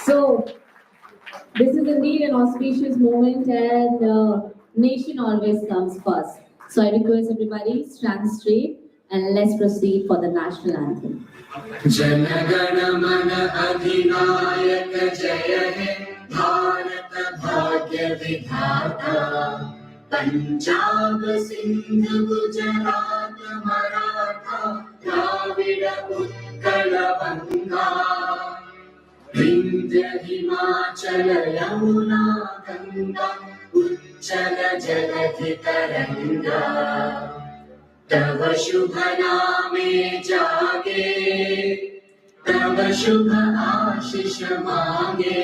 So, this is indeed an auspicious moment, and nation always comes first. So I request everybody stand straight and let's proceed for the national anthem. Jana Mana Adhinayak Jaya He Bharat Bhagya Vidhata Punjab Sindhu Gujarat Maratha Dravida Utkala Vanga Vindhya Himachala Yamuna Ganga Uchala Jaladhi Taranga तव शुभ नामे जागे तव शुभ आशीष मांगे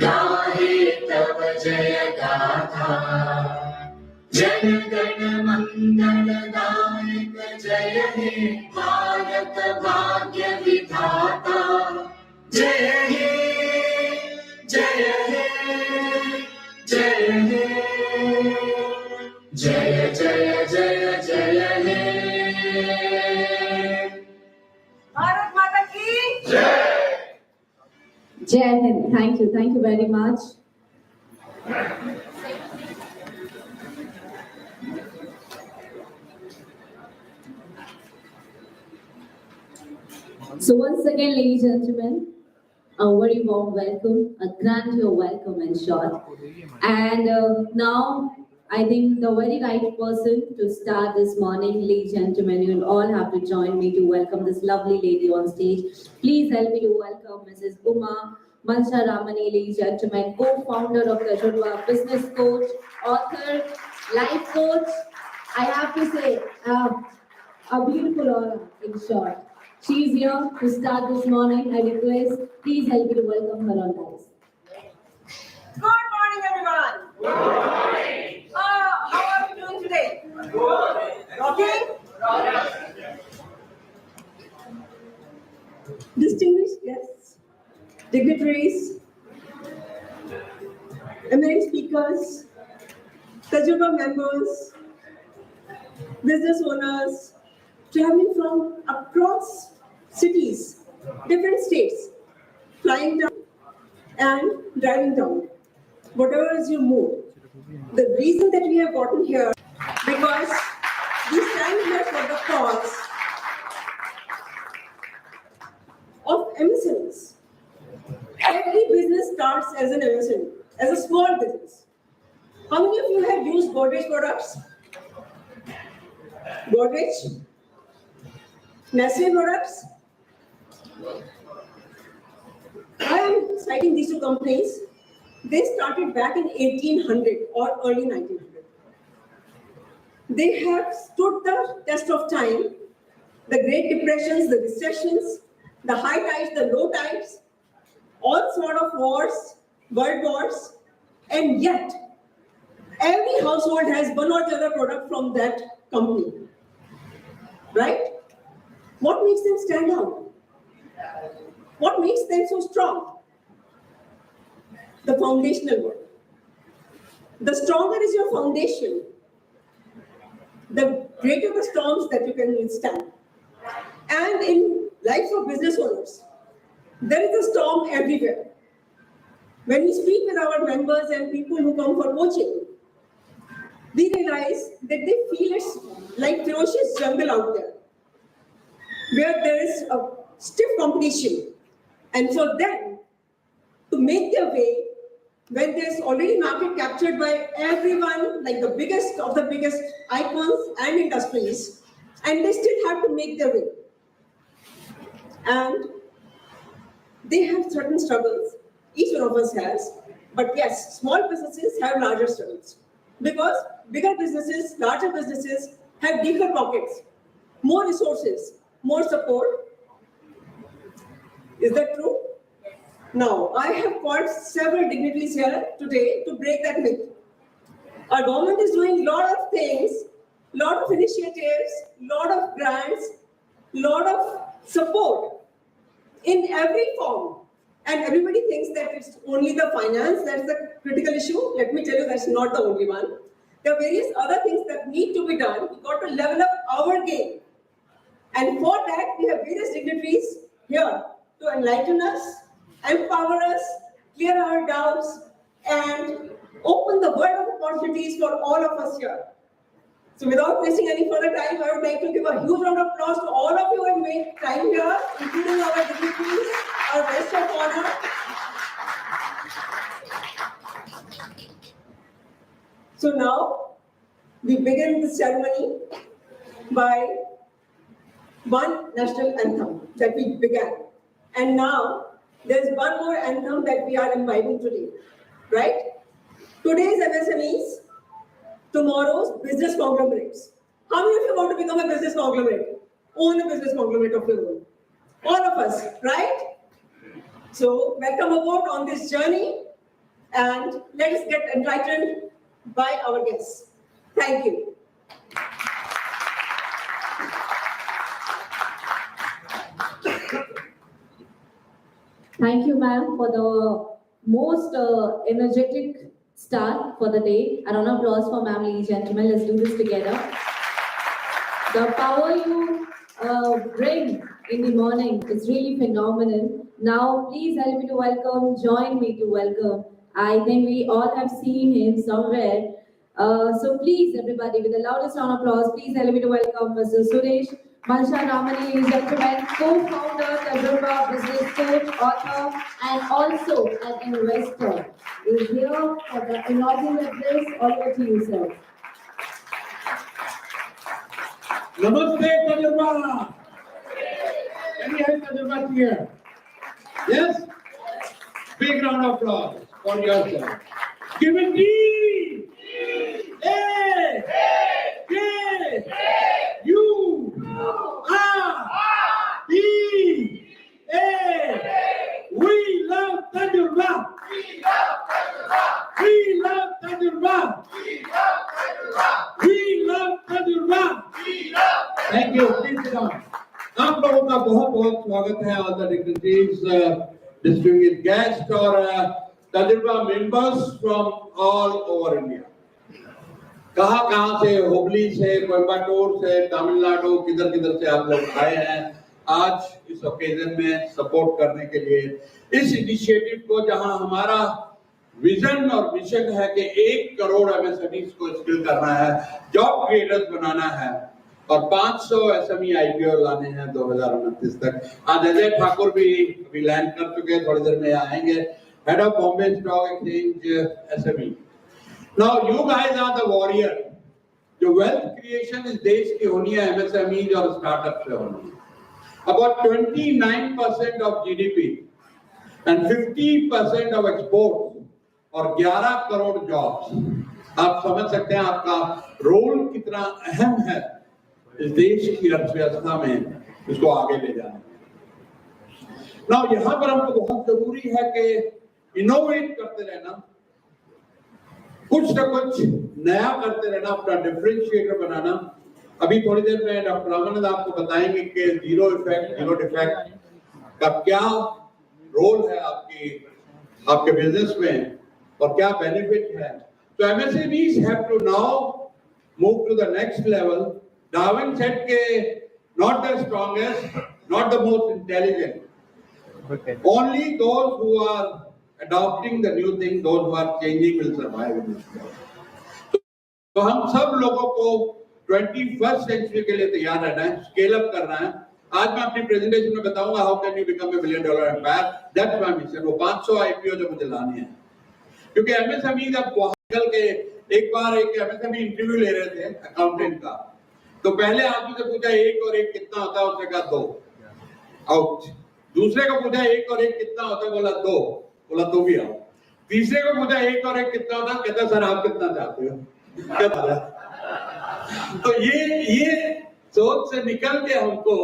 गाहे तव जय गाथा जन गण मंगल दायक जय हे भारत भाग्य विधाता जय हे जय हे जय हे जय जय जय जय हे भारत माता की जय Jai Hind. Thank you very much. So once again, ladies and gentlemen, a very warm welcome, a grandeur welcome in short. And now, I think the very right person to start this morning, ladies and gentlemen, you'll all have to join me to welcome this lovely lady on stage. Please help me to welcome Mrs. Uma Malsha Ramani, ladies and gentlemen, co-founder of Tajurba, business coach, author, life coach. I have to say, a beautiful aura in short. She's here to start this morning. I request, please help me to welcome her on dais. Good morning, everyone. Good morning. How are you doing today? Good. Rocking? Distinguished guests, dignitaries, eminent speakers, Tajurba members, business owners, traveling from across cities, different states, flying down and driving down, whatever is your mood. The reason that we have gotten here, because we stand here for the cause of MSMEs. Every business starts as an MSME, as a small business. How many of you have used Godrej products? Godrej? Nestle products? I am citing these two companies. They started back in 1800 or early 1900. They have stood the test of time, the Great Depressions, the recessions, the high tides, the low tides, all sort of wars, world wars, and yet every household has one or the other product from that company. Right? What makes them stand out? What makes them so strong? The foundational work. The stronger is your foundation, the greater the storms that you can withstand. And in life of business owners, there is a storm everywhere. When we speak with our members and people who come for coaching, we realize that they feel it's like ferocious jungle out there, where there is a stiff competition. And for them to make their way, when there's already market captured by everyone, like the biggest of the biggest icons and industries, and they still have to make their way. And they have certain struggles, each one of us has, but yes, small businesses have larger struggles. Because bigger businesses, larger businesses have deeper pockets, more resources, more support. Is that true? Now, I have called several dignitaries here today to break that myth. Our government is doing a lot of things, lot of initiatives, lot of grants, lot of support in every form. And everybody thinks that it's only the finance that's the critical issue. Let me tell you, that's not the only one. There are various other things that need to be done. We've got to level up our game. And for that, we have various dignitaries here to enlighten us, empower us, clear our doubts, and open the world of opportunities for all of us here. So without wasting any further time, I would like to give a huge round of applause to all of you who have made time here, including our dignitaries, our guests of honor. So now, we begin the ceremony by one national anthem that we began. And now, there's one more anthem that we are imbibing today, right? Today's MSMEs, tomorrow's business conglomerates. How many of you want to become a business conglomerate? Own a business conglomerate of your own. All of us, right? So, welcome aboard on this journey, and let us get enlightened by our guests. Thank you. Thank you, ma'am, for the most energetic start for the day. A round of applause for ma'am, ladies and gentlemen. Let's do this together. The power you bring in the morning is really phenomenal. Now, please help me to welcome, join me to welcome. I think we all have seen him somewhere. So please, everybody, with the loudest round of applause, please help me to welcome Mr. Suresh Ramani, ladies and gentlemen, co-founder, Tajurba, business coach, author, and also an investor. Is here for the inaugural address. Over to you, sir. Namaste, Tajurba. Can you help Tajurba here? Yes? Big round of applause for yourself. Give it G! A! K! U! R! E! A! We love Tajurba! We love Tajurba! We love Tajurba! Thank you. Please sit down. आप लोगों का बहुत बहुत स्वागत है all the dignitaries district guest और तजुर्बा members from all over India. कहां से, हुबली से, कोयम्बटूर से, तमिलनाडु, किधर किधर से आप लोग आए हैं आज इस ओकेजन में सपोर्ट करने के लिए इस इनिशिएटिव को, जहां हमारा विजन और मिशन है कि 1 करोड़ एमएसएमईज को स्किल करना है, जॉब क्रिएटर्स बनाना है और 500 एसएमई आईपीओ लाने हैं 2029 तक। आज अजय ठाकुर भी लैंड कर चुके हैं, थोड़ी देर में आएंगे, head of Bombay stock exchange SME. Now you guys are the warrior. जो वेल्थ क्रिएशन इस देश की होनी है एमएसएमई और स्टार्टअप से होनी है। About 29% of GDP and 50% of export और 11 करोड़ जॉब्स। आप समझ सकते हैं आपका रोल कितना अहम है इस देश की अर्थव्यवस्था में, इसको आगे ले जाने में। ना यहाँ पर हमको बहुत जरूरी है कि इनोवेट करते रहना, कुछ न कुछ नया करते रहना, अपना डिफरेंशिएटर बनाना। अभी थोड़ी देर में डॉक्टर रामानंद आपको बताएंगे कि जीरो इफेक्ट, जीरो डिफेक्ट का क्या रोल है आपके बिजनेस में और क्या बेनिफिट है। तो MSMEs have to now move to the next level. Darwin said कि not the strongest, not the most intelligent. Okay. Only those who are adopting the new thing. Those who are changing will survive in this world. तो हम सब लोगों को 21st century के लिए तैयार रहना है, स्केल अप करना है। आज मैं अपनी प्रेजेंटेशन में बताऊंगा how can you become $1 billion empire. That's my mission. वो 500 आईपीओ जो मुझे लानी है, क्योंकि एमएसएमई जब निकल के एक बार एक एमएसएमई इंटरव्यू ले रहे थे अकाउंटेंट का, तो पहले आदमी से पूछा एक और एक कितना होता है, उसने कहा 2, आउट। दूसरे को पूछा एक और एक कितना होता है, बोला 2, बोला तो भी आओ। तीसरे को पूछा एक और एक कितना होता है, कहता सर आप कितना चाहते हो, क्या पता। तो ये सोच से निकल के हमको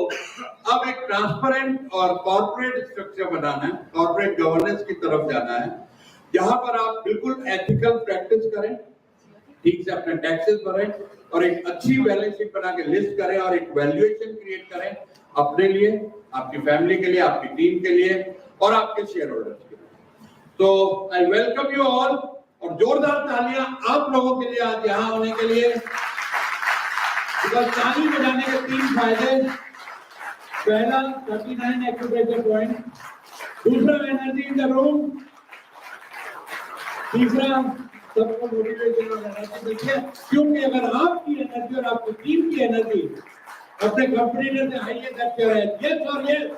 अब एक ट्रांसपेरेंट और कॉर्पोरेट स्ट्रक्चर बनाना है, कॉर्पोरेट गवर्नेंस की तरफ जाना है, जहां पर आप बिल्कुल एथिकल प्रैक्टिस करें, ठीक से अपने टैक्सेस भरें और एक अच्छी बैलेंस शीट बना के लिस्ट करें और एक वैल्यूएशन क्रिएट करें अपने लिए, आपकी फैमिली के लिए, आपकी टीम के लिए और आपके शेयर होल्डर्स के लिए। तो आई वेलकम यू ऑल और जोरदार तालियां आप लोगों के लिए आज यहाँ होने के लिए। ताली बजाने के 3 फायदे। पहला 39 एक्यूप्रेशर पॉइंट, दूसरा एनर्जी इन द रूम, तीसरा सबको मोटिवेशन और एनर्जी देखिए, क्योंकि अगर आपकी एनर्जी और आपकी टीम की एनर्जी अपने कंपनी से हाई है, दैट्स योर एज। यस और yes.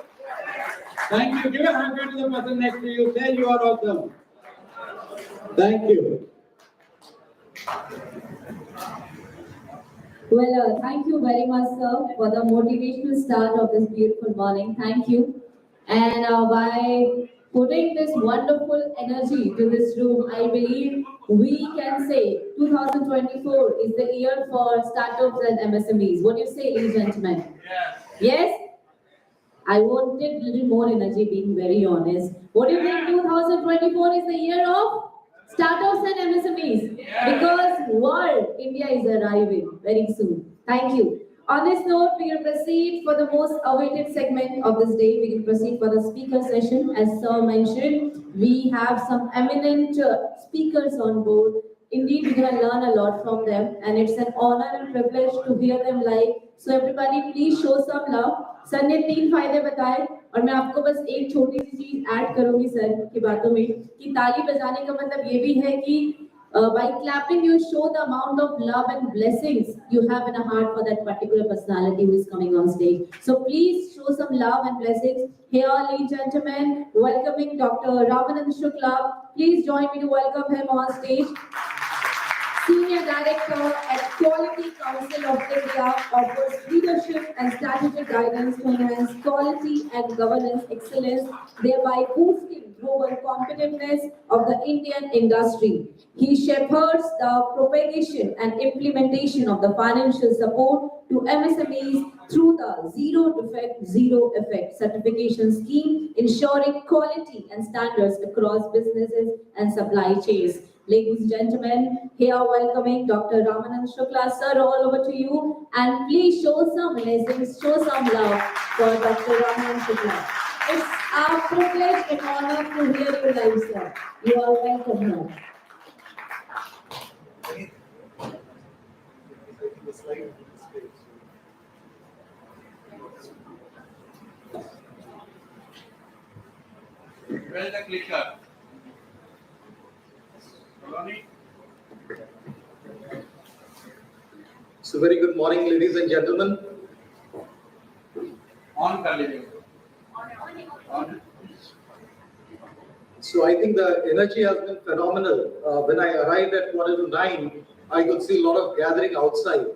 Thank you. Give a hand to the person next to you, say you are awesome. Thank you. Well, thank you very much, sir, for the motivational start of this beautiful morning. Thank you. And by putting this wonderful energy to this room, I believe we can say 2024 is the year for startups and MSMEs. What do you say, ladies and gentlemen? Yes. Yes? I wanted a little more energy, being very honest. What do you think 2024 is the year of startups and MSMEs? Yes. Because world, India is arriving very soon. Thank you. On this note, we will proceed for the most awaited segment of this day. We will proceed for the speaker session. As Sir mentioned, we have some eminent speakers on board. Indeed, we're going to learn a lot from them, and it's an honor and privilege to hear them live. So everybody, please show some love. Sir ने 3 फायदे बताए और मैं आपको बस एक छोटी सी चीज ऐड करूंगी सर की बातों में कि ताली बजाने का मतलब ये भी है कि by clapping you show the amount of love and blessings you have in a heart for that particular personality who is coming on stage. So please show some love and blessings. Here, ladies and gentlemen, welcoming Dr. Ramanand Shukla. Please join me to welcome him on stage. Senior Director at Quality Council of India, offers leadership and strategic guidance to enhance quality and governance excellence, thereby boosting global competitiveness of the Indian industry. He shepherds the propagation and implementation of the financial support to MSMEs through the Zero Defect, Zero Effect certification scheme, ensuring quality and standards across businesses and supply chains. Ladies and gentlemen, here welcoming Dr. Ramanand Shukla. Sir, all over to you. And please show some blessings, show some love for Dr. Ramanand Shukla. It's our privilege and honor to hear you live, sir. You are welcome here. Where is the clicker? So very good morning, ladies and gentlemen. On कर लीजिए. On. So I think the energy has been phenomenal. When I arrived at 8:45, I could see a lot of gathering outside.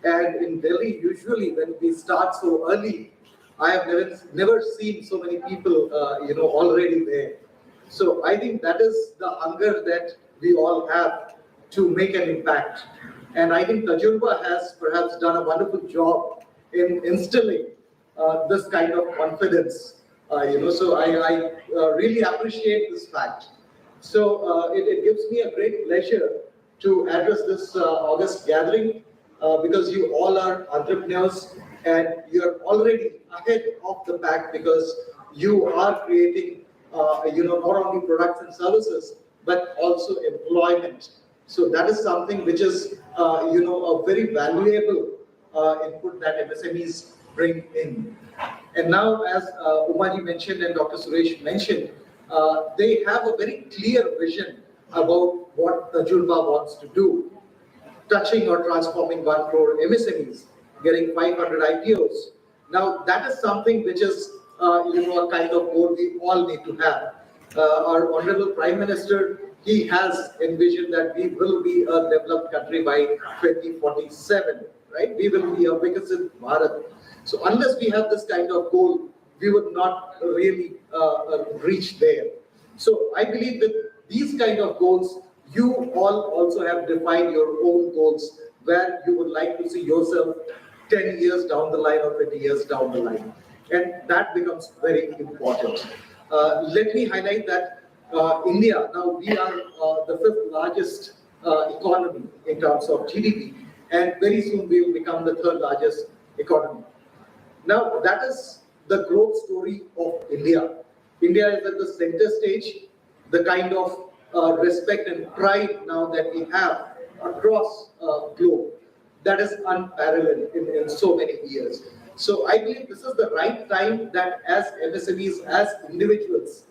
And in Delhi, usually when we start so early, I have never seen so many people, already there. So I think that is the hunger that we all have to make an impact. And I think Tajurba has perhaps done a wonderful job in instilling this kind of confidence. So I really appreciate this fact. So it gives me a great pleasure to address this August gathering because you all are entrepreneurs and you're already ahead of the pack because you are creating, not only products and services, but also employment. So that is something which is, a very valuable input that MSMEs bring in. And now, as Umaji mentioned and Dr. Suresh mentioned, they have a very clear vision about what Tajurba wants to do, touching or transforming 1 crore MSMEs, getting 500 IPOs. Now, that is something which is, a kind of goal we all need to have. Our Honorable Prime Minister, he has envisioned that we will be a developed country by 2047, right? We will be a Vikasit Bharat. So unless we have this kind of goal, we would not really reach there. So I believe that these kind of goals, you all also have defined your own goals where you would like to see yourself 10 years down the line or 20 years down the line. And that becomes very important. Let me highlight that India, now we are the 5th largest economy in terms of GDP, and very soon we will become the 3rd largest economy. Now, that is the growth story of India. India is at the center stage. The kind of respect and pride now that we have across globe, that is unparalleled in so many years. So I believe this is the right time that as MSMEs, as individuals,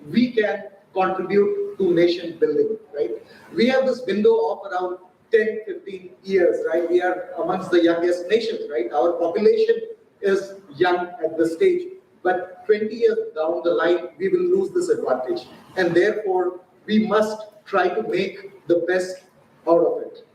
we can contribute to nation building, right? We have this window of around 10, 15 years, right? We are amongst the youngest nations, right? Our population is young at this stage, but 20 years down the line, we will lose this advantage. And therefore, we must try to make the best out of it.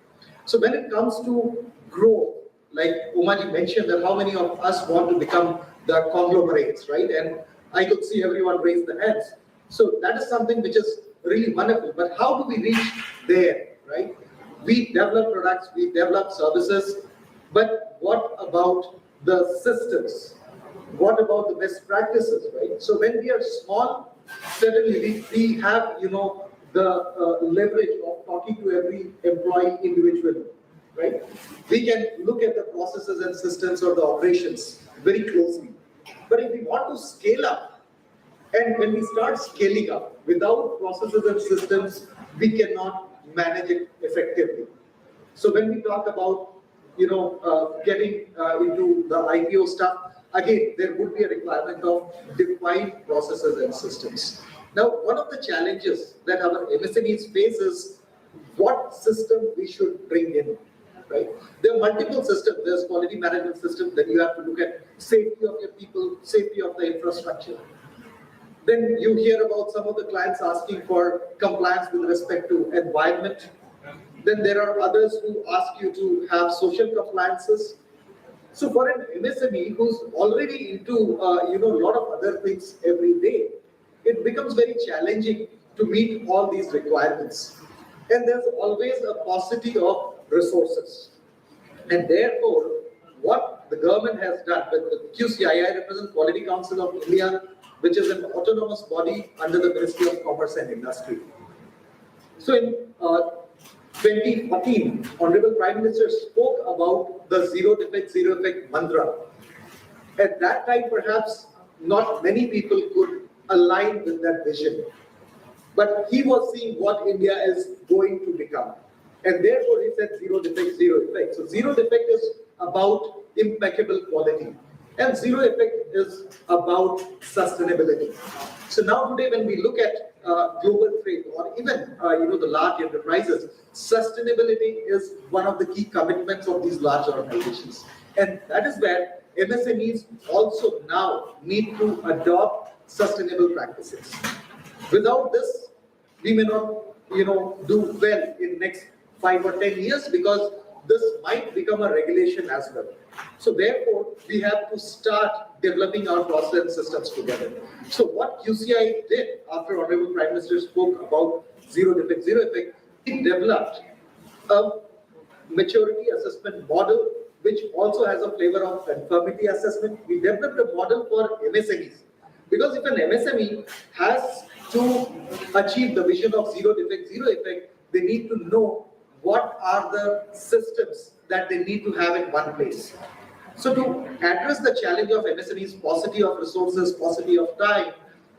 So when it comes to growth, like Umaji mentioned, that how many of us want to become the conglomerates, right? And I could see everyone raise their hands. So that is something which is really wonderful. But how do we reach there, right? We develop products, we develop services, but what about the systems? What about the best practices, right? So when we are small, certainly we have, the leverage of talking to every employee individually, right? We can look at the processes and systems or the operations very closely. But if we want to scale up, and when we start scaling up without processes and systems, we cannot manage it effectively. So when we talk about, getting into the IPO stuff, again, there would be a requirement of defined processes and systems. Now, one of the challenges that our MSMEs face is what system we should bring in, right? There are multiple systems. There's quality management system. Then you have to look at safety of your people, safety of the infrastructure. Then you hear about some of the clients asking for compliance with respect to environment. Then there are others who ask you to have social compliances. So for an MSME who's already into a lot of other things every day, it becomes very challenging to meet all these requirements. And there's always a paucity of resources. And therefore, what the government has done with the QCI, I represent Quality Council of India, which is an autonomous body under the Ministry of Commerce and Industry. So in 2014, Honorable Prime Minister spoke about the zero defect, zero effect mantra. At that time, perhaps not many people could align with that vision. But he was seeing what India is going to become. And therefore, he said zero defect, zero effect. So zero defect is about impeccable quality. And zero effect is about sustainability. So now today, when we look at global trade or even the large enterprises, sustainability is one of the key commitments of these large organizations. And that is where MSMEs also now need to adopt sustainable practices. Without this, we may not do well in next 5 or 10 years, because this might become a regulation as well. So therefore, we have to start developing our process and systems together. So what QCI did after Honorable Prime Minister spoke about zero defect, zero effect, it developed a maturity assessment model, which also has a flavor of conformity assessment. We developed a model for MSMEs. Because if an MSME has to achieve the vision of zero defect, zero effect, they need to know what are the systems that they need to have in one place. So to address the challenge of MSMEs, paucity of resources, paucity of time,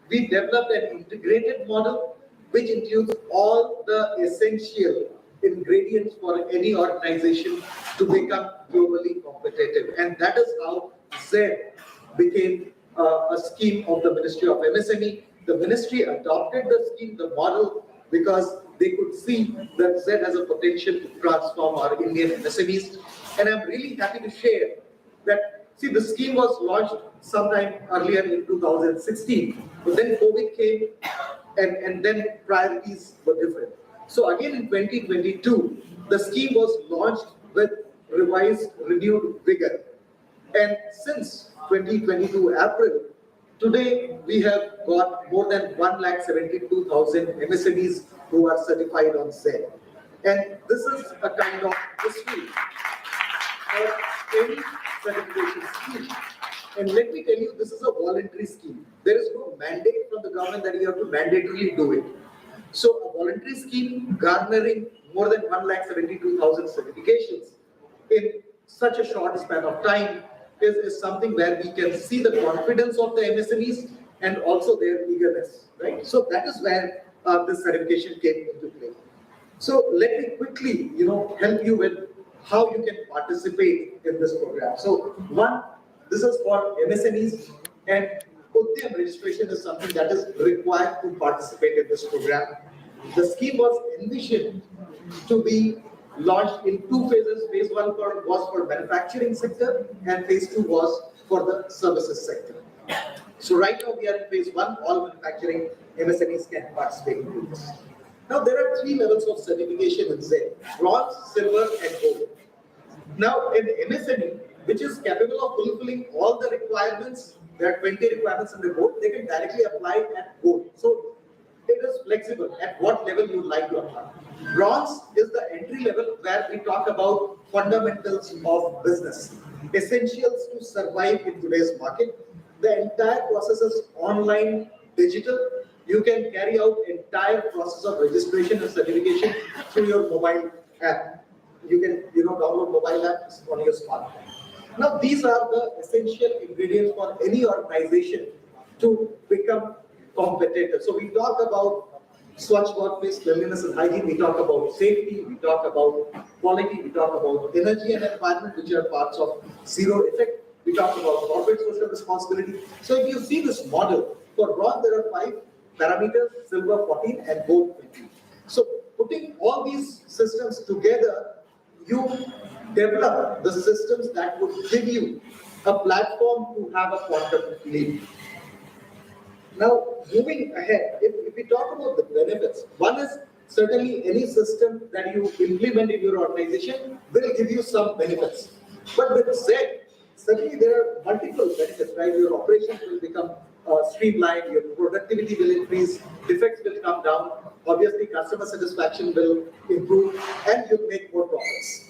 we developed an integrated model which includes all the essential ingredients for any organization to become globally competitive. And that is how Z became a scheme of the Ministry of MSME. the ministry adopted the scheme, the model, because they could see that Z has a potential to transform our Indian MSMEs. And I'm really happy to share that, see, the scheme was launched sometime earlier in 2016, but then COVID came and then priorities were different. So again in 2022, the scheme was launched with revised, renewed vigor. And since 2022 April, today we have got more than 172,000 MSMEs who are certified on Z. And this is a kind of history of any certification scheme. And let me tell you, this is a voluntary scheme. There is no mandate from the government that you have to mandatorily do it. So a voluntary scheme garnering more than 172,000 certifications in such a short span of time is something where we can see the confidence of the MSMEs and also their eagerness, right? So that is where this certification came into play. So let me quickly, help you with how you can participate in this program. So one, this is for MSMEs, and Udyam registration is something that is required to participate in this program. The scheme was envisioned to be launched in two phases. Phase one was for manufacturing sector, and phase two was for the services sector. So right now we are in phase one. All manufacturing MSMEs can participate in this. Now there are three levels of certification in Z: bronze, silver, and gold. Now an MSME which is capable of fulfilling all the requirements, there are 20 requirements in the board, they can directly apply at gold. So it is flexible at what level you would like to apply. Bronze is the entry level where we talk about fundamentals of business, essentials to survive in today's market. The entire process is online, digital. You can carry out entire process of registration and certification through your mobile app. You can download mobile apps on your smartphone. Now these are the essential ingredients for any organization to become competitive. So we talk about Swachh workplace, cleanliness and hygiene, we talk about safety, we talk about quality, we talk about energy and environment, which are parts of zero effect. We talk about corporate social responsibility. So if you see this model, for bronze there are 5 parameters, silver 14 and gold 20. So putting all these systems together, you develop the systems that would give you a platform to have a quantum leap. Now, moving ahead, if we talk about the benefits, one is certainly any system that you implement in your organization will give you some benefits. But with Z, certainly there are multiple benefits, right? Your operations will become streamlined, your productivity will increase, defects will come down, obviously customer satisfaction will improve, and you'll make more profits.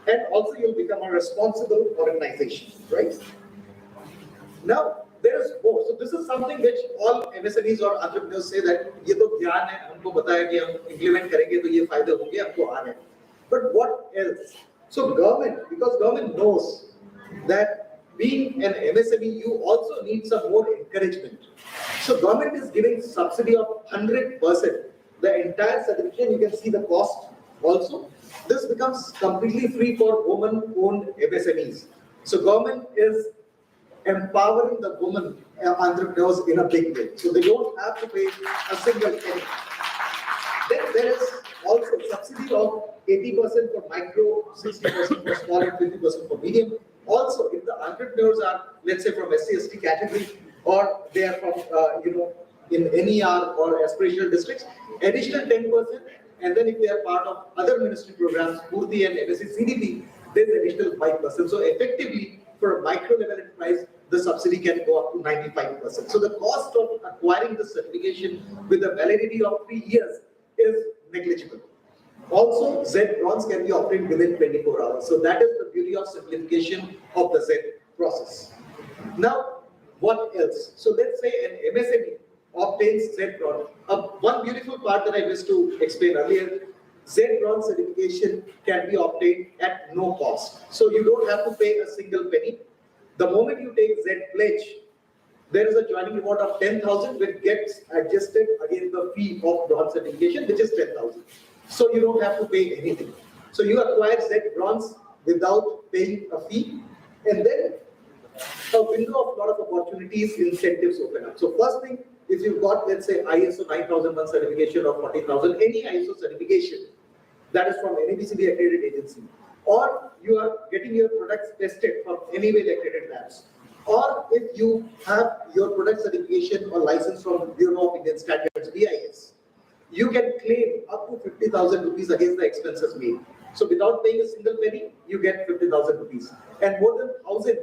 And also you'll become a responsible organization, right? Now, there is more. So this is something which all MSMEs or entrepreneurs say that ये तो ज्ञान है, हमको बताया कि हम implement करेंगे तो ये फायदे होंगे, हमको आ रहे हैं. But what else? So government, because government knows that being an MSME, you also need some more encouragement. So government is giving subsidy of 100%. The entire certification, you can see the cost also. This becomes completely free for women-owned MSMEs. So government is empowering the women entrepreneurs in a big way. So they don't have to pay a single penny. Then there is also subsidy of 80% for micro, 60% for small, and 50% for medium. Also, if the entrepreneurs are, let's say, from SC/ST category, or they are from, in NER or aspirational districts, additional 10%. And then if they are part of other ministry programs, Purti and MSc CDP, there's additional 5%. So effectively, for a micro level enterprise, the subsidy can go up to 95%. So the cost of acquiring the certification with a validity of 3 years is negligible. Also, Z bronze can be obtained within 24 hours. So that is the beauty of simplification of the Z process. Now, what else? So let's say an MSME obtains Z bronze. One beautiful part that I missed to explain earlier, Z bronze certification can be obtained at no cost. So you don't have to pay a single penny. The moment you take Z pledge, there is a joining reward of 10,000 which gets adjusted against the fee of bronze certification, which is 10,000. So you don't have to pay anything. So you acquire Z bronze without paying a fee, and then a window of lot of opportunities, incentives open up. So first thing if you've got, let's say, ISO 9001 certification or 40,000, any ISO certification that is from any BCB accredited agency, or you are getting your products tested from any well accredited labs, or if you have your product certification or license from Bureau of Indian Standards, BIS, you can claim up to 50,000 rupees against the expenses made. So without paying a single penny, you get 50,000 rupees. And more than 1,000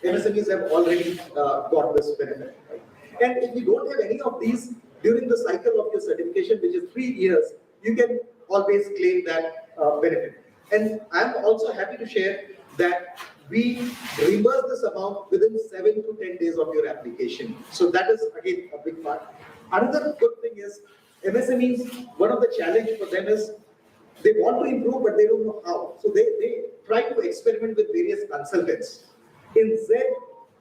MSMEs have already got this benefit. Right? And if you don't have any of these during the cycle of your certification, which is 3 years, you can always claim that benefit. And I'm also happy to share that we reimburse this amount within 7 to 10 days of your application. So that is again a big part. Another good thing is MSMEs, one of the challenge for them is they want to improve, but they don't know how. So they try to experiment with various consultants. In Z,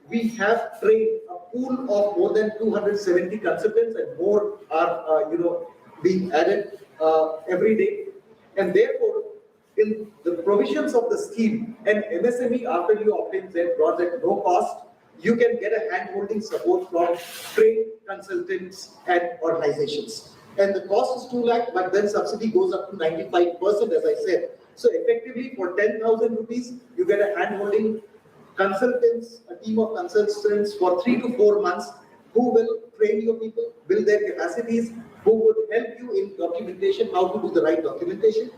we have trained a pool of more than 270 consultants, and more are being added every day. And therefore, in the provisions of the scheme, an MSME, after you obtain Z bronze at no cost, you can get a hand-holding support from trained consultants and organizations. And the cost is 2 lakh, but then subsidy goes up to 95%, as I said. So effectively, for 10,000 rupees, you get a hand-holding consultants, a team of consultants for 3 to 4 months who will train your people, build their capacities, who would help you in documentation, how to do the right documentation.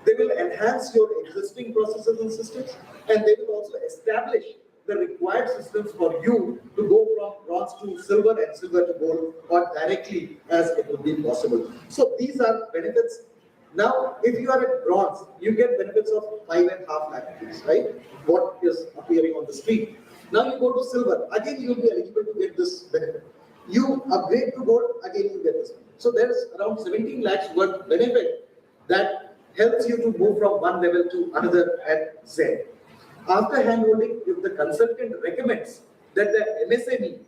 They will enhance your existing processes and systems, and they will also establish the required systems for you to go from bronze to silver and silver to gold, or directly as it would be possible. So these are benefits. Now, if you are at bronze, you get benefits of 5.5 lakh rupees, right? What is appearing on the screen. Now you go to silver, again you will be eligible to get this benefit. You upgrade to gold, again you get this. So there is around 17 lakhs worth benefit that helps you to move from one level to another at Z. After handholding, if the consultant recommends that the MSME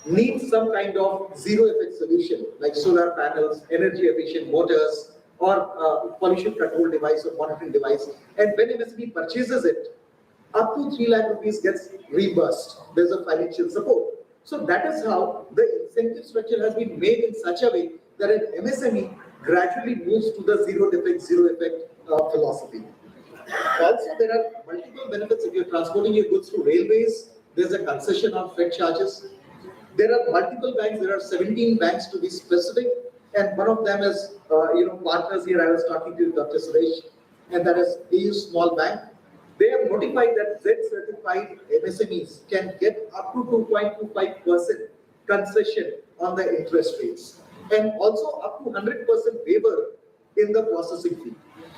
needs some kind of zero effect solution like solar panels, energy efficient motors, or pollution control device or monitoring device, and when MSME purchases it, up to 3 lakh rupees gets reimbursed. There's a financial support. So that is how the incentive structure has been made in such a way that an MSME gradually moves to the zero defect, zero effect philosophy. Also, there are multiple benefits if you're transporting your goods through railways. There's a concession on freight charges. There are multiple banks. There are 17 banks to be specific, and one of them is, partners here. I was talking to Dr. Suresh, and that is AU Small Bank. They have notified that Z-certified MSMEs can get up to 2.25% concession on the interest rates, and also up to 100% waiver in the processing fee.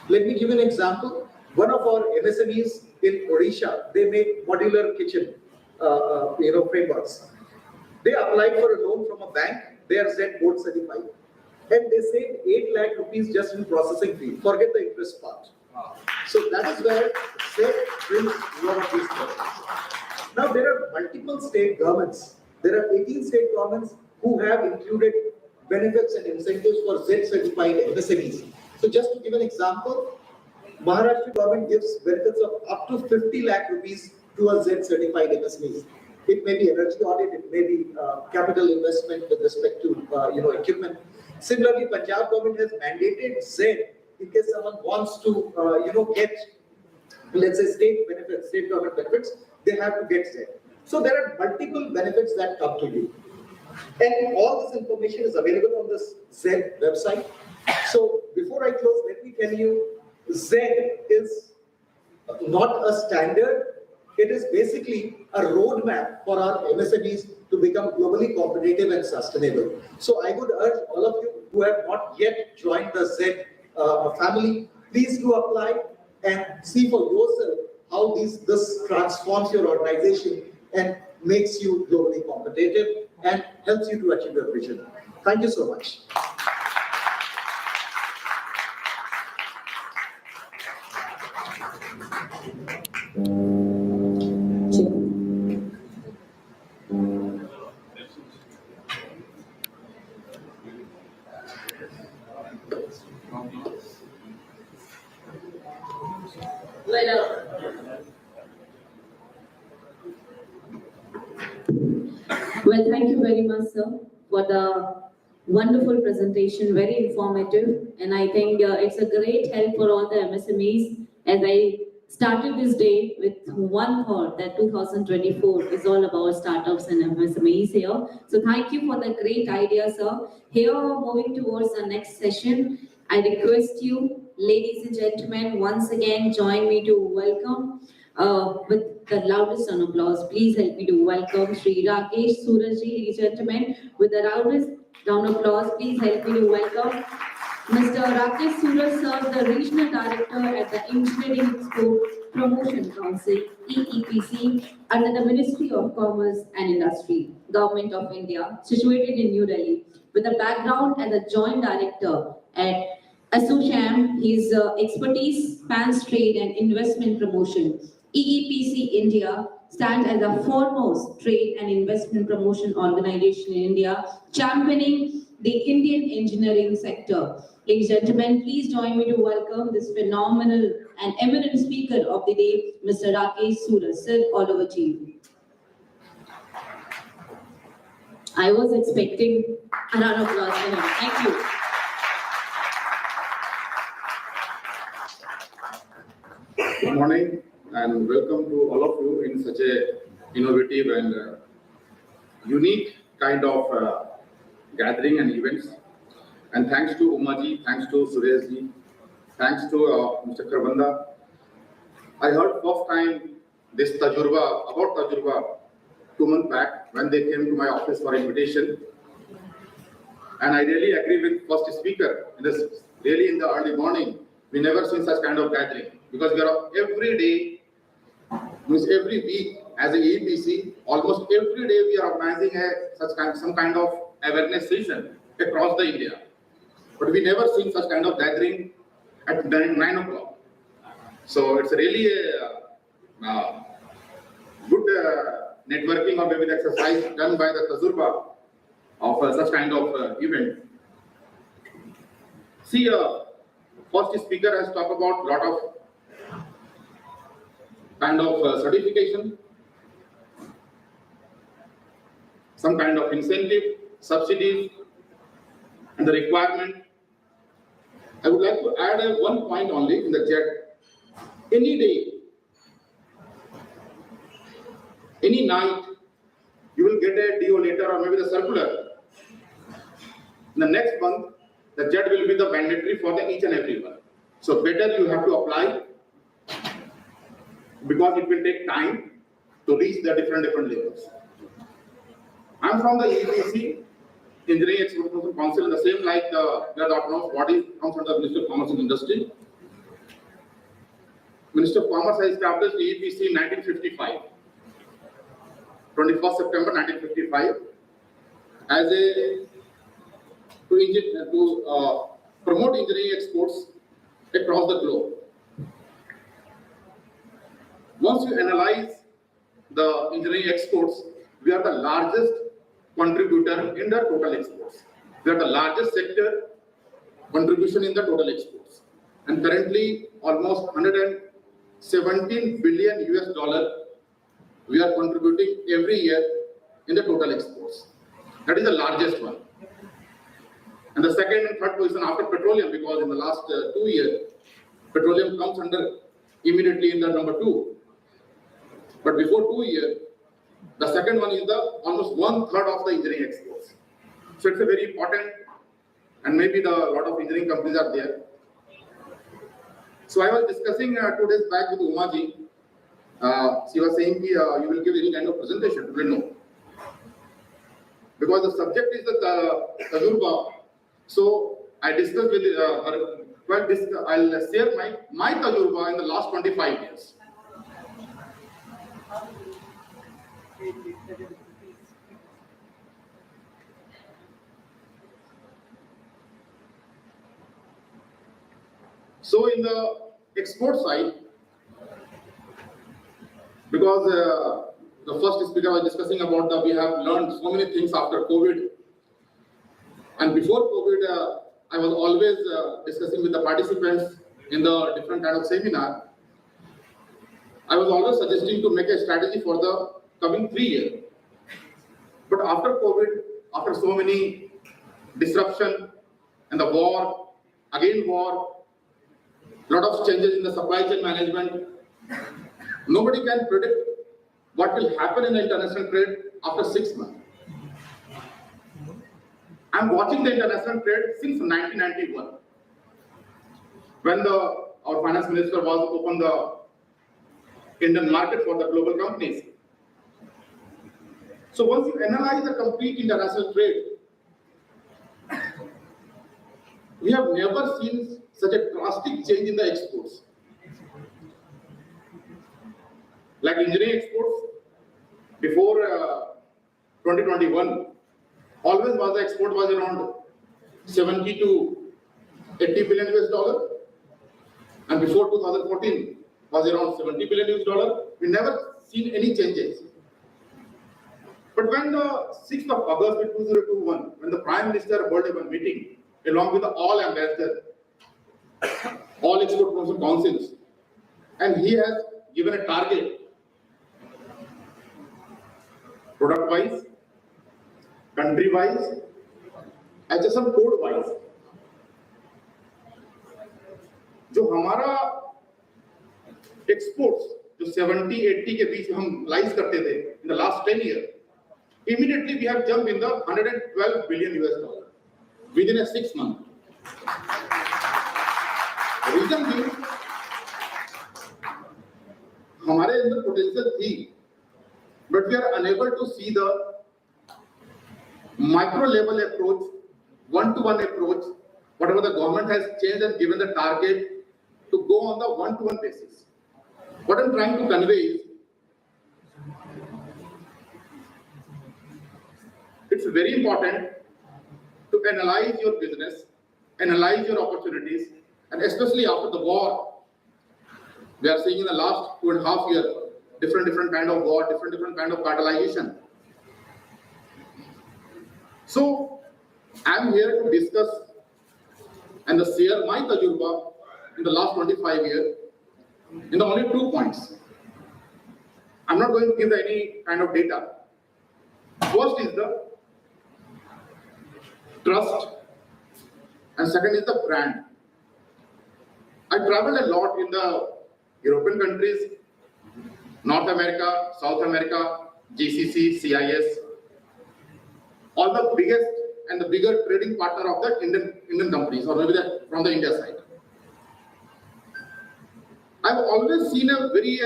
Let me give you an example. One of our MSMEs in Odisha, they make modular kitchen, frameworks. They applied for a loan from a bank. They are Z board certified, and they saved 8 lakh rupees just in processing fee. Forget the interest part. So that is where Z brings a lot of these problems. Now there are multiple state governments. There are 18 state governments who have included benefits and incentives for Z certified MSMEs. So just to give an example, Maharashtra government gives benefits of up to 50 lakh rupees to a Z certified MSMEs. It may be energy audit, it may be capital investment with respect to equipment. Similarly, Punjab government has mandated Z in case someone wants to get, let's say, state benefits, state government benefits, they have to get Z. So there are multiple benefits that come to you, and all this information is available on this Z website. So before I close, let me tell you, Z is not a standard. It is basically a roadmap for our MSMEs to become globally competitive and sustainable. So I would urge all of you who have not yet joined the Z family, please do apply and see for yourself how this transforms your organization and makes you globally competitive and helps you to achieve your vision. Thank you so much. Well, thank you very much, sir, for the wonderful presentation, very informative, and I think it's a great help for all the MSMEs as I started this day with one thought that 2024 is all about startups and MSMEs here. So thank you for the great idea, sir. Here, moving towards the next session, I request you, ladies and gentlemen, once again join me to welcome with the loudest round of applause. Please help me to welcome Sri Rakesh Surajji, ladies and gentlemen, with the loudest round of applause. Please help me to welcome Mr. Rakesh Suraj serves the Regional Director at the Engineering Export Promotion Council, EEPC, under the Ministry of Commerce and Industry, Government of India, situated in New Delhi. With a background as a Joint Director at ASSOCHAM, his expertise spans trade and investment promotion. EEPC India stands as the foremost trade and investment promotion organization in India, championing the Indian engineering sector. Ladies and gentlemen, please join me to welcome this phenomenal and eminent speaker of the day, Mr. Rakesh Suraj. Sir, all over to you. I was expecting a round of applause for him. Thank you. Good morning and welcome to all of you in such a innovative and unique kind of gathering and events. And thanks to Umaji, thanks to Sureshji, thanks to Mr. Kharbanda. I heard first time this about Tajurba 2 months back when they came to my office for invitation. And I really agree with first speaker. Really in the early morning, we never seen such kind of gathering because we are every day, means every week as a EPC, almost every day we are organizing some kind of awareness session across the India. But we never seen such kind of gathering at 9 o'clock. So it's really a good networking or maybe the exercise done by the Tajurba of such kind of event. See, first speaker has talked about a lot of kind of certification, some kind of incentive, subsidies, and the requirement. I would like to add one point only in the chat. Any day, any night, you will get a DO letter or maybe the circular. In the next month, the JET will be the mandatory for each and every one. So better you have to apply because it will take time to reach the different levels. I'm from the EPC, Engineering Export Promotion Council, the same like the autonomous body comes under the Ministry of Commerce and Industry. Minister of Commerce has established EPC in 1955, 21st September 1955, as to promote engineering exports across the globe. Once you analyze the engineering exports, we are the largest contributor in the total exports. We are the largest sector contribution in the total exports. And currently, almost 117 billion US dollar we are contributing every year in the total exports. That is the largest one. And the second and third position after petroleum, because in the last 2 years, petroleum comes under immediately in the number 2. But before 2 years, the second one is the almost 1/3 of the engineering exports. So it's a very important, and maybe a lot of engineering companies are there. So I was discussing 2 days back with Umaji. She was saying you will give any kind of presentation today. No, because the subject is the Tajurba. So I discussed with her. Well, I'll share my Tajurba in the last 25 years. So in the export side, because the first speaker was discussing about that we have learned so many things after COVID. And before COVID, I was always discussing with the participants in the different kind of seminar. I was always suggesting to make a strategy for the coming 3 years. But after COVID, after so many disruption and the war, again war, lot of changes in the supply chain management. Nobody can predict what will happen in the international trade after 6 months. I'm watching the international trade since 1991, when our finance minister was open the Indian market for the global companies. So once you analyze the complete international trade, we have never seen such a drastic change in the exports. Like engineering exports, before 2021, always was the export was around 70 to 80 billion US dollar, and before 2014 was around 70 billion US dollar. We never seen any changes. But when the 6th of August 2021, when the Prime Minister held a meeting along with all ambassadors, all export promotion councils, and he has given a target, product wise, country wise, HSM code wise. जो हमारा exports जो 70-80 के बीच हम lies करते थे in the last 10 years, immediately we have jumped in the 112 billion US dollar within a 6 month. Reason being, हमारे अंदर potential थी, but we are unable to see the micro level approach, one-to-one approach, whatever the government has changed and given the target to go on the one-to-one basis. What I'm trying to convey is, it's very important to analyze your business, analyze your opportunities, and especially after the war, we are seeing in the last 2.5 years, different kind of war, different kind of catalyzation. So, I'm here to discuss and to share my Tajurba in the last 25 years in the only 2 points. I'm not going to give any kind of data. First is the trust, and second is the brand. I traveled a lot in the European countries, North America, South America, GCC, CIS, all the biggest and the bigger trading partner of the Indian companies, or maybe from the India side. I've always seen a very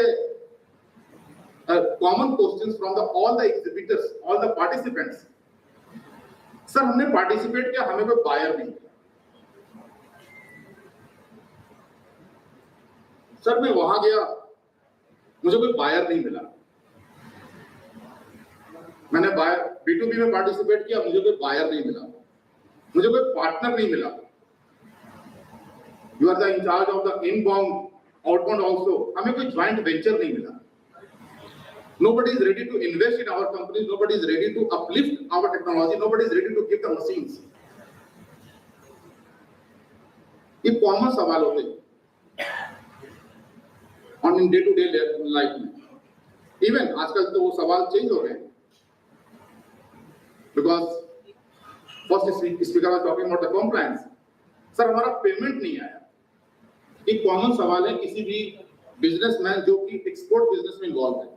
common questions from all the exhibitors, all the participants. Sir, हमने participate किया, हमें कोई buyer नहीं मिला. Sir मैं वहां गया, मुझे कोई buyer नहीं मिला. मैंने B2B में पार्टिसिपेट किया, मुझे कोई बायर नहीं मिला, मुझे कोई पार्टनर नहीं मिला. You are the in charge of the inbound, outbound also. हमें कोई joint venture नहीं मिला. Nobody is ready to invest in our companies. Nobody is ready to uplift our technology. Nobody is ready to give the machines. ये common सवाल होते हैं on in day-to-day life में. Even आजकल तो वो सवाल चेंज हो गए हैं. Because first speaker was talking about the compliance. Sir हमारा पेमेंट नहीं आया. एक कॉमन सवाल है किसी भी बिजनेसमैन जो कि एक्सपोर्ट बिजनेस में इन्वॉल्व है.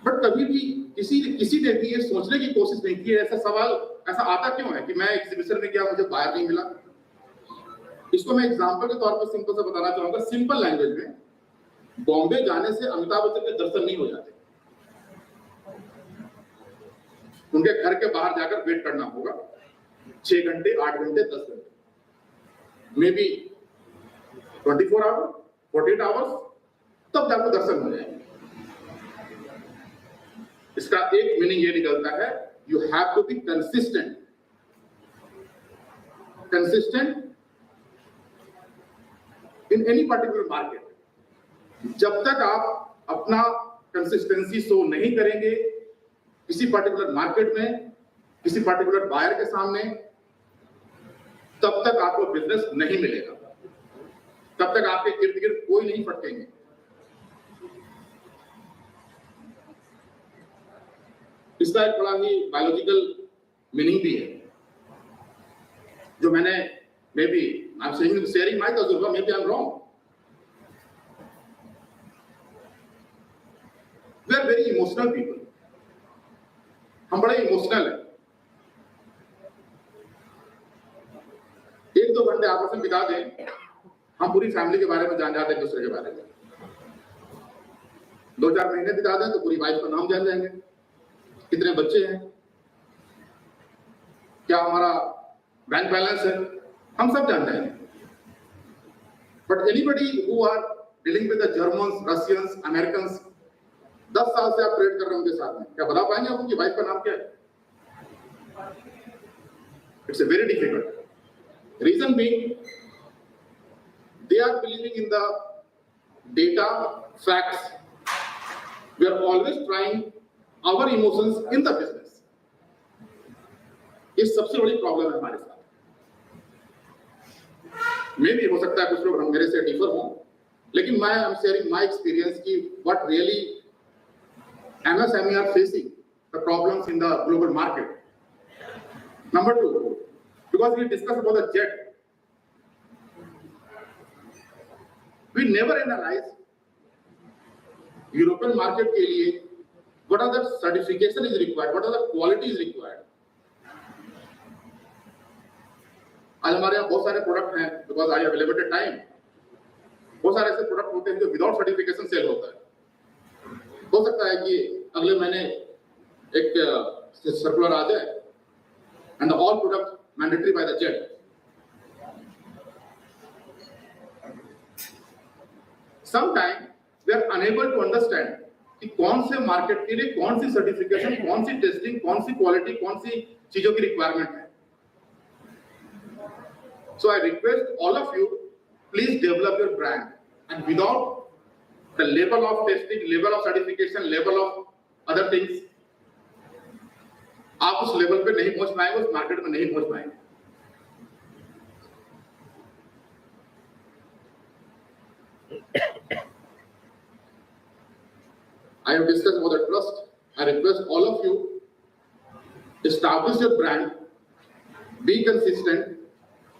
बट कभी भी किसी ने भी ये सोचने की कोशिश नहीं की. ऐसा सवाल ऐसा आता क्यों है कि मैं एग्जीबिशन में गया, मुझे बायर नहीं मिला. इसको मैं एग्जांपल के तौर पर सिंपल से बताना चाहूंगा, सिंपल लैंग्वेज में. बॉम्बे जाने से अमिताभ बच्चन के दर्शन नहीं हो जाते. उनके घर के बाहर जाकर वेट करना होगा 6 घंटे, 8 घंटे, 10 घंटे, मे बी 24 आवर्स, 48 आवर्स, तब जाकर दर्शन हो जाएंगे. इसका एक मीनिंग ये निकलता है, you have to be consistent. Consistent in any particular market. जब तक आप अपना कंसिस्टेंसी शो नहीं करेंगे किसी पर्टिकुलर मार्केट में, किसी पर्टिकुलर बायर के सामने, तब तक आपको बिजनेस नहीं मिलेगा. तब तक आपके इर्द गिर्द कोई नहीं फटकेंगे. इसका एक बड़ा ही बायोलॉजिकल मीनिंग भी है, जो मैंने maybe I am sharing my तजुर्बा, maybe I am wrong. We are very emotional people. हम बड़े इमोशनल हैं. 1-2 घंटे आपस में बिता दें, हम पूरी फैमिली के बारे में जान जाते हैं, दूसरे के बारे में. 2-4 महीने बिता दें तो पूरी वाइफ का नाम जान जाएंगे, कितने बच्चे हैं, क्या हमारा बैंक बैलेंस है, हम सब जान जाएंगे. But anybody who are dealing with the Germans, Russians, Americans, 10 साल से आप ट्रेड कर रहे हैं उनके साथ में, क्या बता पाएंगे आप उनकी वाइफ का नाम क्या है? It's very difficult. Reason being they are believing in the data, facts. We are always trying our emotions in the business. ये सबसे बड़ी प्रॉब्लम है हमारे साथ. मे भी हो सकता है कुछ लोग मेरे से डिफर हों, लेकिन मैं am sharing my experience कि what really MSME are facing the problems in the global market. Number 2, because we discussed about the jet, we never analyze European market के लिए what are the certification is required, what are the quality is required. आज हमारे यहाँ बहुत सारे product हैं, because I have limited time. बहुत सारे ऐसे प्रोडक्ट होते हैं जो विदाउट सर्टिफिकेशन सेल होता है. हो सकता है कि अगले महीने एक सर्कुलर आ जाए and all product mandatory by the jet. Sometimes we are unable to understand कि कौन से मार्केट के लिए कौन सी सर्टिफिकेशन, कौन सी टेस्टिंग, कौन सी क्वालिटी, कौन सी चीजों की रिक्वायरमेंट है. So I request all of you, please develop your brand, and without the level of testing, level of certification, level of other things, आप उस लेवल पे नहीं पहुंच पाएंगे, उस मार्केट में नहीं पहुंच पाएंगे. I have discussed about the trust. I request all of you, establish your brand, be consistent.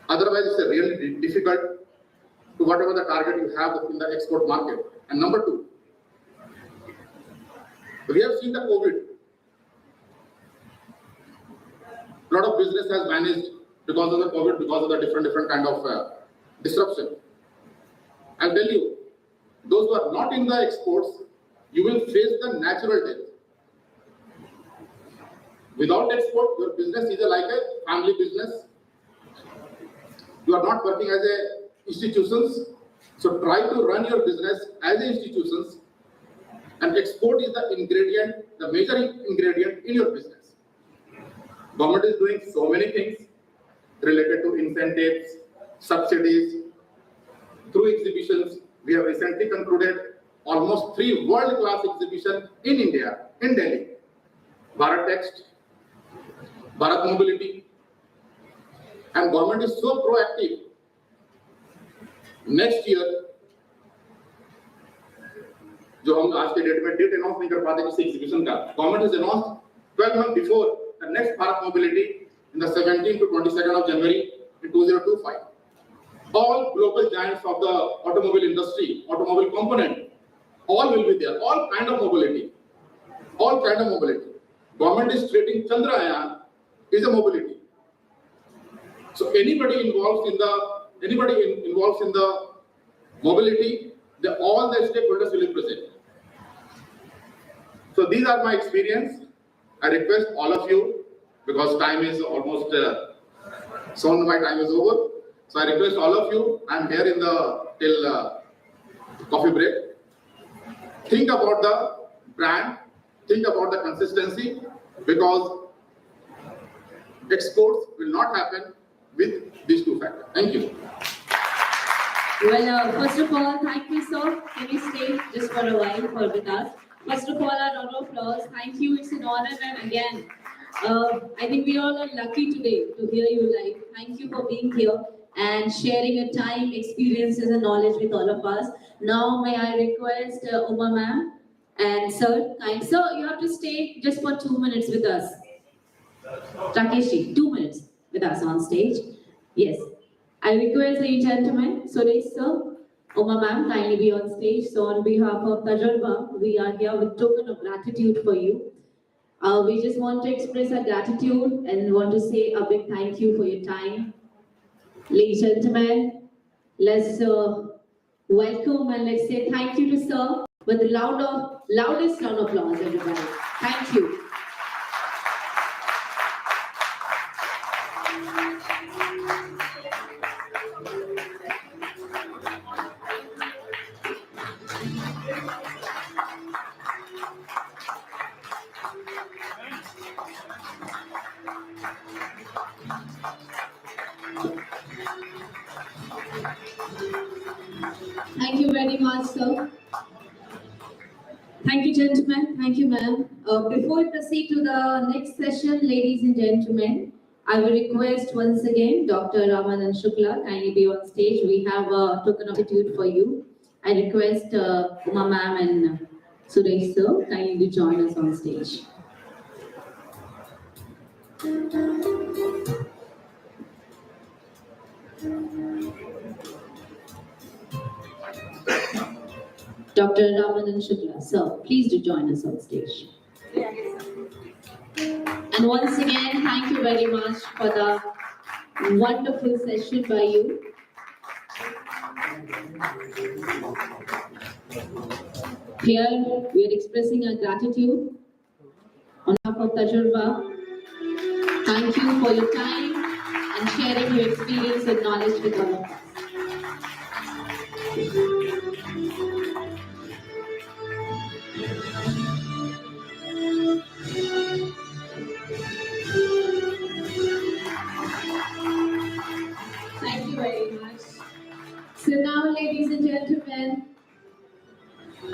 Otherwise, it's really difficult to whatever the target you have in the export market. And number 2, we have seen the COVID. A lot of business has managed because of the COVID, because of the different kind of disruption. I'll tell you, those who are not in the exports, you will face the natural death. Without export, your business is like a family business. You are not working as a institutions, so try to run your business as institutions. And export is the ingredient, the major ingredient in your business. Government is doing so many things related to incentives, subsidies, through exhibitions. We have recently concluded almost 3 world-class exhibitions in India, in Delhi. Bharat Text, Bharat Mobility, and government is so proactive. Next year, जो हम आज के date में date announce नहीं कर पाते किसी exhibition का, government has announced 12 months before the next Bharat Mobility in the 17th to 22nd of January in 2025. All global giants of the automobile industry, automobile component, all will be there. All kind of mobility. All kind of mobility. Government is treating Chandrayaan is a mobility. So anybody involved in the mobility, all the stakeholders will be present. So these are my experience. I request all of you, because time is almost soon my time is over. So I request all of you. I am here in the till coffee break. Think about the brand. Think about the consistency, because exports will not happen with these 2 factors. Thank you. Well, first of all, thank you, sir. Can you stay just for a while for with us? First of all, a round of applause. Thank you. It's an honor, and again, I think we all are lucky today to hear you live. Thank you for being here and sharing your time, experiences, and knowledge with all of us. Now, may I request Uma ma'am And sir, sir, you have to stay just for 2 minutes with us. Rakesh, 2 minutes with us on stage. Yes. I request the gentlemen, Suresh sir, Uma ma'am, kindly be on stage. So on behalf of Tajurba, we are here with token of gratitude for you. We just want to express our gratitude and want to say a big thank you for your time. Ladies and gentlemen, let's welcome and let's say thank you to sir with the loudest round of applause, everybody. Thank you. Thank you very much, sir. Thank you, gentlemen. Thank you, ma'am. Before we proceed to the next session, ladies and gentlemen, I will request once again Dr. Ramanan Shukla, kindly be on stage. We have a token of gratitude for you. I request Uma ma'am and Suresh sir, kindly to join us on stage. Dr. Ramanan Shukla, sir, please do join us on stage. And once again, thank you very much for the wonderful session by you. Here, we are expressing our gratitude on behalf of Tajurba. Thank you for your time and sharing your experience and knowledge with all of us. Thank you very much. So now, ladies and gentlemen,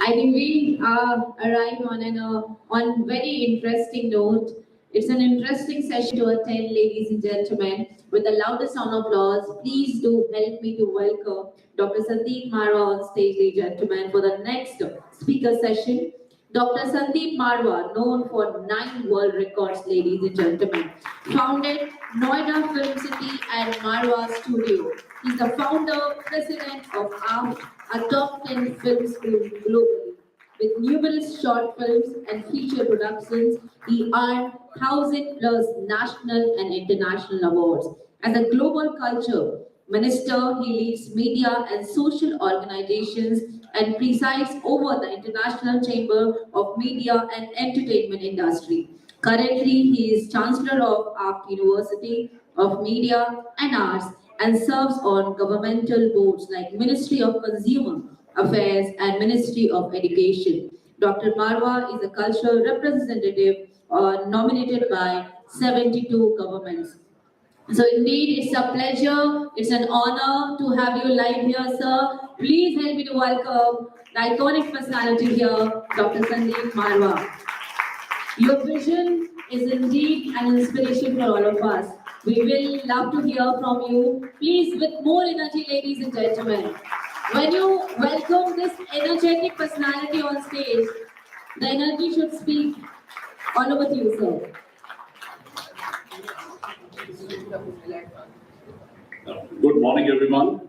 I think we arrived on very interesting note. It's an interesting session to attend, ladies and gentlemen. With the loudest round of applause, please do help me to welcome Dr. Sandeep Marwa on stage, ladies and gentlemen, for the next speaker session. Dr. Sandeep Marwa, known for 9 world records, ladies and gentlemen, founded Noida Film City and Marwa Studio. He's the founder, president of ART, a top 10 film school globally. With numerous short films and feature productions, he earned 1,000 plus national and international awards. As a global culture minister, he leads media and social organizations and presides over the International Chamber of Media and Entertainment Industry. Currently, he is Chancellor of ARC University of Media and Arts and serves on governmental boards like Ministry of Consumer Affairs and Ministry of Education. Dr. Marwa is a cultural representative nominated by 72 governments. So indeed, it's a pleasure, it's an honor to have you live here, sir. Please help me to welcome the iconic personality here, Dr. Sandeep Marwa. Your vision is indeed an inspiration for all of us. We will love to hear from you. Please, with more energy, ladies and gentlemen. When you welcome this energetic personality on stage, the energy should speak. All over to you, sir. Good morning, everyone.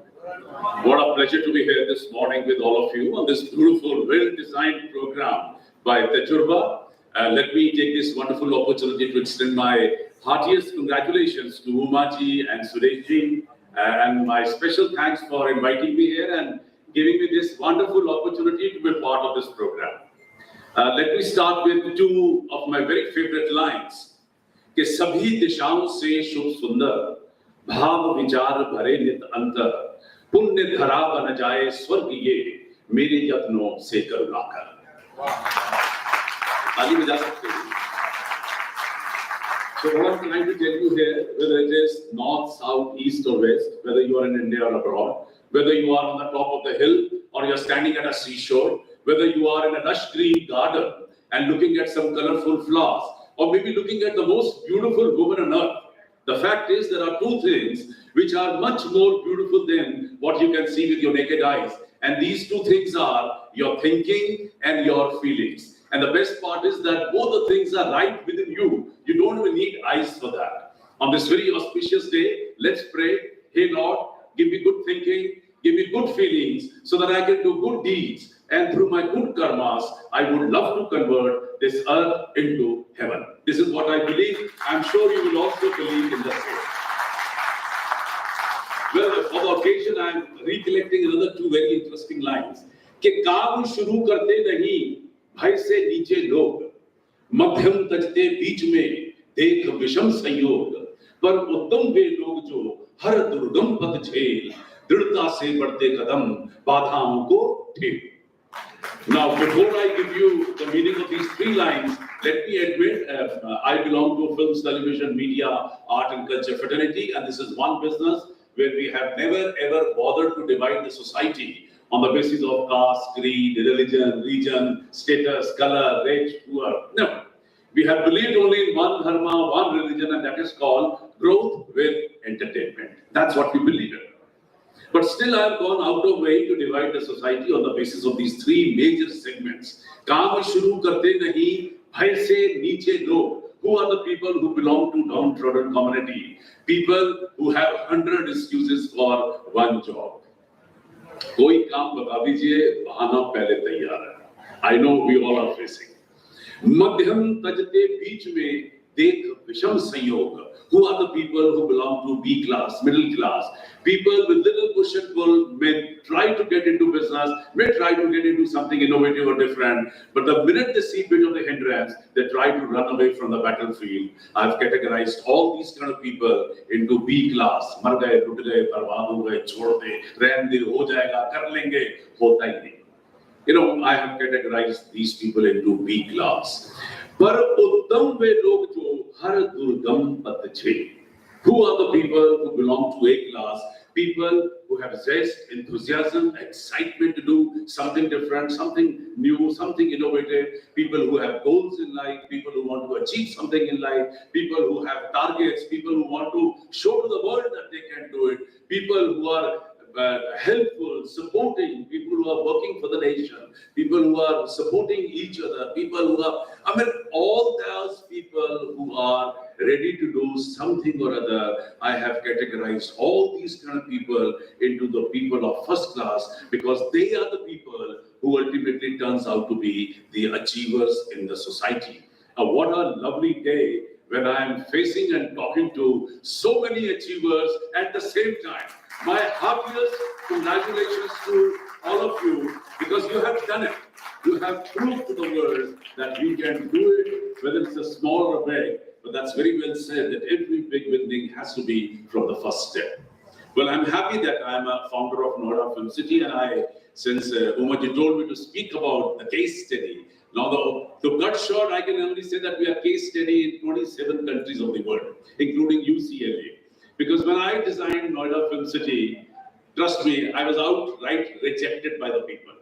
What a pleasure to be here this morning with all of you on this beautiful, well-designed program by Tajurba. Let me take this wonderful opportunity to extend my heartiest congratulations to Umaji and Sureshji, and my special thanks for inviting me here and giving me this wonderful opportunity to be part of this program. Let me start with 2 of my very favorite lines. कि सभी दिशाओं से शुभ सुंदर भाव विचार भरे नित अंतर पुण्य धरा बन जाए स्वर्ग ये मेरे यत्नों से करुणा कर। ताली बजा सकते हैं। So what I'm trying to tell you here, whether it is north, south, east or west, whether you are in India or abroad, whether you are on the top of the hill or you're standing at a seashore, whether you are in a lush green garden and looking at some colorful flowers, or maybe looking at the most beautiful woman on earth. The fact is, there are 2 things which are much more beautiful than what you can see with your naked eyes, And these two things are your thinking and your feelings. And the best part is that both the things are right within you. You don't even need eyes for that. On this very auspicious day, let's pray. Hey Lord, give me good thinking, give me good feelings so that I can do good deeds. And through my good karmas, I would love to convert this earth into heaven. This is what I believe. I'm sure you will also believe in the same. Well, for the occasion, I'm recollecting another two very interesting lines. कि काम शुरू करते नहीं भय से नीचे लोग, मध्यम तजते बीच में देख विषम संयोग, पर उत्तम वे लोग जो हर दुर्गम पथ झेल, दृढ़ता से बढ़ते कदम बाधाओं को ठेल. Now, before I give you the meaning of these three lines, let me admit I belong to films, television, media, art and culture fraternity, and this is one business where we have never ever bothered to divide the society on the basis of caste, creed, religion, region, status, color, rich, poor. No. We have believed only in one dharma, one religion, and that is called growth with entertainment. That's what we believe in. But still, I have gone out of way to divide the society on the basis of these three major segments. काम शुरू करते नहीं, भय से नीचे लोग. Who are the people who belong to downtrodden community? People who have 100 excuses for one job. कोई काम बता दीजिए, बहाना पहले तैयार है. I know we all are facing. मध्यम तजते बीच में देख विषम संयोग. Who are the people who belong to B class, middle class? People with little push and pull may try to get into business, may try to get into something innovative or different, but the minute they see a bit of the hindrance, they try to run away from the battlefield. I've categorized all these kind of people into B class. मर गए, टूट गए, बर्बाद हो गए, छोड़ दे, रहने दे, हो जाएगा, कर लेंगे, होता ही नहीं. You know, I have categorized these people into B class. पर उत्तम वे लोग जो हर दुर्गम पथ झेल. Who are the people who belong to A class? People who have zest, enthusiasm, excitement to do something different, something new, something innovative. People who have goals in life, people who want to achieve something in life, people who have targets, people who want to show to the world that they can do it, people who are helpful, supporting, people who are working for the nation, people who are supporting each other, people who are, all those people who are ready to do something or other. I have categorized all these kind of people into the people of first class because they are the people who ultimately turns out to be the achievers in the society. What a lovely day when I am facing and talking to so many achievers at the same time. My happiest congratulations to all of you because you have done it. You have proved to the world that we can do it, whether it's a small or big. But that's very well said that every big building has to be from the first step. Well, I'm happy that I'm a founder of Noida Film City, and since Umaji told me to speak about the case study, now to cut short, I can only say that we are case study in 27 countries of the world, including UCLA. Because when I designed Noida Film City, trust me, I was outright rejected by the people,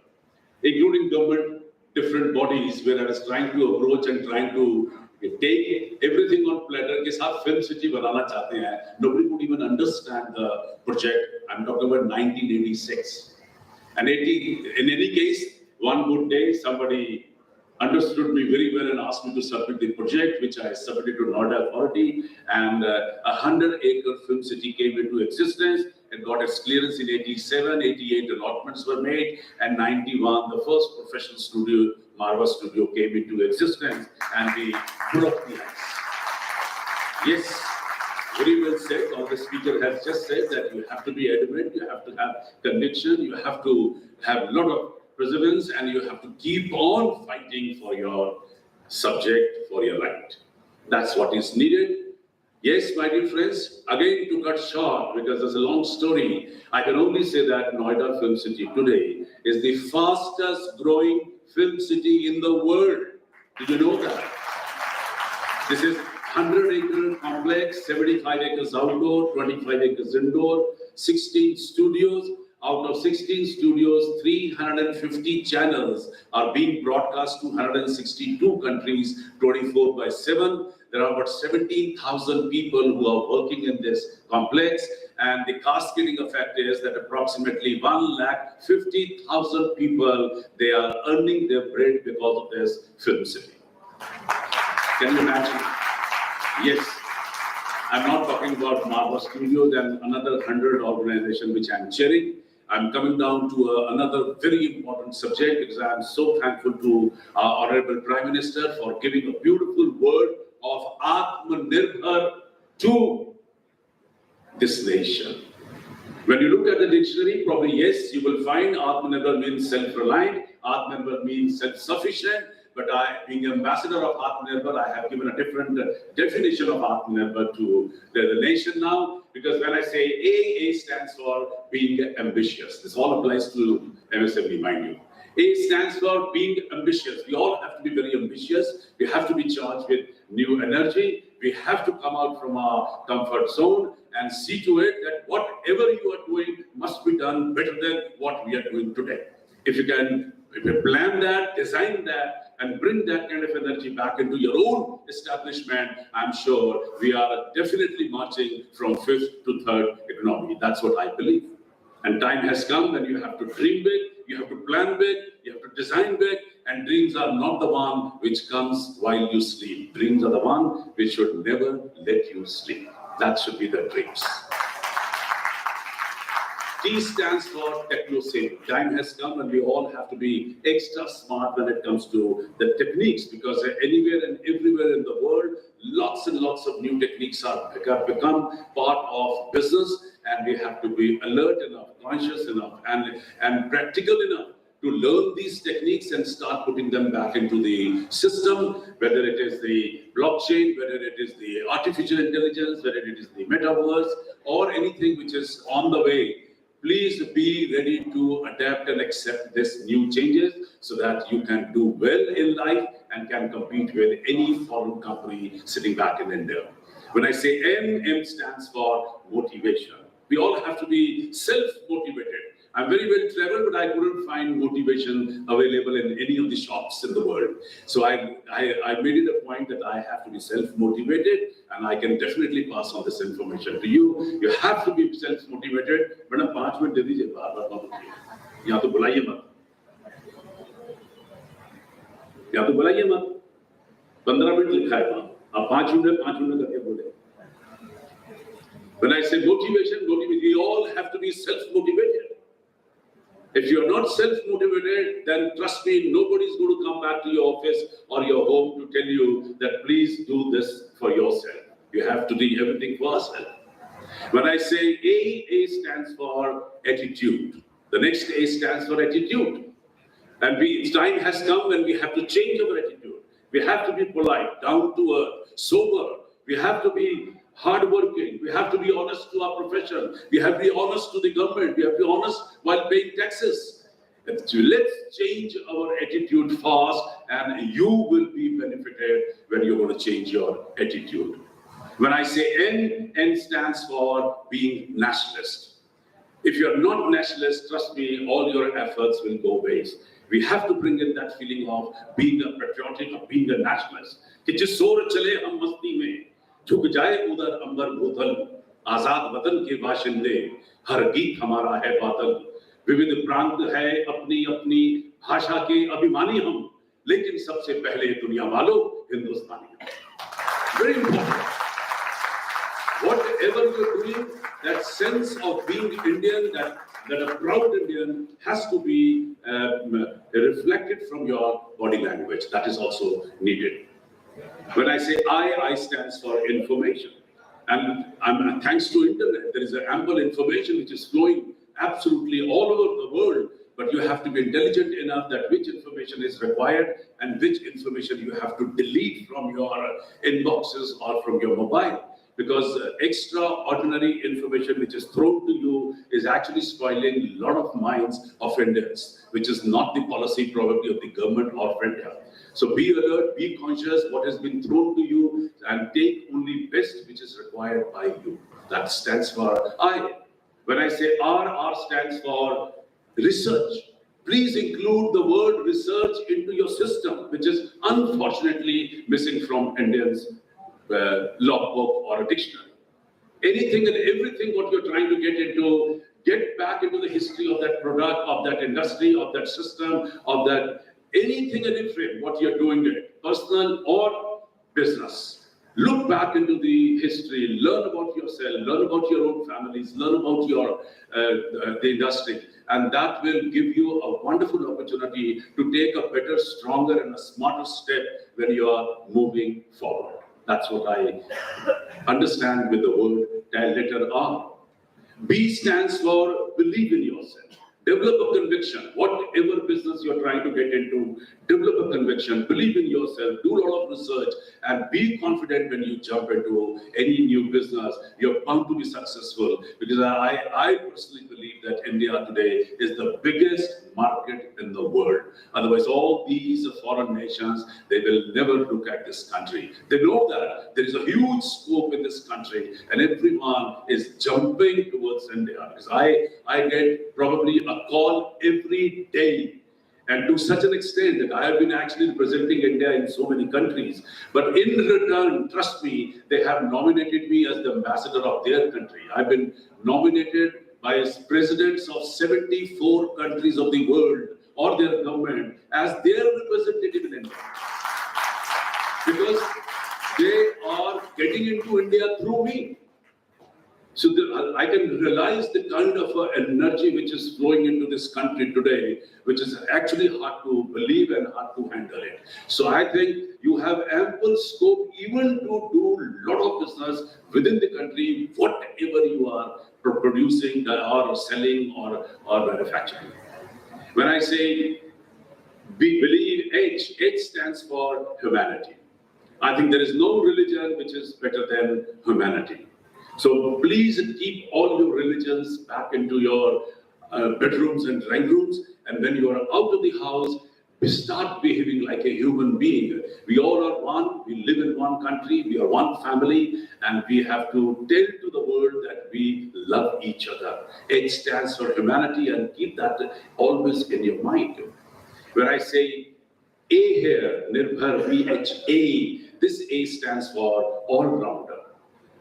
including government, different bodies, where I was trying to approach and trying to take everything on platter के साथ film city बनाना चाहते हैं. Nobody could even understand the project. I'm talking about 1986. And in any case, one good day, somebody understood me very well and asked me to submit the project, which I submitted to Noida Authority, and 100-acre film city came into existence and got its clearance in 87, 88 allotments were made, and 91, the first professional studio, Marva Studio, came into existence, and we broke the ice. Yes, very well said. All the speaker has just said that you have to be adamant, you have to have conviction, you have to have a lot of perseverance, and you have to keep on fighting for your subject, for your right. That's what is needed. Yes, my dear friends, again to cut short, because there's a long story, I can only say that Noida Film City today is the fastest growing film city in the world. Did you know that? This is 100-acre complex, 75 acres outdoor, 25 acres indoor, 16 studios. Out of 16 studios, 350 channels are being broadcast to 162 countries, 24/7. There are about 17,000 people who are working in this complex, and the cascading effect is that approximately 150,000 people, they are earning their bread because of this film city. Can you imagine? Yes. I'm not talking about Marva Studios and another 100 organizations which I'm chairing. I'm coming down to another very important subject because I'm so thankful to our Honorable Prime Minister for giving a beautiful word of Atmanirbhar to this nation. When you look at the dictionary, probably yes, you will find Atmanirbhar means self-reliant, Atmanirbhar means self-sufficient, but being ambassador of Atmanirbhar, I have given a different definition of Atmanirbhar to the nation now, because when I say A stands for being ambitious. This all applies to MSME, mind you. A stands for being ambitious. We all have to be very ambitious. We have to be charged with new energy. We have to come out from our comfort zone and see to it that whatever you are doing must be done better than what we are doing today. If you plan that, design that, and bring that kind of energy back into your own establishment, I'm sure we are definitely marching from fifth to third economy. That's what I believe. And time has come when you have to dream big, you have to plan big, you have to design big, and dreams are not the one which comes while you sleep. Dreams are the one which should never let you sleep. That should be the dreams. T stands for techno-saving. Time has come and we all have to be extra smart when it comes to the techniques, because anywhere and everywhere in the world, lots and lots of new techniques have become part of business, and we have to be alert enough, conscious enough, and practical enough to learn these techniques and start putting them back into the system, whether it is the blockchain, whether it is the artificial intelligence, whether it is the metaverse, or anything which is on the way. Please be ready to adapt and accept these new changes so that you can do well in life and can compete with any foreign company sitting back in India. When I say M stands for motivation. We all have to be self-motivated. I'm very well traveled, but I couldn't find motivation available in any of the shops in the world. So I made it a point that I have to be self-motivated, and I can definitely pass on this information to you. You have to be self-motivated. Madam, 5 minute de dijiye, baar-baar baat hoती है. Ya to bulaiye mat. Ya to bulaiye mat. 15 minute likha hai wahan. Aap 5 minute karke bole. When I say motivation, we all have to be self-motivated. If you are not self-motivated, then trust me, nobody is going to come back to your office or your home to tell you that please do this for yourself. You have to do everything for yourself. When I say A stands for attitude. The next A stands for attitude. And time has come when we have to change our attitude. We have to be polite, down to earth, sober. We have to be hardworking. We have to be honest to our profession. We have to be honest to the government. We have to be honest while paying taxes. Let's change our attitude fast, and you will be benefited when you're going to change your attitude. When I say N stands for being nationalist. If you're not nationalist, trust me, all your efforts will go waste. We have to bring in that feeling of being a patriotic, of being a nationalist. कि जिस सोर चले हम मस्ती में, झुक जाए उधर अंबर भूतल, आजाद वतन के बाशिंदे, हर गीत हमारा है बादल, विविध प्रांत है अपनी अपनी भाषा के अभिमानी हम, लेकिन सबसे पहले दुनिया वालों हिंदुस्तानी हम. Very important. Whatever you're doing, that sense of being Indian, that a proud Indian has to be reflected from your body language. That is also needed. When I say I stands for information. And thanks to internet, there is ample information which is flowing absolutely all over the world. But you have to be intelligent enough that which information is required and which information you have to delete from your inboxes or from your mobile. Because extraordinary information which is thrown to you is actually spoiling a lot of minds of Indians, which is not the policy probably of the government or of India. So be alert, be conscious what has been thrown to you, and take only best which is required by you. That stands for I. When I say R stands for research. Please include the word research into your system, which is unfortunately missing from Indians logbook or a dictionary. Anything and everything what you're trying to get into, get back into the history of that product, of that industry, of that system, of that anything and everything what you're doing it, personal or business. Look back into the history, learn about yourself, learn about your own families, learn about your the industry, and that will give you a wonderful opportunity to take a better, stronger, and a smarter step when you are moving forward. That's what I understand with the word letter R. B stands for believe in yourself. Develop a conviction. Whatever business you're trying to get into, develop a conviction, believe in yourself, do a lot of research, and be confident when you jump into any new business. You're bound to be successful, because I personally believe that India today is the biggest market in the world. Otherwise, all these foreign nations, they will never look at this country. They know that there is a huge scope in this country, and everyone is jumping towards India. Because I get probably a call every day, and to such an extent that I have been actually representing India in so many countries. But in return, trust me, they have nominated me as the ambassador of their country. I've been nominated by presidents of 74 countries of the world or their government as their representative in India. Because they are getting into India through me. So I can realize the kind of energy which is flowing into this country today, which is actually hard to believe and hard to handle it. So I think you have ample scope even to do a lot of business within the country, whatever you are producing or selling or manufacturing. When I say believe, H stands for humanity. I think there is no religion which is better than humanity. So please keep all your religions back into your bedrooms and drawing rooms, and when you are out of the house, start behaving like a human being. We all are one, we live in one country, we are one family, and we have to tell to the world that we love each other. H stands for humanity, and keep that always in your mind. When I say A here, Nirbhar, VHA, this A stands for all-rounder.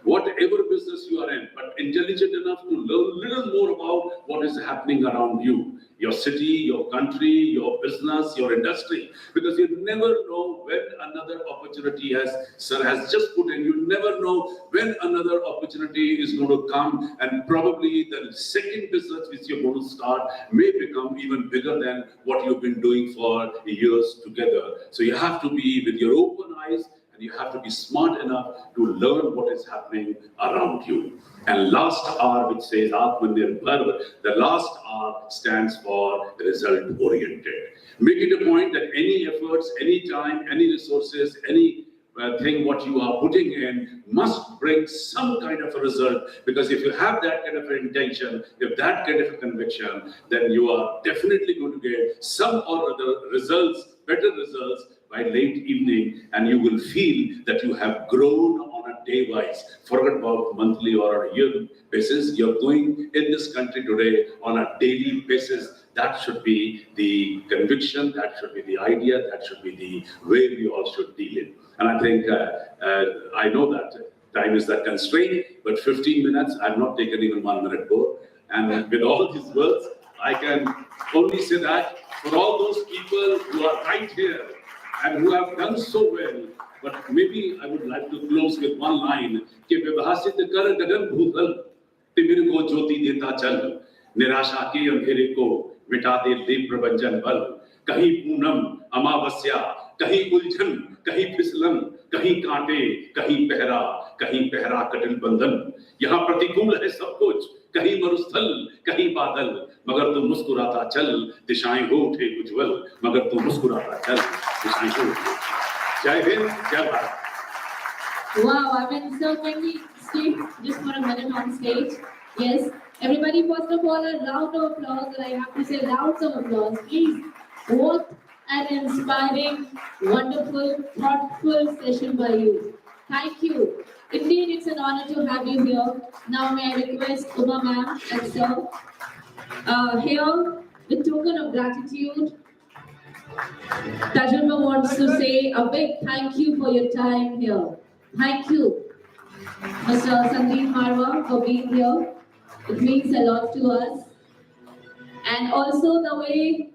Whatever business you are in, but intelligent enough to learn a little more about what is happening around you, your city, your country, your business, your industry, because you never know when another opportunity, as Sir has just put in, you never know when another opportunity is going to come, and probably the second business which you're going to start may become even bigger than what you've been doing for years together. So you have to be with your open eyes, and you have to be smart enough to learn what is happening around you. And last R, which says Atmanirbhar, the last R stands for result oriented. Make it a point that any efforts, any time, any resources, any thing what you are putting in must bring some kind of a result, because if you have that kind of an intention, if that kind of a conviction, then you are definitely going to get some or other results, better results by late evening, and you will feel that you have grown on a day-wise. Forget about monthly or a yearly basis. You're going in this country today on a daily basis. That should be the conviction, that should be the idea, that should be the way we all should deal in. And I think, I know that time is that constraint, but 15 minutes, I've not taken even 1 minute more. And with all these words, I can only say that for all those people who are right here and who have done so well, but maybe I would like to close with one line, कि विभासित कर गगन भूतल, तिमिर को ज्योति देता चल, निराशा के अंधेरे को मिटा दे दीप प्रभंजन बल, कहीं पूनम अमावस्या, कहीं उलझन, कहीं फिसलन, कहीं कांटे, कहीं पहरा कटिल बंधन, यहाँ प्रतिकूल है सब कुछ, कहीं मरुस्थल, कहीं बादल, मगर तू मुस्कुराता चल, दिशाएं हो उठे उज्जवल, मगर तू मुस्कुराता चल, दिशाएं हो उठे। जय हिंद, जय Bharat. Wow, I mean, so can we stay just for a minute on stage? Yes, everybody, first of all, a round of applause, and I have to say rounds of applause, please. What an inspiring, wonderful, thoughtful session by you. Thank you. Indeed, it's an honor to have you here. Now may I request Uma ma'am and sir, here, with token of gratitude, Tajurba wants to say a big thank you for your time here. Thank you, Mr. Sandeep Marwa, for being here. It means a lot to us. And also the way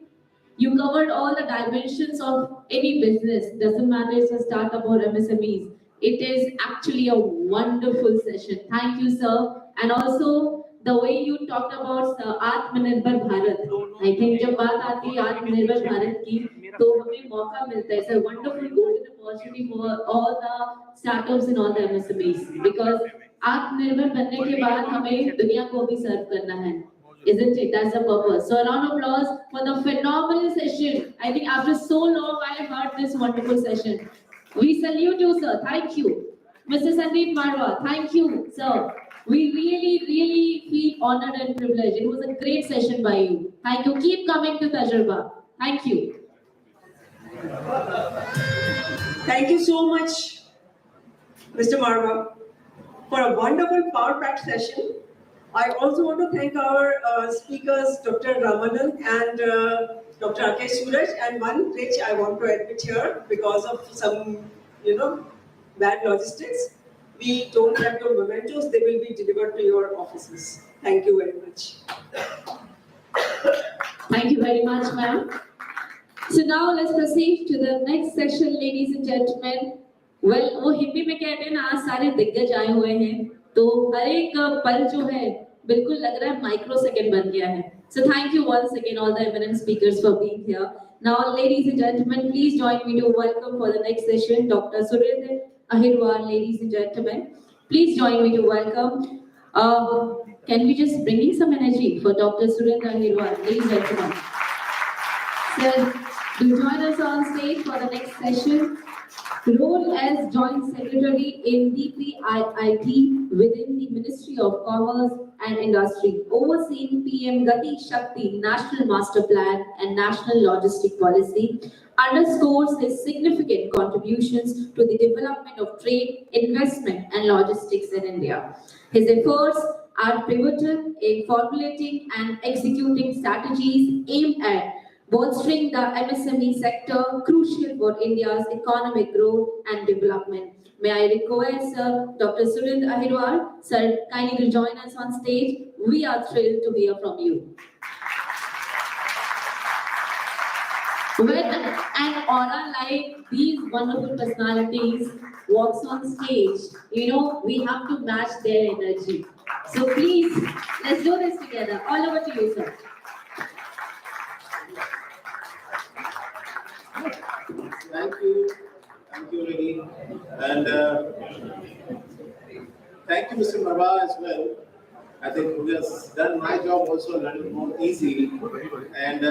you covered all the dimensions of any business, doesn't matter if it's a startup or MSMEs. It is actually a wonderful session. Thank you, sir. And also the way you talked about Atmanirbhar Bharat. I think जब बात आती है आत्मनिर्भर भारत की, तो हमें मौका मिलता है. It's a wonderful golden opportunity for all the startups and all the MSMEs because आत्मनिर्भर बनने के बाद हमें दुनिया को भी सर्व करना है. Isn't it? That's the purpose. So a round of applause for the phenomenal session. I think after so long, I have heard this wonderful session. We salute you, sir. Thank you. Mr. Sandeep Marwa, thank you, sir. We really feel honored and privileged. It was a great session by you. Thank you. Keep coming to Tajurba. Thank you. Thank you so much, Mr. Marwa, for a wonderful power-packed session. I also want to thank our speakers, Dr. Ramanan and Dr. Akesh Suraj, and one which I want to admit here because of some, bad logistics. We don't have the mementos, they will be delivered to your offices. Thank you very much. Thank you very much, ma'am. So now let's proceed to the next session, ladies and gentlemen. Well, वो हिंदी में कहते हैं ना आज सारे दिग्गज आए हुए हैं तो हर एक पल जो है बिल्कुल लग रहा है माइक्रो सेकंड बन गया है. So thank you once again all the eminent speakers for being here. Now, ladies and gentlemen, please join me to welcome for the next session Dr. Surendra Ahirwar, ladies and gentlemen. Please join me to welcome. Can we just bring in some energy for Dr. Surendra Ahirwar, ladies and gentlemen. Sir, do join us on stage for the next session. Role as Joint Secretary in DPIIT within the Ministry of Commerce and Industry, overseeing PM Gati Shakti National Master Plan and National Logistic Policy, underscores his significant contributions to the development of trade, investment and logistics in India. His efforts are pivotal in formulating and executing strategies aimed at bolstering the MSME sector, crucial for India's economic growth and development. May I request Dr. Surendra Ahirwar, sir, kindly to join us on stage. We are thrilled to hear from you. When an aura like these wonderful personalities walks on stage, we have to match their energy. So please, let's do this together. All over to you, sir. Thank you, lady, and thank you, Mr. Marwa, as well. I think he has done my job also a little more easy, and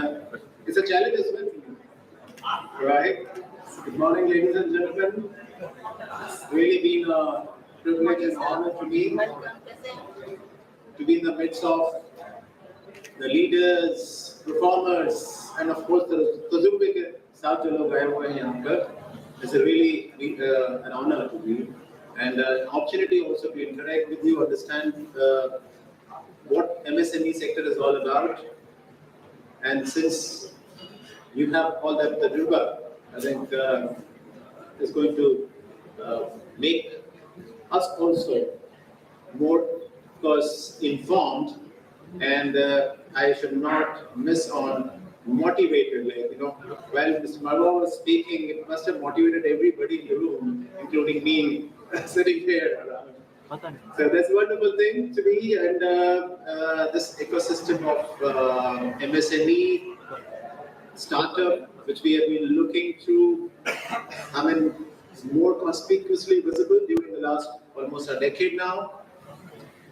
it's a challenge as well for me. Right? Good morning, ladies and gentlemen. It's really been a privilege and honor to me to be in the midst of the leaders, performers, and of course the Tajurba ke saath jo log aaye hue hain yahan par. It's a really an honor to be and an opportunity also to interact with you, understand what MSME sector is all about. And since you have all that Tajurba, I think is going to make us also more, of course, informed, and I should not miss on motivated. While Mr. Marwa was speaking, it must have motivated everybody in the room, including me sitting here. So that's a wonderful thing to be, and this ecosystem of MSME startup, which we have been looking through, more conspicuously visible during the last almost a decade now.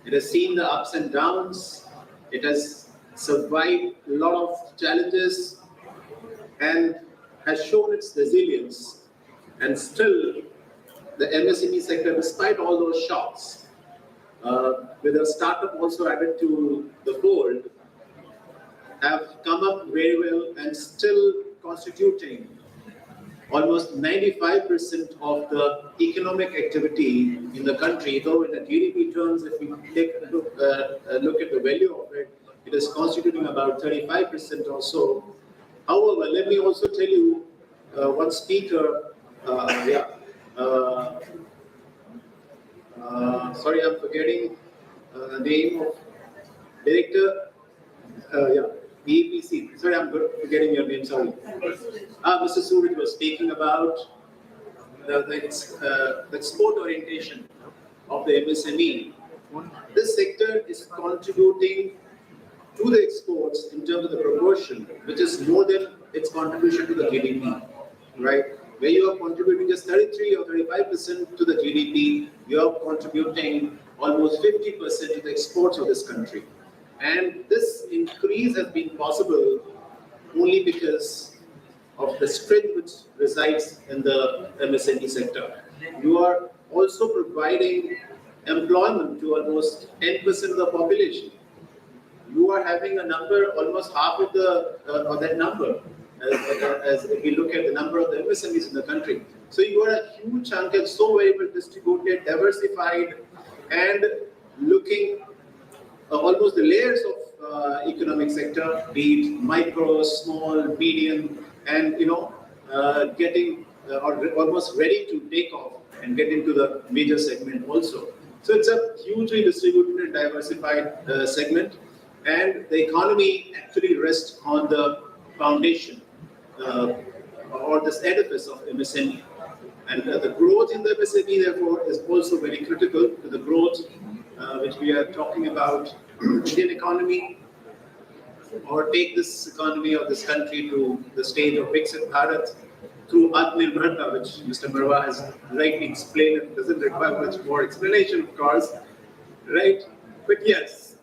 It has seen the ups and downs. It has survived a lot of challenges and has shown its resilience. And still, the MSME sector, despite all those shocks, with a startup also added to the fold, have come up very well and still constituting almost 95% of the economic activity in the country. Though in the GDP terms, if we take a look at the value of it, it is constituting about 35% or so. However, let me also tell you, one speaker, Sorry, I'm forgetting the name of director. Yeah, BAPC. Sorry, I'm forgetting your name. Sorry. Mr. Suraj was speaking about the export orientation of the MSME. This sector is contributing to the exports in terms of the proportion, which is more than its contribution to the GDP, right? Where you are contributing just 33 or 35% to the GDP, you are contributing almost 50% to the exports of this country. And this increase has been possible only because of the strength which resides in the MSME sector. You are also providing employment to almost 10% of the population. You are having a number, almost half of that number, as if we look at the number of the MSMEs in the country. So you are a huge chunk and so very well distributed, diversified, and looking almost the layers of economic sector, be it micro, small, medium, and getting or almost ready to take off and get into the major segment also. So it's a hugely distributed and diversified segment, and the economy actually rests on the foundation or this edifice of MSME. And the growth in the MSME, therefore, is also very critical to the growth which we are talking about Indian economy, or take this economy or this country to the stage of Viksit Bharat through Atmanirbharta, which Mr. Marwa has rightly explained. It doesn't require much more explanation, of course, right? But yes,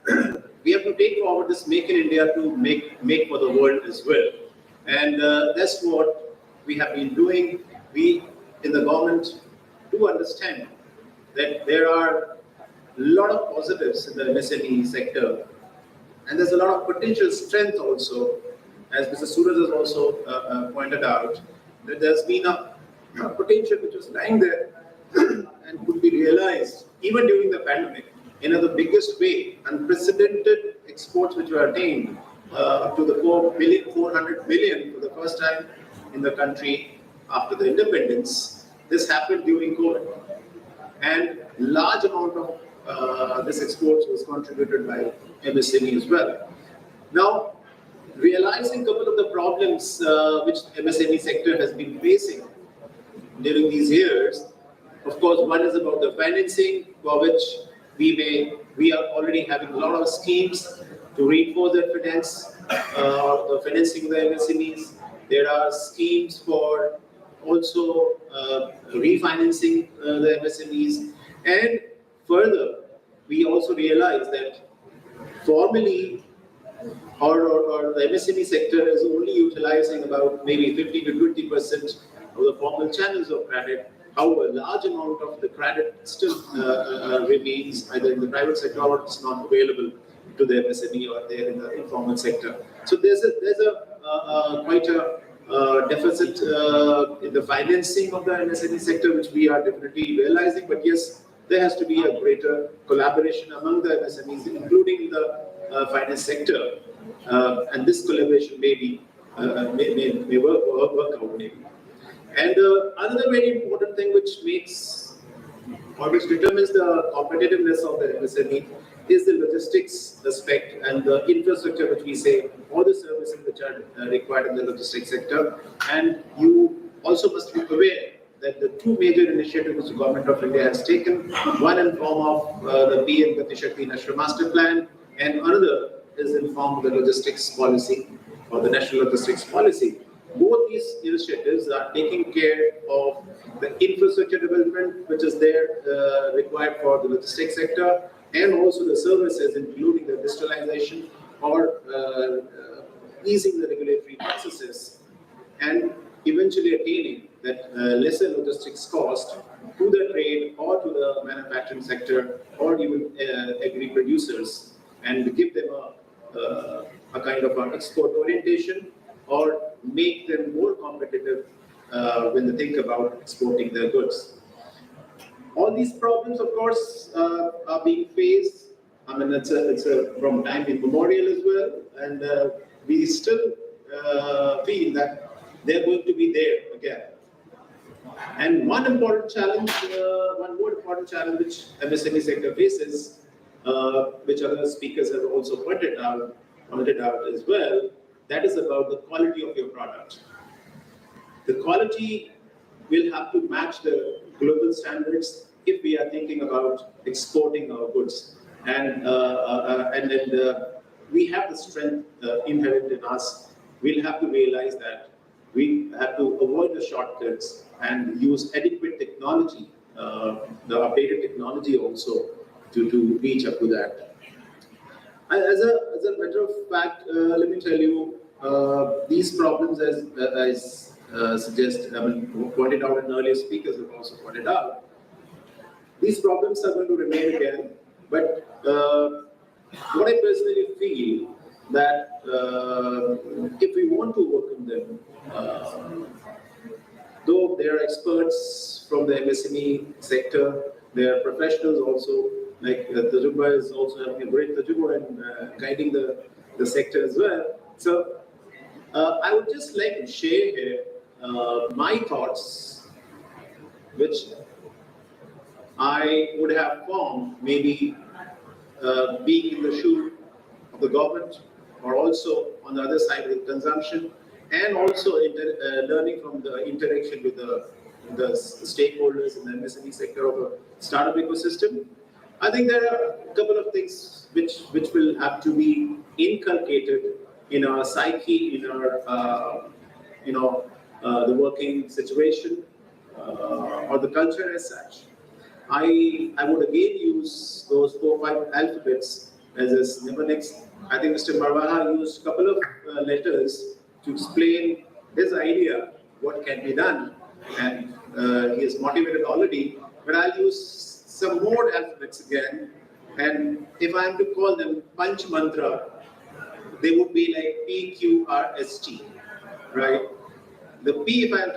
we have to take forward this Make in India to make for the world as well. And that's what we have been doing. We in the government do understand that there are a lot of positives in the MSME sector, and there's a lot of potential strength also, as Mr. Suraj has also pointed out, that there's been a potential which was lying there and could be realized even during the pandemic in the biggest way. Unprecedented exports which were attained up to the 400 billion for the first time in the country after the independence. This happened during COVID, and large amount of this exports was contributed by MSME as well. Now, realizing a couple of the problems which MSME sector has been facing during these years, of course, one is about the financing, for which we are already having a lot of schemes to reinforce the finance, the financing of the MSMEs. There are schemes for also refinancing the MSMEs, and further, we also realize that formally, or the MSME sector is only utilizing about maybe 50 to 20% of the formal channels of credit. However, a large amount of the credit still remains either in the private sector or it's not available to the MSME or there in the informal sector. So there's a quite a deficit in the financing of the MSME sector, which we are definitely realizing. But yes, there has to be a greater collaboration among the MSMEs, including the finance sector, and this collaboration may work out maybe. And another very important thing which makes or which determines the competitiveness of the MSME is the logistics aspect and the infrastructure, which we say, all the services which are required in the logistics sector. And you also must be aware that the two major initiatives which the Government of India has taken, one in form of the PM Gati Shakti National Master Plan, and another is in form of the logistics policy or the National Logistics Policy. Both these initiatives are taking care of the infrastructure development which is there required for the logistics sector, and also the services, including the digitalization or easing the regulatory processes, and eventually attaining that lesser logistics cost to the trade or to the manufacturing sector or even agri producers, and give them a kind of an export orientation or make them more competitive when they think about exporting their goods. All these problems, of course, are being faced. I mean, it's a from time immemorial as well, and we still feel that they're going to be there again. And one important challenge, one more important challenge which MSME sector faces, which other speakers have also pointed out as well, that is about the quality of your product. The quality will have to match the global standards if we are thinking about exporting our goods. And then we have the strength inherent in us. We'll have to realize that we have to avoid the shortcuts and use adequate technology, the updated technology also to reach up to that. As a matter of fact, let me tell you, these problems, as pointed out in earlier speakers have also pointed out, these problems are going to remain again. But what I personally feel that if we want to work on them, though there are experts from the MSME sector, there are professionals also, like Tajurba is also having a great Tajurba and guiding the sector as well. So I would just like to share here my thoughts, which I would have formed maybe being in the shoe of the government, or also on the other side with consumption, and also learning from the interaction with the stakeholders in the MSME sector of a startup ecosystem. I think there are a couple of things which will have to be inculcated in our psyche, in our the working situation or the culture as such. I would again use those 4 or 5 alphabets as a mnemonics. I think Mr. Marwaha used a couple of letters to explain his idea, what can be done, and he is motivated already. But I'll use some more alphabets again, and if I am to call them Panch Mantra, they would be like PQRST, right? The P, if I am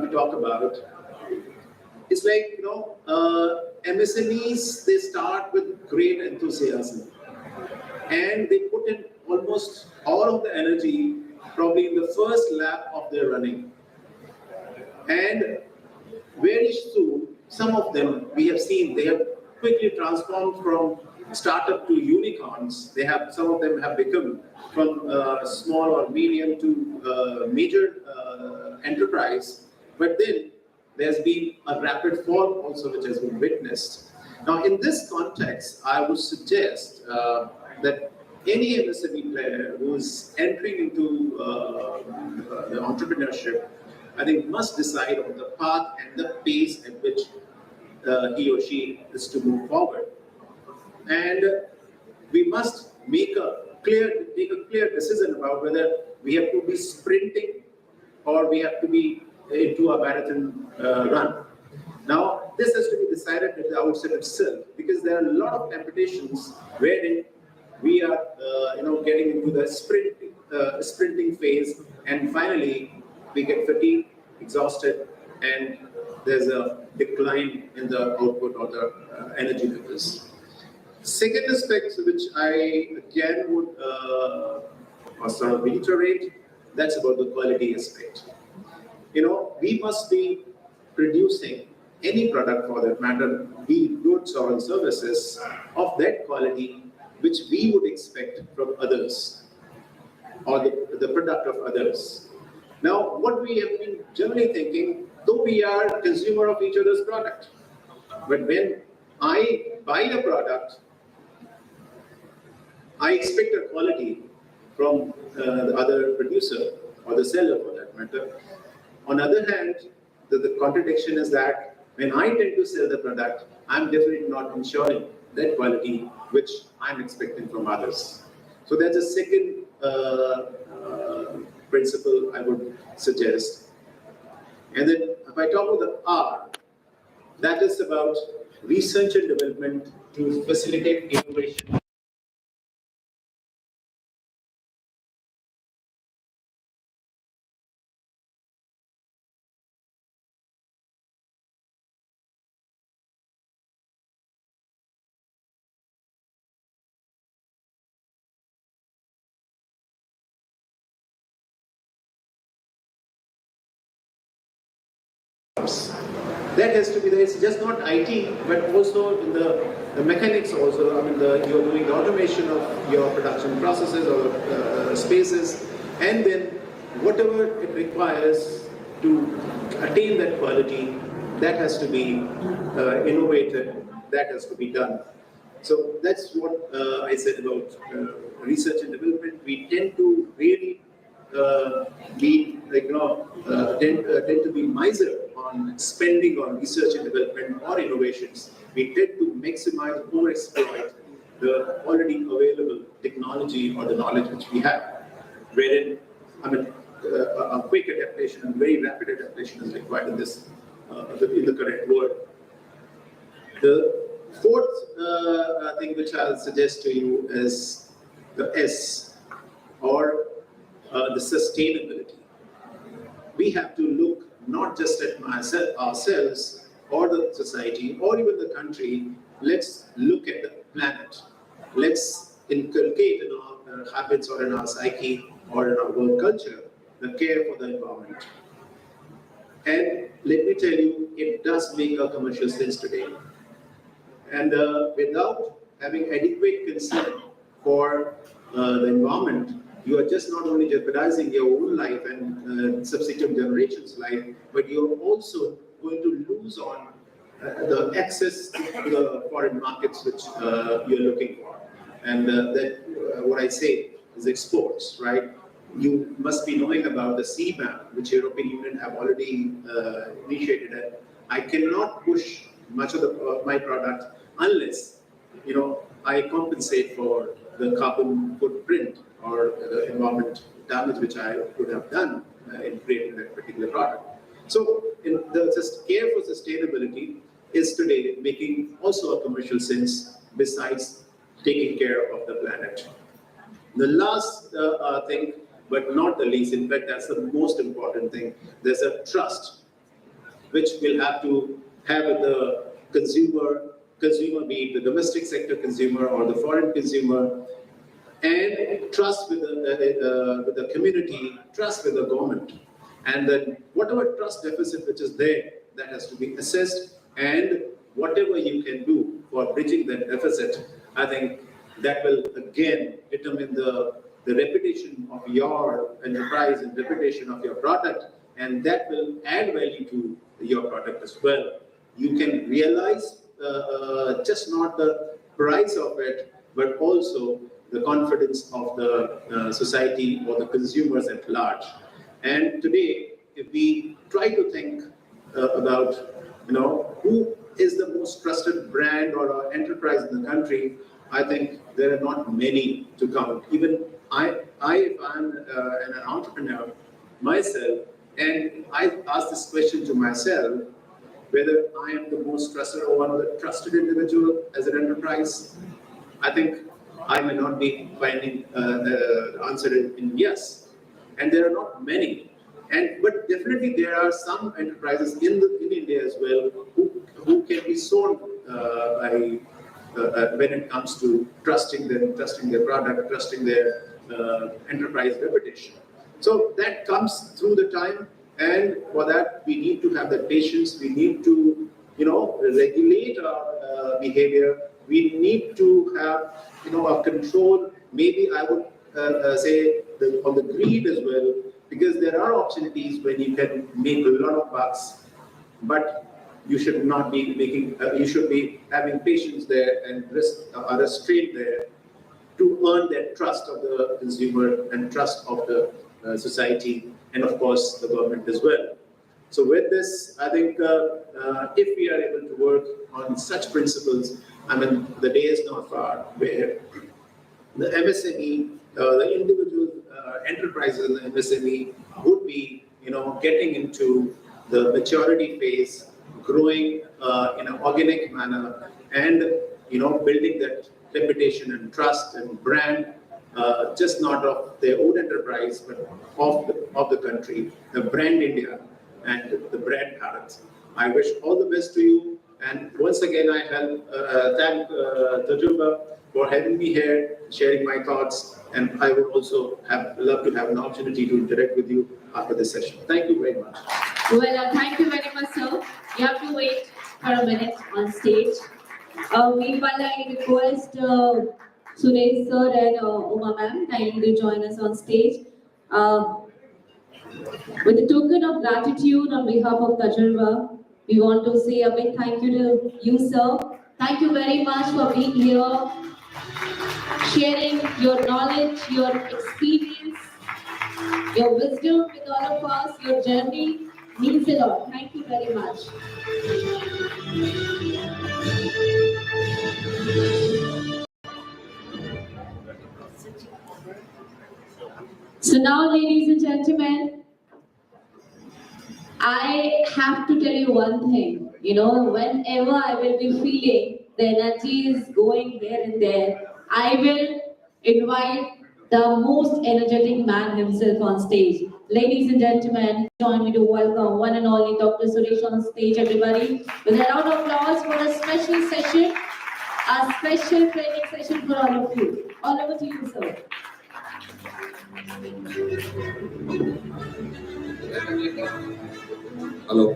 to talk about, it's like, MSMEs, they start with great enthusiasm and they put in almost all of the energy probably in the first lap of their running. And very soon, some of them we have seen, they have quickly transformed from startup to unicorns. Some of them have become from small or medium to major enterprise. But then there's been a rapid fall also which has been witnessed. Now, in this context, I would suggest that any MSME player who is entering into the entrepreneurship, I think must decide on the path and the pace at which he or she is to move forward. And we must make a clear decision about whether we have to be sprinting or we have to be into a marathon run. Now, this has to be decided at the outset itself, because there are a lot of competitions wherein we are, getting into the sprinting phase, and finally we get fatigued, exhausted, and there's a decline in the output or the energy levels. Second aspect, which I again would sort of reiterate, that's about the quality aspect. We must be producing any product for that matter, be it goods or services, of that quality which we would expect from others, or the product of others. Now, what we have been generally thinking, though we are consumer of each other's product, but when I buy a product, I expect a quality from the other producer or the seller for that matter. On the other hand, the contradiction is that when I tend to sell the product, I'm definitely not ensuring that quality which I'm expecting from others. So that's a second principle I would suggest. And then if I talk about the R, that is about research and development to facilitate innovation. That has to be there. It's just not IT, but also in the mechanics also. I mean, you're doing the automation of your production processes or spaces, and then whatever it requires to attain that quality, that has to be innovated, that has to be done. So that's what I said about research and development. We tend to really tend to be miser on spending on research and development or innovations. We tend to maximize or exploit the already available technology or the knowledge which we have, wherein a quick adaptation and very rapid adaptation is required in this in the current world. The fourth thing which I'll suggest to you is the S, or the sustainability. We have to look not just at ourselves or the society or even the country. Let's look at the planet. Let's inculcate in our habits or in our psyche or in our work culture the care for the environment. And let me tell you, it does make a commercial sense today. And without having adequate concern for the environment, you are just not only jeopardizing your own life and subsequent generations' life, but you're also going to lose on the access to the foreign markets which you're looking for. And what I say is exports, right? You must be knowing about the CBAM, which European Union have already initiated. And I cannot push much of my product unless, I compensate for the carbon footprint or the environment damage which I would have done in creating that particular product. So, the care for sustainability is today making also a commercial sense besides taking care of the planet. The last thing, but not the least, in fact, that's the most important thing. There's a trust which we'll have to have with the consumer, be it the domestic sector consumer or the foreign consumer, and trust with the community, trust with the government. And then whatever trust deficit which is there, that has to be assessed, and whatever you can do for bridging that deficit, I think that will again determine the reputation of your enterprise and reputation of your product, and that will add value to your product as well. You can realize just not the price of it, but also the confidence of the society or the consumers at large. And today, if we try to think about, who is the most trusted brand or enterprise in the country, I think there are not many to count. Even if I'm an entrepreneur myself, and I ask this question to myself, whether I am the most trusted or one of the trusted individual as an enterprise, I think I may not be finding the answer in yes. And there are not many. But definitely there are some enterprises in India as well who can be sold when it comes to trusting their product, trusting their enterprise reputation. So that comes through the time, and for that we need to have the patience. We need to, regulate our behavior. We need to have, a control. Maybe I would say on the greed as well, because there are opportunities when you can make a lot of bucks, but you should not be making. You should be having patience there and restraint there to earn that trust of the consumer and trust of the society, and of course the government as well. So with this, I think if we are able to work on such principles, the day is not far where the MSME, the individual enterprises in the MSME would be, getting into the maturity phase, growing in an organic manner, and building that reputation and trust and brand, just not of their own enterprise, but of the country, the brand India and the brand Bharat. I wish all the best to you. And once again, I thank Tajurba for having me here, sharing my thoughts. And I would also love to have an opportunity to interact with you after this session. Thank you very much. Well, thank you very much, sir. You have to wait for a minute on stage. Meanwhile, I request Suresh sir and Uma ma'am kindly to join us on stage. With a token of gratitude on behalf of Tajurba, we want to say a big thank you to you, sir. Thank you very much for being here, sharing your knowledge, your experience, your wisdom with all of us. Your journey means a lot. Thank you very much. So now, ladies and gentlemen, I have to tell you one thing. You know, whenever I will be feeling the energy is going here and there, I will invite the most energetic man himself on stage. Ladies and gentlemen, join me to welcome one and only Dr. Suresh on stage, everybody. With a round of applause for a special session, a special training session for all of you. All over to you, sir. Hello.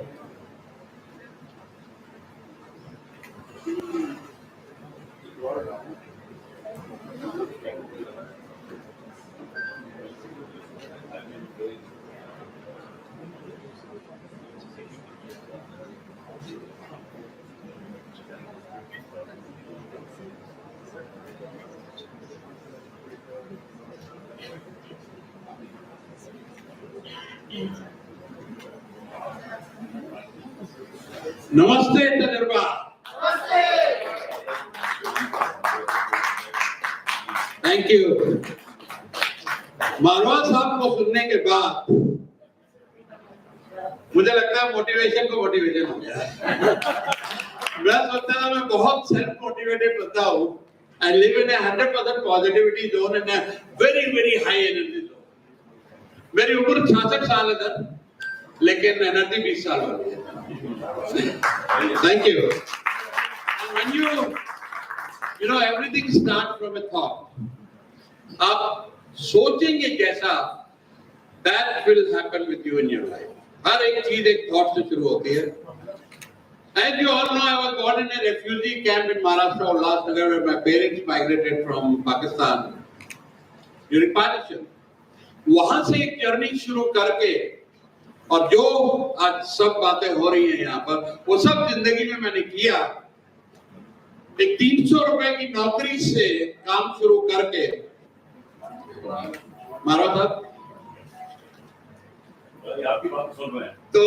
नमस्ते तजुर्बा। Thank you. मारवा साहब को सुनने के बाद मुझे लगता है मोटिवेशन को मोटिवेशन हो गया। मैं सोचता था मैं बहुत सेल्फ मोटिवेटेड बंदा हूँ। I live in a 100% positivity zone and a very high energy zone. मेरी उम्र 66 साल है सर, लेकिन एनर्जी 20 साल वाली है। Thank you. And when you know, everything starts from a thought. आप सोचेंगे कैसा, that will happen with you in your life. हर एक चीज एक thought से शुरू होती है. As you all know, I was born in a refugee camp in Maharashtra, Ulhasnagar, where my parents migrated from Pakistan during partition. वहां से एक जर्नी शुरू करके और जो आज सब बातें हो रही हैं यहाँ पर, वो सब जिंदगी में मैंने किया। एक 300 रुपए की नौकरी से काम शुरू करके, मारा था आपकी बात सुन रहे हैं, तो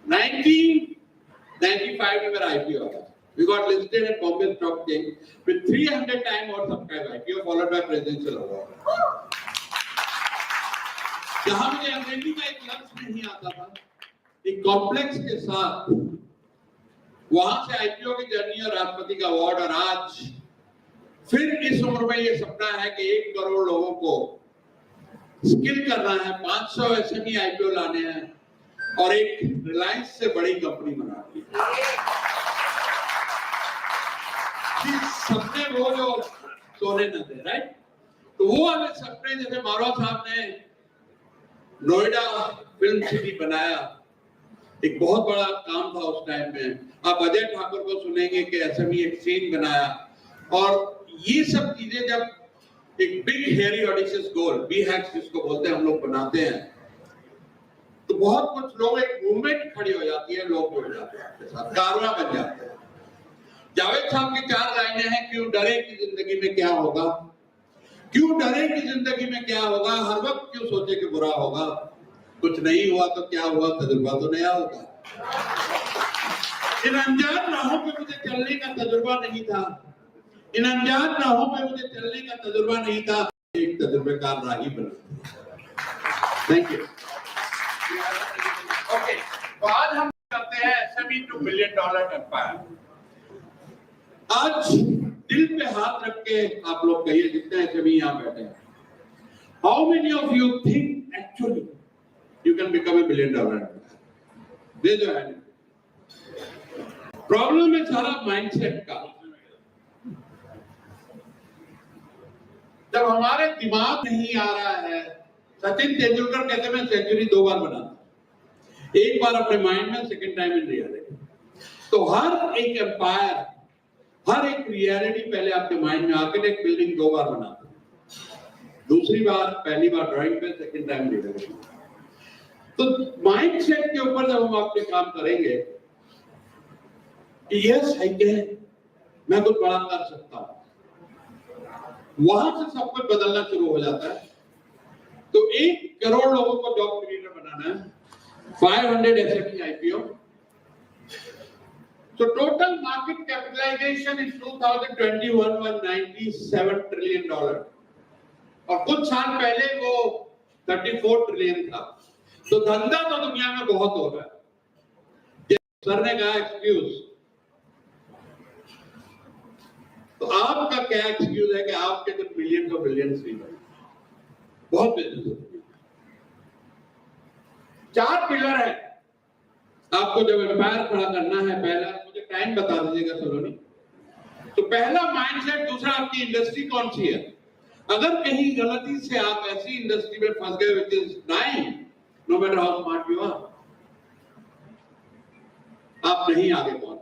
1995 में मेरा IPO आया। We got listed at Bombay Stock Exchange with 300 time oversubscribed IPO followed by presidential award. जहां मुझे अंग्रेजी का एक लफ्ज नहीं आता था, एक कॉम्प्लेक्स के साथ वहां से IPO की जर्नी और राष्ट्रपति का अवार्ड, और आज फिर इस उम्र में ये सपना है कि 1 करोड़ लोगों को स्किल करना है, 500 SME IPO लाने हैं और एक रिलायंस से बड़ी कंपनी बनानी है। सपने वो जो सोने न थे, राइट? तो वो वाले सपने, जैसे मारवा साहब ने नोएडा फिल्म सिटी बनाया, एक बहुत बड़ा काम था उस टाइम में। आप अजय ठाकुर को सुनेंगे कि SME एक्सचेंज बनाया, और ये सब चीजें जब एक बिग हेयरी ऑडिशियस गोल, बी हैक्स जिसको बोलते हैं हम लोग, बनाते हैं, तो बहुत कुछ लोग, एक मूवमेंट खड़ी हो जाती है, लोग जुड़ जाते हैं आपके साथ, कारवां बन जाते हैं। जावेद साहब की 4 लाइनें हैं, क्यों डरे कि जिंदगी में क्या होगा, क्यों डरे कि जिंदगी में क्या होगा, हर वक्त क्यों सोचे कि बुरा होगा, कुछ नहीं हुआ तो क्या हुआ, तजुर्बा तो नया होगा। इन अनजान राहों पे मुझे चलने का तजुर्बा नहीं था, इन अनजान राहों पे मुझे चलने का तजुर्बा नहीं था, एक तजुर्बेकार राही बना। Thank you. ओके, तो आज हम करते हैं SME to $1 billion एम्पायर। आज दिल पे हाथ रख के आप लोग कहिए, जितने SME यहाँ बैठे हैं, how many of you think actually you can become $1 billion empire? दे जो है। प्रॉब्लम है सारा माइंडसेट का। जब हमारे दिमाग नहीं आ रहा है, सचिन तेंदुलकर कहते मैं सेंचुरी 2 बार बनाता, एक बार अपने माइंड में, सेकंड टाइम इन रियलिटी। तो हर एक एम्पायर, हर एक रियलिटी पहले आपके माइंड में आकर एक बिल्डिंग 2 बार बनाता है। दूसरी बार, पहली बार ड्राइंग पे, सेकंड टाइम रियलिटी। तो माइंड सेट के ऊपर जब हम आपके काम करेंगे कि यस है कि मैं कुछ बड़ा कर सकता हूं, वहां से सब कुछ बदलना शुरू हो जाता है। तो 1 करोड़ लोगों को जॉब क्रिएटर बनाना है, 500 SME IPO। So total market capitalization in 2021 was $97 trillion और कुछ साल पहले वो 34 ट्रिलियन था। तो धंधा तो दुनिया में बहुत हो रहा है। सर ने कहा एक्सक्यूज, तो आपका क्या एक्सक्यूज है कि आपके कुछ मिलियंस और बिलियंस नहीं बने? बहुत बिजनेस होती है। 4 पिलर है आपको जब एम्पायर खड़ा करना है। पहला, मुझे टाइम बता दीजिएगा सलोनी। तो पहला माइंडसेट, दूसरा आपकी इंडस्ट्री कौन सी है। अगर कहीं गलती से आप ऐसी इंडस्ट्री में फंस गए which is dying, no matter how smart you are, आप नहीं आगे पहुंच।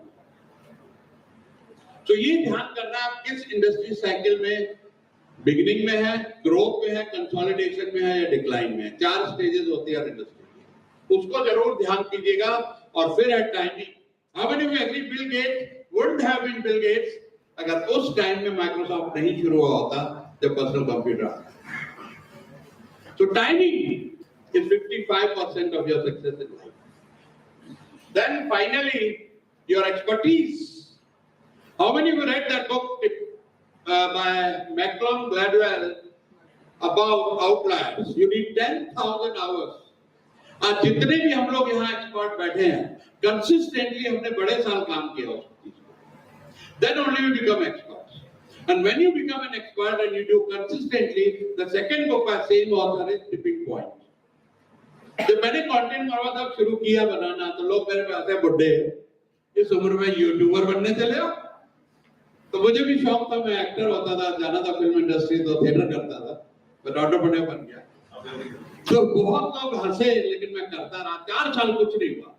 तो ये ध्यान करना आप किस इंडस्ट्री साइकिल में, बिगिनिंग में है, ग्रोथ में है, कंसोलिडेशन में है या डिक्लाइन में है। 4 स्टेजेस होती है इंडस्ट्री की, उसको जरूर ध्यान कीजिएगा। और फिर at timing, how many of you agree Bill Gates wouldn't have been Bill Gates अगर उस टाइम में माइक्रोसॉफ्ट नहीं शुरू हुआ होता जब पर्सनल कंप्यूटर आया। So timing is 55% of your success in life. Then finally, your expertise. How many of you read that book by Malcolm Gladwell about outliers? You need 10,000 hours. आज जितने भी हम लोग यहाँ एक्सपर्ट बैठे हैं, कंसिस्टेंटली हमने बड़े साल काम किया उस चीज को। Then only we become experts. And when you become an expert and you do consistently, the second book by same author is Tipping Point. जब मैंने कंटेंट मार्केटिंग शुरू किया बनाना, तो लोग मेरे पे आते हैं, बुड्ढे इस उम्र में यूट्यूबर बनने चले हो। तो मुझे भी शौक था, मैं एक्टर होता था, जाना था फिल्म इंडस्ट्री, तो थिएटर करता था, मैं ऑटरप्रेन्योर बन गया। तो बहुत लोग हंसे, लेकिन मैं करता रहा। 4 साल कुछ नहीं हुआ,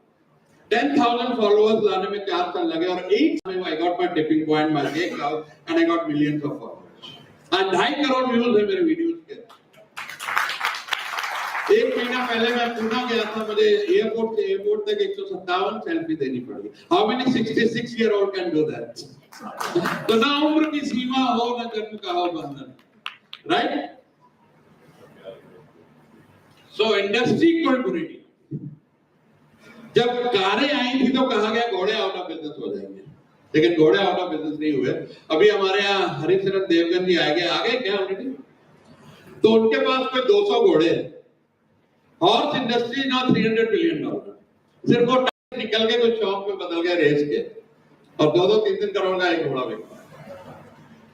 10,000 फॉलोअर्स लाने में 4 साल लगे और 8 साल में I got my tipping point, my breakout, and I got millions of followers. आज 2.5 करोड़ व्यूज है मेरे वीडियोस के। 1 महीना पहले मैं पुणे गया था, मुझे एयरपोर्ट से एयरपोर्ट तक 157 सेल्फी देनी पड़ी। How many 66-year-old can do that? तो ना उम्र की सीमा हो, ना जन्म का हो बंधन, राइट? सो इंडस्ट्री कोई बुरी नहीं। जब कारें आई थी तो कहा गया घोड़े आउट ऑफ बिजनेस हो जाएंगे, लेकिन घोड़े आउट ऑफ बिजनेस नहीं हुए। अभी हमारे यहाँ हरिशरण देवगन जी आ गए क्या ऑलरेडी? तो उनके पास कोई 200 घोड़े हैं। हॉर्स इंडस्ट्री ना $300 बिलियन, सिर्फ वो निकल के कुछ शौक में बदल गए रेस के, और 2-3 करोड़ का एक घोड़ा बिका।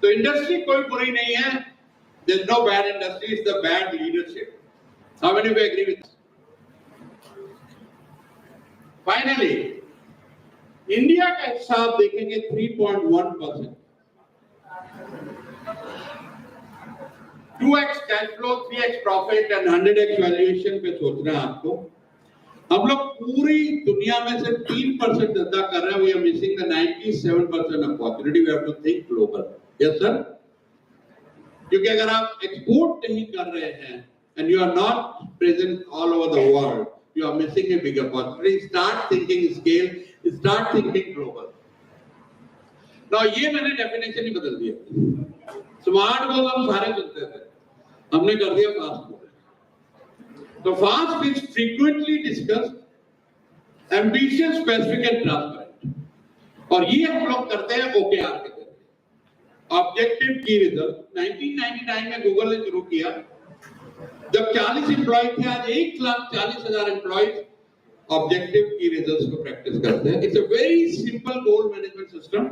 तो इंडस्ट्री कोई बुरी नहीं है। There's no bad industry, it's the bad leadership. How many of you agree with this? Finally, India का हिस्सा आप देखेंगे 3.1%, 2x cash flow, 3x profit and 100x valuation पे सोचना है आपको। हम लोग पूरी दुनिया में से 3% धंधा कर रहे हैं। We are missing the 97% opportunity. We have to think global. Yes sir? क्योंकि अगर आप एक्सपोर्ट नहीं कर रहे हैं and you are not present all over the world, you are missing a big opportunity. Start thinking scale, start thinking global. Now ये मैंने definition ही बदल दिया। स्मार्ट गोल हम सारे सुनते थे, हमने कर दिया फास्ट गोल। तो fast is frequently discussed, ambitious, specific and transparent. और ये हम लोग करते हैं OKR के तहत, ऑब्जेक्टिव की रिजल्ट। 1999 में गूगल ने शुरू किया, जब 40 एम्प्लॉय थे, आज 1,40,000 एम्प्लॉयज ऑब्जेक्टिव की रिजल्ट्स को प्रैक्टिस करते हैं। It's a very simple goal management system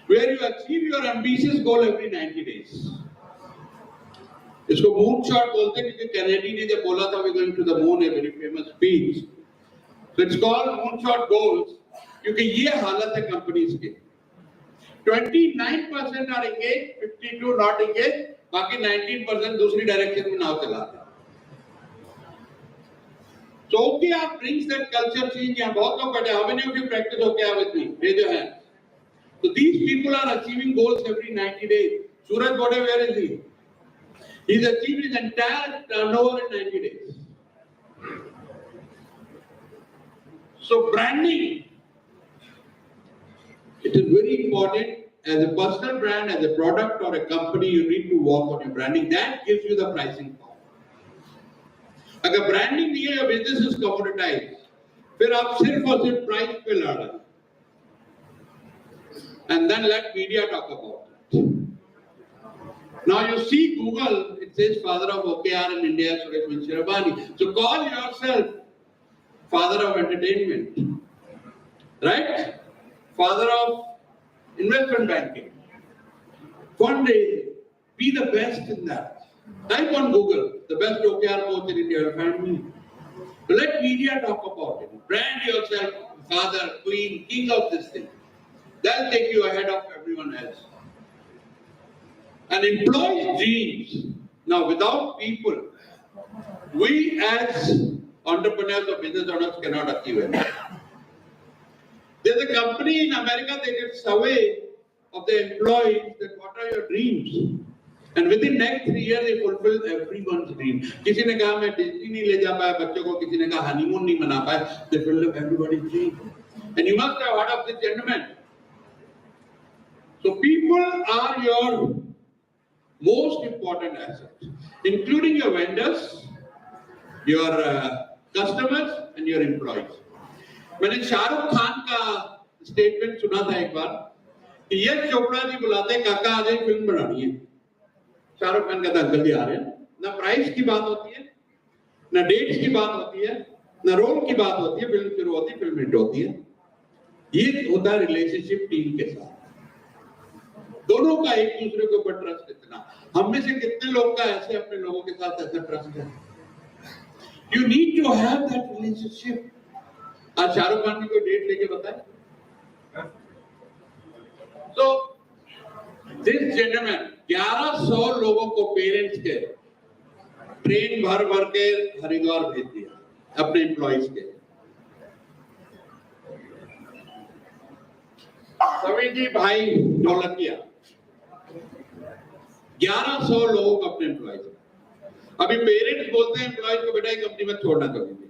where you achieve your ambitious goal every 90 days. इसको मून शॉट बोलते हैं, क्योंकि कैनेडी ने जब बोला था we going to the moon, a very famous speech, so it's called moon shot goals, क्योंकि ये हालत है कंपनीज की। 29% आर एंगेज, 52 नॉट एंगेज, बाकी 19% दूसरी डायरेक्शन में नाव चलाते हैं। So OKR brings that culture change. यहाँ बहुत लोग बैठे हैं. How many of you practice OKR with me? Raise your hand. So these people are achieving goals every 90 days. Suraj Bode, where is he? He's achieved his entire turnover in 90 days. So branding, it is very important. As a personal brand, as a product or a company, you need to work on your branding. That gives you the pricing power. अगर branding नहीं है, your business is commoditized. फिर आप सिर्फ और सिर्फ price पे लड़ रहे हैं. And then let media talk about it. Now you see Google, it says father of OKR in India, Suresh Manshirabani. So call yourself father of entertainment, right? Father of investment banking, fundraising. Be the best in that. Type on Google, the best OKR coach in India, you'll find me. So let media talk about it. Brand yourself father, queen, king of this thing. That'll take you ahead of everyone else. And employees' dreams. Now, without people, we as entrepreneurs or business owners cannot achieve it. There's a company in America, they did survey of the employees that what are your dreams? And within next 3 years, they fulfill everyone's dream. किसी ने कहा मैं Disney नहीं ले जा पाया बच्चों को, किसी ने कहा हनीमून नहीं मना पाया. They fulfill everybody's dream. And you must have heard of this gentleman. So people are your most important asset, including your vendors, your customers, and your employees. मैंने शाहरुख खान का स्टेटमेंट सुना था एक बार कि यश चोपड़ा जी बुलाते हैं काका आ जाए फिल्म बनानी है. शाहरुख खान कहता अंकल जी आ रहे हैं. ना प्राइस की बात होती है, ना डेट्स की बात होती है, ना रोल की बात होती है. फिल्म शुरू होती है, फिल्म हिट होती है. ये होता है रिलेशनशिप टीम के साथ. दोनों का एक दूसरे के ऊपर ट्रस्ट इतना. हम में से कितने लोग का ऐसे अपने लोगों के साथ ऐसा ट्रस्ट है? You need to have that relationship. आज शाहरुख खान ने कोई डेट लेके बताया. तो दिस जेंटलमैन 1100 लोगों को पेरेंट्स के ट्रेन भर भर के हरिद्वार भेज दिया अपने एम्प्लॉइज के. सभी जी भाई ढोलकिया 1100 लोगों को अपने एम्प्लॉइज. अभी पेरेंट्स बोलते हैं एम्प्लॉइज को बेटा कंपनी में छोड़ना कभी नहीं.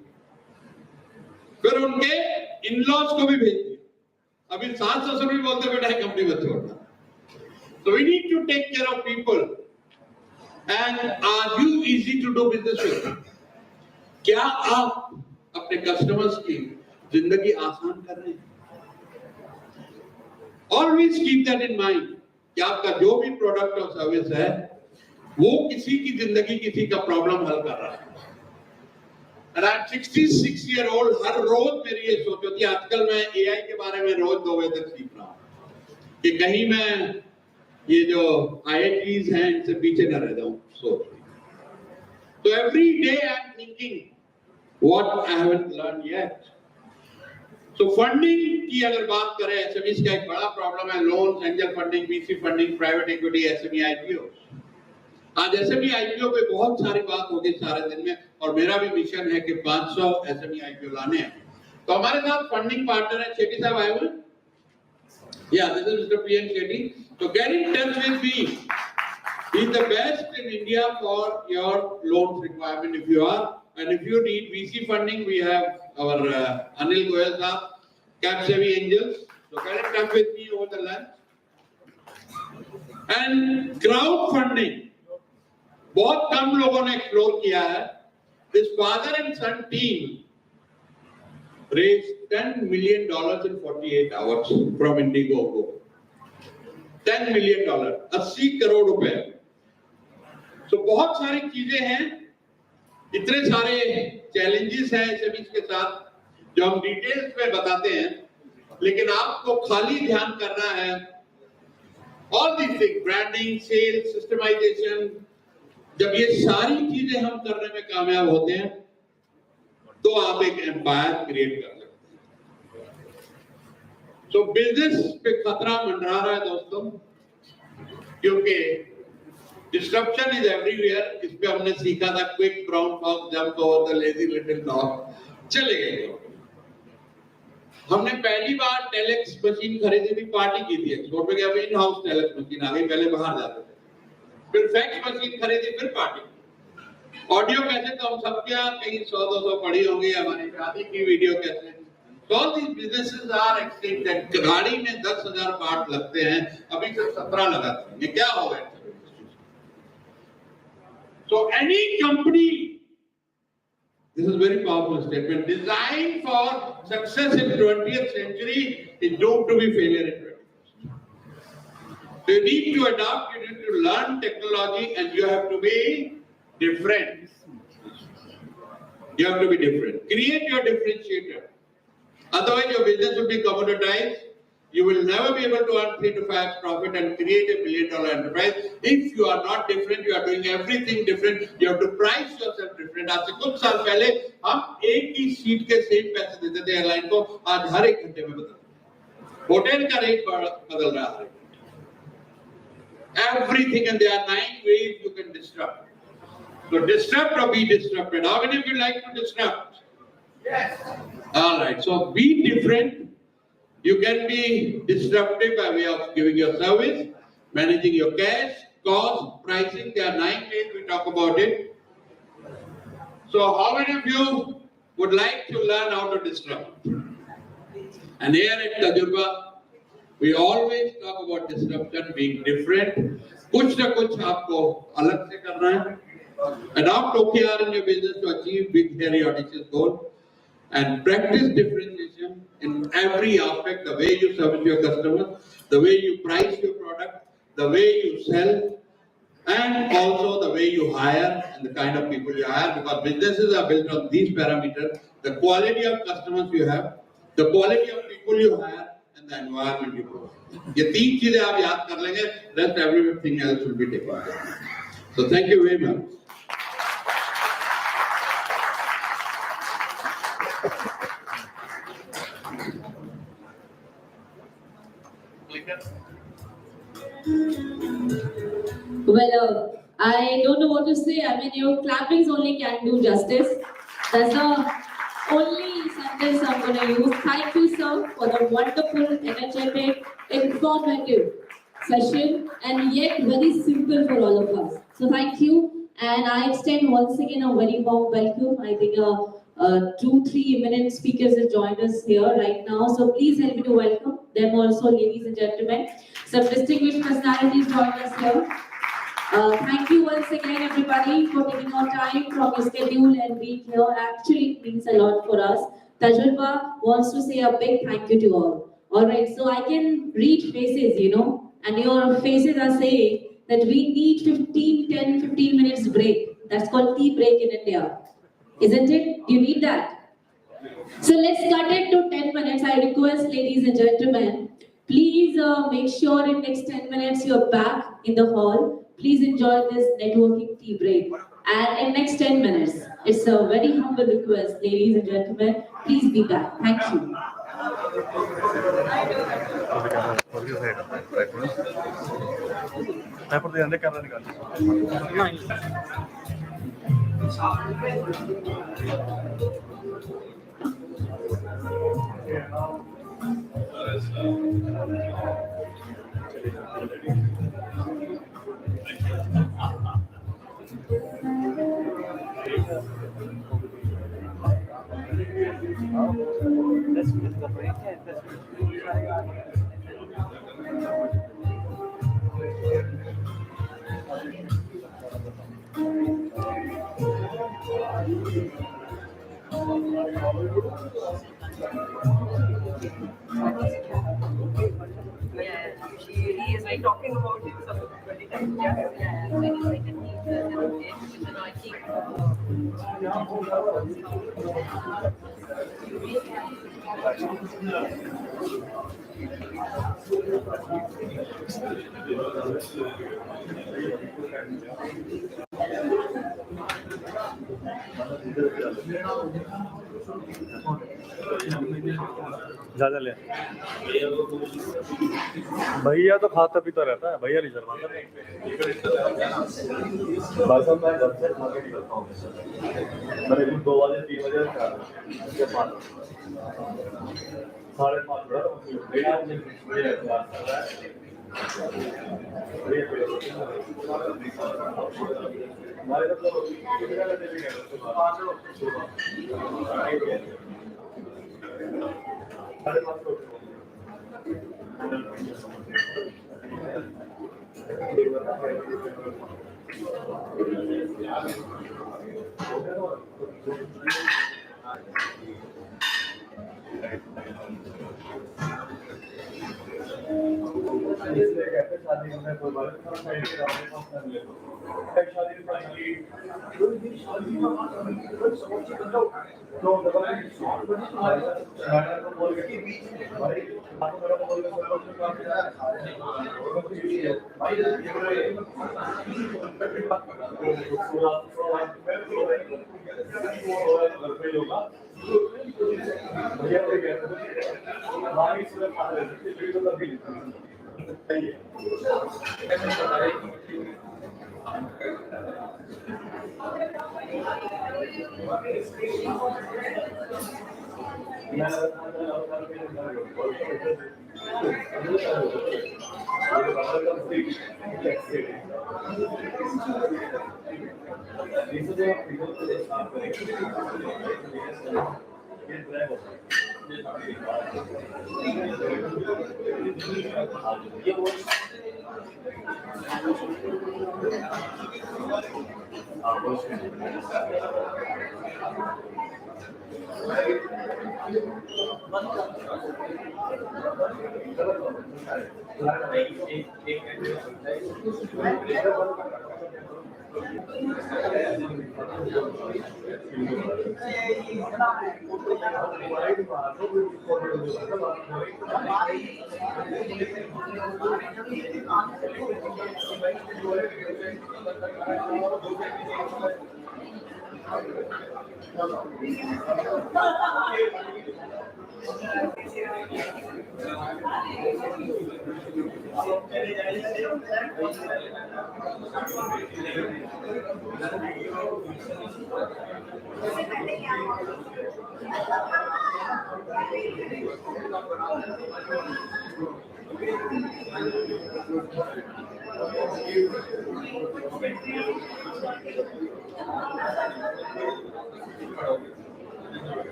फिर उनके इन-लॉज को भी भेज दिया. अभी सास ससुर भी बोलते बेटा कंपनी में छोड़ना. So we need to take care of people. And are you easy to do business with? क्या आप अपने कस्टमर्स की जिंदगी आसान कर रहे हैं? Always keep that in mind. कि आपका जो भी प्रोडक्ट और सर्विस है वो किसी की जिंदगी, किसी का प्रॉब्लम हल कर रहा है. And I'm 66 year old. हर रोज मेरी ये सोच होती है. आजकल मैं AI के बारे में रोज 2 बजे तक सीख रहा हूँ कि कहीं मैं ये जो IITs हैं इनसे पीछे न रह जाऊं. So every day I'm thinking what I haven't learned yet. So funding की अगर बात करें, SMEs का एक बड़ा प्रॉब्लम है. Loan, angel funding, VC funding, private equity, SME IPO. आज SME IPO पे बहुत सारी बात होगी सारे दिन में, और मेरा भी मिशन है कि 500 SME IPO लाने हैं. तो हमारे साथ फंडिंग पार्टनर है शेट्टी साहब आए हुए. Yeah, this is Mr. P.N. Shetty. So get in touch with me. He's the best in India for your loans requirement if you are. And if you need VC funding, we have our Anil Goyal sahab, Capsavi Angels. So get in touch with me over the lunch. And crowdfunding. बहुत कम लोगों ने explore किया है. This father and son team raised $10 million in 48 hours from Indiegogo. $10 million, 80 crore रुपए. So बहुत सारी चीजें हैं, इतने सारे चैलेंजेस हैं SMEs के साथ जो हम डिटेल्स में बताते हैं, लेकिन आपको खाली ध्यान करना है all these things, branding, sales, systemization. जब ये सारी चीजें हम करने में कामयाब होते हैं तो आप एक एम्पायर क्रिएट कर सकते हैं. तो बिजनेस पे खतरा मंडरा रहा है दोस्तों, क्योंकि डिस्ट्रप्शन इज एवरीवेयर. इस पे हमने सीखा था quick brown fox jump over the lazy little dog. चले गए। हमने पहली बार टेलेक्स मशीन खरीदी थी, पार्टी की थी एक्सपोर्ट में, गया इन हाउस टेलेक्स मशीन आ गई, पहले बाहर जाते थे। फिर फैक्स मशीन खरीदी, फिर पार्टी। ऑडियो कैसेट तो हम सबके यहाँ कहीं 100-200 पड़ी होंगी, हमारी शादी की video cassette. All these businesses are extinct. गाड़ी में 10,000 पार्ट लगते हैं, अभी सिर्फ 17 लगाते हैं। ये क्या होगा? So any company, this is very powerful statement, designed for success in 20th century is doomed to be failure in 21st. So you need to adapt, you need to learn technology, and you have to be different. You have to be different. Create your differentiator. Otherwise, your business will be commoditized. You will never be able to earn 3 to 5x profit and create $1 billion enterprise. If you are not different, you are doing everything different. You have to price yourself different. आज से कुछ साल पहले हम एक ही seat के same पैसे देते थे एयरलाइन को, आज हर एक घंटे में बदल। होटल का रेट बदल रहा है। Everything, and there are 9 ways you can disrupt. So disrupt or be disrupted. How many of you like to disrupt? Yes. All right. So be different. You can be disruptive by way of giving your service, managing your cash, cost, pricing. There are 9 ways we talk about it. So how many of you would like to learn how to disrupt? And here at Tajurba, we always talk about disruption, being different. कुछ ना कुछ आपको अलग से करना है. Adopt OKR in your business to achieve big, hairy, audacious goals. And practice differentiation in every aspect, the way you service your customers, the way you price your product, the way you sell, and also the way you hire and the kind of people you hire, because businesses are built on these parameters: the quality of customers you have, the quality of people you hire, and the environment you provide. ये 3 चीजें आप याद कर लेंगे, rest everything else will be taken care of. So thank you very much. Well, I don't know what to say. I mean, your clappings only can do justice. That's the only sentence I'm going to use. Thank you, sir, for the wonderful, energetic, informative session, and yet very simple for all of us. So thank you, and I extend once again a very warm welcome. I think 2-3 eminent speakers have joined us here right now. So please help me to welcome them also, ladies and gentlemen. Some distinguished personalities joined us here. Thank you once again, everybody, for taking out time from your schedule and being here. Actually, it means a lot for us. Tajurba wants to say a big thank you to all. All right, so I can read faces, you know, and your faces are saying that we need 10-15 minutes break. That's called tea break in India. Isn't it? You need that. So let's cut it to 10 minutes. I request, ladies and gentlemen, please make sure in next 10 minutes you're back in the hall. Please enjoy this networking tea break. And in next 10 minutes, it's a very humble request, ladies and gentlemen, please be back. Thank you. He is like talking about it. So ज्यादा ले भैया तो खाता पीता रहता है, भैया नहीं शर्माता। भाई साहब मैं घर से खा के निकलता हूँ, मैंने 2 बजे 3 बजे 5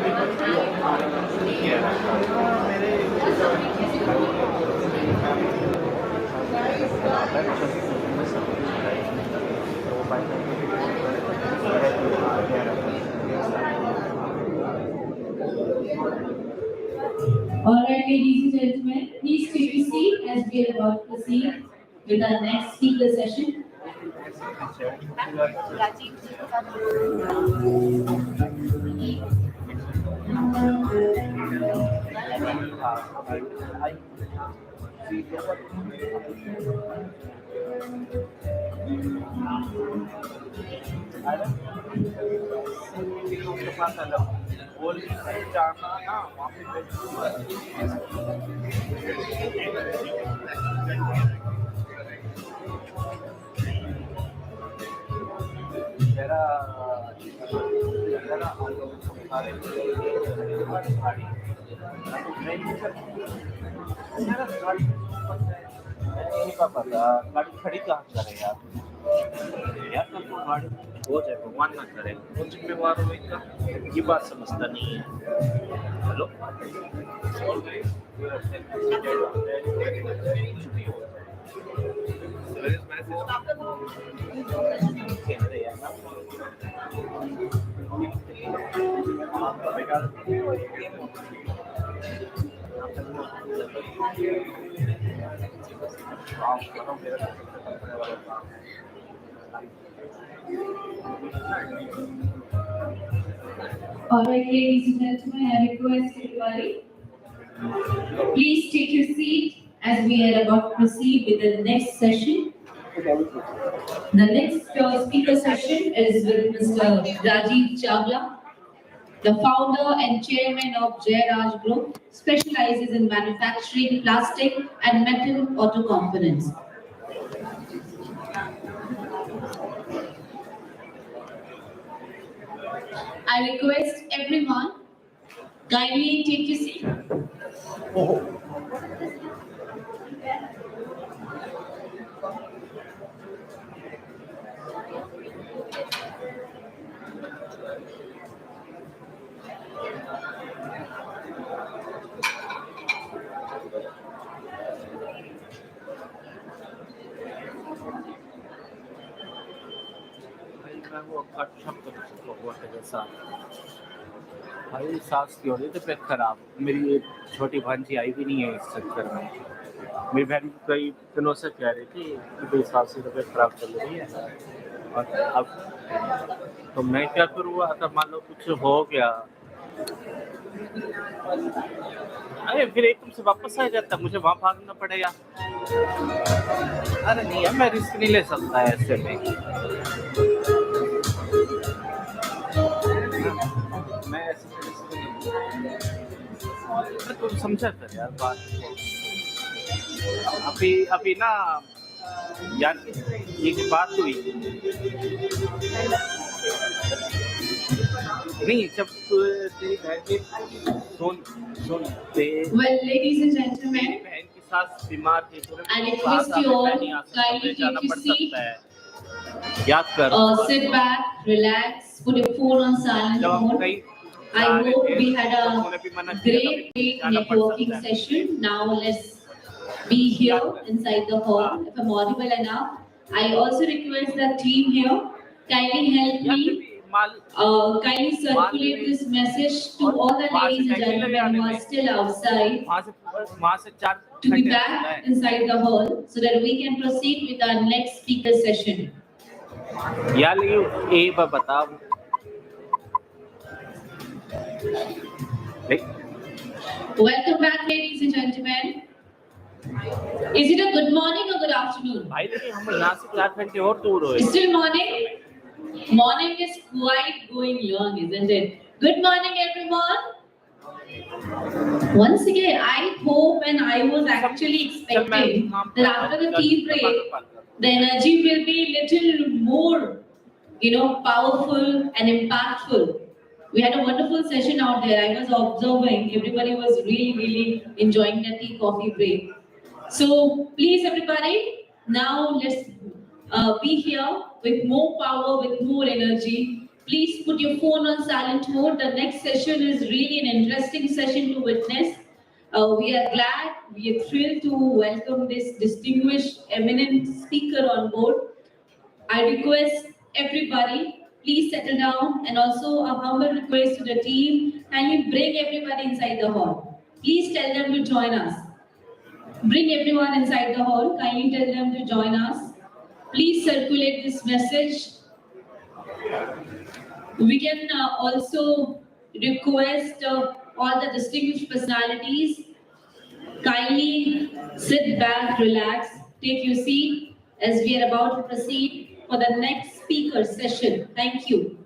All right, ladies and gentlemen, please take your seat as we are about to proceed with our next speaker session. गाड़ी खड़ी कहाँ करे यार कल को गाड़ी हो जाए भगवान ना करे वो जिम्मेवार हो इनका ये बात समझता नहीं है hello All right, ladies and gentlemen, I request everybody, please take your seat as we are about to proceed with the next session. The next speaker session is with Mr. Rajiv Chawla, the founder and chairman of Jairaj Group, specializes in manufacturing plastic and metal auto components. I request everyone, kindly take your seat. भाई सास की हो रही तबीयत खराब मेरी एक छोटी भांजी आई भी नहीं है इस चक्कर में मेरी बहन कई दिनों से कह रही थी कि मेरी सास की तबीयत खराब चल रही है और अब तो मैं क्या करूँ अगर मान लो कुछ हो गया अरे फिर एकदम से वापस आ जाता मुझे वहाँ भागना पड़ेगा अरे नहीं है मैं रिस्क नहीं ले सकता ऐसे में मैं ऐसे में रिस्क नहीं तुम समझा कर यार बात अभी ना यार एक बात हुई नहीं जब तेरी बहन की सुन Well, ladies and gentlemen, बहन की सास बीमार थी I request you all, kindly take your seat. याद कर Sit back, relax, put your phone on silent mode. I hope we had a great networking session. Now let's be here inside the hall. If I'm audible enough, I also request the team here, kindly help me. Kindly circulate this message to all the ladies and gentlemen who are still outside to be back inside the hall so that we can proceed with our next speaker session. यार लेकिन एक बार बताओ Welcome back, ladies and gentlemen. Is it a good morning or good afternoon? भाई लेकिन हम यहाँ से 4 घंटे और दूर हो Still morning? Morning is quite going long, isn't it? Good morning, everyone. Once again, I hope and I was actually expecting that after the tea break, the energy will be little more, powerful and impactful. We had a wonderful session out there. I was observing, everybody was really, really enjoying the tea coffee break. So please, everybody, now let's be here with more power, with more energy Please put your phone on silent mode. The next session is really an interesting session to witness. We are glad, we are thrilled to welcome this distinguished, eminent speaker on board. I request everybody, please settle down, and also a humble request to the team, kindly bring everybody inside the hall. Please tell them to join us. Bring everyone inside the hall, kindly tell them to join us. Please circulate this message. We can also request all the distinguished personalities, kindly sit back, relax, take your seat as we are about to proceed for the next speaker session. Thank you.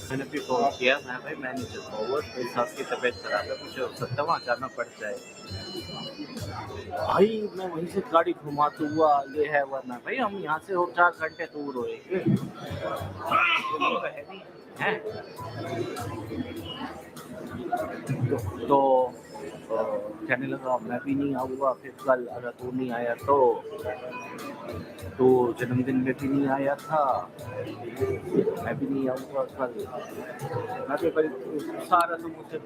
मैंने भी phone किया, मैं भाई manager forward, मेरी सास की तबीयत खराब है, मुझे हो सकता है वहाँ जाना पड़ जाए। भाई मैं वहीं से गाड़ी घुमाता हुआ ये है, वरना भाई हम यहाँ से और 4 घंटे दूर हुए हैं। तो कहने लगा मैं भी नहीं आऊँगा, फिर कल अगर तू नहीं आया तो जन्मदिन में भी नहीं आया था, मैं भी नहीं आऊँगा कल। मैं तो करीब सारा तो मुझसे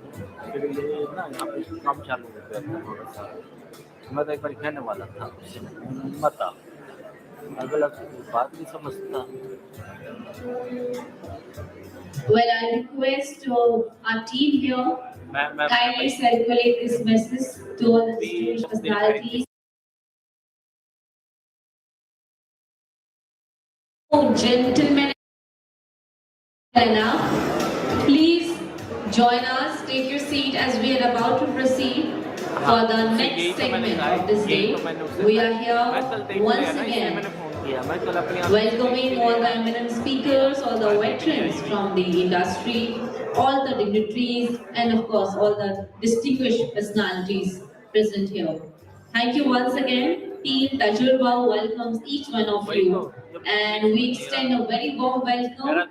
फिर ये ना यहाँ पे काम चालू हो गया था थोड़ा सा, मैं तो एक बार कहने वाला था मत आ, अगला बात नहीं समझता। Well, I request our team here, kindly circulate this message to all the distinguished personalities. Oh, gentlemen, please join us, take your seat as we are about to proceed for the next segment of this day. We are here once again welcoming all the eminent speakers, all the veterans from the industry, all the dignitaries, and of course all the distinguished personalities present here. Thank you once again. Team Tajurba welcomes each one of you, and we extend a very warm welcome,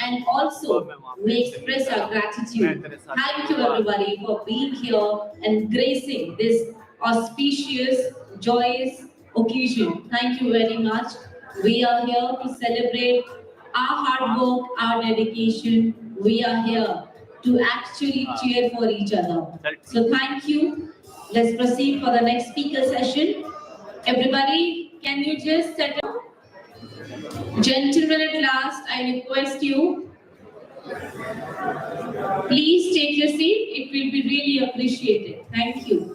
and also we express our gratitude. Thank you everybody for being here and gracing this auspicious, joyous occasion. Thank you very much. We are here to celebrate our hard work, our dedication. We are here to actually cheer for each other. So thank you. Let's proceed for the next speaker session. Everybody, can you just settle? Gentlemen, at last, I request you, please take your seat. It will be really appreciated. Thank you.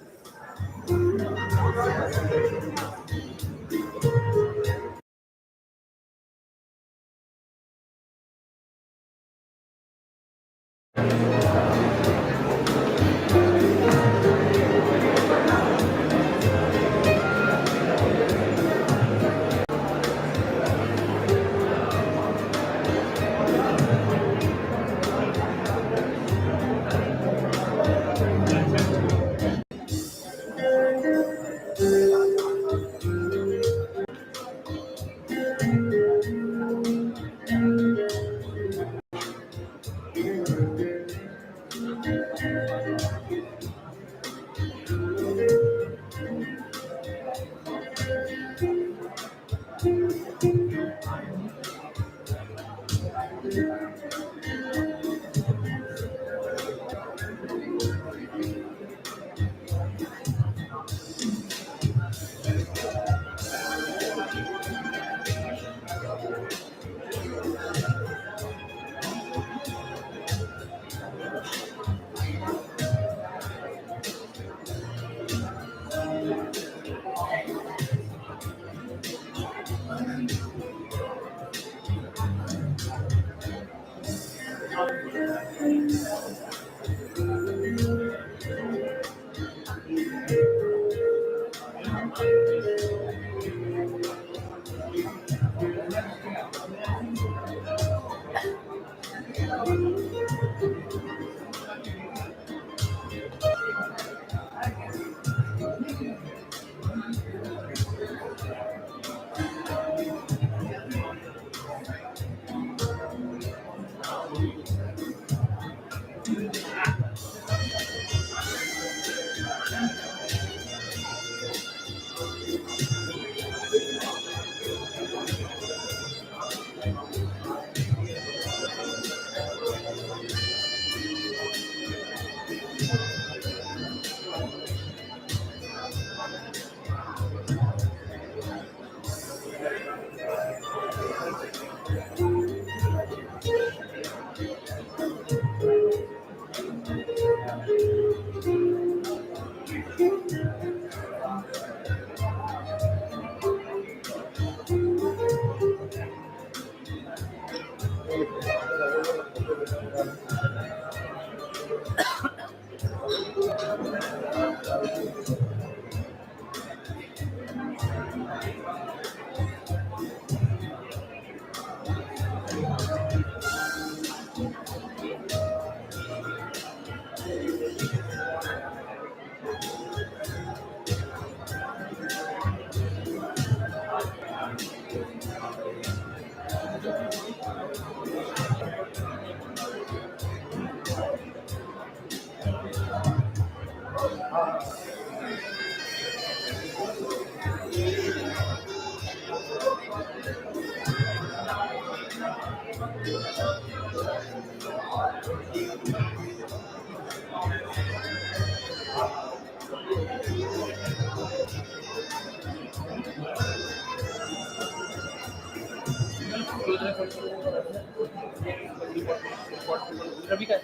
Ravi का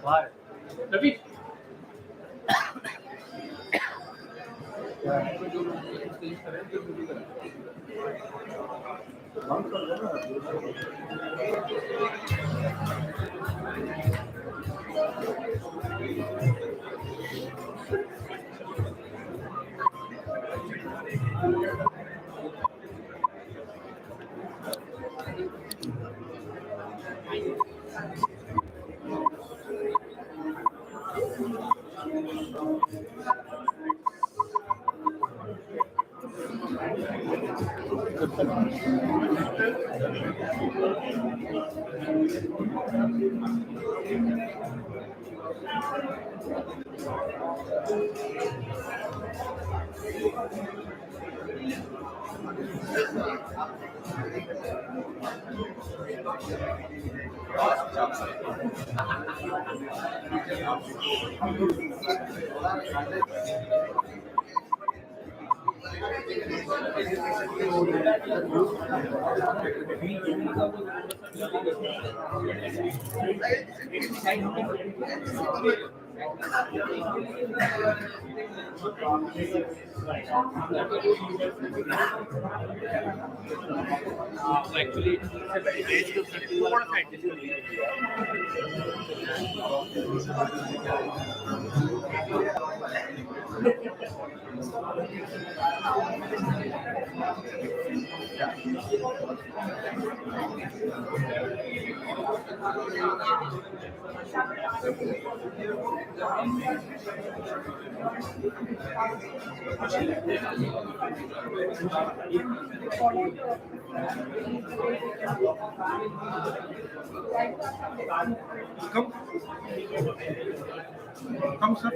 बाहर Ravi Come, sir.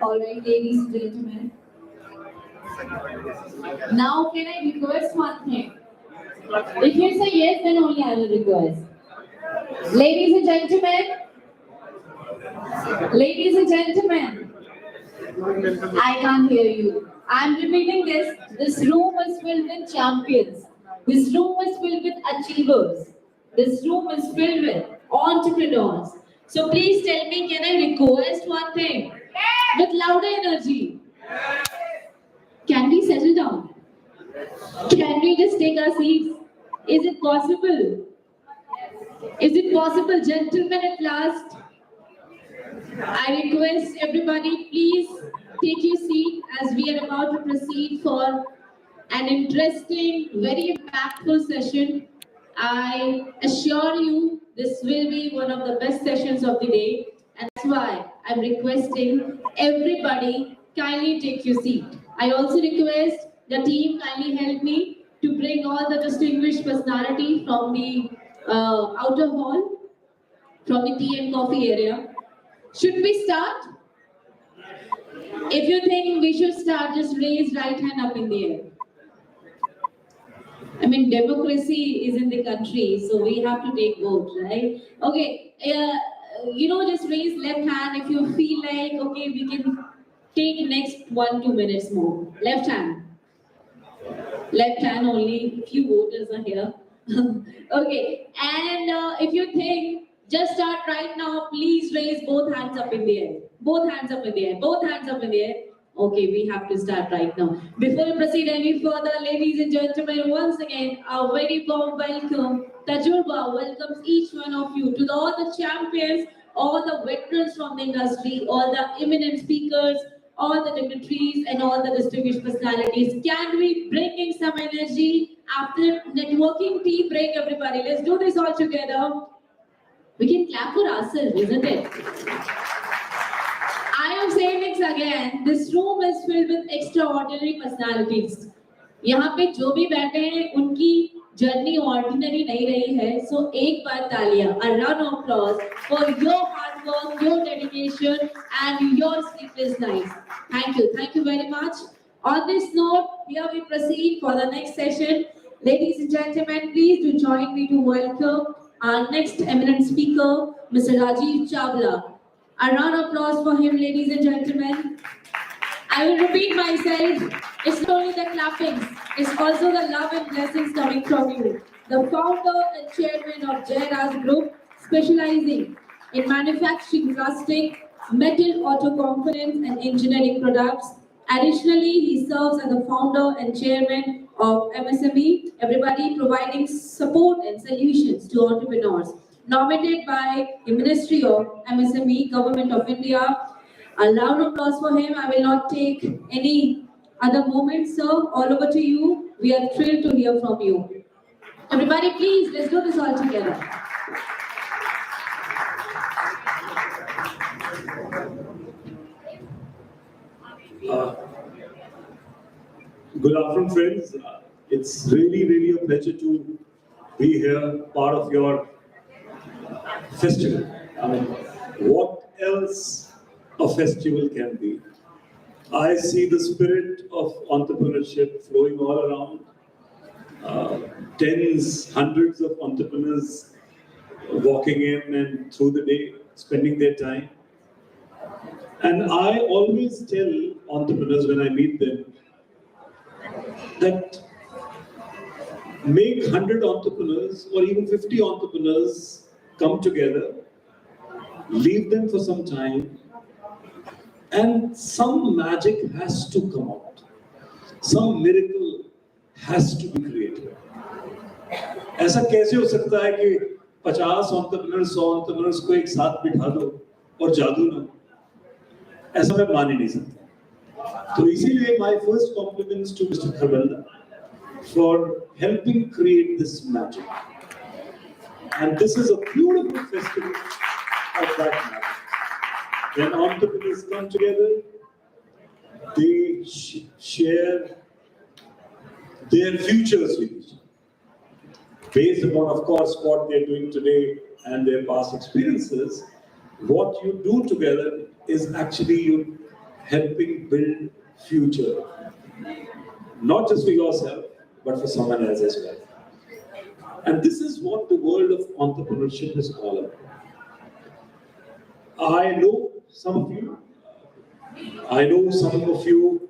All right, ladies and gentlemen. Now, can I request one thing? If you say yes, then only I will request. Ladies and gentlemen. Ladies and gentlemen. I can't hear you. I'm repeating this. This room is filled with champions. This room is filled with achievers. This room is filled with entrepreneurs. So please tell me, can I request one thing? With louder energy. Can we settle down? Can we just take our seats? Is it possible? Is it possible, gentlemen, at last? I request everybody, please take your seat as we are about to proceed for an interesting, very impactful session. I assure you this will be one of the best sessions of the day, and that's why I'm requesting everybody kindly take your seat. I also request the team kindly help me to bring all the distinguished personality from the outer hall, from the tea and coffee area. Should we start? If you think we should start, just raise right hand up in the air. I mean, democracy is in the country, so we have to take vote, right? Okay, just raise left hand if you feel like, okay, we can take next 1-2 minutes more. Left hand. Left hand only, few voters are here. Okay, and if you think, just start right now, please raise both hands up in the air. Both hands up in the air. Both hands up in the air. Okay, we have to start right now. Before we proceed any further, ladies and gentlemen, once again, a very warm welcome. Tajurba welcomes each one of you to all the champions, all the veterans from the industry, all the eminent speakers, all the dignitaries, and all the distinguished personalities. Can we bring in some energy after networking tea break, everybody? Let's do this all together. We can clap for ourselves, isn't it? I am saying this again. This room is filled with extraordinary personalities. यहाँ पे जो भी बैठे हैं उनकी journey ordinary नहीं रही है. So एक बार तालियां, a round of applause for your hard work, your dedication, and your sleepless nights. Thank you very much. On this note, here we proceed for the next session. Ladies and gentlemen, please do join me to welcome our next eminent speaker, Mr. Rajiv Chawla. A round of applause for him, ladies and gentlemen. I will repeat myself. It's not only the clappings, it's also the love and blessings coming from you. The founder and chairman of Jairas Group, specializing in manufacturing plastic, metal auto components and engineering products. Additionally, he serves as the founder and chairman of MSME, everybody providing support and solutions to entrepreneurs. Nominated by the Ministry of MSME, Government of India. A round of applause for him. I will not take any other moment, sir. All over to you. We are thrilled to hear from you. Everybody, please, let's do this all together. Good afternoon, friends. It's really a pleasure to be here, part of your festival. I mean, what else a festival can be? I see the spirit of entrepreneurship flowing all around. Tens, hundreds of entrepreneurs walking in and through the day, spending their time. And I always tell entrepreneurs when I meet them that make 100 entrepreneurs or even 50 entrepreneurs come together, leave them for some time, and some magic has to come out. Some miracle has to be created. ऐसा कैसे हो सकता है कि 50 entrepreneurs, 100 entrepreneurs को एक साथ बिठा दो और जादू ना? ऐसा मैं मान ही नहीं सकता. तो इसीलिए my first compliments to Mr. Kharbanda for helping create this magic. And this is a beautiful festival of that magic. When entrepreneurs come together, they share their futures with each other. Based upon, of course, what they're doing today and their past experiences, what you do together is actually you helping build future. Not just for yourself, but for someone else as well. And this is what the world of entrepreneurship is all about. I know some of you. I know some of you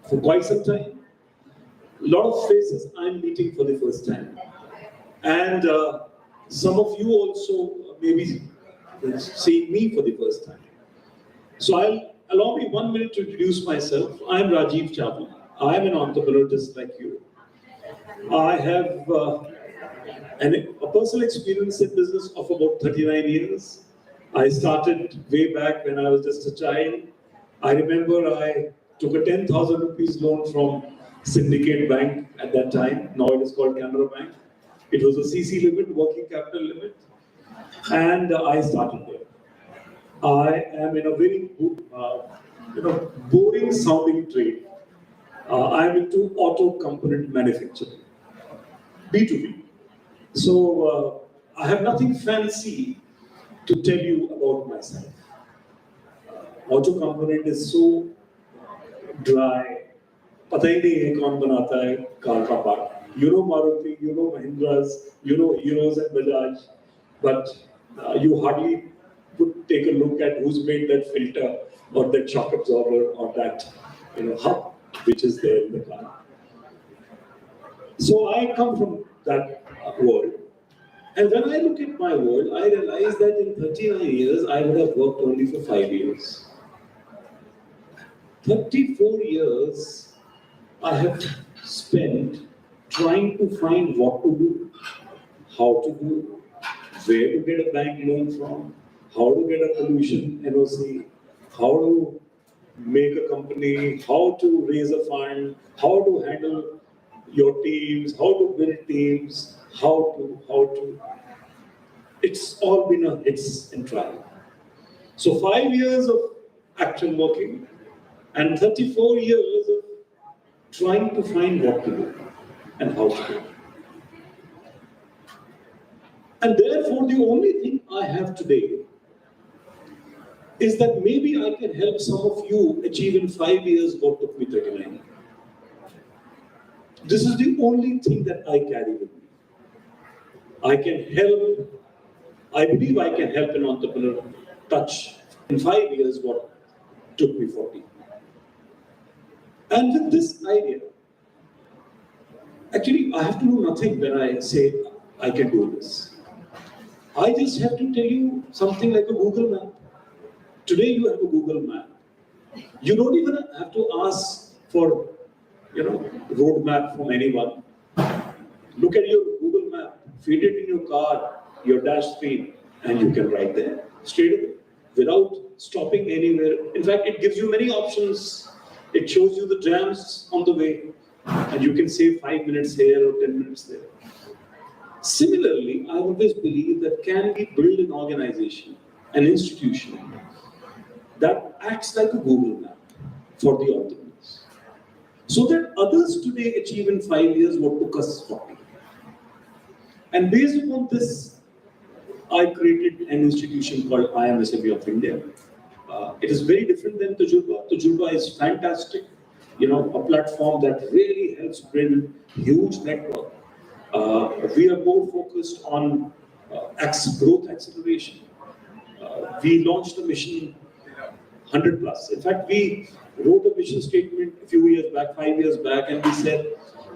for quite some time. A lot of faces I'm meeting for the first time. And some of you also maybe seeing me for the first time. So allow me 1 minute to introduce myself. I'm Rajiv Chawla. I'm an entrepreneur just like you. I have a personal experience in business of about 39 years. I started way back when I was just a child. I remember I took a 10,000 rupees loan from Syndicate Bank at that time. Now it is called Canara Bank. It was a CC limit, working capital limit. And I started there. I am in a very boring sounding trade. I'm into auto component manufacturing, B2B. So I have nothing fancy to tell you about myself. Auto component is so dry. पता ही नहीं है कौन बनाता है car का part. You know Maruti, you know Mahindras, you know Heroes and Bajaj, but you hardly would take a look at who's made that filter or that shock absorber or that hub which is there in the car. So I come from that world. And when I look at my world, I realize that in 39 years, I would have worked only for 5 years. 34 years I have spent trying to find what to do, how to do, where to get a bank loan from, how to get a pollution NOC, how to make a company, how to raise a fund, how to handle your teams, how to build teams, how to. It's all been a hits and trial. So 5 years of actual working and 34 years of trying to find what to do and how to do. And therefore, the only thing I have today is that maybe I can help some of you achieve in 5 years what took me 39. This is the only thing that I carry with me. I can help, I believe I can help an entrepreneur touch in 5 years what took me 40. And with this idea, actually I have to do nothing when I say I can do this. I just have to tell you something like a Google map. Today you have a Google map. You don't even have to ask for, roadmap from anyone. Look at your Google map, feed it in your car, your dash screen, and you can write there straight away without stopping anywhere. In fact, it gives you many options. It shows you the jams on the way, and you can save 5 minutes here or 10 minutes there. Similarly, I always believe that can we build an organization, an institution that acts like a Google map for the entrepreneurs, so that others today achieve in 5 years what took us 40. And based upon this, I created an institution called MSME of India. It is very different than Tajurba. Tajurba is fantastic, a platform that really helps build huge network. We are more focused on growth acceleration. We launched a mission 100 plus. In fact, we wrote a mission statement a few years back, 5 years back, and we said,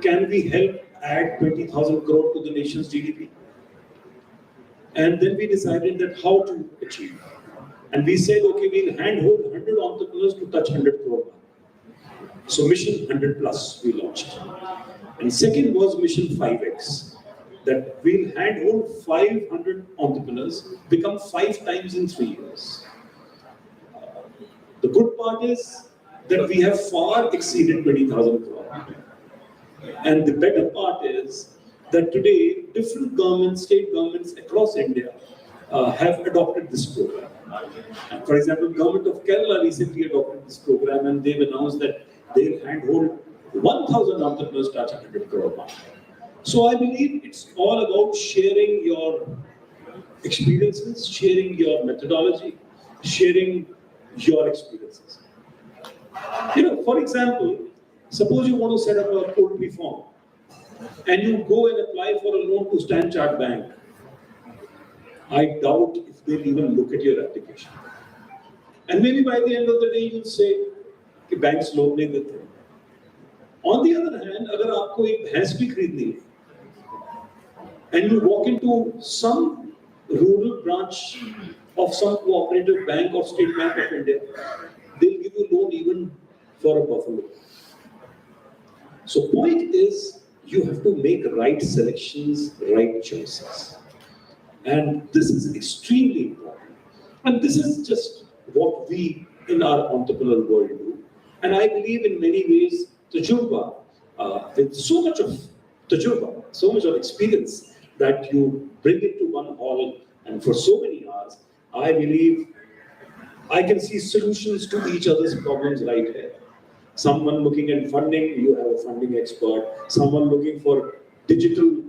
can we help add 20,000 crore to the nation's GDP? And then we decided that how to achieve. And we said, okay, we'll handhold 100 entrepreneurs to touch 100 crore. So mission 100 plus we launched. And second was mission 5x, that we'll handhold 500 entrepreneurs, become 5 times in 3 years. The good part is that we have far exceeded 20,000 crore. And the better part is that today different governments, state governments across India have adopted this program. For example, government of Kerala recently adopted this program, and they've announced that they'll handhold 1,000 entrepreneurs touch 100 crore mark. So I believe it's all about sharing your experiences, sharing your methodology, sharing your experiences. For example, suppose you want to set up a poultry farm and you go and apply for a loan to Standard Chartered Bank. I doubt if they'll even look at your application. And maybe by the end of the day, you'll say, कि banks loan नहीं देते. On the other hand, अगर आपको एक भैंस भी खरीदनी है, and you walk into some rural branch of some cooperative bank or State Bank of India, they'll give you loan even for a buffalo. So point is, you have to make right selections, right choices. And this is extremely important. And this is just what we in our entrepreneurial world do. And I believe in many ways, Tajurba, with so much of Tajurba, so much of experience that you bring it to one hall and for so many hours, I believe I can see solutions to each other's problems right here. Someone looking at funding, you have a funding expert. Someone looking for digital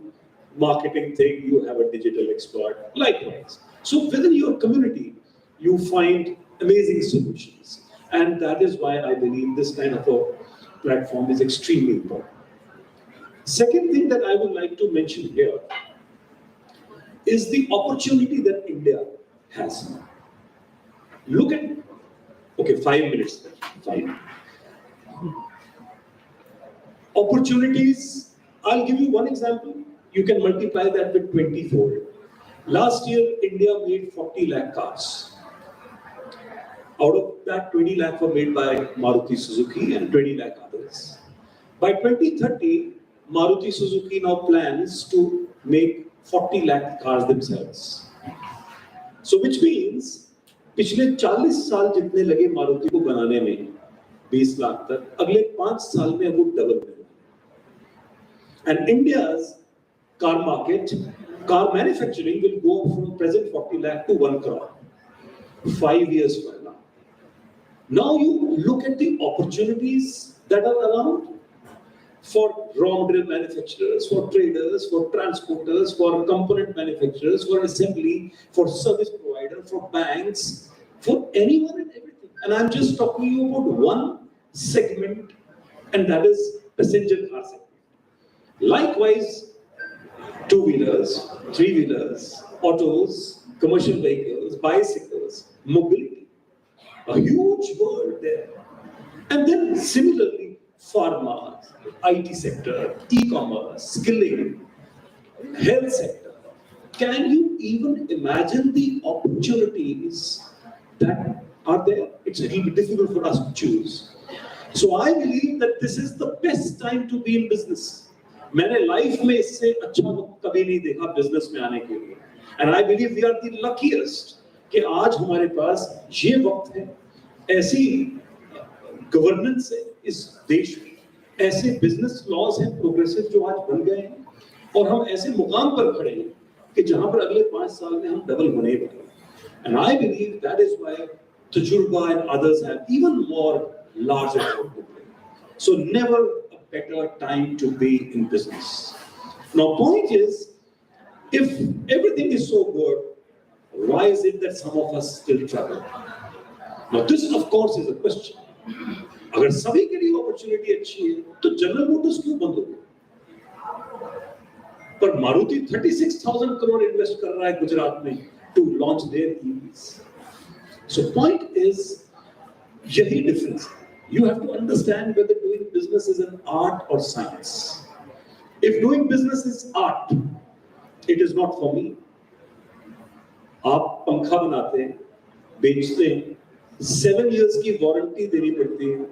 marketing thing, you have a digital expert. Likewise. So within your community, you find amazing solutions. And that is why I believe this kind of a platform is extremely important. Second thing that I would like to mention here is the opportunity that India has now. Look at, okay, 5 minutes, fine. Opportunities, I'll give you one example. you can multiply that with 20-fold. Last year, India made 40 lakh cars. Out of that, 20 lakh were made by Maruti Suzuki and 20 lakh others. By 2030, Maruti Suzuki now plans to make 40 lakh cars themselves. So which means, पिछले 40 साल जितने लगे मारुति को बनाने में 20 लाख तक, अगले 5 साल में वो डबल होगा. And India's car market, car manufacturing will go from present 40 lakh to 1 crore. 5 years from now. Now you look at the opportunities that are around for raw material manufacturers, for traders, for transporters, for component manufacturers, for assembly, for service provider, for banks, for anyone and everything. And I'm just talking to you about one segment, and that is passenger car segment. Likewise, two-wheelers, three-wheelers, autos, commercial vehicles, bicycles, mobility. A huge world there. And then similarly, pharma, IT sector, e-commerce, skilling, health sector. Can you even imagine the opportunities that are there? It's a little bit difficult for us to choose. So I believe that this is the best time to be in business. मैंने life में इससे अच्छा वक्त कभी नहीं देखा business में आने के लिए. And I believe we are the luckiest कि आज हमारे पास ये वक्त है, ऐसी गवर्नेंस है इस देश में, ऐसे बिजनेस लॉज हैं प्रोग्रेसिव जो आज बन गए हैं, और हम ऐसे मुकाम पर खड़े हैं कि जहां पर अगले 5 साल में हम डबल होने वाले हैं. And I believe that is why Tajurba and others have even more larger role to play. So never a better time to be in business. Now, point is, if everything is so good, why is it that some of us still struggle? Now, this of course is a question. अगर सभी के लिए opportunity अच्छी है, तो general Motors क्यों बंद हो गए? पर मारुति 36,000 crore इन्वेस्ट कर रहा है गुजरात में to launch their EVs. So point is, यही difference. You have to understand whether doing business is an art or science. If doing business is art, it is not for me. आप पंखा बनाते हैं, बेचते हैं, 7 years की warranty देनी पड़ती है.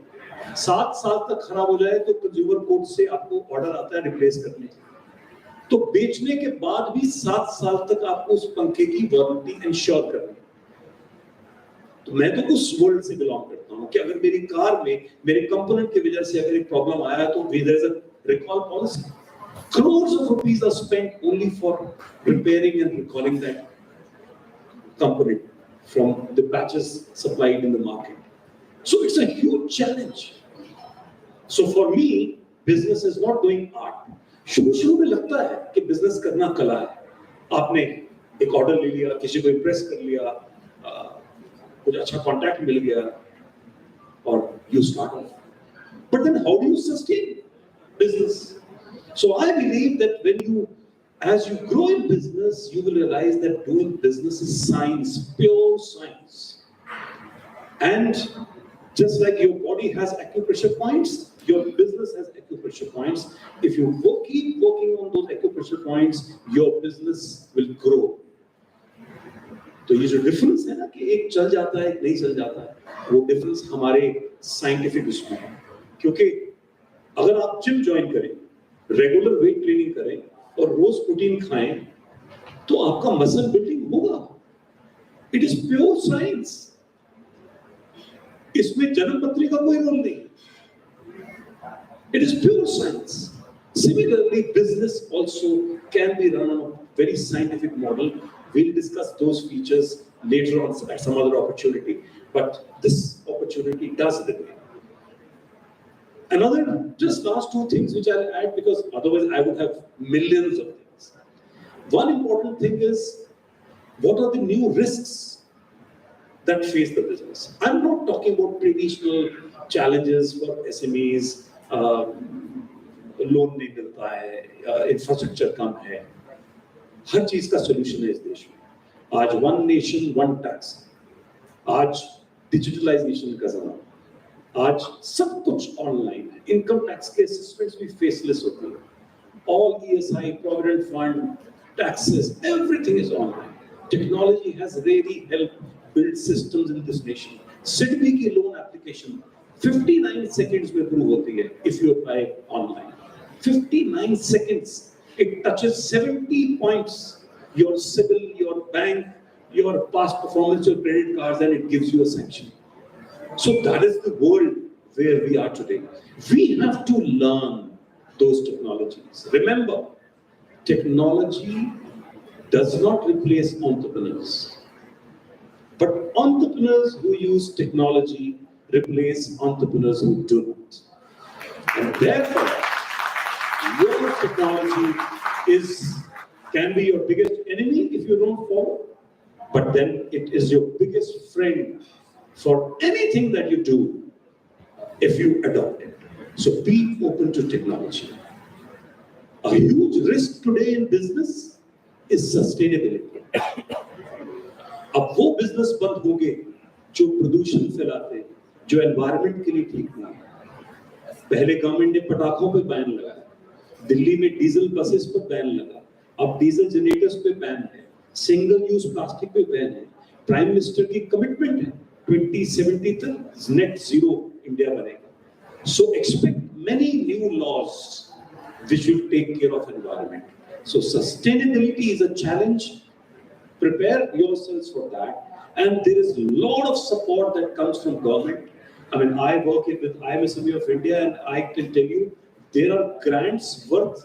7 साल तक खराब हो जाए तो कंज्यूमर कोर्ट से आपको ऑर्डर आता है रिप्लेस करने का. तो बेचने के बाद भी 7 साल तक आपको उस पंखे की वारंटी इंश्योर करनी है. तो मैं तो उस वर्ल्ड से बिलोंग करता हूं कि अगर मेरी कार में मेरे कंपोनेंट की वजह से अगर एक प्रॉब्लम आया तो there is a recall policy. Crores of rupees are spent only for repairing and recalling that component from the batches supplied in the market. So it's a huge challenge. So for me, business is not doing art. शुरू में लगता है कि business करना कला है. आपने एक ऑर्डर ले लिया, किसी को इम्प्रेस कर लिया, कुछ अच्छा कॉन्टैक्ट मिल गया, और you start off. But then how do you sustain business? So I believe that as you grow in business, you will realize that doing business is science, pure science. And just like your body has acupressure points, your business has acupressure points. If you keep working on those acupressure points, your business will grow. तो ये जो difference है ना कि एक चल जाता है, एक नहीं चल जाता है, वो डिफरेंस हमारे साइंटिफिक उसमें है. क्योंकि अगर आप जिम ज्वाइन करें, रेगुलर वेट ट्रेनिंग करें और रोज प्रोटीन खाएं, तो आपका मसल बिल्डिंग होगा. It is pure science. इसमें जन्म पत्री का कोई रोल नहीं. It is pure science. Similarly, business also can be run on a very scientific model. We'll discuss those features later on at some other opportunity, but this opportunity does remain. Just last 2 things which I'll add, because otherwise I would have millions of things. One important thing is, what are the new risks that face the business? I'm not talking about traditional challenges for SMEs. Loan नहीं मिलता है, infrastructure कम है. हर चीज का solution है इस देश में. आज 1 nation 1 tax, आज डिजिटलाइजेशन का जमाना, आज सब कुछ ऑनलाइन है. इनकम टैक्स के असेसमेंट्स भी फेसलेस होते हैं. all ESI, Provident Fund, taxes, everything is online. Technology has really helped build systems in this nation. Citibi की loan application 59 seconds में approve होती है if you apply online. 59 seconds. It touches 70 points. Your CIBIL, your bank, your past performance, your credit cards, and it gives you a sanction. So that is the world where we are today. We have to learn those technologies. Remember, technology does not replace entrepreneurs. But entrepreneurs who use technology replace entrepreneurs who do not. And therefore, your technology can be your biggest enemy if you don't follow, but then it is your biggest friend for anything that you do if you adopt it. So be open to technology. A huge risk today in business is sustainability. अब वो business बंद हो गए जो प्रदूषण फैलाते, जो environment के लिए ठीक नहीं है। पहले गवर्नमेंट ने पटाखों पे बैन लगाया, दिल्ली में डीजल बसेस पर बैन लगा, अब डीजल जनरेटर्स पे बैन है, सिंगल यूज प्लास्टिक पे बैन है। प्राइम मिनिस्टर की कमिटमेंट है 2070 तक नेट जीरो इंडिया बनेगा। So expect many new laws which will take care of environment. So sustainability is a challenge. Prepare yourselves for that, and there is a lot of support that comes from government. I mean, I work with MSME of India, and I can tell you there are grants worth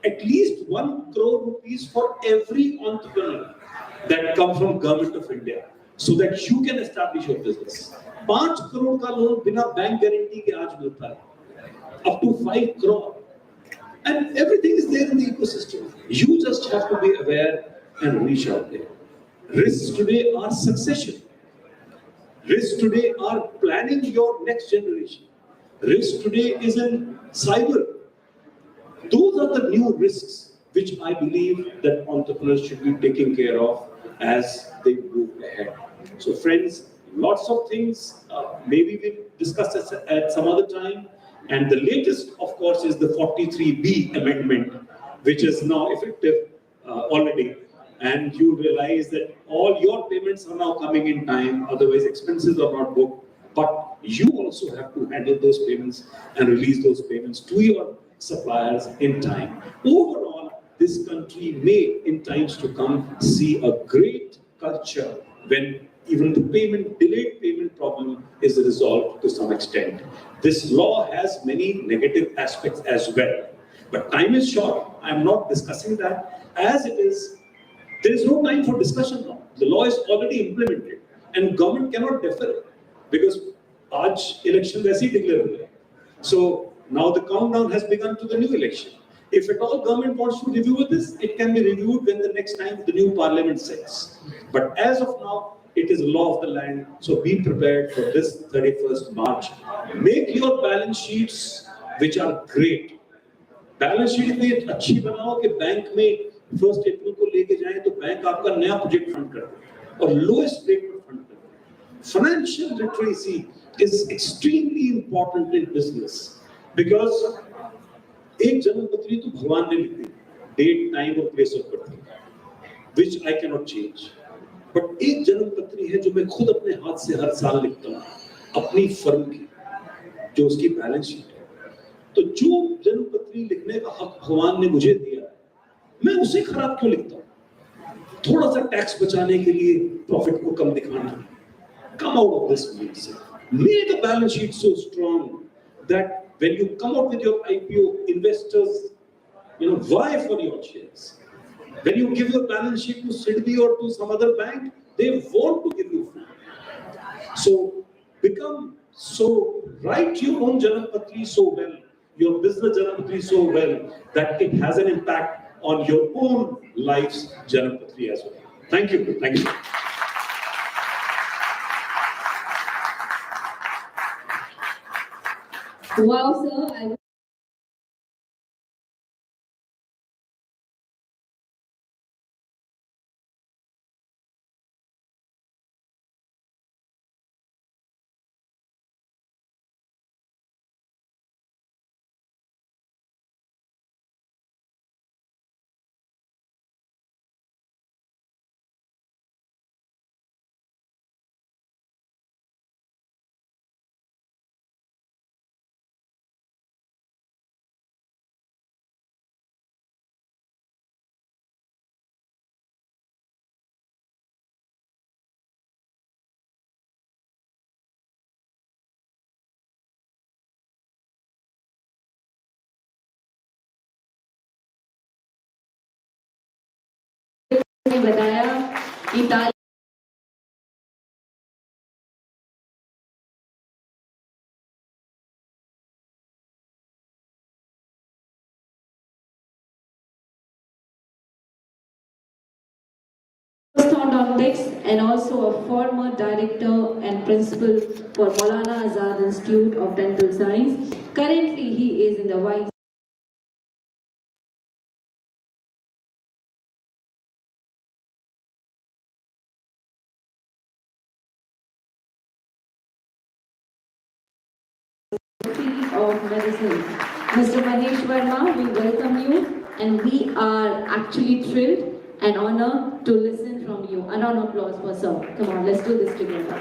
at least 1 crore rupees for every entrepreneur that come from government of India, so that you can establish your business. 5 crore का loan बिना bank guarantee के आज मिलता है, up to 5 crore, and everything is there in the ecosystem. You just have to be aware and reach out there. Risks today are succession. Risks today are planning your next generation. Risk today is in cyber. Those are the new risks which I believe that entrepreneurs should be taking care of as they move ahead. So friends, lots of things, maybe we'll discuss this at some other time. And the latest, of course, is the 43B amendment, which is now effective already. And you realize that all your payments are now coming in time, otherwise expenses are not booked. But you also have to handle those payments and release those payments to your suppliers in time. Overall, this country may, in times to come, see a great culture when even the delayed payment problem is resolved to some extent. This law has many negative aspects as well. But time is short. I'm not discussing that. As it is, there is no time for discussion now. The law is already implemented and government cannot defer it because आज election वैसे ही declare हो गए. So now the countdown has begun to the new election. If at all government wants to review this, it can be reviewed when the next time the new parliament sits. But as of now, it is a law of the land. So be prepared for this 31st March. Make your balance sheets, which are great. Balance sheet में अच्छी बनाओ कि bank में first April को लेके जाएं तो bank आपका नया प्रोजेक्ट फंड कर दे और लोएस्ट रेट पर फंड कर दे. Financial literacy is extremely important in business because एक जन्मपत्री तो भगवान ने लिख दी, डेट, टाइम और place of birth, which I can not change. But एक जन्मपत्री है जो मैं खुद अपने हाथ से हर साल लिखता हूँ अपनी फर्म की, जो उसकी बैलेंस शीट है. तो जो जन्मपत्री लिखने का हक भगवान ने मुझे दिया है, मैं उसे खराब क्यों लिखता हूँ? थोड़ा सा टैक्स बचाने के लिए प्रॉफिट को कम दिखाना. Come out of this mindset. Make a balance sheet so strong that when you come out with your IPO, investors, vie for your shares. When you give your balance sheet to Citibi or to some other bank, they want to give you food. So write your own Janapatri so well, your business Janapatri so well, that it has an impact on your own life's Janapatri as well. Thank you. Thank you. Wow, sir. ने बताया कि Orthodontix and also a former director and principal for Maulana Azad Institute of Dental Science. Currently, he is in the vice of medicine. Mr. Mahesh Verma, we welcome you and we are actually thrilled and honored to listen from you. A round of applause for sir. Come on, let's do this together.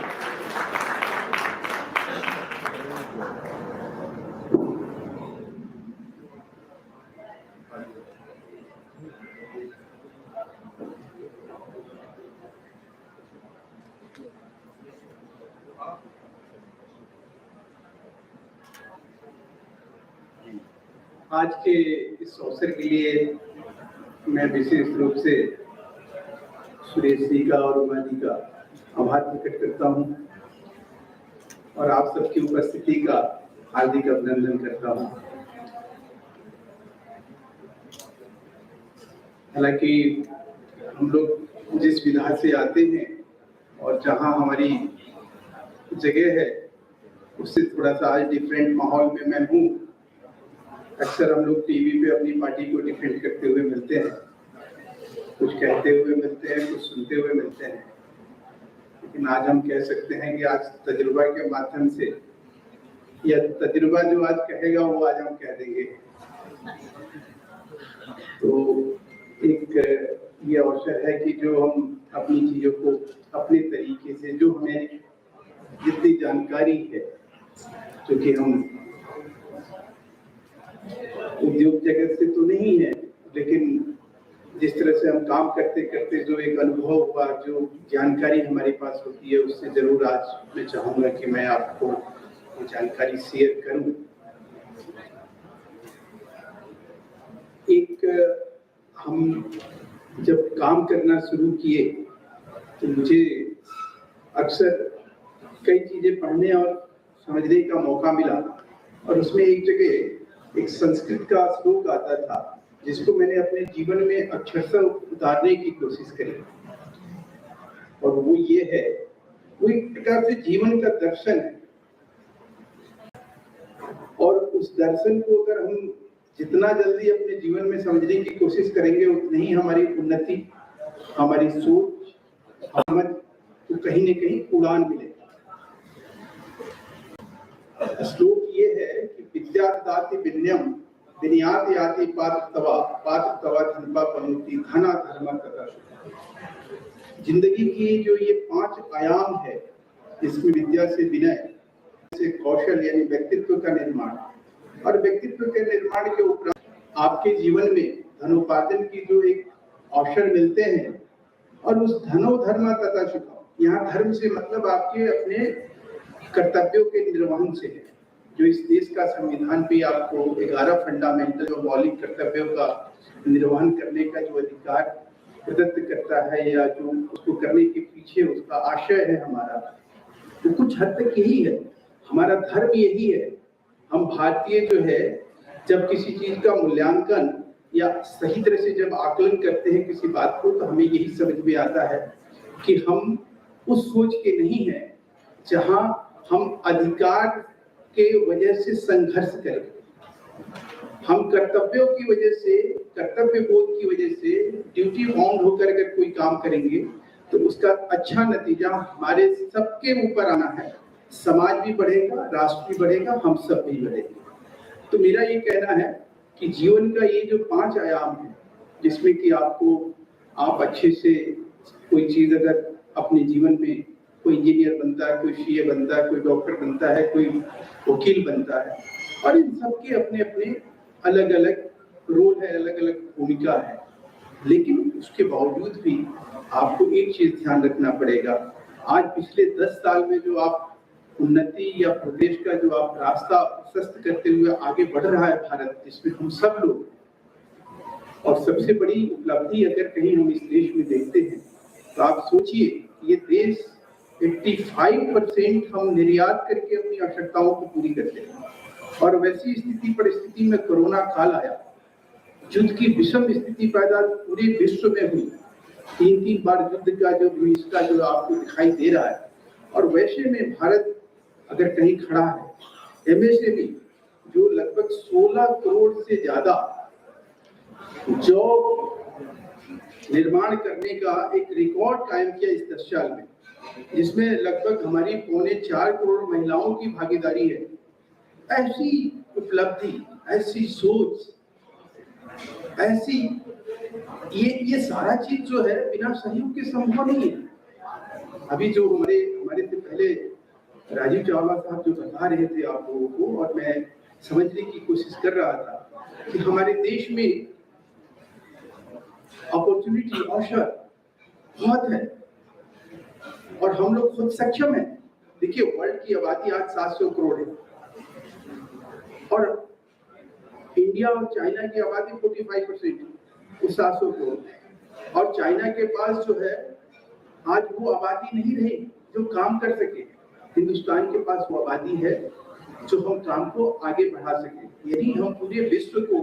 आज के इस अवसर के लिए मैं विशेष रूप से सुरेश जी का और उमा जी का आभार प्रकट करता हूं और आप सबकी उपस्थिति का हार्दिक अभिनंदन करता हूं। हालांकि हम लोग जिस विधा से आते हैं और जहां हमारी जगह है उससे थोड़ा सा आज डिफरेंट माहौल में मैं हूँ। अक्सर हम लोग टीवी पे अपनी पार्टी को डिफेंड करते हुए मिलते हैं, कुछ कहते हुए मिलते हैं, कुछ सुनते हुए मिलते हैं, लेकिन आज हम कह सकते हैं कि आज तजुर्बा के माध्यम से या तजुर्बा जो आज कहेगा वो आज हम कह देंगे। तो एक ये अवसर है कि जो हम अपनी चीजों को अपने तरीके से, जो हमें जितनी जानकारी है, क्योंकि हम उद्योग जगत से तो नहीं है, लेकिन जिस तरह से हम काम करते करते जो एक अनुभव हुआ, जो जानकारी हमारे पास होती है, उससे जरूर आज मैं चाहूंगा कि मैं आपको वो जानकारी शेयर करूं। एक हम जब काम करना शुरू किए तो मुझे अक्सर कई चीजें पढ़ने और समझने का मौका मिला और उसमें एक जगह एक संस्कृत का श्लोक आता था जिसको मैंने अपने जीवन में अक्षरशः उतारने की कोशिश करी और वो ये है, वो एक प्रकार से जीवन का दर्शन है और उस दर्शन को अगर हम जितना जल्दी अपने जीवन में समझने की कोशिश करेंगे उतनी ही हमारी उन्नति, हमारी सोच, समझ को कहीं न कहीं उड़ान मिलेगी। श्लोक ये है कि विद्या दाति विनयम विनयात याति पात्र तवा धनपा पनोति धना धर्म तथा। जिंदगी की जो ये 5 आयाम है, इसमें विद्या से विनय से कौशल यानी व्यक्तित्व का निर्माण और व्यक्तित्व के निर्माण के उपरांत आपके जीवन में धनोपार्जन की जो एक अवसर मिलते हैं और उस धनो धर्म तथा सुखम, यहाँ धर्म से मतलब आपके अपने कर्तव्यों के निर्वहन से है। जो इस देश का संविधान भी आपको 11 फंडामेंटल जो मौलिक कर्तव्यों का निर्वहन करने का जो अधिकार प्रदत्त करता है या जो उसको करने के पीछे उसका आशय है हमारा, तो कुछ हद तक यही है, हमारा धर्म यही है। हम भारतीय जो है जब किसी चीज का मूल्यांकन या सही तरह से जब आकलन करते हैं किसी बात को, तो हमें यही समझ में आता है कि हम उस सोच के नहीं है जहां हम अधिकार के वजह से संघर्ष करें, हम कर्तव्यों की वजह से, कर्तव्य बोध की वजह से ड्यूटी बाउंड होकर अगर कोई काम करेंगे तो उसका अच्छा नतीजा हमारे सबके ऊपर आना है। समाज भी बढ़ेगा, राष्ट्र भी बढ़ेगा, हम सब भी बढ़ेंगे। तो मेरा ये कहना है कि जीवन का ये जो 5 आयाम है, जिसमें कि आप अच्छे से कोई चीज अगर अपने जीवन में, कोई इंजीनियर बनता है, कोई सीए बनता है, कोई डॉक्टर बनता है, कोई वकील बनता है, और इन सबके अपने अपने अलग अलग रोल है, अलग अलग भूमिका है, लेकिन उसके बावजूद भी आपको एक चीज ध्यान रखना पड़ेगा। आज पिछले 10 साल में जो आप उन्नति या प्रदेश का जो आप रास्ता प्रशस्त करते हुए आगे बढ़ रहा है भारत, जिसमें हम सब लोग, और सबसे बड़ी उपलब्धि अगर कहीं हम इस देश में देखते हैं तो आप सोचिए ये देश 85% हम निर्यात करके अपनी आवश्यकताओं को पूरी करते हैं। और वैसी स्थिति परिस्थिति में कोरोना काल आया, युद्ध की विषम स्थिति पैदा पूरे विश्व में हुई, 3 बार युद्ध का जो इसका जो आपको दिखाई दे रहा है, और वैसे में भारत अगर कहीं खड़ा है, MSME जो लगभग 16 करोड़ से ज्यादा जॉब निर्माण करने का एक रिकॉर्ड कायम किया इस 10 साल में, जिसमें लगभग हमारी 3.25 करोड़ महिलाओं की भागीदारी है। ऐसी उपलब्धि, ऐसी सोच, ऐसी ये सारा चीज जो है बिना सहयोग के संभव नहीं है। अभी जो हमारे से पहले राजीव चावला साहब जो बता रहे थे आप लोगों को, और मैं समझने की कोशिश कर रहा था कि हमारे देश में अपॉर्चुनिटी, अवसर बहुत है और हम लोग खुद सक्षम हैं। देखिए वर्ल्ड की आबादी आज 700 करोड़ है और इंडिया और चाइना की आबादी 45% वो 700 करोड़, और चाइना के पास जो है आज वो आबादी नहीं रही जो काम कर सके। हिंदुस्तान के पास वो आबादी है जो हम काम को आगे बढ़ा सके। यदि हम पूरे विश्व को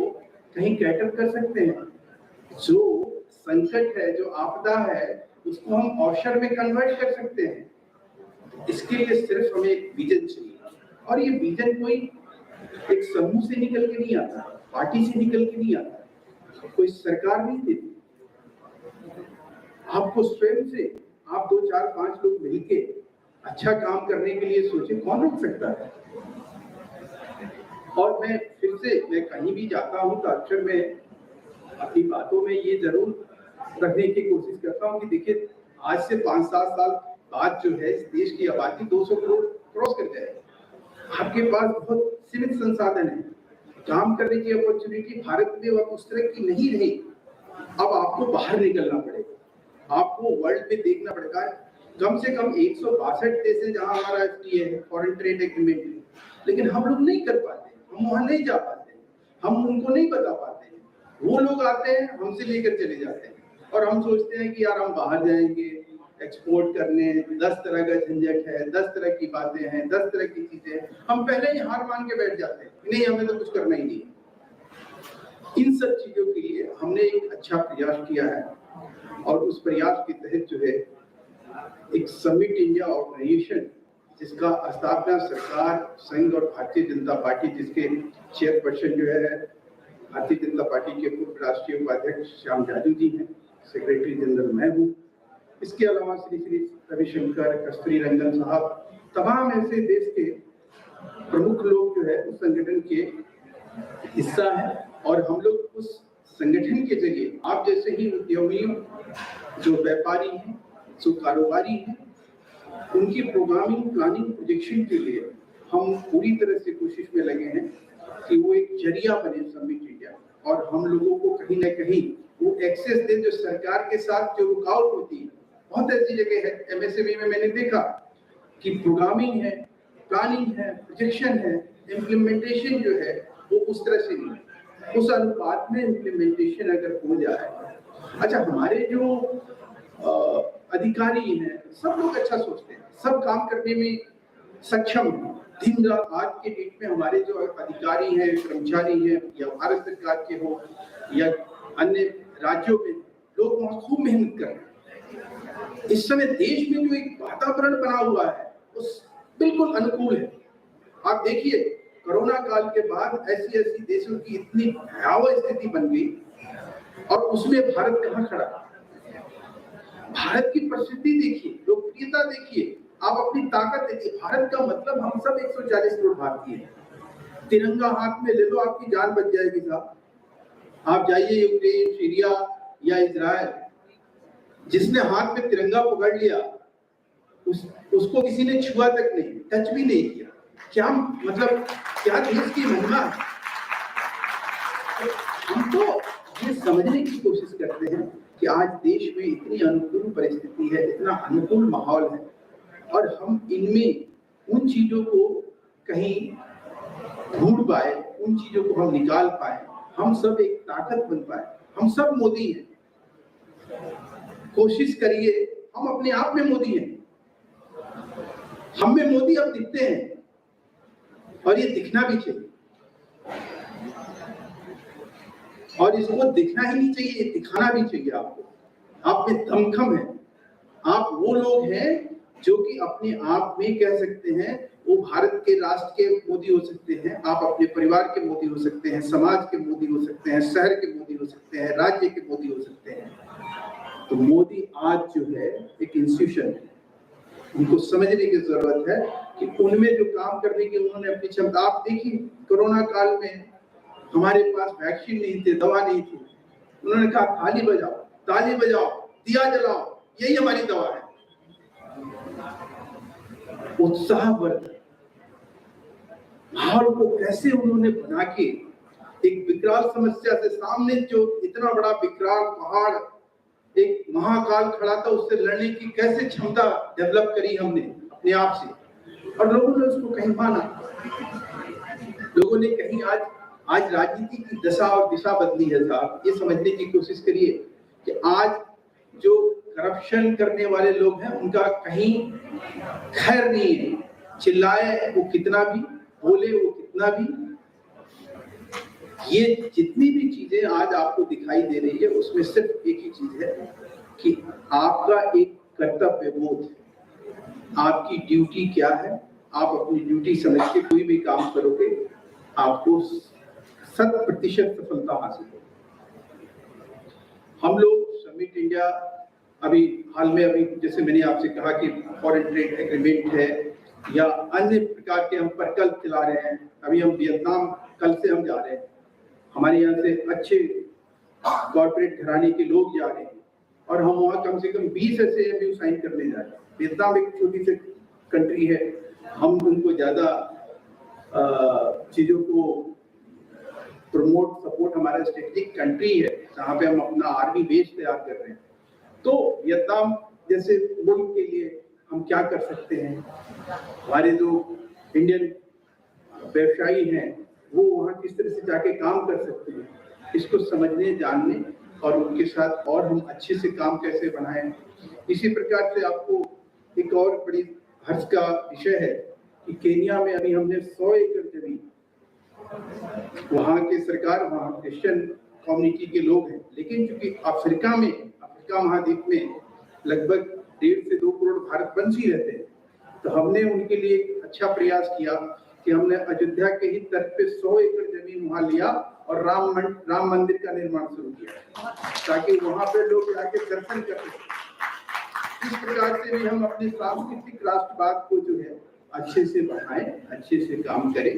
कहीं कैटर कर सकते हैं, जो संकट है, जो आपदा है, उसको हम अवसर में कन्वर्ट कर सकते हैं। इसके लिए सिर्फ हमें एक विजन चाहिए, और ये विजन कोई एक समूह से निकल के नहीं आता, पार्टी से निकल के नहीं आता, कोई सरकार नहीं देती। आपको स्वयं से आप 2, 4, 5 लोग मिलके अच्छा काम करने के लिए सोचे, कौन रोक सकता है। और मैं फिर से कहीं भी जाता हूँ तो अक्सर मैं अपनी बातों में ये जरूर रखने की कोशिश करता हूँ कि देखिए आज से 5-7 साल बाद जो है इस देश की आबादी 200 करोड़ क्रॉस कर जाएगी। आपके पास बहुत सीमित संसाधन है, काम करने की अपॉर्चुनिटी भारत में अब उस तरह की नहीं रही। अब आपको बाहर निकलना पड़ेगा, आपको वर्ल्ड में देखना पड़ेगा। कम से कम 162 देश है जहां हमारा FTA है, फॉरेन ट्रेड एग्रीमेंट है, लेकिन हम लोग नहीं कर पाते, हम वहां नहीं जा पाते, हम उनको नहीं बता पाते। वो लोग आते हैं, हमसे लेकर चले जाते हैं, और हम सोचते हैं कि यार हम बाहर जाएंगे एक्सपोर्ट करने, 10 तरह का झंझट है, 10 तरह की बातें हैं, 10 तरह की चीजें हैं। हम पहले ही हार मान के बैठ जाते हैं, नहीं हमें तो कुछ करना ही नहीं। इन सब चीजों के लिए हमने एक अच्छा प्रयास किया है, और उस प्रयास के तहत जो है एक समिट इंडिया ऑर्गेनाइजेशन, जिसका स्थापना सरकार, संघ और भारतीय जनता पार्टी, जिसके चेयरपर्सन जो है भारतीय जनता पार्टी के पूर्व राष्ट्रीय उपाध्यक्ष श्याम जाजू जी हैं, सेक्रेटरी जनरल मैं हूँ। इसके अलावा श्री रविशंकर, कस्तूरी रंजन साहब, तमाम ऐसे देश के प्रमुख लोग जो है उस संगठन के हिस्सा है। और हम लोग उस संगठन के जरिए आप जैसे ही उद्यमियों, जो व्यापारी हैं, जो कारोबारी हैं, उनकी प्रोग्रामिंग, प्लानिंग, प्रोजेक्शन के लिए हम पूरी तरह से कोशिश में लगे हैं कि वो एक जरिया बने समिट इंडिया, और हम लोगों को कहीं ना कहीं वो एक्सेस दे जो सरकार के साथ जो रुकावट होती है। बहुत ऐसी जगह है MSME में मैंने देखा कि प्रोग्रामिंग है, प्लानिंग है, प्रोजेक्शन है, इम्प्लीमेंटेशन जो है वो उस तरह से नहीं है। उस अनुपात में इम्प्लीमेंटेशन अगर हो जाए, अच्छा हमारे जो अधिकारी हैं सब लोग अच्छा सोचते हैं, सब काम करने में सक्षम हैं। दिन रात आज के डेट में हमारे जो अधिकारी हैं, कर्मचारी हैं, या भारत सरकार के हो या अन्य राज्यों में, लोग वहाँ खूब मेहनत कर रहे हैं। इस समय देश में जो एक वातावरण बना हुआ है उस बिल्कुल अनुकूल है। आप देखिए कोरोना काल के बाद ऐसी देशों की इतनी भयावह स्थिति बन गई, और उसमें भारत कहाँ खड़ा। भारत की प्रसिद्धि देखिए, लोकप्रियता देखिए, आप अपनी ताकत देखिए। भारत का मतलब हम सब 140 करोड़ भारतीय हैं। तिरंगा हाथ में ले लो, आपकी जान बच जाएगी साहब। आप जाइए यूक्रेन, सीरिया या इजराइल, जिसने हाथ में तिरंगा पकड़ लिया उसको किसी ने छुआ तक नहीं, टच भी नहीं किया। क्या मतलब, क्या देश की महिमा। हम तो ये समझने की कोशिश करते हैं कि आज देश में इतनी अनुकूल परिस्थिति है, इतना अनुकूल माहौल है, और हम इनमें उन चीजों को कहीं ढूंढ पाए, उन चीजों को हम निकाल पाए, हम सब एक ताकत बन पाए। हम सब मोदी हैं। कोशिश करिए, हम अपने आप में मोदी हैं, हम में मोदी अब दिखते हैं और ये दिखना भी चाहिए। और इसको दिखना ही नहीं चाहिए, दिखाना भी चाहिए आपको। आप में दमखम है, आप वो लोग हैं जो कि अपने आप में कह सकते हैं वो भारत के राष्ट्र के मोदी हो सकते हैं, आप अपने परिवार के मोदी हो सकते हैं, समाज के मोदी हो सकते हैं, शहर के मोदी हो सकते हैं, राज्य के मोदी हो सकते हैं। तो मोदी आज जो है एक इंस्टीट्यूशन है, उनको समझने की जरूरत है कि उनमें जो काम करने की उन्होंने अपनी क्षमता। आप देखिए कोरोना काल में हमारे पास वैक्सीन नहीं थे, दवा नहीं थी, उन्होंने कहा ताली बजाओ, दिया जलाओ, यही हमारी दवा है। उत्साहवर्धक माहौल को कैसे उन्होंने बना के एक विकराल समस्या से सामने जो इतना बड़ा विकराल पहाड़ एक महाकाल खड़ा था, उससे लड़ने की कैसे क्षमता डेवलप करी हमने अपने आप से, और लोगों ने उसको कहीं माना। लोगों ने कहीं आज राजनीति की दशा और दिशा बदली है साहब। ये समझने की कोशिश करिए कि आज जो करप्शन करने वाले लोग हैं उनका कहीं खैर नहीं है, चिल्लाए वो कितना भी, बोले वो कितना भी। ये जितनी भी चीजें आज आपको दिखाई दे रही है उसमें सिर्फ एक ही चीज है कि आपका एक कर्तव्य बोध, आपकी ड्यूटी क्या है। आप अपनी ड्यूटी समझ के कोई भी काम करोगे, आपको 100% सफलता हासिल होगी। हम लोग समिट इंडिया अभी हाल में जैसे मैंने आपसे कहा कि फॉरेन ट्रेड एग्रीमेंट है या अन्य प्रकार के हम प्रकल्प चला रहे हैं। अभी हम वियतनाम कल से हम जा रहे हैं, हमारे यहाँ से अच्छे कॉर्पोरेट घराने के लोग जा रहे हैं और हम वहाँ कम से कम 20 ऐसे MOU साइन करने जा रहे हैं। वियतनाम एक छोटी सी कंट्री है, हम उनको ज्यादा चीजों को प्रमोट सपोर्ट, हमारा स्ट्रेटेजिक कंट्री है जहाँ पे हम अपना आर्मी बेस तैयार कर रहे हैं। तो वियतनाम जैसे मुल्क के लिए हम क्या कर सकते हैं, हमारे जो इंडियन व्यवसायी हैं वो वहाँ किस तरह से जाके काम कर सकते हैं, इसको समझने जानने और उनके साथ और हम अच्छे से काम कैसे बनाएं। इसी प्रकार से आपको एक और बड़ी हर्ष का विषय है कि केन्या में अभी हमने 100 एकड़ जमीन, वहाँ की सरकार, वहाँ क्रिश्चियन कम्युनिटी के लोग हैं, लेकिन चूंकि अफ्रीका महाद्वीप में लगभग 1.5 से 2 करोड़ भारतवंशी रहते हैं, तो हमने उनके लिए एक अच्छा प्रयास किया कि हमने अयोध्या के ही तर्ज पे 100 एकड़ जमीन वहाँ लिया और राम मंदिर का निर्माण शुरू किया ताकि वहाँ पे लोग जाके दर्शन कर सकें। इस प्रकार से भी हम अपने सांस्कृतिक राष्ट्रवाद को जो है अच्छे से बढ़ाएं, अच्छे से काम करें।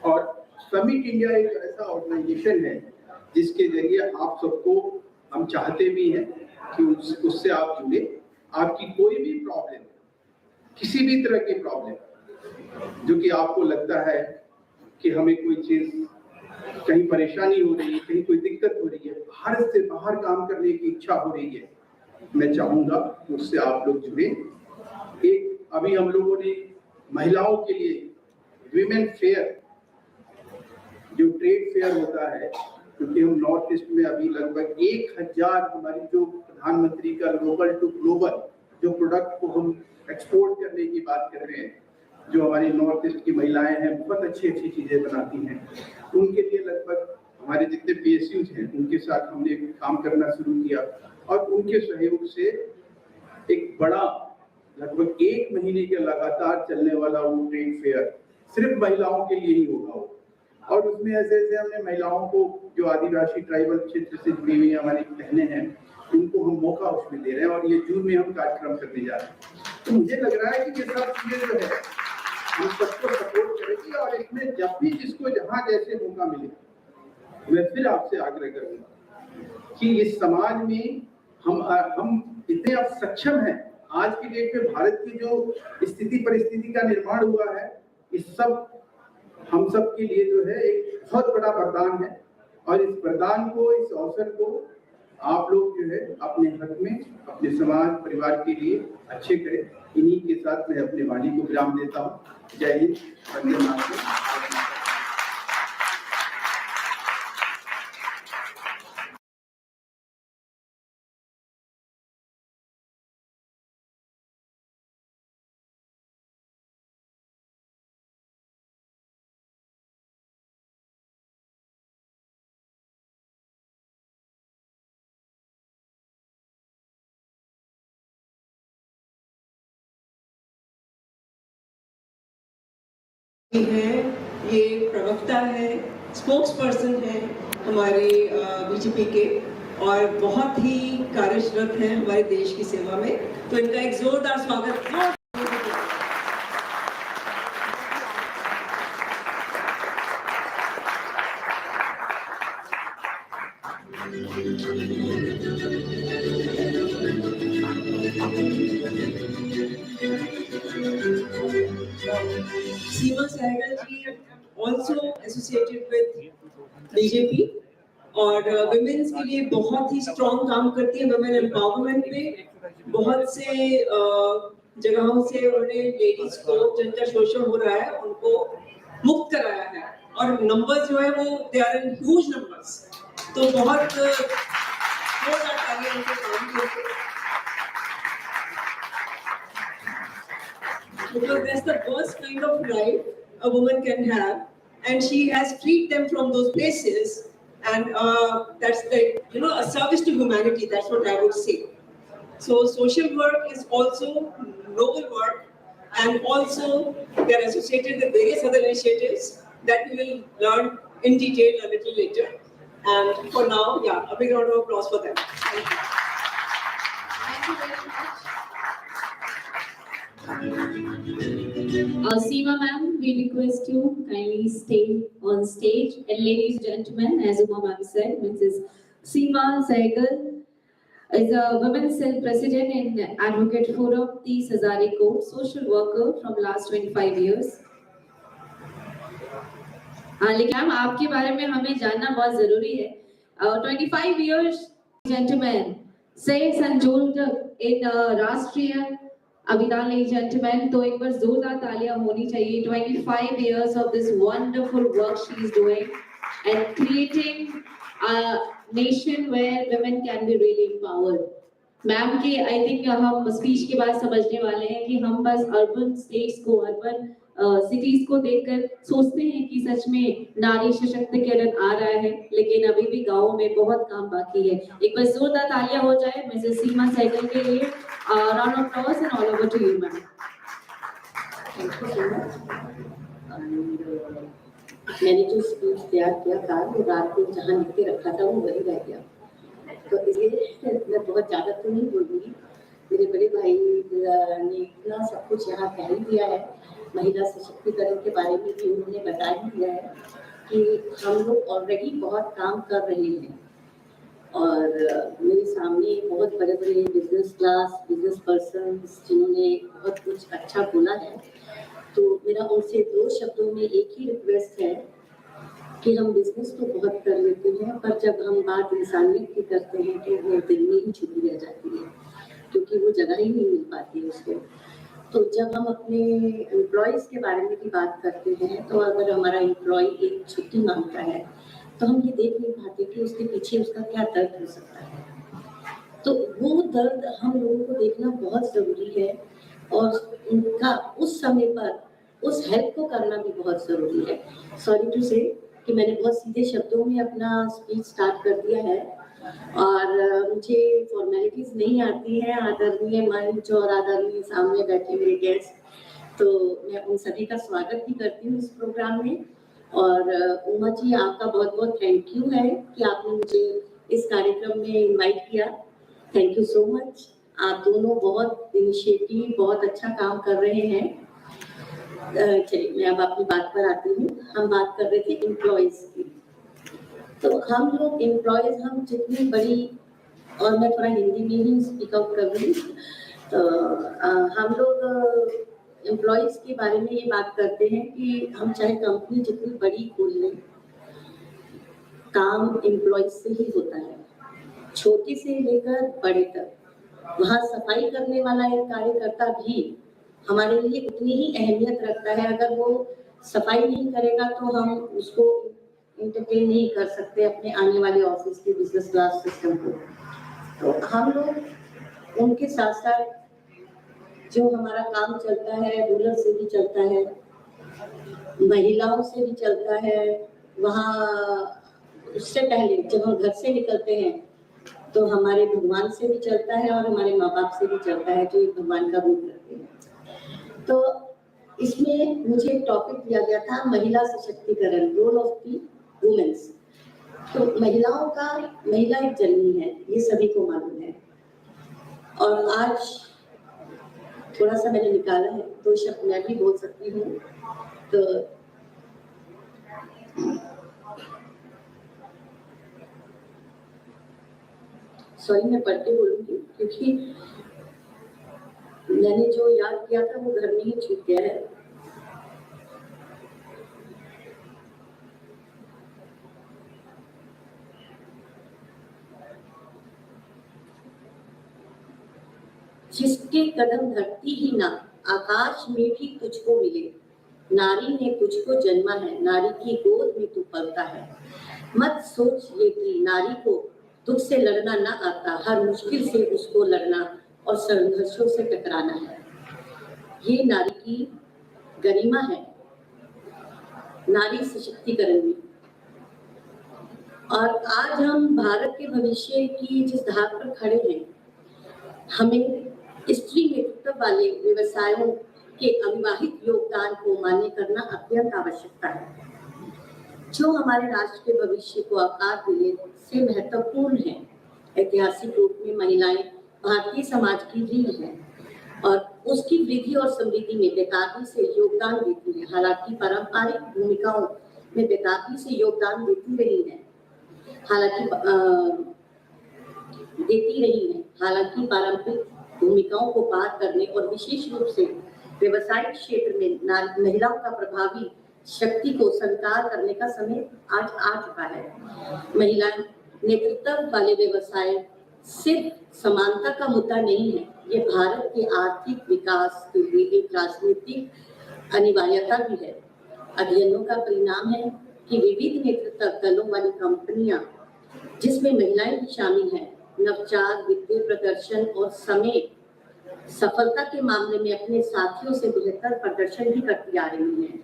और समिट इंडिया एक ऐसा ऑर्गेनाइजेशन है जिसके जरिए आप सबको हम चाहते भी हैं कि उससे आप जुड़े। आपकी कोई भी प्रॉब्लम, किसी भी तरह की प्रॉब्लम जो कि आपको लगता है कि हमें कोई चीज कहीं परेशानी हो रही है, कहीं कोई दिक्कत हो रही है, भारत से बाहर काम करने की इच्छा हो रही है, मैं चाहूंगा उससे आप लोग जुड़े। एक अभी हम लोगों ने महिलाओं के लिए विमेन फेयर, जो ट्रेड फेयर होता है, क्योंकि हम नॉर्थ ईस्ट में अभी लगभग 1000 हमारी जो प्रधानमंत्री का लोकल टू ग्लोबल जो प्रोडक्ट को हम एक्सपोर्ट करने की बात कर रहे हैं, जो हमारी नॉर्थ ईस्ट की महिलाएं हैं बहुत अच्छी चीजें बनाती हैं, उनके लिए लगभग हमारे जितने PSUs हैं उनके साथ हमने काम करना शुरू किया और उनके सहयोग से एक बड़ा लगभग 1 महीने के लगातार चलने वाला वो ट्रेड फेयर सिर्फ महिलाओं के लिए ही होगा वो। और उसमें ऐसे हमने महिलाओं को जो आदिवासी ट्राइबल क्षेत्र से जुड़ी हुई हमारी बहनें हैं उनको हम मौका उसमें दे रहे हैं और ये जून में हम कार्यक्रम करने जा रहे हैं। तो मुझे लग रहा है कि ये सब चीजें जो है हम सबको सपोर्ट करेगी और इसमें जब भी जिसको जहाँ जैसे मौका मिले, मैं फिर आपसे आग्रह करूंगा कि इस समाज में हम इतने अब सक्षम हैं। आज की डेट में भारत की जो स्थिति परिस्थिति का निर्माण हुआ है, इस सब हम सब के लिए जो है एक बहुत बड़ा वरदान है और इस वरदान को, इस अवसर को आप लोग जो है अपने हक में, अपने समाज परिवार के लिए अच्छे करें। इन्हीं के साथ मैं अपने वाणी को विराम देता हूँ। जय हिंद, वंदे मातरम। हैं, ये प्रवक्ता है, स्पोक्स पर्सन है हमारे बीजेपी के और बहुत ही कार्यरत हैं हमारे देश की सेवा में, तो इनका एक जोरदार स्वागत। सीमा सहगल जी also associated with BJP और विमेंस के लिए बहुत ही स्ट्रॉन्ग काम करती है। वुमेन एम्पावरमेंट पे बहुत से जगहों से उन्होंने लेडीज को जिनका शोषण हो रहा है उनको मुक्त कराया है और नंबर्स जो है वो they are in huge numbers, तो बहुत जोरदार तालियां उनके काम के लिए। Because that's the worst kind of life a woman can have, and she has freed them from those places, and that's like a service to humanity. That's what I would say. So social work is also noble work, and also they are associated with various other initiatives that we will learn in detail a little later. And for now, yeah, a big round of applause for them. Thank you. Thank you very much. Seema ma'am, we request you kindly stay on stage. And ladies and gentlemen, as Uma ma'am said, Mrs. Seema Sehgal is a women's cell president and advocate forum, 30 Hazare Court, social worker from last 25 years. हाँ, लेकिन ma'am आपके बारे में हमें जानना बहुत जरूरी है. 25 years, gentlemen, say enrolled in राष्ट्रीय अभियान, ladies and gentlemen, तो एक बार जोरदार तालियां होनी चाहिए. 25 years of this wonderful work she is doing and creating a nation where women can be really empowered. Ma'am के आई थिंक हम स्पीच के बाद समझने वाले हैं कि हम बस अर्बन स्टेट्स को, अर्बन सिटीज को देखकर सोचते हैं कि सच में नारी सशक्तिकरण आ रहा है, लेकिन अभी भी गाँव में बहुत काम बाकी है. एक बार जोरदार तालियां हो जाए मिसेस सीमा सहगल के लिए. Round of applause and all over to you ma'am. Thank you so much. मैंने जो स्पीच तैयार किया था वो रात को जहाँ लिख के रखा था वो वही रह गया, तो इसलिए मैं बहुत ज़्यादा तो नहीं बोलूँगी. मेरे बड़े भाई ने इतना सब कुछ यहाँ कह ही दिया है. महिला सशक्तिकरण के बारे में भी उन्होंने बता ही दिया है कि हम लोग ऑलरेडी बहुत काम कर रहे हैं और मेरे सामने बहुत बड़े बड़े बिजनेस पर्सन जिन्होंने बहुत कुछ अच्छा बोला है, तो मेरा उनसे 2 शब्दों में एक ही रिक्वेस्ट है कि हम बिजनेस तो बहुत कर लेते हैं, पर जब हम बात इंसानियत की करते हैं तो वो दिल में ही छुपी रह जाती है, क्योंकि वो जगह ही नहीं मिल पाती है उसको. तो जब हम अपने एम्प्लॉयज़ के बारे में भी बात करते हैं, तो अगर हमारा एम्प्लॉय एक छुट्टी मांगता है तो हम ये देख नहीं पाते कि उसके पीछे उसका क्या दर्द हो सकता है. तो वो दर्द हम लोगों को देखना बहुत ज़रूरी है और उनका उस समय पर उस हेल्प को करना भी बहुत ज़रूरी है. सॉरी टू से कि मैंने बहुत सीधे शब्दों में अपना स्पीच स्टार्ट कर दिया है और मुझे फॉर्मेलिटीज़ नहीं आती हैं. आदरणीय मंच और आदरणीय सामने बैठे मेरे गेस्ट, तो मैं उन सभी का स्वागत भी करती हूँ इस प्रोग्राम में. और उमा जी, आपका बहुत बहुत थैंक यू है कि आपने मुझे इस कार्यक्रम में इनवाइट किया. Thank you so much. आप दोनों बहुत इनिशिएटिव, बहुत अच्छा काम कर रहे हैं. चलिए मैं अब अपनी बात पर आती हूँ. हम बात कर रहे थे एम्प्लॉयज़ की. तो हम लोग एम्प्लॉयज़, हम जितनी बड़ी, और मैं थोड़ा हिंदी में ही स्पीक आउट कर रही हूँ, तो हम लोग एम्प्लॉयज़ के बारे में ये बात करते हैं कि हम चाहे कंपनी जितनी बड़ी खोल लें, काम एम्प्लॉयज़ से ही होता है, छोटे से लेकर बड़े तक. वहाँ सफाई करने वाला एक कार्यकर्ता भी हमारे लिए उतनी ही अहमियत रखता है. अगर वो सफाई नहीं करेगा तो हम उसको इंटरटेन नहीं कर सकते अपने आने वाले ऑफिस के बिजनेस क्लास सिस्टम को. तो हम लोग उनके साथ साथ जो हमारा काम चलता है, रूरल से भी चलता है, महिलाओं से भी चलता है. वहाँ उससे पहले जब हम घर से निकलते हैं तो हमारे भगवान से भी चलता है और हमारे माँ बाप से भी चलता है, जो एक भगवान का रूप रखते हैं. तो इसमें मुझे एक टॉपिक दिया गया था महिला सशक्तिकरण, रोल ऑफ दी वुमेन्स। तो महिला एक जननी है, ये सभी को मालूम है। और आज थोड़ा सा मैंने निकाला है, 2 शब्द मैं भी बोल सकती हूँ। तो सॉरी, मैं पढ़ के बोलूंगी क्योंकि मैंने जो याद किया था वो घर में ही छूट गया है। जिसके कदम धरती ही ना, आकाश में भी तुझको मिले। नारी ने तुझको जन्मा है, नारी की गोद में तू पलता है। मत सोच ये कि नारी को दुख से लड़ना ना आता, हर मुश्किल से उसको लड़ना और संघर्षों से टकराना है। ये नारी की गरिमा है, नारी सशक्तिकरण में। और आज हम भारत के भविष्य की जिस धार पर खड़े हैं, हमें स्त्री नेतृत्व वाले व्यवसायों के अविवाहित योगदान को मान्य करना अत्यंत आवश्यकता है, जो हमारे राष्ट्र के भविष्य को आकार देने से महत्वपूर्ण है। ऐतिहासिक रूप में महिलाएं भारतीय समाज की रीढ़ हैं और उसकी वृद्धि और समृद्धि में बेताबी से योगदान देती है। हालांकि पारंपरिक भूमिकाओं में बेताबी से योगदान देती रही है, हालांकि पारंपरिक भूमिकाओं को पार करने और विशेष रूप से व्यवसायिक क्षेत्र में महिलाओं का प्रभावी शक्ति को स्वीकार करने का समय आज आ चुका है। महिला नेतृत्व वाले व्यवसाय सिर्फ समानता का मुद्दा नहीं है, ये भारत के आर्थिक विकास के लिए एक राजनीतिक अनिवार्यता भी है। अध्ययनों का परिणाम है कि विविध नेतृत्व दलों वाली कंपनियां, जिसमें महिलाएं भी शामिल हैं, नवाचार, वित्तीय प्रदर्शन और समय सफलता के मामले में अपने साथियों से बेहतर प्रदर्शन भी करती आ रही हैं।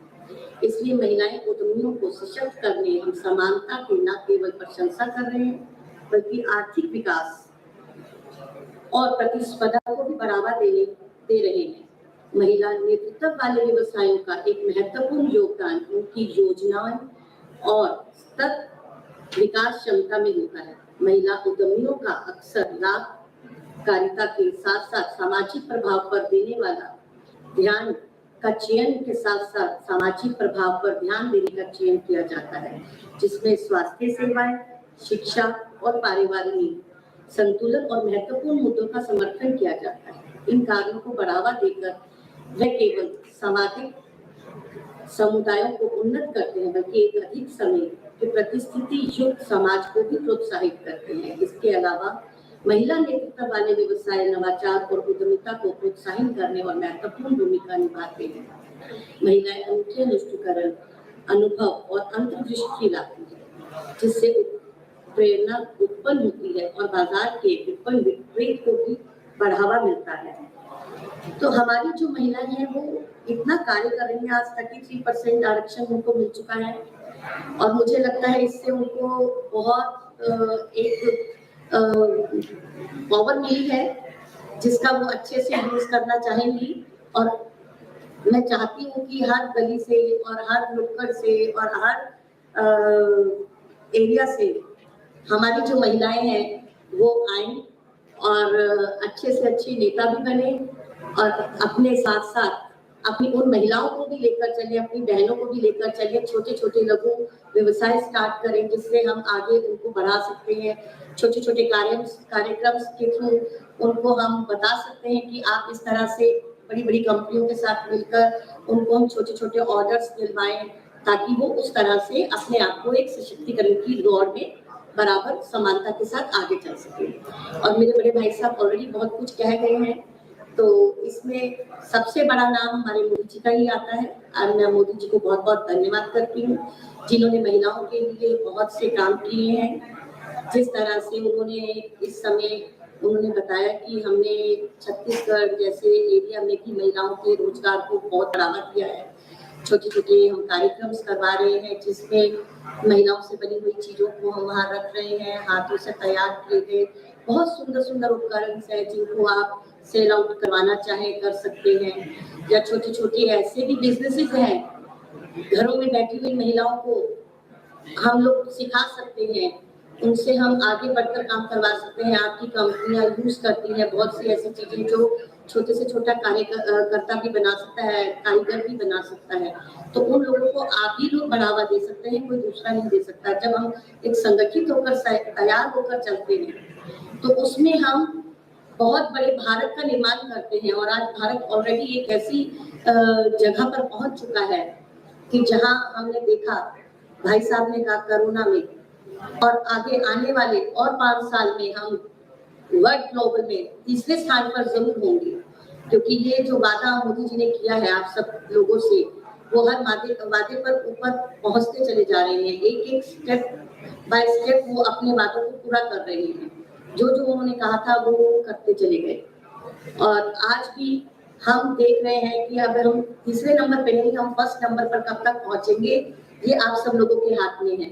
इसलिए महिलाएं उद्यमियों को सशक्त करने, हम समानता की न केवल प्रशंसा कर रहे हैं, बल्कि आर्थिक विकास और प्रतिस्पर्धा को भी बढ़ावा दे रहे हैं। महिला नेतृत्व वाले व्यवसायों का एक महत्वपूर्ण योगदान उनकी योजनाएं और सतत विकास क्षमता में होता है। महिला उद्यमियों का अक्सर लाभकारिता के साथ साथ सामाजिक प्रभाव पर देने वाला ध्यान का चयन के साथ साथ सामाजिक प्रभाव पर ध्यान देने का चयन किया जाता है, जिसमें स्वास्थ्य सेवाएं, शिक्षा और पारिवारिक संतुलन और महत्वपूर्ण मुद्दों का समर्थन किया जाता है। इन कार्यों को बढ़ावा देकर वह केवल सामाजिक समुदायों को उन्नत करते हैं, बल्कि एक अधिक समय के प्रतिस्थिति युक्त समाज को भी प्रोत्साहित करते हैं। इसके अलावा महिला नेतृत्व वाले व्यवसाय नवाचार और उद्यमिता को प्रोत्साहित करने और महत्वपूर्ण भूमिका निभाते हैं। महिलाएं अनूठे अनुष्ठीकरण, अनुभव और अंतर्दृष्टि लाती है, जिससे प्रेरणा उत्पन्न होती है और बाजार के विपरीत को भी बढ़ावा मिलता है। तो हमारी जो महिलाएं हैं वो इतना कार्य कर रही हैं। आज 33% आरक्षण उनको मिल चुका है और मुझे लगता है इससे उनको बहुत एक पावर मिली है, जिसका वो अच्छे से यूज करना चाहेंगी। और मैं चाहती हूँ कि हर गली से और हर नुक्कड़ से और हर एरिया से हमारी जो महिलाएं हैं वो आए और अच्छे से अच्छी नेता भी बने और अपने साथ साथ अपनी उन महिलाओं को भी लेकर चले, अपनी बहनों को भी लेकर चले, छोटे छोटे लघु व्यवसाय स्टार्ट करें, जिससे हम आगे उनको बढ़ा सकते हैं। छोटे छोटे कार्यक्रम के थ्रू उनको हम बता सकते हैं कि आप इस तरह से बड़ी बड़ी कंपनियों के साथ मिलकर उनको हम छोटे छोटे ऑर्डर्स दिलवाएं, ताकि वो उस तरह से अपने आप को एक सशक्तिकरण की दौड़ में बराबर समानता के साथ आगे चल सके। और मेरे बड़े भाई साहब ऑलरेडी बहुत कुछ कह गए हैं, तो इसमें सबसे बड़ा नाम हमारे मोदी जी का ही आता है। और मैं मोदी जी को बहुत बहुत धन्यवाद करती हूँ, जिन्होंने महिलाओं के लिए बहुत से काम किए हैं। जिस तरह से उन्होंने इस समय उन्होंने बताया कि हमने छत्तीसगढ़ जैसे एरिया में भी महिलाओं के रोजगार को बहुत बढ़ावा दिया है। छोटे छोटे हम कार्यक्रम करवा रहे हैं, जिसमें महिलाओं से बनी हुई चीजों को हम वहाँ रख रहे हैं। हाथों से तैयार किए गए बहुत सुंदर सुंदर उपकरण हैं जिनको आप सेल आउट करवाना चाहें कर सकते हैं, या छोटी छोटी ऐसे भी बिजनेसेस हैं, घरों में बैठी हुई महिलाओं को हम लोग सिखा सकते हैं, उनसे हम आगे बढ़कर काम करवा सकते हैं। आपकी कंपनियां यूज करती हैं बहुत सी ऐसी चीजें जो छोटे से छोटा कार्यकर्ता भी बना सकता है, कारीगर भी बना सकता है, तो उन लोगों को आप ही लोग बढ़ावा दे सकते हैं, कोई दूसरा नहीं दे सकता। जब हम एक संगठित होकर तैयार होकर चलते हैं तो उसमें हम बहुत बड़े भारत का निर्माण करते हैं। और आज भारत ऑलरेडी एक ऐसी जगह पर पहुंच चुका है कि जहां हमने देखा, भाई साहब ने कहा कोरोना में, और आगे आने वाले और 5 साल में हम वर्ल्ड ग्लोबल में तीसरे स्थान पर जरूर होंगे, क्योंकि ये जो वादा मोदी जी ने किया है आप सब लोगों से, वो हर वादे पर ऊपर पहुंचते चले जा रहे हैं। एक एक स्टेप बाय स्टेप वो अपने वादों को पूरा कर रहे हैं। जो जो उन्होंने कहा था वो करते चले गए, और आज भी हम देख रहे हैं कि अगर हम तीसरे नंबर पे नहीं, हम फर्स्ट नंबर पर कब तक पहुंचेंगे ये आप सब लोगों के हाथ में है।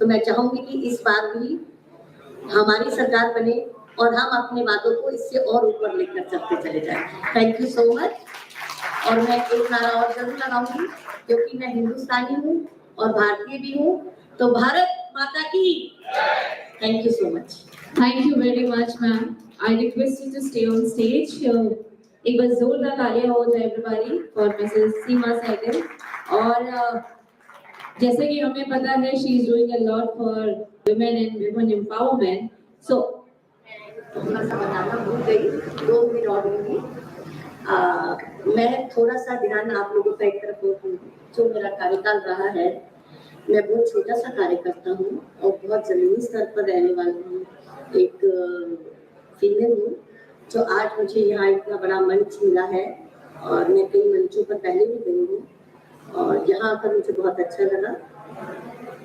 तो मैं चाहूंगी कि इस बार भी हमारी सरकार बने और हम अपने वादों को इससे और ऊपर लेकर चलते चले जाएं। Thank you so much. और मैं एक नारा और जरूर लगाऊंगी, क्योंकि मैं हिंदुस्तानी हूँ और भारतीय भी हूँ, तो भारत माता की। Thank you so much. Thank you very much, ma'am. I request you to stay on stage. एक बार जोरदार तालियां हो जाए everybody for Mrs. सीमा सहगल। और जैसे कि हमें पता है she is doing a lot for women and women empowerment. So थोड़ा सा बताना भूल गई, 2 मिनट और दूंगी। मैं थोड़ा सा ध्यान आप लोगों का एक तरफ जो मेरा कार्यकाल रहा है, मैं बहुत छोटा सा कार्य करता हूँ और बहुत जमीनी स्तर पर रहने वाली हूँ, एक फीमेल हूँ, जो आज मुझे यहाँ इतना बड़ा मंच मिला है। और मैं कई मंचों पर पहले भी गई हूँ और यहाँ आकर मुझे बहुत अच्छा लगा।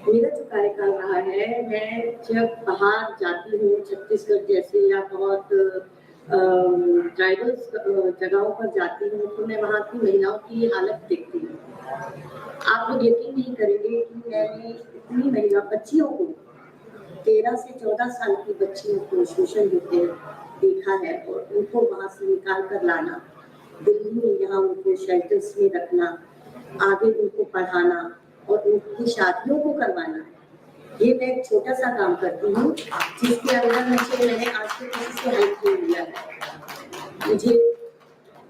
मेरा जो कार्यकाल रहा है, मैं जब बाहर जाती हूँ छत्तीसगढ़ जैसे या बहुत ट्राइबल्स जगहों पर जाती हूँ, तो मैं वहाँ की महिलाओं की हालत देखती हूँ। आप लोग यकीन नहीं करेंगे कि मैंने इतनी महिला बच्चियों को, 13 से 14 साल की बच्चियों को शोषण होते देखा है, और उनको वहाँ से निकाल कर लाना, दिल्ली में यहाँ उनको शेल्टर्स में रखना, आगे उनको पढ़ाना और उनकी शादियों को करवाना। ये मैं एक छोटा सा काम करती हूँ, जिसके अंदर मैंने आज तक किसी से हेल्प नहीं लिया है। मुझे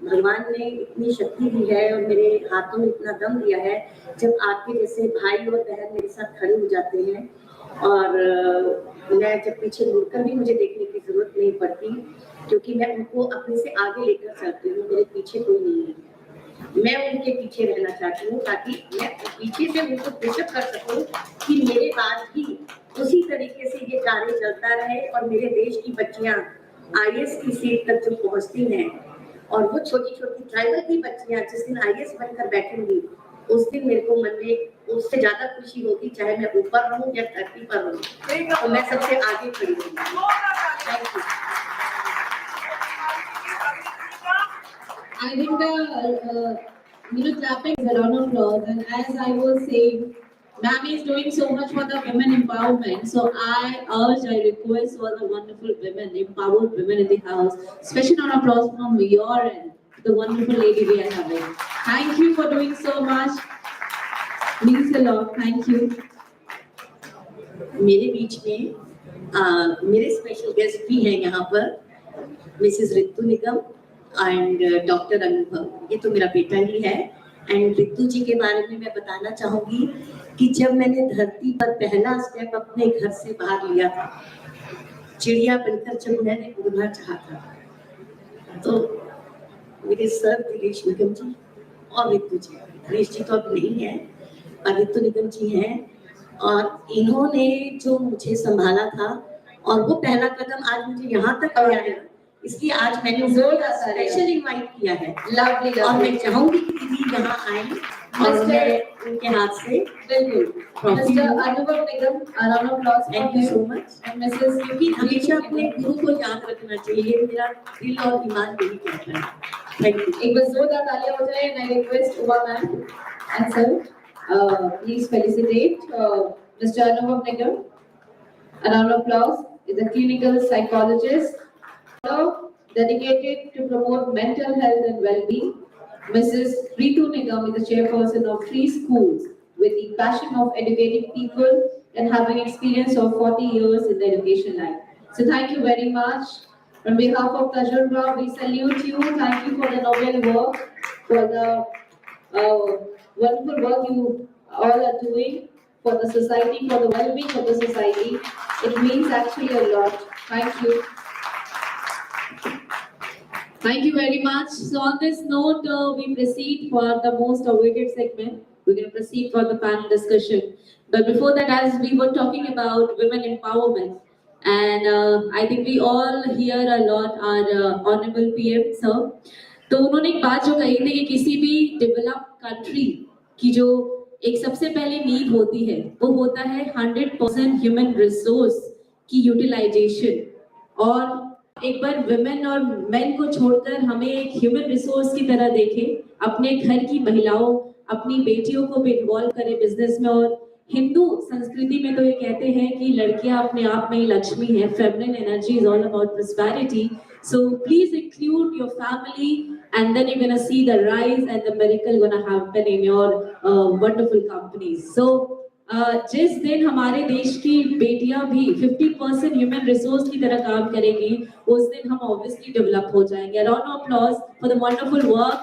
भगवान ने इतनी शक्ति दी है और मेरे हाथों में इतना दम दिया है, जब आपके जैसे भाई और बहन मेरे साथ खड़े हो जाते हैं, और मैं जब पीछे मुड़कर भी मुझे देखने की जरूरत नहीं पड़ती, क्योंकि मैं उनको अपने से आगे लेकर चलती हूँ। मेरे पीछे कोई नहीं है, मैं उनके पीछे रहना चाहती हूँ, ताकि मैं पीछे से उनको पुशअप कर सकूँ कि मेरे बाद भी उसी तरीके से ये कार्य चलता रहे और मेरे देश की बच्चियाँ IAS की सीट तक जो पहुँचती हैं, और वो छोटी छोटी ट्राइबल की बच्चियाँ जिस दिन IAS बनकर बैठेंगी, उस दिन मेरे को मन में उससे ज्यादा खुशी होगी, चाहे मैं ऊपर रहूँ या धरती पर रहूँ, तो मैं सबसे आगे खड़ी हूँ। Thank you. I think the clapping is a round of applause, and as I was saying, ma'am is doing so much for the women empowerment. So I request for the wonderful women, empowered women in the house, special round of applause from your end, the wonderful lady we are having. Thank you for doing so much. Means a lot. Thank you. मेरे बीच में मेरे special guest भी हैं यहाँ पर, Mrs Ritu Nigam and doctor अनुभव, ये तो मेरा बेटा ही है। एंड रितु जी के बारे में मैं बताना चाहूँगी कि जब मैंने धरती पर पहला स्टेप अपने घर से बाहर लिया था, चिड़िया बनकर जब मैंने उड़ना चाहा था, तो मेरे सर दिनेश निगम जी और रितु जी, दिनेश जी तो अब नहीं है और रितु निगम जी हैं, और इन्होंने जो मुझे संभाला था और वो पहला कदम आज मुझे यहाँ तक आया है, इसलिए आज मैंने स्पेशल इनवाइट किया है। लवली और मैं चाहूंगी कि दीदी यहाँ आए और मैं उनके हाथ से Mr. Anubhav Nigam, a round of applause. Thank you so much. And Mrs. क्योंकि हमेशा अपने गुरु को याद रखना चाहिए, ये मेरा दिल और ईमान यही कहता है। Thank you. एक बार जोरदार तालियां हो जाए, and I request Uba ma'am and sir, please felicitate Mr. Anubhav Nigam. A round of applause. is a clinical psychologist, dedicated to promote mental health and well-being. Mrs. Ritu Nigam is the chairperson of 3 schools with the passion of educating people and having experience of 40 years in the education line. So thank you very much. On behalf of Tajurba, we salute you. Thank you for the noble work, for the wonderful work you all are doing for the society, for the well-being of the society. It means actually a lot. Thank you. Thank you very much. So on this note, we proceed for the most awaited segment. We're going to proceed for the panel discussion. But before that, as we were talking about women empowerment, and I think we all hear a lot our Honorable PM sir. तो उन्होंने एक बात जो कही थी कि किसी भी डेवलप कंट्री की जो एक सबसे पहले नीड होती है वो होता है 100% ह्यूमन रिसोर्स की यूटिलाइजेशन और एक बार विमेन और मेन को छोड़कर हमें एक ह्यूमन रिसोर्स की तरह देखें अपने घर की महिलाओं अपनी बेटियों को भी इन्वॉल्व करें बिजनेस में और हिंदू संस्कृति में तो ये कहते हैं कि लड़कियां अपने आप में ही लक्ष्मी है feminine energy is all about prosperity so please include your family and then you're going to see the rise and the miracle going to happen in your wonderful companies so जिस दिन हमारे देश की बेटियां भी 50% ह्यूमन रिसोर्स की तरह काम करेंगी उस दिन हम ऑब्वियसली डेवलप हो जाएंगे round of applause for the wonderful work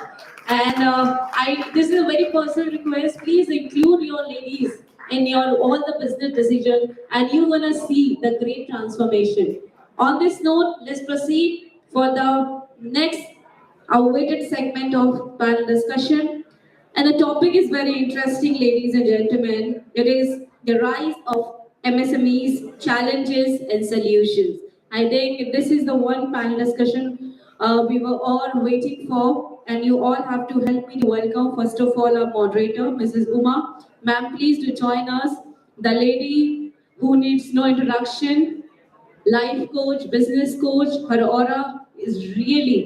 and this is a very personal request please include your ladies in your all the business decision and you're going to see the great transformation. On this note, let's proceed for the next awaited segment of panel discussion. And the topic is very interesting, ladies and gentlemen. It is the rise of MSMEs, challenges and solutions. I think this is the one panel discussion we were all waiting for. And you all have to help me to welcome, first of all, our moderator, Mrs. Uma. Ma'am, please do join us. The lady who needs no introduction, life coach, business coach, her aura is really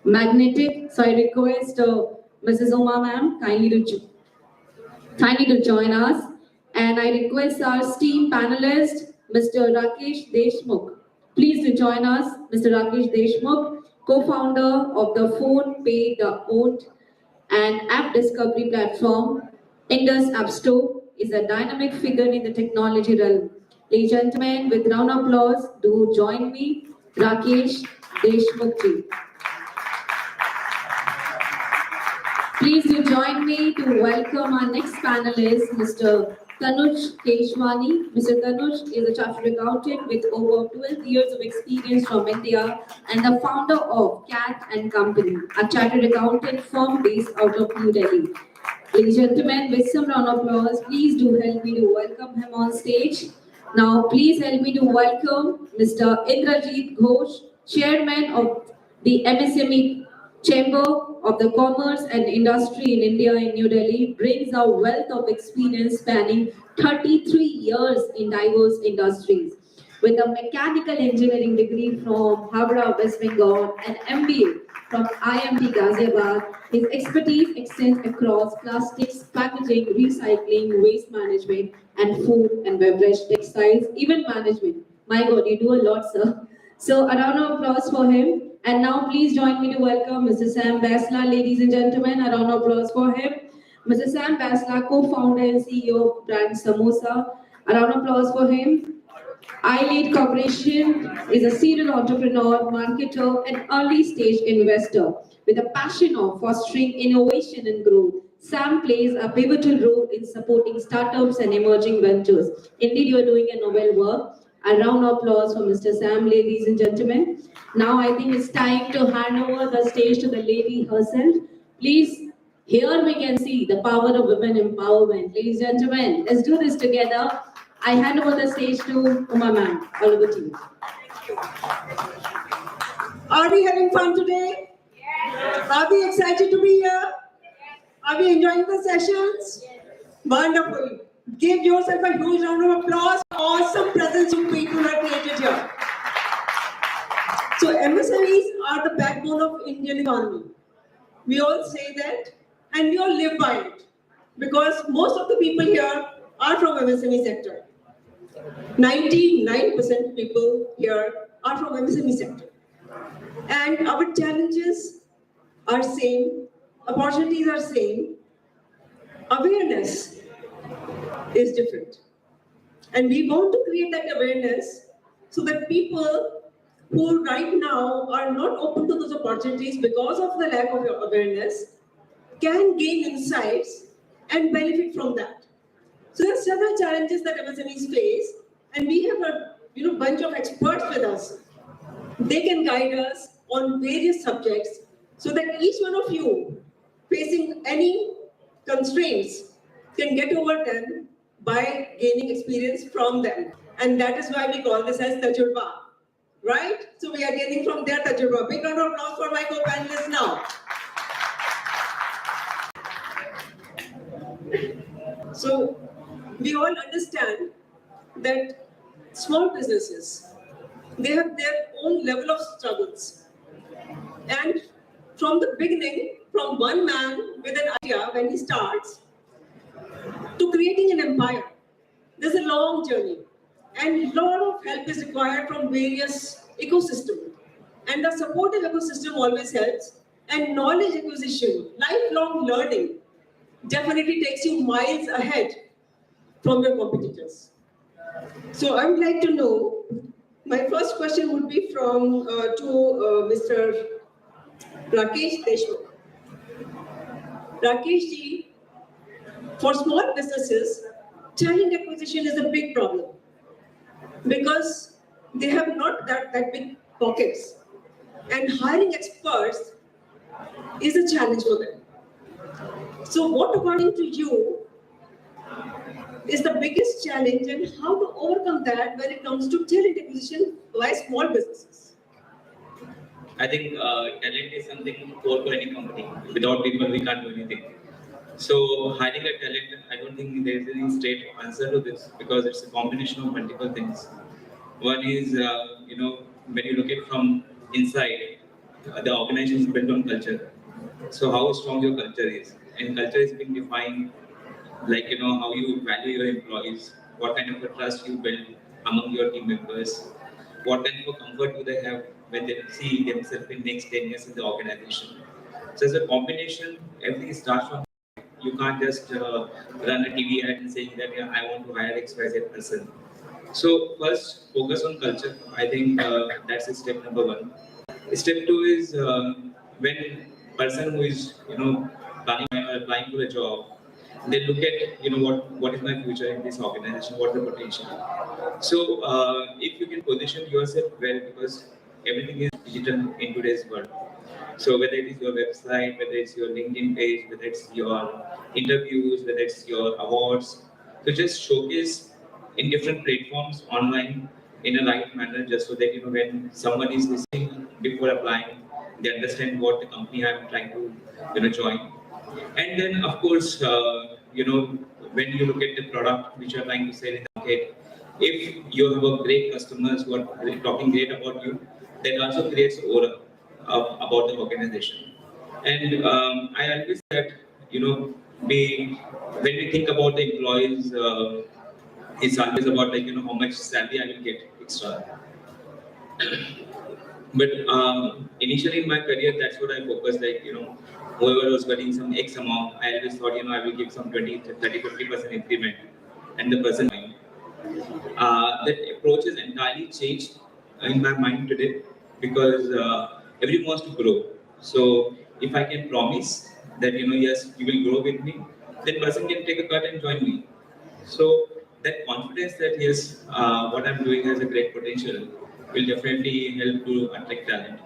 magnetic. So I request Mrs. Uma, ma'am, kindly to join us. And I request our esteemed panelist, Mr. Rakesh Deshmukh. Please to join us, Mr. Rakesh Deshmukh, co-founder of the Phone Pay the Owned and app discovery platform. Indus App Store is a dynamic figure in the technology realm. Ladies and gentlemen, with round of applause, do join me, Rakesh Deshmukh ji. Please do join me to welcome our next panelist, Mr. Tanuj Keshwani. Mr. Tanuj is a chartered accountant with over 12 years of experience from India and the founder of Cat & Company, a chartered accountant firm based out of New Delhi. Ladies and gentlemen, with some round of applause, please do help me to welcome him on stage. Now, please help me to welcome Mr. Indrajit Ghosh, Chairman of the MSME Chamber of the Commerce and Industry in India in New Delhi, brings a wealth of experience spanning 33 years in diverse industries. With a mechanical engineering degree from Havra, West Bengal, and MBA from IMT Ghaziabad, his expertise extends across plastics, packaging, recycling, waste management, and food and beverage, textiles, event management. My God, you do a lot, sir. So a round of applause for him. And now please join me to welcome Mr. Sam Basla, ladies and gentlemen. A round of applause for him. Mr. Sam Basla, co-founder and CEO of brand Samosa. A round of applause for him. iLead Corporation is a serial entrepreneur, marketer, and early-stage investor with a passion of fostering innovation and growth. Sam plays a pivotal role in supporting startups and emerging ventures. Indeed, you are doing a noble work. A round of applause for Mr. Sam, ladies and gentlemen. Now I think it's time to hand over the stage to the lady herself. Please, here we can see the power of women empowerment. Ladies and gentlemen, let's do this together. I hand over the stage to Uma ma'am. All over to you. Are we having fun today? Yes. Are we excited to be here? Are we enjoying the sessions? Yes. Wonderful. Give yourself a huge round of applause. Awesome presence you people have created here. So MSMEs are the backbone of Indian economy. We all say that and we all live by it because most of the people here are from MSME sector. 99% people here are from MSME sector. And our challenges are same, opportunities are same, awareness is different. And we want to create that awareness so that people who right now are not open to those opportunities because of the lack of awareness can gain insights and benefit from that. So there are several challenges that MSMEs face, and we have a bunch of experts with us. They can guide us on various subjects so that each one of you facing any constraints can get over them by gaining experience from them. And that is why we call this as Tajurba, right? So we are gaining from their Tajurba. Big round of applause for my co-panelists now. So we all understand that small businesses, they have their own level of struggles. And from the beginning, from one man with an idea when he starts, to creating an empire, there's a long journey. And a lot of help is required from various ecosystems. And the supportive ecosystem always helps. And knowledge acquisition, lifelong learning, definitely takes you miles ahead from your competitors. So I would like to know, my first question would be from Mr. Rakesh Deshmukh. Rakesh ji, for small businesses, talent acquisition is a big problem because they have not that big pockets, and hiring experts is a challenge for them. So what, according to you, is the biggest challenge and how to overcome that when it comes to talent acquisition by small businesses? I think talent is something core for any company. Without people, we can't do anything. So hiring a talent, I don't think there is any straight answer to this because it's a combination of multiple things. One is, when you look at from inside, the organization is built on culture. So how strong your culture is, and culture is being defined like how you value your employees, what kind of a trust you build among your team members, what kind of a comfort do they have when they see themselves in next 10 years in the organization. So as a combination, everything starts from. You can't just run a TV ad and saying that I want to hire XYZ person. So first, focus on culture. I think that's step number one. Step two is when person who is applying for a job, they look at what is my future in this organization, what is the potential. So if you can position yourself well, because everything is digital in today's world. So whether it is your website, whether it's your LinkedIn page, whether it's your interviews, whether it's your awards, so just showcase in different platforms online in a right manner, just so that when someone is listening before applying, they understand what the company I'm trying to join. And then of course, when you look at the product which you're trying to sell in the market, if you have a great customers who are talking great about you, that also creates aura about the organization. And I always say that when we think about the employees, it's always about how much salary I will get extra. But initially in my career, that's what I focused. Whoever was getting some X amount, I always thought I will give some 20, 30, 50% increment, and the person. That approach has entirely changed in my mind today because everyone wants to grow. So if I can promise that yes, you will grow with me, then person can take a cut and join me. So that confidence that yes, what I'm doing has a great potential will definitely help to attract talent.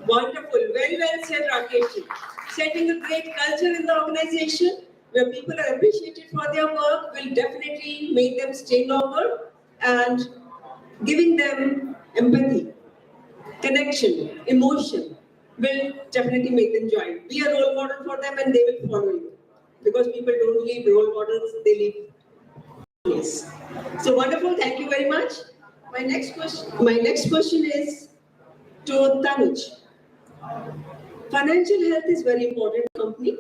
Wonderful, very well said, Rakesh. Setting a great culture in the organization where people are appreciated for their work will definitely make them stay longer, and giving them empathy, connection, emotion will definitely make them join. Be a role model for them and they will follow you. Because people don't leave role models, they leave. Yes. So wonderful, thank you very much. My next question is to Tanuj. Financial health is very important in the company,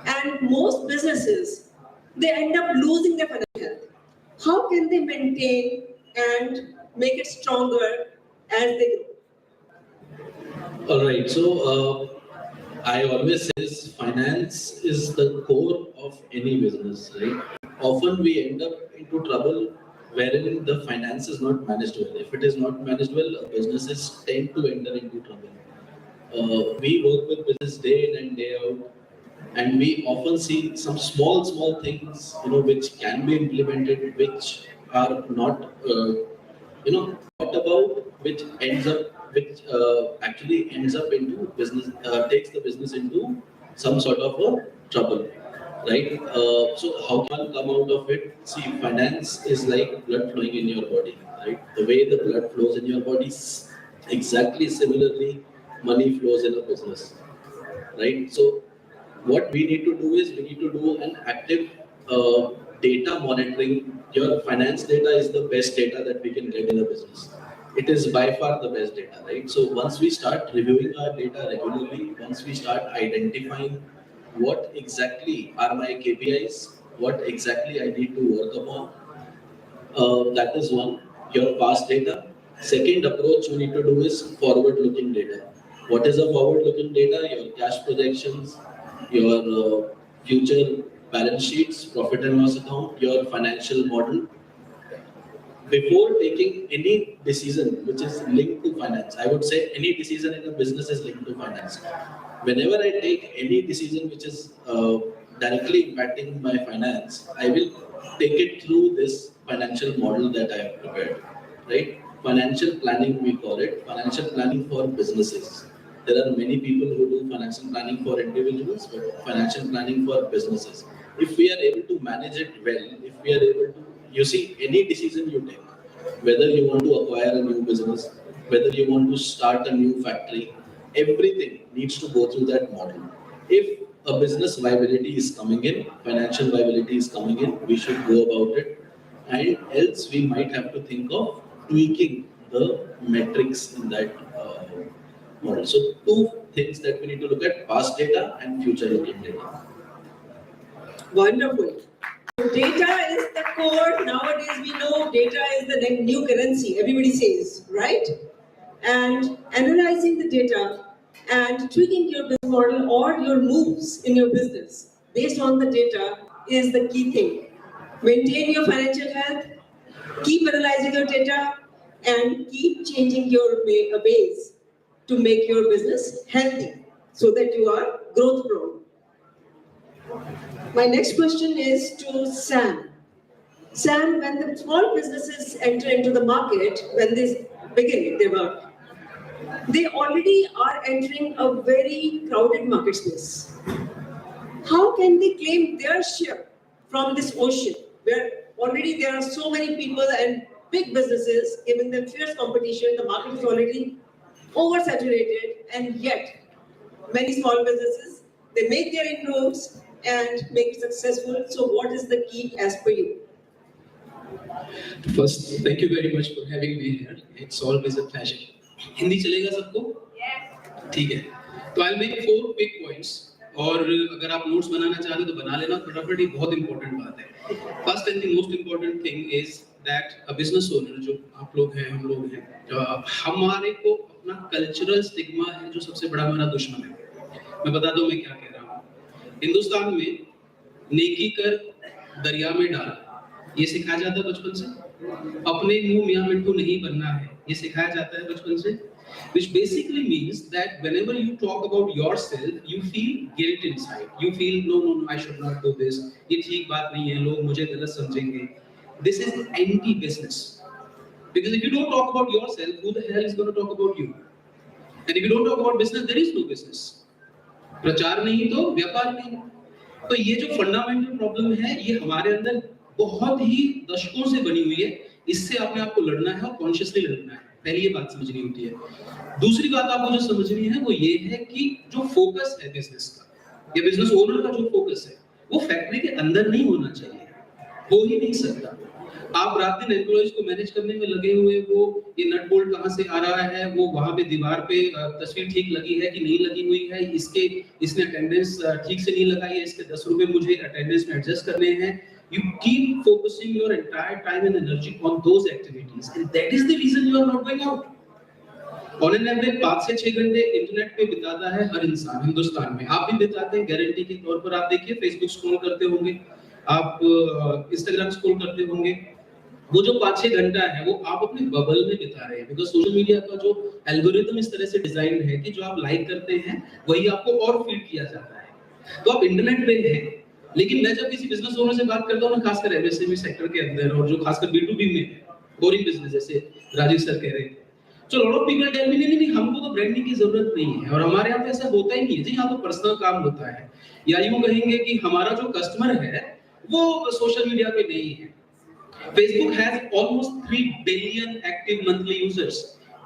and most businesses, they end up losing their financial health. how can they maintain and make it stronger as they grow? All right, so I always say finance is the core of any business, right? Often we end up into trouble wherein the finance is not managed well. If it is not managed well, businesses tend to enter into trouble. We work with business day in and day out, and we often see some small things, which can be implemented, which are not, thought about, which actually ends up into business, takes the business into some sort of a trouble, right? So how can one come out of it? See, finance is like blood flowing in your body, right? The way the blood flows in your body, exactly similarly, money flows in a business, right? So what we need to do is we need to do an active data monitoring. Your finance data is the best data that we can get in a business. It is by far the best data, right? So once we start reviewing our data regularly, once we start identifying what exactly are my KPIs, what exactly I need to work upon, that is one, your past data. Second approach you need to do is forward-looking data. What is a forward-looking data? Your cash projections, your future balance sheets, profit and loss account, your financial model. Before taking any decision which is linked to finance, I would say any decision in a business is linked to finance. Whenever I take any decision which is directly impacting my finance, I will take it through this financial model that I have prepared, right? Financial planning, we call it, financial planning for businesses. There are many people who do financial planning for individuals, but financial planning for businesses. If we are able to manage it well, if we are able to, you see, any decision you take, whether you want to acquire a new business, whether you want to start a new factory, everything needs to go through that model. If a business viability is coming in, financial viability is coming in, we should go about it. And else we might have to think of tweaking the metrics in that model. So two things that we need to look at: past data and future looking data. Wonderful. Data is the core. Nowadays we know data is the new currency, everybody says, right? And analyzing the data and tweaking your business model or your moves in your business based on the data is the key thing. Maintain your financial health, keep analyzing your data, and keep changing your ways to make your business healthy so that you are growth prone. My next question is to Sam. Sam, when the small businesses enter into the market, when they begin their work, they already are entering a very crowded market space. How can they claim their share from this ocean where already there are so many people and big businesses giving them fierce competition, the market is already oversaturated, and yet many small businesses, they make their inroads and make it successful. So what is the key as per you? First, thank you very much for having me here. It's always a pleasure. Hindi चलेगा सबको? ठीक है. तो I'll make 4 quick points. और अगर आप notes बनाना चाहते तो बना लेना. फटाफट ये बहुत important बात है. First and the most important thing is that a business owner जो आप लोग हैं, हम लोग हैं, हमारे को अपना cultural stigma है जो सबसे बड़ा हमारा दुश्मन है. मैं बता दूं मैं क्या कह रहा हूँ. हिंदुस्तान में नेकी कर दरिया में डाल, ये सिखाया जाता है बचपन से. अपने मुंह मियां मिट्टू नहीं बनना है, ये सिखाया जाता है बचपन से. Which basically means that whenever you talk about yourself, you feel guilt inside. You feel no, I should not do this. ये ठीक बात नहीं है, लोग मुझे गलत समझेंगे. This is anti-business. Because if you don't talk about yourself, who the hell is going to talk about you? And if you don't talk about business, there is no business. प्रचार नहीं तो व्यापार नहीं. तो ये जो फंडामेंटल प्रॉब्लम है, ये हमारे अंदर बहुत ही दशकों से बनी हुई है. इससे अपने आप को लड़ना है और कॉन्शियसली लड़ना है. पहली ये बात समझनी होती है. दूसरी बात आपको जो समझनी है वो ये है कि जो फोकस है बिजनेस का या बिजनेस ओनर का जो फोकस है वो फैक्ट्री के अंदर नहीं होना चाहिए. हो ही नहीं सकता. आप रात दिन एम्प्लॉइज को मैनेज करने में लगे हुए, वो ये नट बोल्ट कहाँ से आ रहा है, वो वहाँ पे दीवार पे तस्वीर ठीक लगी है कि नहीं लगी हुई है, इसने अटेंडेंस ठीक से नहीं लगाई है, इसके 10 रुपए मुझे अटेंडेंस में एडजस्ट करने हैं. You keep focusing your entire time and energy on those activities, and that is the reason you are not going out. On an average 5 से 6 घंटे इंटरनेट पे बिताता है हर इंसान हिंदुस्तान में। आप भी बिताते हैं, गारंटी के तौर पर। आप देखिए फेसबुक स्क्रॉल करते होंगे, आप इंस्टाग्राम स्क्रॉल करते होंगे। वो जो 5-6 घंटा है वो आप अपने बबल में बिता रहे हैं, बिकॉज सोशल मीडिया का जो एल्गोरिथम इस तरह से डिजाइन है कि जो आप लाइक करते हैं वही आपको और फीड किया जाता है। तो आप इंटरनेट पे हैं, लेकिन मैं जब किसी बिजनेस ओनर से बात करता हूँ ना, खासकर एमएसएमई सेक्टर के अंदर और जो खासकर B2B में बोरिंग बिजनेस, जैसे राजीव सर कह रहे थे, so a lot of people tell me नहीं हमको तो ब्रांडिंग की जरूरत नहीं है, और हमारे यहाँ पे ऐसा होता ही नहीं है जी। यहाँ तो पर्सनल काम होता है, या यूं कहेंगे कि हमारा जो कस्टमर है वो सोशल मीडिया पे नहीं है। Facebook has almost 3 billion active monthly users.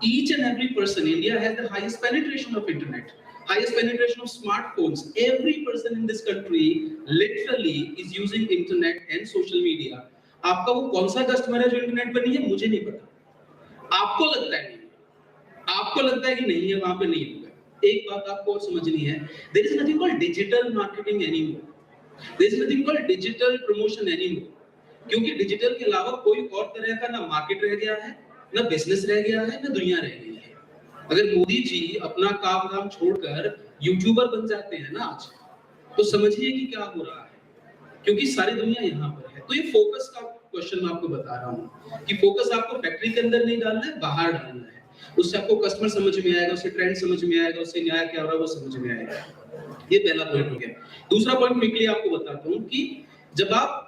Each and every person, India has the highest penetration of internet, highest penetration of smartphones. Every person in this country literally is using internet and social media. आपका वो कौन सा customer है जो internet पर नहीं है, मुझे नहीं पता। आपको लगता है नहीं, आपको लगता है कि नहीं है, वहां पे नहीं होगा। एक बात आपको और समझनी है, there is nothing called digital marketing anymore. There is nothing called digital promotion anymore. क्योंकि डिजिटल के अलावा कोई और तरह का ना मार्केट रह गया है, ना बिजनेस रह गया है, ना दुनिया रह गई है। अगर मोदी जी अपना काम धाम छोड़कर यूट्यूबर बन जाते हैं ना आज, तो समझिए कि क्या हो रहा है, क्योंकि सारी दुनिया यहाँ पर है। तो ये फोकस का क्वेश्चन मैं आपको बता रहा हूँ कि फोकस आपको फैक्ट्री के अंदर नहीं डालना है, बाहर डालना है। उससे आपको कस्टमर समझ में आएगा, उससे ट्रेंड समझ में आएगा, उससे न्याय क्या हो रहा है वो समझ में आएगा। ये पहला पॉइंट हो गया। दूसरा पॉइंट क्विकली आपको बताता हूँ कि जब आप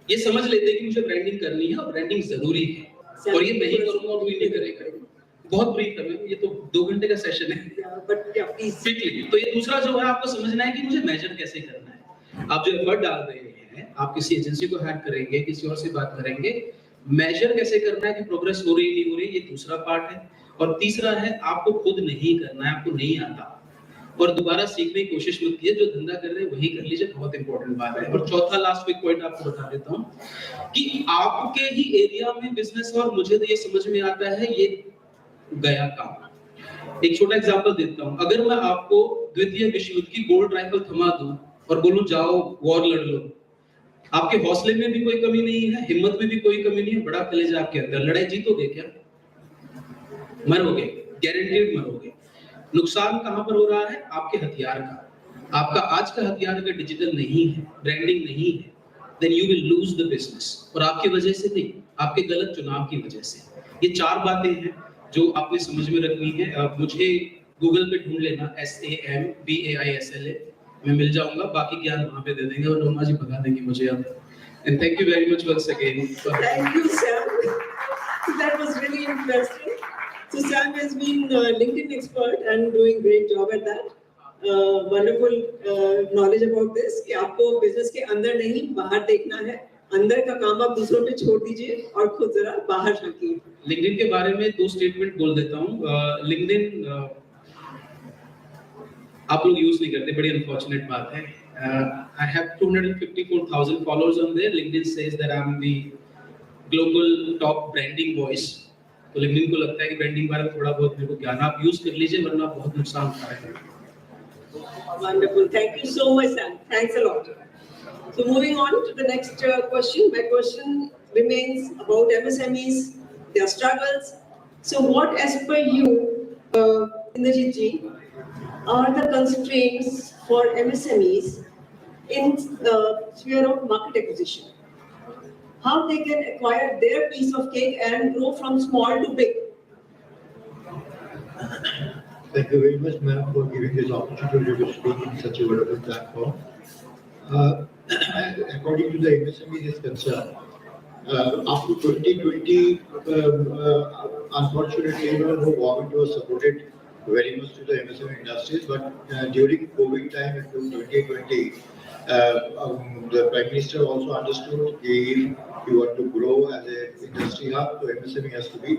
ये समझ लेते हैं कि मुझे ब्रांडिंग करनी है और ब्रांडिंग जरूरी है, और ये मैं ही करूंगा और कोई नहीं करेगा, बहुत ब्रीफ है, ये तो 2 घंटे का सेशन है, बट क्विकली। तो ये दूसरा जो है आपको समझना है कि मुझे मेजर कैसे करना है। आप जो एफर्ट डाल रहे हैं, आप किसी एजेंसी को हायर करेंगे, किसी और से बात करेंगे, मेजर कैसे करना है कि प्रोग्रेस हो रही नहीं हो रही, ये दूसरा पार्ट है। और तीसरा है आपको खुद नहीं करना है, आपको नहीं आता, और दोबारा सीखने की कोशिश मत कीजिए। जो धंधा कर रहे हैं वही कर लीजिए, बहुत इंपॉर्टेंट बात है। और चौथा लास्ट एक पॉइंट आपको बता देता हूँ कि आपके ही एरिया में बिजनेस, और मुझे तो ये समझ में आता है ये गया काम। एक छोटा एग्जांपल देता हूँ, अगर मैं आपको द्वितीय विश्व युद्ध की गोल्ड राइफल थमा दूं और बोलूं जाओ वॉर लड़ लो, आपके हौसले में भी कोई कमी नहीं है, हिम्मत में भी कोई कमी नहीं है, बड़ा कलेजा आपके अंदर, लड़ाई जीतोगे क्या? मरोगे, गारंटीड मरोगे। नुकसान कहां पर हो रहा है? आपके हथियार का। आपका आज का हथियार अगर डिजिटल नहीं है, ब्रांडिंग नहीं है, then you will lose the business, और आपकी वजह से नहीं, आपके गलत चुनाव की वजह से। ये 4 बातें हैं जो आपने समझ में रखनी है। मुझे गूगल पे ढूंढ लेना, SAMBAISLA, मैं मिल जाऊंगा, बाकी ज्ञान वहां पे दे देंगे, और रोमा जी भगा देंगे मुझे अब। And thank you very much once again. Thank you, Sam. That was really interesting. So Sam has been a LinkedIn expert and doing great job at that. Wonderful knowledge about this कि आपको business के अंदर नहीं बाहर देखना है, अंदर का काम आप दूसरों पे छोड़ दीजिए और खुद जरा बाहर झांकिए। लिंक्डइन के बारे में 2 स्टेटमेंट बोल देता हूँ। लिंक्डइन आप लोग यूज नहीं करते, बड़ी अनफॉर्चुनेट बात है। I have 254,000 followers on there. LinkedIn says that I'm the global top branding voice. तो लिंक्डइन को लगता है कि ब्रांडिंग बारे में थोड़ा बहुत मेरे को ज्ञान, आप यूज कर लीजिए, वरना बहुत नुकसान होता है। Wonderful. Thank you so much, Sam. Thanks a lot. So moving on to the next question. My question remains about MSMEs, their struggles. So what, as per you, Indrajit ji, are the constraints for MSMEs in the sphere of market acquisition? How they can acquire their piece of cake and grow from small to big? Thank you very much, ma'am, for giving this opportunity to speak in such a wonderful platform. According to the MSME is concerned, after 2020, unfortunately, the government was supported very much to the MSME industries, but during COVID time in 2020, the Prime Minister also understood if you want to grow as an industry hub, so MSME has to be,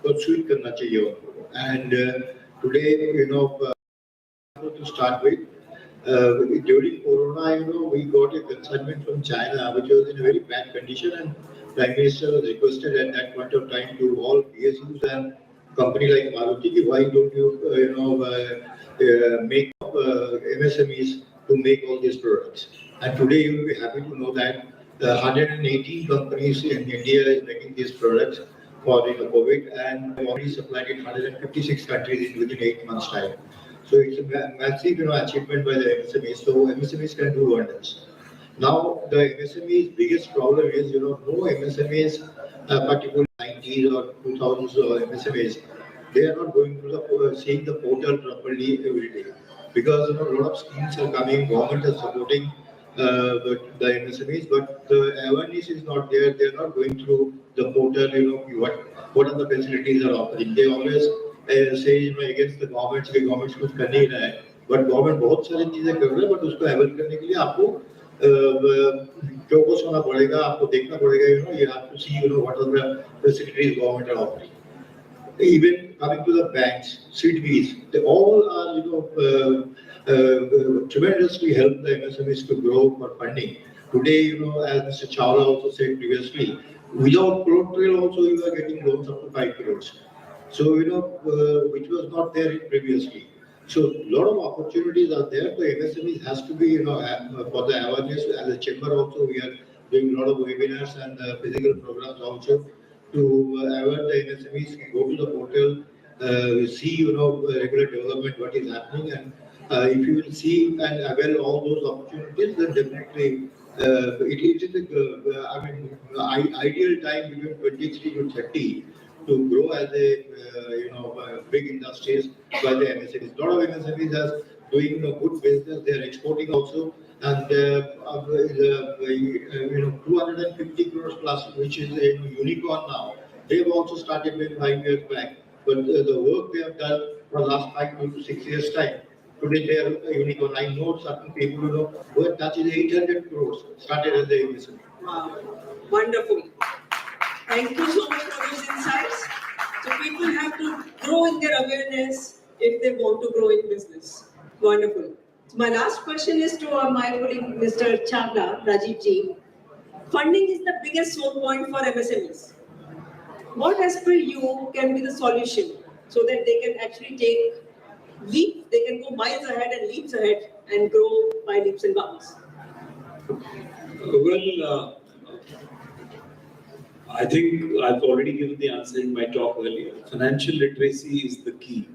pursued karna chahiye. And today, to start with, during Corona, we got a consignment from China, which was in a very bad condition, and Prime Minister was requested at that point of time to all PSUs and company like Maruti, why don't you, make MSMEs to make all these products? And today you will be happy to know that 118 companies in India is making these products for COVID, and we already supplied in 156 countries within 8 months' time. So it's a massive achievement by the MSMEs. So MSMEs can do wonders. Now the MSME's biggest problem is no MSMEs, particularly 90s or 2000s MSMEs, they are not going to seeing the portal properly every day, because a lot of schemes are coming, government is supporting the MSMEs, but the awareness is not there. They are not going through the portal. What are the facilities are offering. They always say against the government कि government कुछ कर नहीं रहा है, but government बहुत सारी चीजें कर रहा है, but उसको अवेल करने के लिए आपको चौकस होना पड़ेगा, आपको देखना पड़ेगा. You have to see what are the facilities government are offering. Even coming to the banks, CDBs, they all are tremendously help the MSMEs to grow for funding. Today, as Mr. Chawla also said previously, without collateral also you are getting loans up to 5 crores. So, which was not there previously. So, a lot of opportunities are there. The MSMEs has to be, for the awareness. As a chamber also, we are doing a lot of webinars and physical programs also to aware the MSMEs, go to the portal, see, regular development, what is happening, and if you will see and avail all those opportunities, then definitely it is ideal time between 23 to 30 to grow as a big industries by the MSMEs. A lot of MSMEs are doing good business. They are exporting also, and 250 crores plus, which is a unicorn now. They've also started with 5 years back, but the work they have done for the last 5 to 6 years time. Today they are a unicorn. I know certain people who have touched 800 crores, started as a MSME. Wow, wonderful. Thank you so much for those insights. So people have to grow in their awareness if they want to grow in business. Wonderful. So my last question is to my colleague, Mr. Chawla, Rajiv ji. Funding is the biggest sore point for MSMEs. What, as per you, can be the solution so that they can actually they can go miles ahead and leaps ahead and grow by leaps and bounds? Well, I think I've already given the answer in my talk earlier. Financial literacy is the key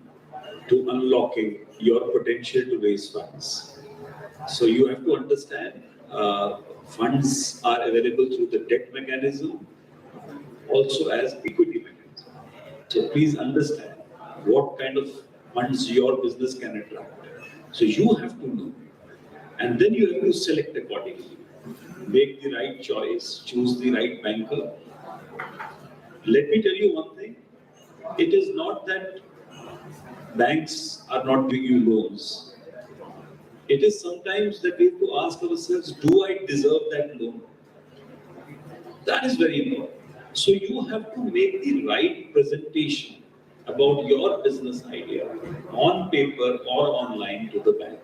to unlocking your potential to raise funds. So you have to understand funds are available through the debt mechanism, also as equity mechanism. So please understand what kind of funds your business can attract. So you have to know, and then you have to select accordingly. Make the right choice, choose the right banker. Let me tell you one thing. It is not that banks are not giving you loans. It is sometimes that we have to ask ourselves, do I deserve that loan? That is very important. So you have to make the right presentation about your business idea on paper or online to the bank.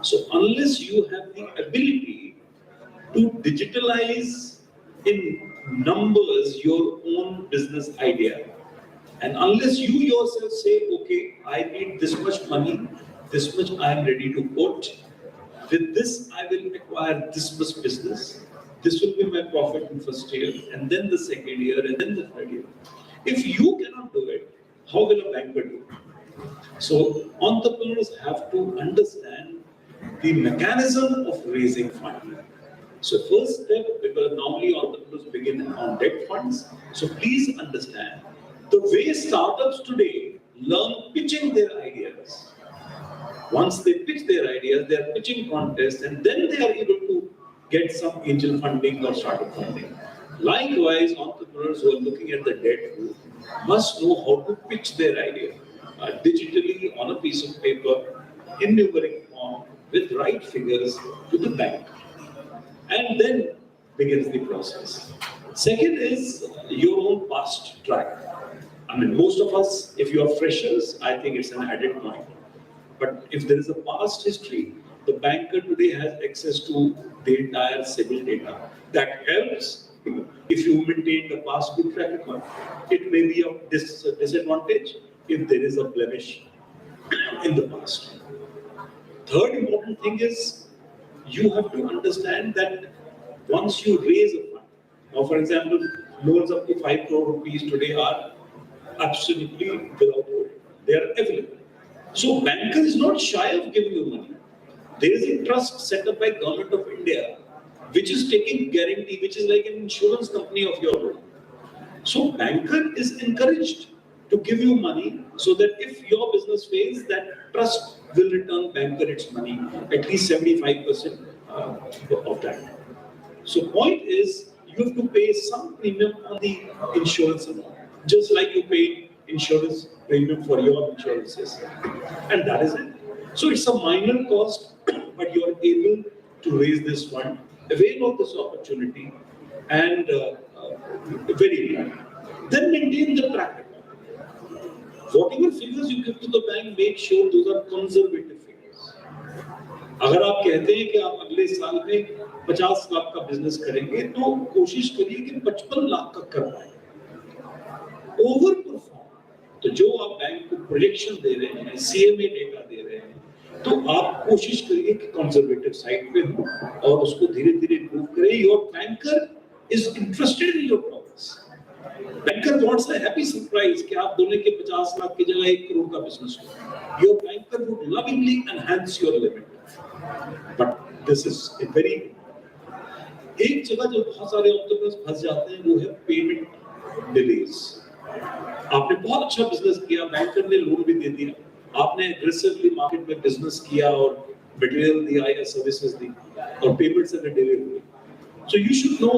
So unless you have the ability to digitalize in numbers your own business idea, and unless you yourself say, okay, I need this much money, this much I am ready to put, with this I will acquire this much business, this will be my profit in first year, and then the second year, and then the third year. If you cannot do it, how will a banker do it? So entrepreneurs have to understand the mechanism of raising funds. So first step, because normally entrepreneurs begin on debt funds. So please understand the way startups today learn pitching their ideas. Once they pitch their ideas, they are pitching contests, and then they are able to get some angel funding or startup funding. Likewise, entrepreneurs who are looking at the debt route must know how to pitch their idea digitally on a piece of paper in numeric form with right figures to the bank. And then begins the process. Second is your own past track. I mean, most of us, if you are freshers, I think it's an added point. But if there is a past history, the banker today has access to the entire civil data. That helps if you maintain the past good track record. It may be a disadvantage if there is a blemish in the past. Third important thing is you have to understand that once you raise a fund, now for example, loans up to 5 crore rupees today are absolutely without hold. They are available. So banker is not shy of giving you money. There is a trust set up by Government of India, which is taking guarantee, which is like an insurance company of your loan. So banker is encouraged to give you money so that if your business fails, that trust will return banker its money, at least 75% of that. So point is, you have to pay some premium on the insurance amount, just like you pay insurance premium for your insurances. And that is it. So it's a minor cost, but you are able to raise this fund, avail of this opportunity, and very good. Then maintain the track record. Whatever figures you give to the bank, make sure those are conservative figures. अगर आप कहते हैं कि आप अगले साल में 50 लाख का बिजनेस करेंगे, तो कोशिश करिए कि 55 लाख का कर पाए। ओवर परफॉर्म, तो जो आप बैंक को प्रोजेक्शन दे रहे हैं, सीएमए डेटा दे रहे हैं, तो आप कोशिश करिए कि कंजर्वेटिव साइड पे हो और उसको धीरे-धीरे इंप्रूव करें। Your banker is interested in your progress. Banker wants a happy surprise कि आप बोले कि 50 लाख की जगह 1 करोड़ का बिजनेस हो। Your banker would lovingly enhance your limit. But this is a very, एक जगह जो बहुत सारे एंटरप्रेन्योर्स फंस जाते हैं वो है पेमेंट डिलेज। आपने बहुत अच्छा बिजनेस किया, बैंकर ने लोन भी दे दिया, आपने एग्रेसिवली मार्केट में बिजनेस किया और मटेरियल दिया या सर्विसेज दी और पेमेंट्स अगर डिले हुए, so you should know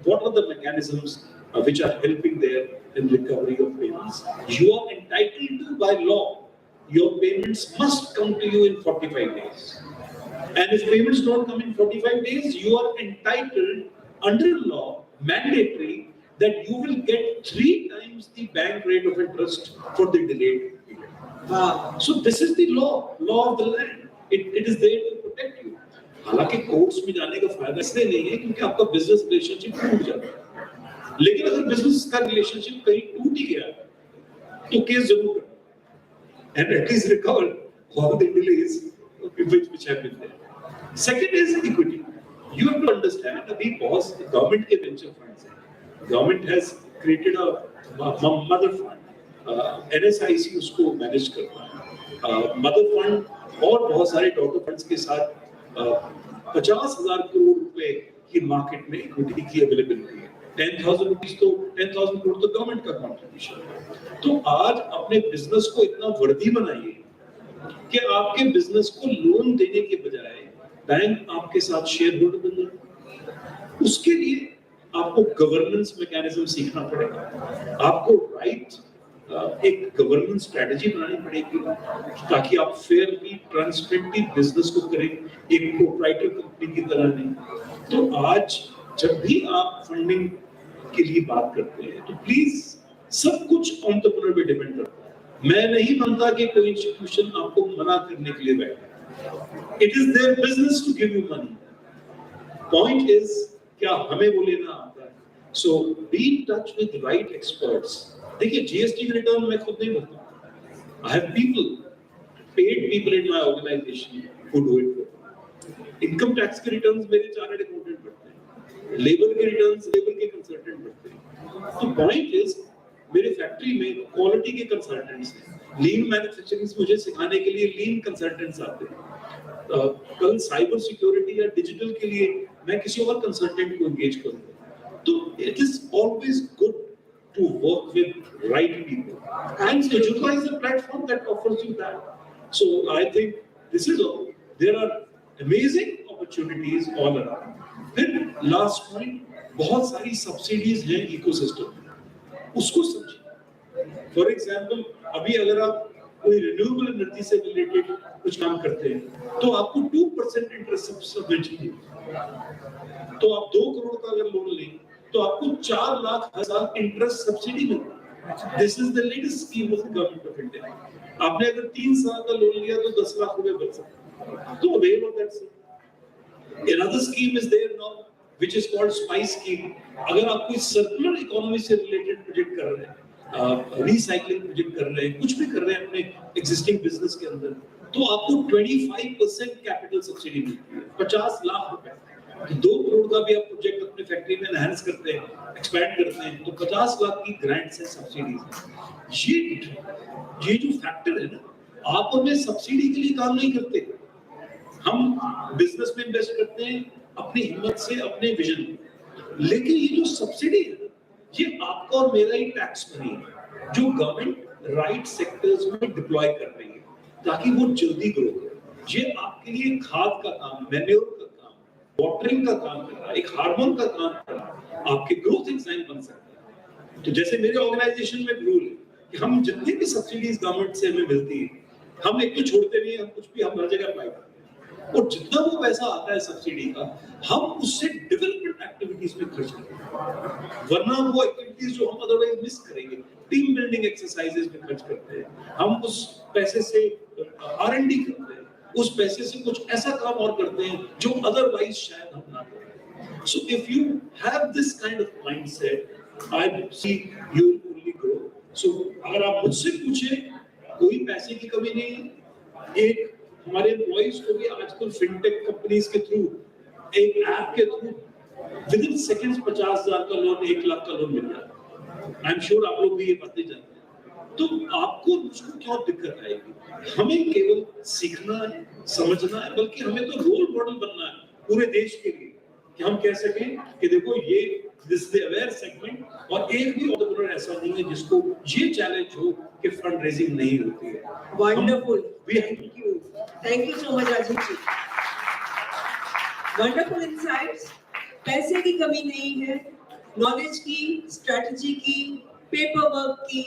what are the mechanisms which are helping there in recovery of payments. You are entitled to, by law, your payments must come to you in 45 days. And if payments don't come in 45 days, you are entitled under law, mandatory, that you will get 3 times the bank rate of interest for the delayed period. So this is the law of the land. It is there to protect you. हालांकि courts में जाने का फायदा इसलिए नहीं है क्योंकि आपका बिजनेस रिलेशनशिप टूट जाता है। लेकिन अगर बिजनेस का रिलेशनशिप कहीं टूट ही गया तो केस जरूर करना and at least recover all the delays which have been there. Second is equity. You have to understand अभी बहुत गवर्नमेंट के वेंचर फंड्स हैं, government has created a mother fund, NSIC उसको मैनेज करता है, मदर फंड और बहुत सारे डॉटर फंड्स के साथ 50,000 करोड़ रुपए की मार्केट में इक्विटी की अवेलेबिलिटी है। 10,000 रुपीज तो 10,000 करोड़ तो गवर्नमेंट का कॉन्ट्रीब्यूशन है। तो आज अपने बिजनेस को इतना वर्दी बनाइए कि आपके बिजनेस को लोन देने के बजाय बैंक आपके साथ शेयर होल्डर बन जाए। उसके लिए आपको गवर्नेंस मैकेनिज्म सीखना पड़ेगा, आपको एक गवर्नेंस स्ट्रेटजी बनानी पड़ेगी ताकि आप फेयरली ट्रांसपेरेंटली बिजनेस को करें, एक प्रोप्राइटर कंपनी की तरह नहीं। तो आज जब भी आप फंडिंग के लिए बात करते हैं तो प्लीज सब कुछ एंटरप्रेन्योर पे डिपेंड करता है। मैं नहीं मानता कि कोई इंस्टीट्यूशन आपको मना करने के लिए बैठा। It is their business to give you money. Point is क्या हमें वो लेना आता है। So be in touch with right experts. देखिए जीएसटी रिटर्न मैं खुद नहीं भरता। I have paid people in my organisation who do it. Income tax के रिटर्न्स मेरे चार्टर्ड अकाउंटेंट भरते हैं, लेबर के रिटर्न्स लेबर के कंसल्टेंट भरते हैं। तो पॉइंट इज मेरे फैक्ट्री में क्वालिटी के कंसल्टेंट्स हैं, लीन मैन्युफैक्चरिंग मुझे सिखाने के लिए लीन कंसल्टेंट्स आते हैं। कल साइबर सिक्योरिटी या डिजिटल के लिए मैं किसी और कंसल्टेंट को एंगेज करूंगा। तो it is always good to work with right people, and Tajurba is a platform that offers you that. So I think this is all. There are amazing opportunities all around. Then last point, बहुत सारी subsidies हैं ecosystem में, उसको समझिए। For example, अभी अगर आप कोई renewable energy से related कुछ काम करते हैं तो आपको 2% interest subsidy, तो आप 2 करोड़ का अगर लोन लें तो आपको 4 लाख हजार इंटरेस्ट सब्सिडी मिलता है। This is the latest scheme of the government of India. आपने अगर 3 साल का लोन लिया तो 10 लाख रुपए बच सकते हैं। तो avail of that. Another scheme is there now which is called SPICE scheme. अगर आप कोई सर्कुलर इकोनॉमी से रिलेटेड प्रोजेक्ट कर रहे हैं, रिसाइकलिंग प्रोजेक्ट कर रहे हैं, कुछ भी कर रहे हैं अपने एग्जिस्टिंग बिजनेस के अंदर, तो आपको 25% कैपिटल सब्सिडी मिलती है, 50 लाख रुपए। तो 2 करोड़ का भी आप प्रोजेक्ट अपने फैक्ट्री में एनहांस करते हैं, एक्सपैंड करते हैं, तो 50 लाख की ग्रांट्स है, सब्सिडीज है। ये जो फैक्टर है ना, आप हमें सब्सिडी के लिए काम नहीं करते, हम बिजनेस में इन्वेस्ट करते हैं अपनी हिम्मत से, अपने विजन में। लेकिन ये जो सब्सिडी है, ये आपका और मेरा ही टैक्स मनी है, जो गवर्नमेंट राइट सेक्टर्स में डिप्लॉय कर रही है ताकि वो जल्दी ग्रो करे। ये आपके लिए खाद का काम, मैन्योर का काम, वाटरिंग का काम कर रहा है, एक हार्मोन का काम कर रहा है, आपके ग्रोथ एंजाइम बन सकता है। तो जैसे मेरे ऑर्गेनाइजेशन में रूल है कि हम जितनी भी सब्सिडीज गवर्नमेंट से हमें मिलती है, हम एक तो छोड़ते नहीं, हम कुछ भी हम हर जगह अप्लाई करते हैं, और जितना वो पैसा आता है सब्सिडी का, हम उससे डेवलपमेंट एक्टिविटीज में खर्च करते हैं। वरना वो एक्टिविटीज जो हम अदरवाइज मिस करेंगे, टीम बिल्डिंग एक्सरसाइजेज में खर्च करते हैं, हम उस पैसे से R&D करते हैं, उस पैसे से कुछ ऐसा काम और करते हैं जो अदरवाइज शायद हम ना करें। So if you have this kind of mindset, I see you will only grow. So अगर आप मुझसे पूछें, कोई पैसे की कमी नहीं है। एक हमारे एम्प्लॉइज को भी आजकल फिनटेक कंपनीज के थ्रू, एक ऐप के थ्रू विदिन सेकंड्स 50,000 का लोन, 1 लाख का लोन मिल रहा है। आई एम श्योर आप लोग भी ये बातें जानते हैं। तो आपको उसको क्यों दिक्कत आएगी? हमें केवल सीखना है, समझना है, बल्कि हमें तो रोल मॉडल बनना है पूरे देश के लिए, कि हम कह सकें कि देखो ये दिस द अवेयर सेगमेंट, और एक भी एंटरप्रेन्योर ऐसा नहीं है जिसको ये चैलेंज हो कि फंड रेजिंग नहीं होती है। Wonderful, thank you so much Rajiv ji. Wonderful insights. पैसे की कमी नहीं है, नॉलेज की, स्ट्रेटजी की, पेपर वर्क की,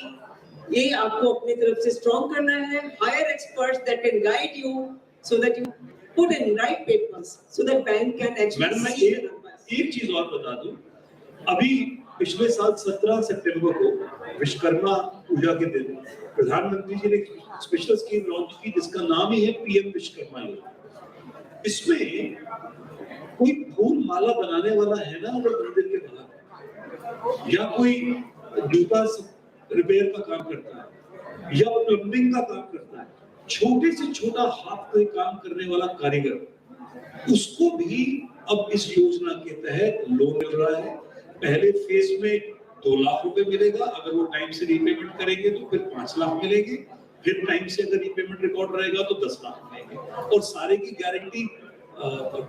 ये आपको अपनी तरफ से स्ट्रॉन्ग करना है। Hire experts that can guide you so that you put in right papers so that bank can actually मैं एक चीज और बता दूं, अभी पिछले साल 17 सितंबर को विश्वकर्मा पूजा के दिन प्रधानमंत्री जी ने एक स्पेशल स्कीम लॉन्च की जिसका नाम ही है PM विश्वकर्मा योजना। इसमें कोई फूल माला बनाने वाला है ना अगर मंदिर के बाहर, या कोई जूता रिपेयर का काम करता है, या प्लम्बिंग का काम करता है, छोटे से छोटा हाथ पे काम करने वाला कारीगर, उसको भी अब इस योजना के तहत लोन मिल रहा है। पहले फेज में 2 लाख रुपए मिलेगा, अगर वो टाइम से रीपेमेंट करेंगे तो फिर 5 लाख मिलेंगे, फिर टाइम से अगर रीपेमेंट रिकॉर्ड रहेगा तो 10 लाख मिलेंगे, और सारे की गारंटी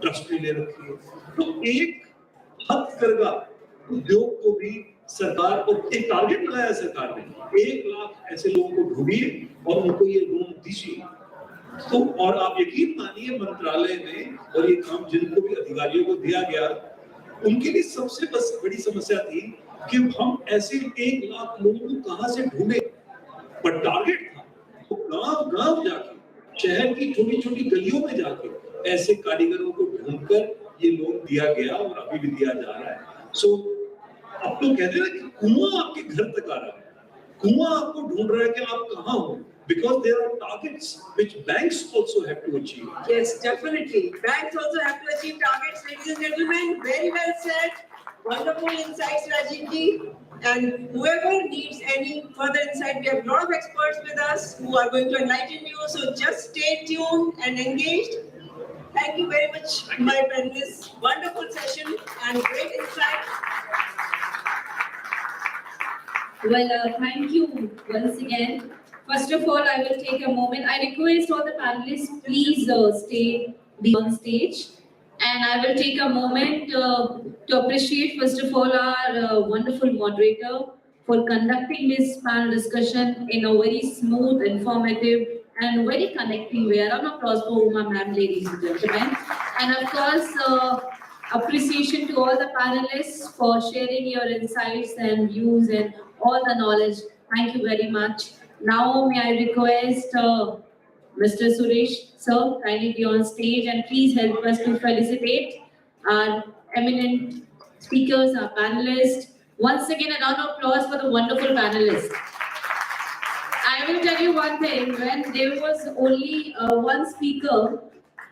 ट्रस्ट ने ले रखी है। तो एक हथकरघा उद्योग को भी सरकार को एक टारगेट लगाया सरकार ने, 1 लाख ऐसे लोगों को ढूंढिए और उनको ये लोन दीजिए। तो और आप यकीन मानिए मंत्रालय ने और ये काम जिनको भी अधिकारियों को दिया गया, उनके लिए सबसे बड़ी समस्या थी कि हम ऐसे 1 लाख लोगों को कहां से ढूंढे, पर टारगेट था तो गांव-गांव जाके, शहर की छोटी-छोटी गलियों में जाके ऐसे कारीगरों को ढूंढकर ये लोन दिया गया और अभी भी दिया जा रहा है। सो अब तो कहते हैं कि कुआं आपके घर तक आ रहा है, कुआं आपको ढूंढ रहा है कि आप कहां हो, because there are targets which banks also have to achieve. Yes, definitely. Banks also have to achieve targets, ladies and gentlemen. Very well said. Wonderful insights, Rajiv ji. And whoever needs any further insight, we have a lot of experts with us who are going to enlighten you. So just stay tuned and engaged. Thank you very much, my panelists. Wonderful session and great insight. Well, thank you once again. First of all, I will take a moment. I request all the panelists, please stay on stage. And I will take a moment to appreciate, first of all, our wonderful moderator for conducting this panel discussion in a very smooth, informative, and very connecting way. A round of applause for Uma ma'am, ladies and gentlemen. And of course, appreciation to all the panelists for sharing your insights and views and all the knowledge. Thank you very much. Now, may I request Mr. Suresh, sir, kindly be on stage and please help us to felicitate our eminent speakers, our panelists. Once again, a round of applause for the wonderful panelists. I will tell you one thing, when there was only one speaker,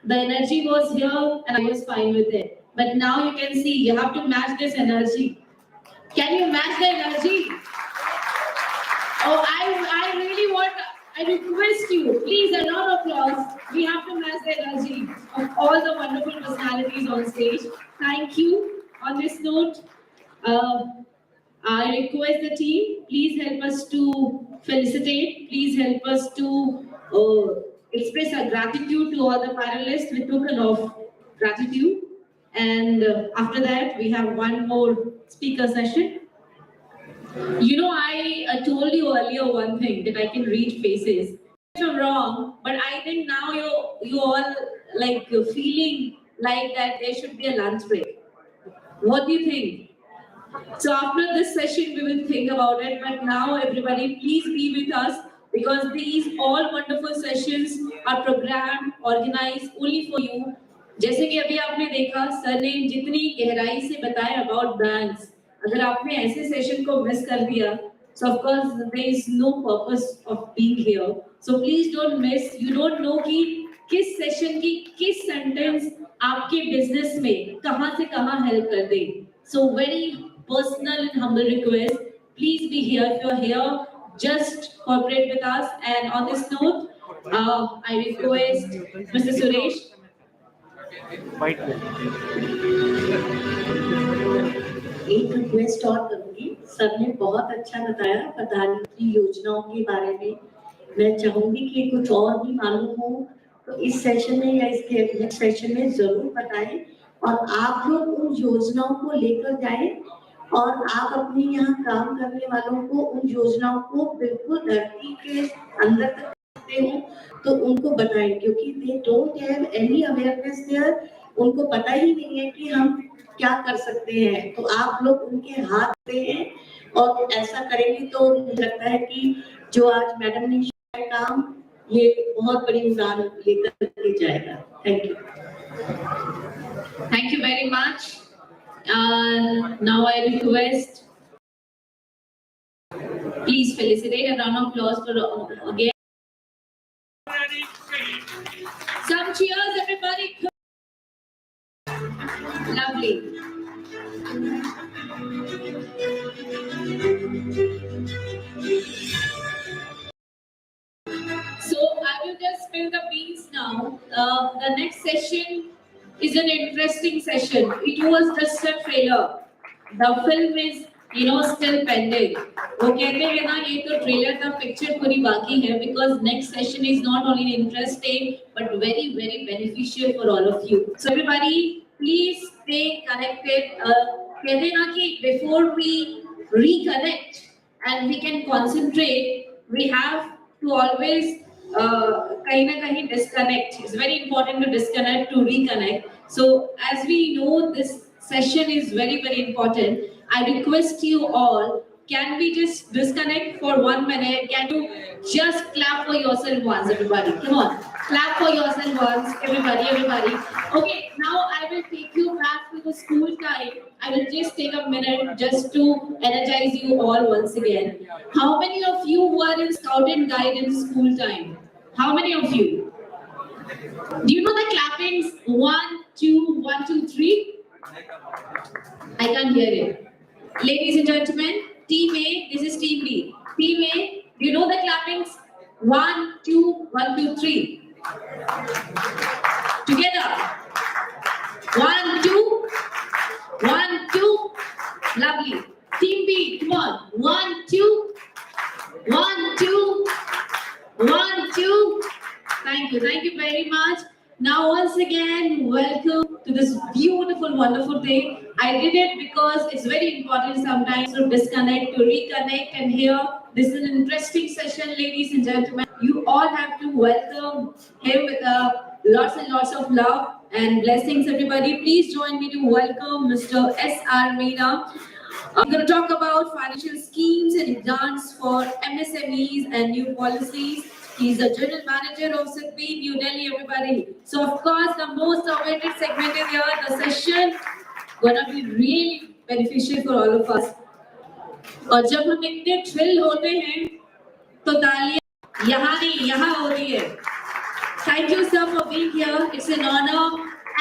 the energy was here and I was fine with it. But now you can see, you have to match this energy. Can you match the energy? Oh, I really want, I request you, please, a round of applause. We have to match the energy of all the wonderful personalities on stage. Thank you. On this note, I request the team, please help us to felicitate, please help us to express our gratitude to all the panelists with token of gratitude. And after that, we have one more speaker session. You know, I told you earlier one thing, that I can read faces. If I'm wrong, but I think now you all like feeling like that there should be a lunch break. What do you think? So after this session, we will think about it. But now, everybody, please be with us, because these all wonderful sessions are programmed, organized only for you. जैसे कि अभी आपने देखा sir ने जितनी गहराई से बताया about banks, अगर आपने ऐसे सेशन को मिस कर दिया, so of course there is no purpose of being here. So please don't miss. You don't know कि किस सेशन की किस सेंटेंस आपके बिजनेस में कहां से कहां हेल्प कर दे. So very personal and humble request, please be here. If you are here, just cooperate with us. And on this note, I request Mr. Suresh. एक रिक्वेस्ट और करूंगी. सर ने बहुत अच्छा बताया प्रधानमंत्री योजनाओं के बारे में. मैं चाहूंगी कि कुछ और भी मालूम हो तो इस सेशन में या इसके नेक्स्ट सेशन में जरूर बताएं, और आप लोग उन योजनाओं को लेकर जाएं, और आप अपने यहाँ काम करने वालों को उन योजनाओं को बिल्कुल धरती के अंदर तक करते हो तो उनको बताएं, क्योंकि they don't have any awareness there. उनको पता ही नहीं है कि हम क्या कर सकते हैं. तो आप लोग उनके हाथ दे हैं, और ऐसा करेंगे तो मुझे लगता है कि जो आज मैडम ने किया काम, ये बहुत बड़ी उड़ान लेकर के जाएगा. Thank you. Thank you very much. Now I request, please felicitate, a round of applause for again. Some cheers, everybody. Lovely. So I will just spill the beans now. The next session is an interesting session. It was just a trailer. The film is, still pending. वो कहते हैं ना, ये तो trailer था, picture पूरी बाकी है, because next session is not only interesting but very, very beneficial for all of you. So everybody, please stay connected. कहते हैं ना कि before we reconnect and we can concentrate, we have to always कहीं ना कहीं disconnect. It's very important to disconnect to reconnect. So as we know, this session is very, very important. I request you all, can we just disconnect for 1 minute? Can you just clap for yourself once, everybody? Come on, clap for yourself once, everybody. Okay, now I will take you back to the school time. I will just take a minute just to energize you all once again. How many of you were in Scout and Guide in school time? How many of you? Do you know the clappings? 1, 2, 1, 2, 3? I can't hear it. Ladies and gentlemen, Team A, this is Team B. Team A, do you know the clappings? 1, 2, 1, 2, 3. Together. 1, 2, 1, 2. Lovely. Team B, come on. 1, 2, 1, 2, 1, 2. Thank you very much. Now once again, welcome to this beautiful, wonderful day. I did it because it's very important sometimes to disconnect, to reconnect, and here, this is an interesting session, ladies and gentlemen. You all have to welcome him with lots and lots of love and blessings, everybody. Please join me to welcome Mr. S.R. Meena. I'm going to talk about financial schemes and grants for MSMEs and new policies. He's the General Manager of SIDBI, New Delhi, everybody. So, of course, the most awaited segment is here, the session. Gonna be really beneficial for all of us. और जब हम इतने thrill होते हैं, तो तालियां यहाँ नहीं, यहाँ होती है. Thank you, sir, for being here. It's an honor.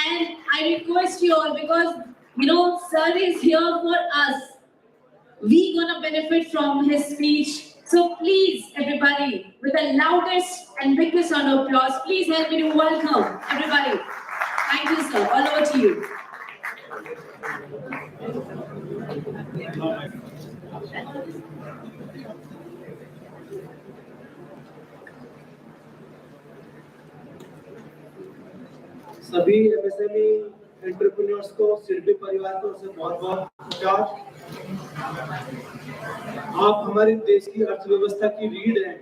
And I request you all, because, sir is here for us. We're gonna benefit from his speech. So please, everybody, with the loudest and biggest round of applause, please help me to welcome everybody. Thank you, sir. All over to you. सभी MSME entrepreneurs को सिडबी परिवार को से बहुत-बहुत नमस्कार। आप हमारे देश की अर्थव्यवस्था की रीढ़ हैं।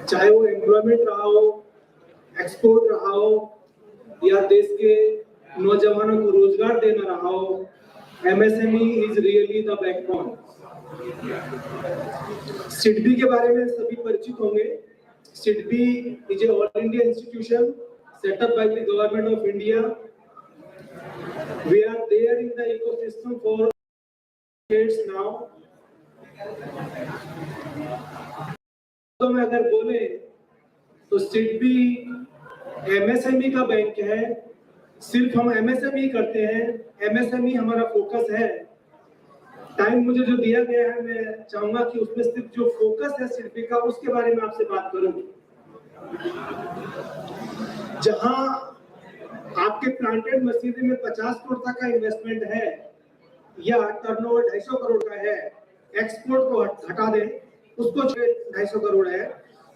चाहे वो एम्प्लॉयमेंट रहा हो, एक्सपोर्ट रहा हो, या देश के नौजवानों को रोजगार देना रहा हो, MSME is really the backbone. SIDBI के बारे में सभी परिचित होंगे। SIDBI is a all India institution set up by the government of India. We are there in the ecosystem for decades now. तो मैं अगर बोले तो सिडबी एमएसएमई का बैंक है। सिर्फ हम एमएसएमई करते हैं, एमएसएमई हमारा फोकस है। टाइम मुझे जो दिया गया है, मैं चाहूंगा कि उसमें सिर्फ जो फोकस है सिडबी का, उसके बारे में आपसे बात करूं। जहां आपके प्लांटेड मशीनरी में 50 करोड़ तक का इन्वेस्टमेंट है या टर्नओवर 250 करोड़ का है, एक्सपोर्ट को हटा दें, उसको 250 करोड़ है,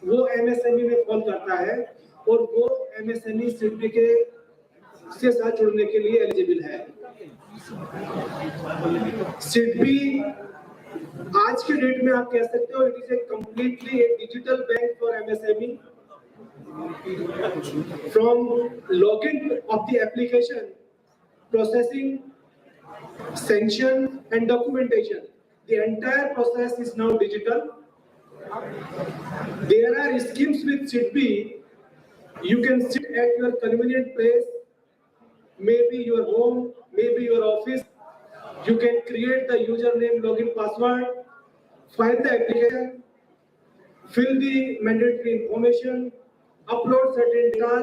वो एमएसएमई में फॉल करता है और वो एमएसएमई सिडबी के से साथ जुड़ने के लिए एलिजिबल है। सिडबी आज के डेट में आप कह सकते हो it is a completely A digital bank for MSME. From login of the application, processing, sanction and documentation, the entire process is now digital. There are schemes with SIDBI. You can sit at your convenient place, maybe your home, maybe your office. You can create the username, login, password, file the application, fill the mandatory information, upload certain data,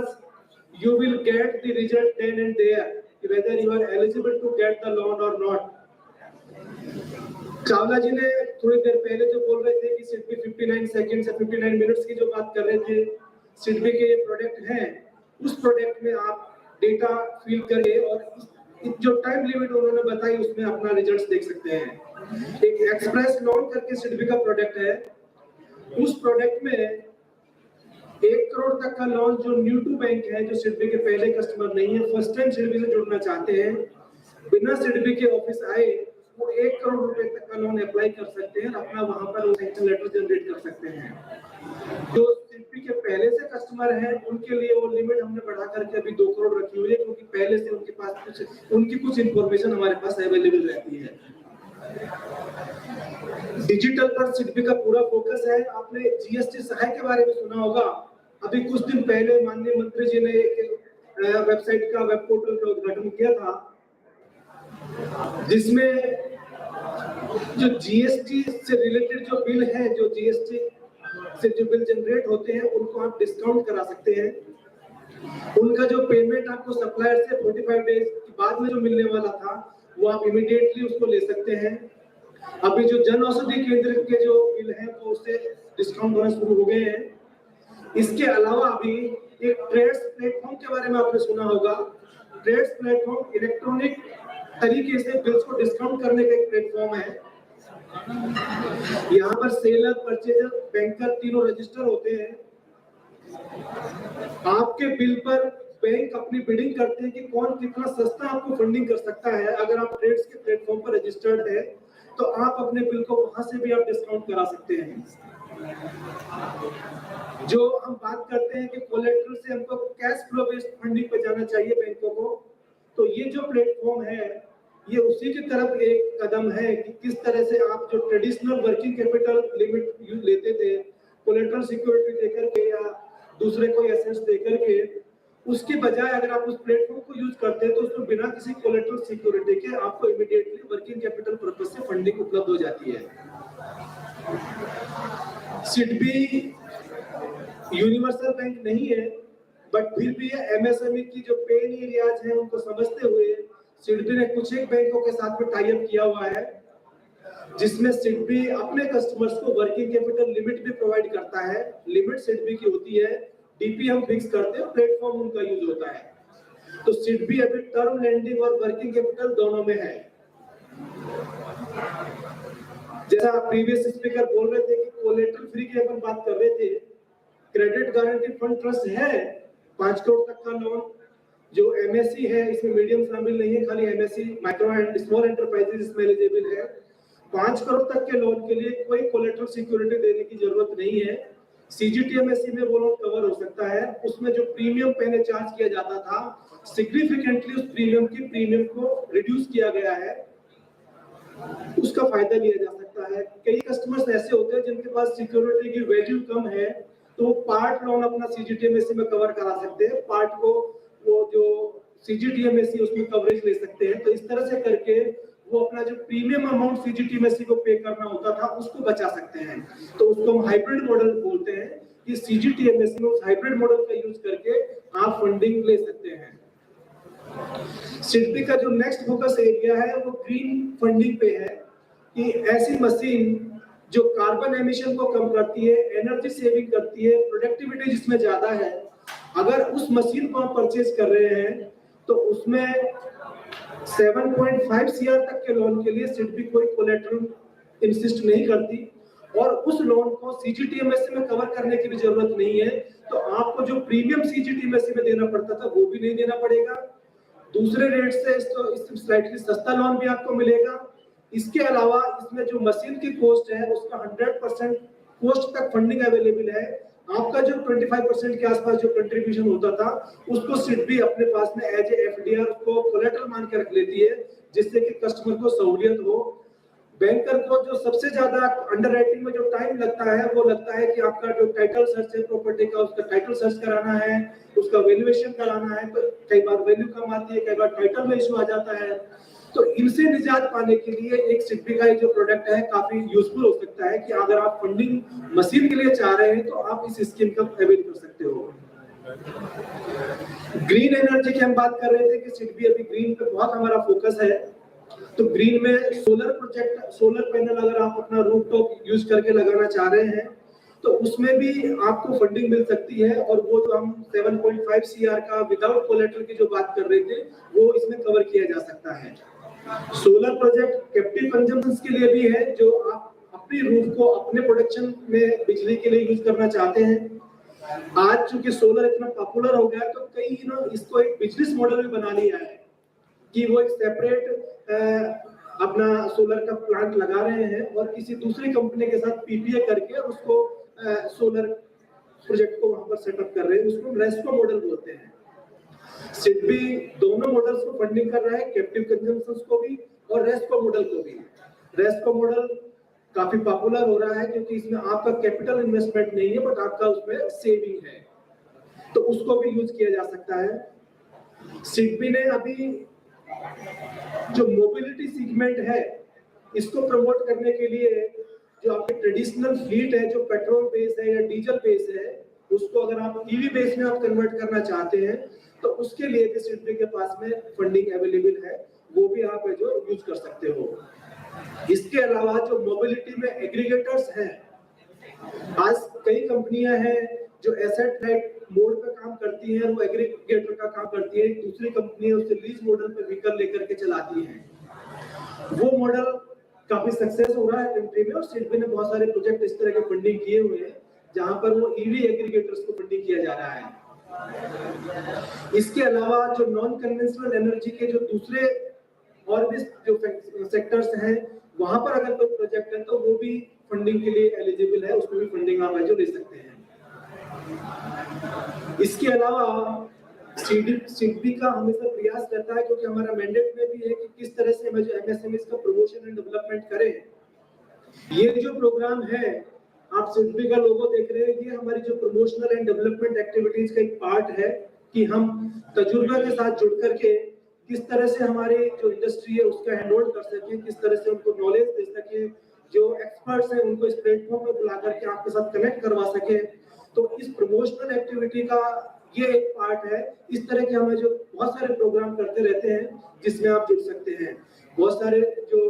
you will get the result then and there, whether you are eligible to get the loan or not. Chawla ji ने थोड़ी देर पहले जो बोल रहे थे कि SIDBI 59 second से 59 minutes की जो बात कर रहे थे, सिडबी के ये प्रोडक्ट हैं, उस प्रोडक्ट में आप डेटा फिल करके और जो टाइम लिमिट उन्होंने बताई उसमें अपना रिजल्ट्स देख सकते हैं। एक एक्सप्रेस लोन करके सिडबी का प्रोडक्ट है, उस प्रोडक्ट में 1 करोड़ तक का लोन जो न्यू टू बैंक है, जो सिडबी के पहले कस्टमर नहीं है, फर्स्ट टाइम सिडबी से जुड़ना चाहते हैं, बिना सिडबी के ऑफिस आए वो 1 करोड़ रुपए तक का लोन अप्लाई कर सकते हैं, अपना वहां पर वो सैंक्शन लेटर जनरेट कर सकते हैं। जो सिडबी के पहले से कस्टमर हैं उनके लिए वो लिमिट हमने बढ़ा करके अभी 2 करोड़ रखी हुई है, क्योंकि पहले से उनके पास कुछ इंफॉर्मेशन हमारे पास अवेलेबल रहती है। डिजिटल पर सिडबी का पूरा फोकस है। आपने जीएसटी सहाय के बारे में सुना होगा। अभी कुछ दिन पहले माननीय मंत्री जी ने एक वेबसाइट का, वेब पोर्टल का उद्घाटन किया था, जिसमें जो जीएसटी से रिलेटेड जो बिल है, जो जीएसटी से जो बिल जनरेट होते हैं, उनको आप डिस्काउंट करा सकते हैं। उनका जो पेमेंट आपको सप्लायर से 45 डेज के बाद में जो मिलने वाला था, वो आप इमीडिएटली उसको ले सकते हैं। अभी जो जन औषधि केंद्र के जो बिल हैं, वो उससे डिस्काउंट होना शुरू हो गए हैं। इसके अलावा अभी एक ट्रेड्स प्लेटफॉर्म के बारे में आपने सुना होगा। ट्रेड्स प्लेटफॉर्म इलेक्ट्रॉनिक तरीके से बिल्स को डिस्काउंट करने का एक प्लेटफॉर्म है। यहाँ पर सेलर, परचेजर, बैंकर तीनों रजिस्टर होते हैं। आपके बिल पर बैंक अपनी बिडिंग करते हैं कि कौन कितना सस्ता आपको फंडिंग कर सकता है। अगर आप ट्रेड्स के प्लेटफॉर्म पर रजिस्टर्ड है तो आप अपने बिल को वहां से भी आप डिस्काउंट करा सकते हैं। जो हम बात करते हैं कि कोलेटरल से हमको कैश फ्लो बेस्ड फंडिंग पे जाना चाहिए बैंकों को, तो ये जो प्लेटफॉर्म है ये उसी की तरफ एक कदम है कि किस तरह से आप जो ट्रेडिशनल वर्किंग कैपिटल लिमिट लेते थे कोलेटरल सिक्योरिटी देकर के या दूसरे कोई एसेट्स देकर के, उसके बजाय अगर आप उस प्लेटफॉर्म को यूज करते हैं तो उसमें बिना किसी कोलेटरल सिक्योरिटी के आपको इमीडिएटली वर्किंग कैपिटल पर्पस से फंडिंग उपलब्ध हो जाती है। सिडबी यूनिवर्सल बैंक नहीं है, बट फिर भी एमएसएमई की जो पेन एरियाज हैं उनको समझते हुए सिडबी ने कुछ एक बैंकों के साथ में टाई अप किया हुआ है। जिसमें सिडबी अपने कस्टमर्स को वर्किंग कैपिटल लिमिट भी प्रोवाइड करता है। लिमिट सिडबी की होती है, डीपी हम फिक्स करते हैं, प्लेटफॉर्म उनका यूज होता है। तो सिडबी अभी टर्म लेंडिंग और वर्किंग कैपिटल दोनों में है। जैसा प्रीवियस स्पीकर बोल रहे थे कि कोलेटरल फ्री की अपन बात कर रहे थे, क्रेडिट गारंटी फंड ट्रस्ट है 5 करोड़ तक का लोन। जो एमएससी है, इसमें मीडियम शामिल नहीं है, खाली MSc micro and small enterprises इसमें एलिजिबल है। 5 करोड़ तक के लोन के लिए कोई कोलेटरल सिक्योरिटी देने की जरूरत नहीं है। सीजीटीएमएससी में वो लोन कवर हो सकता है। उसमें जो प्रीमियम पहले चार्ज किया जाता था, सिग्निफिकेंटली उस प्रीमियम को रिड्यूस किया गया है, उसका फायदा लिया जा सकता है। कई कस्टमर्स ऐसे होते हैं जिनके पास सिक्योरिटी की वैल्यू कम है, तो वो पार्ट लोन अपना सीजीटीएमएससी में कवर करा सकते हैं, पार्ट को वो जो सीजीटीएमएससी उसमें कवरेज ले सकते हैं। तो इस तरह से करके वो अपना जो प्रीमियम अमाउंट सीजीटीएमएससी को पे करना होता था उसको बचा सकते हैं। तो उसको हम हाइब्रिड मॉडल बोलते हैं कि सीजीटीएमएससी में उस हाइब्रिड मॉडल का यूज करके आप फंडिंग ले सकते हैं। सिडबी का जो नेक्स्ट फोकस एरिया है वो ग्रीन फंडिंग पे है, कि ऐसी मशीन जो कार्बन एमिशन को कम करती है, एनर्जी सेविंग करती है, प्रोडक्टिविटी जिसमें ज्यादा है, अगर उस मशीन को आप परचेज कर रहे हैं तो उसमें 7.5 CR तक के लोन के लिए सिडबी कोई कोलेटरल इंसिस्ट नहीं करती, और उस लोन को सीजीटीएमएससी में कवर करने की भी जरूरत नहीं है। तो आपको जो प्रीमियम सीजीटीएमएससी में देना पड़ता था वो भी नहीं देना पड़ेगा। दूसरे रेट से स्लाइटली सस्ता लोन भी आपको मिलेगा। इसके अलावा इसमें जो मशीन की कॉस्ट है उसका 100% कॉस्ट तक फंडिंग अवेलेबल है। आपका जो 25% के आसपास जो कंट्रीब्यूशन होता था उसको सिडबी अपने पास में एज ए एफडीआर को कोलेटरल मान के रख लेती है, जिससे कि कस्टमर को सहूलियत हो। बैंकर को जो सबसे ज्यादा अंडरराइटिंग में जो टाइम लगता है वो लगता है कि आपका जो टाइटल सर्च है प्रॉपर्टी का, उसका टाइटल सर्च कराना है, उसका वैल्यूएशन कराना है। तो कई बार वैल्यू कम आती है, कई बार टाइटल में इशू आ जाता है। तो इनसे निजात पाने के लिए एक सिडबी का जो प्रोडक्ट है काफी यूजफुल हो सकता है, कि अगर आप फंडिंग मशीन के लिए चाह रहे हैं तो आप इस स्कीम का अवेल कर सकते हो। ग्रीन एनर्जी की हम बात कर रहे थे कि सिडबी अभी ग्रीन पे बहुत हमारा फोकस है। तो ग्रीन में सोलर प्रोजेक्ट, सोलर पैनल अगर आप अपना रूफटॉप यूज करके लगाना चाह रहे हैं तो उसमें भी आपको फंडिंग मिल सकती है। और वो जो हम 7.5 CR का विदाउट कोलेटरल की जो बात कर रहे थे वो इसमें कवर किया जा सकता है। सोलर प्रोजेक्ट कैप्टिव कंजम्पशन के लिए भी है, जो आप अपनी रूफ को अपने प्रोडक्शन में बिजली के लिए यूज करना चाहते हैं। आज चूंकि सोलर इतना पॉपुलर हो गया तो कई इसको एक बिजनेस मॉडल भी बना लिया है, कि वो एक सेपरेट अपना सोलर का प्लांट लगा रहे हैं और किसी दूसरी कंपनी के साथ पीपीए करके उसको सोलर प्रोजेक्ट को वहां पर सेटअप कर रहे हैं। उसको रेस्को मॉडल बोलते हैं। सिडबी दोनों मॉडल्स को फंडिंग कर रहा है, कैप्टिव कंजम्पशन को भी और रेस्को मॉडल को भी। रेस्को मॉडल काफी पॉपुलर हो रहा है क्योंकि इसमें आपका कैपिटल इन्वेस्टमेंट नहीं है, बट आपका उसमें सेविंग है, तो उसको भी यूज किया जा सकता है। सिडबी ने अभी जो मोबिलिटी सेगमेंट है इसको प्रमोट करने के लिए जो आपकी ट्रेडिशनल फ्लीट है, जो पेट्रोल बेस है या डीजल बेस है, उसको अगर आप ईवी बेस में आप कन्वर्ट करना चाहते हैं तो उसके लिए भी सिडबी के पास में फंडिंग अवेलेबल है, वो भी आप है जो यूज कर सकते हो। इसके अलावा जो मोबिलिटी में एग्रीगेटर्स हैं, आज कई कंपनियां हैं जो एसेट लाइट मोड पे काम करती हैं, वो एग्रीगेटर का काम करती है। दूसरी कंपनी उससे लीज मॉडल पे व्हीकल लेकर के चलाती हैं। वो मॉडल काफी सक्सेस हो रहा है कंट्री में, और सिडबी ने बहुत सारे प्रोजेक्ट इस तरह के फंडिंग किए हुए हैं जहां पर वो ईवी एग्रीगेटर्स को फंडिंग किया जा रहा है। इसके अलावा जो नॉन कन्वेंशनल एनर्जी के जो दूसरे और भी जो सेक्टर्स हैं, वहां पर अगर कोई प्रोजेक्ट है तो वो भी फंडिंग के लिए एलिजिबल है, उसमें भी फंडिंग आप जो ले सकते हैं। इसके अलावा सिडबी का हमेशा प्रयास रहता है, क्योंकि हमारा मैंडेट में भी है कि किस तरह से हम जो एमएसएमई का प्रमोशन एंड डेवलपमेंट करें। ये जो प्रोग्राम है, आप सिडबी का लोगो देख रहे हैं, ये हमारी जो प्रमोशनल एंड डेवलपमेंट एक्टिविटीज का एक पार्ट है, कि हम तजुर्बा के साथ जुड़ करके किस तरह से हमारी जो इंडस्ट्री है उसका हैंडहोल्ड कर सके, किस तरह से उनको नॉलेज दे सके, जो एक्सपर्ट्स हैं उनको इस प्लेटफॉर्म पर बुला करके आपके साथ कनेक्ट करवा सके। तो इस प्रमोशनल एक्टिविटी का ये एक पार्ट है। इस तरह के हमें जो बहुत सारे प्रोग्राम करते रहते हैं जिसमें आप जुड़ सकते हैं। बहुत सारे जो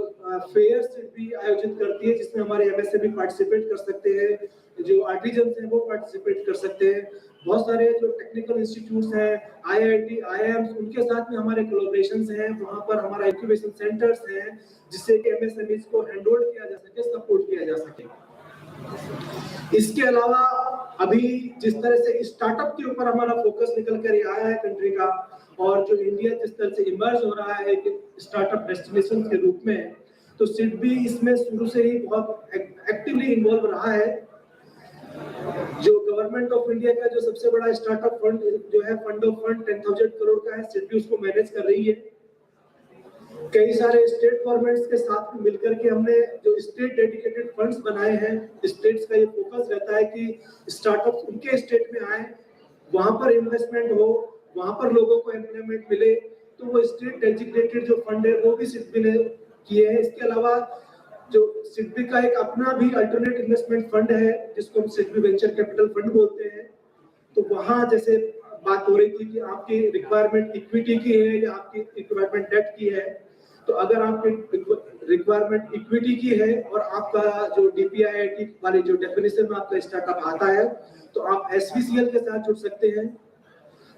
फेयर्स भी आयोजित करती है जिसमें हमारे एमएसएमई पार्टिसिपेट कर सकते हैं, जो आर्टिजन्स हैं वो पार्टिसिपेट कर सकते हैं। बहुत सारे जो टेक्निकल इंस्टीट्यूट्स हैं, आईआईटी, आईआईएम्स, उनके साथ में हमारे कोलैबोरेशंस हैं, वहाँ पर हमारा इंक्यूबेशन सेंटर्स हैं जिससे कि एमएसएमईज को हैंडहोल्ड किया जा सके, सपोर्ट किया जा सके। इसके अलावा अभी जिस तरह से स्टार्टअप के ऊपर हमारा फोकस निकल कर आया है कंट्री का, और जो इंडिया जिस तरह से इमर्ज हो रहा है एक स्टार्टअप डेस्टिनेशन के रूप में, तो सिड भी इसमें शुरू से ही बहुत एक्टिवली इन्वॉल्व रहा है। जो गवर्नमेंट ऑफ इंडिया का जो सबसे बड़ा स्टार्टअप फंड जो है फंड ऑफ फंड 10,000 करोड़ का है, सिड भी उसको मैनेज कर रही है। कई सारे स्टेट गवर्नमेंट्स के साथ मिलकर के हमने जो स्टेट डेडिकेटेड फंड्स बनाए हैं, स्टेट्स का ये फोकस रहता है कि स्टार्टअप्स उनके स्टेट में आए, वहां पर इन्वेस्टमेंट हो, वहां पर लोगों को एम्प्लॉयमेंट मिले, तो वो स्टेट डेजिग्नेटेड जो फंड है वो भी सिडबी ने किए हैं। इसके अलावा जो सिडबी का एक अपना भी अल्टरनेट इन्वेस्टमेंट फंड है जिसको हम सिडबी वेंचर कैपिटल फंड बोलते हैं। तो वहाँ जैसे बात हो रही थी कि आपकी रिक्वायरमेंट इक्विटी की है या आपकी रिक्वायरमेंट डेट की है, तो अगर आपकी रिक्वायरमेंट इक्विटी की है और आपका जो डीपीआईआईटी वाली जो डेफिनेशन में आपका स्टार्टअप आता है, तो आप एसवीसीएल के साथ जुड़ सकते हैं।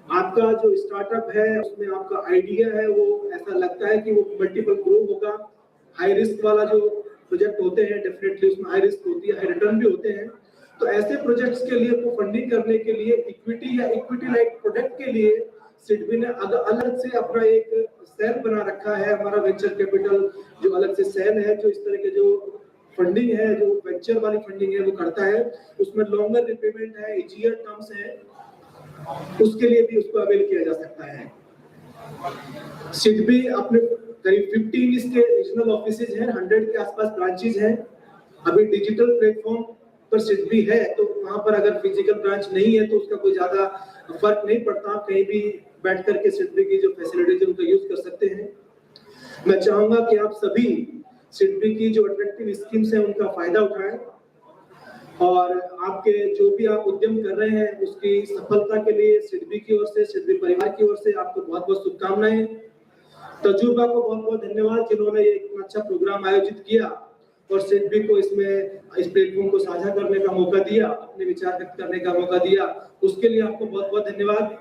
आपका जो स्टार्टअप है उसमें आपका आइडिया है वो ऐसा लगता है कि वो मल्टीपल ग्रो होगा, हाई रिस्क वाला जो प्रोजेक्ट होते हैं डेफिनेटली उसमें हाई रिस्क होती है, हाई रिटर्न भी होते हैं। तो ऐसे प्रोजेक्ट्स के लिए को फंडिंग करने के लिए इक्विटी या इक्विटी लाइक प्रोडक्ट के लिए सिडबी ने अलग से अपना एक सेल बना रखा है। हमारा वेंचर कैपिटल जो अलग से सेल है जो इस तरह के जो फंडिंग है, जो वेंचर वाली फंडिंग है वो करता है। उसमें लॉन्गर रिपेमेंट है, ईजियर टर्म्स है, उसके लिए भी उसको अवेल किया जा सकता है। सिडबी अपने करीब 15 इसके रीजनल ऑफिसेज हैं, 100 के आसपास ब्रांचेज हैं। अभी डिजिटल प्लेटफॉर्म पर सिडबी है, तो वहां पर अगर फिजिकल ब्रांच नहीं है तो उसका कोई ज्यादा फर्क नहीं पड़ता, कहीं भी बैठ करके सिडबी की जो फैसिलिटीज है उनका यूज कर सकते हैं। मैं चाहूंगा कि आप सभी सिडबी की जो अट्रैक्टिव स्कीम्स हैं उनका फायदा उठाएं, और आपके जो भी आप उद्यम कर रहे हैं उसकी सफलता के लिए सिडबी की ओर से, सिडबी परिवार की ओर से आपको बहुत बहुत शुभकामनाएं। तजुर्बा को बहुत बहुत धन्यवाद जिन्होंने ये इतना अच्छा प्रोग्राम आयोजित किया और सिडबी को इसमें इस प्लेटफॉर्म को साझा करने का मौका दिया, अपने विचार व्यक्त करने का मौका दिया, उसके लिए आपको बहुत बहुत धन्यवाद।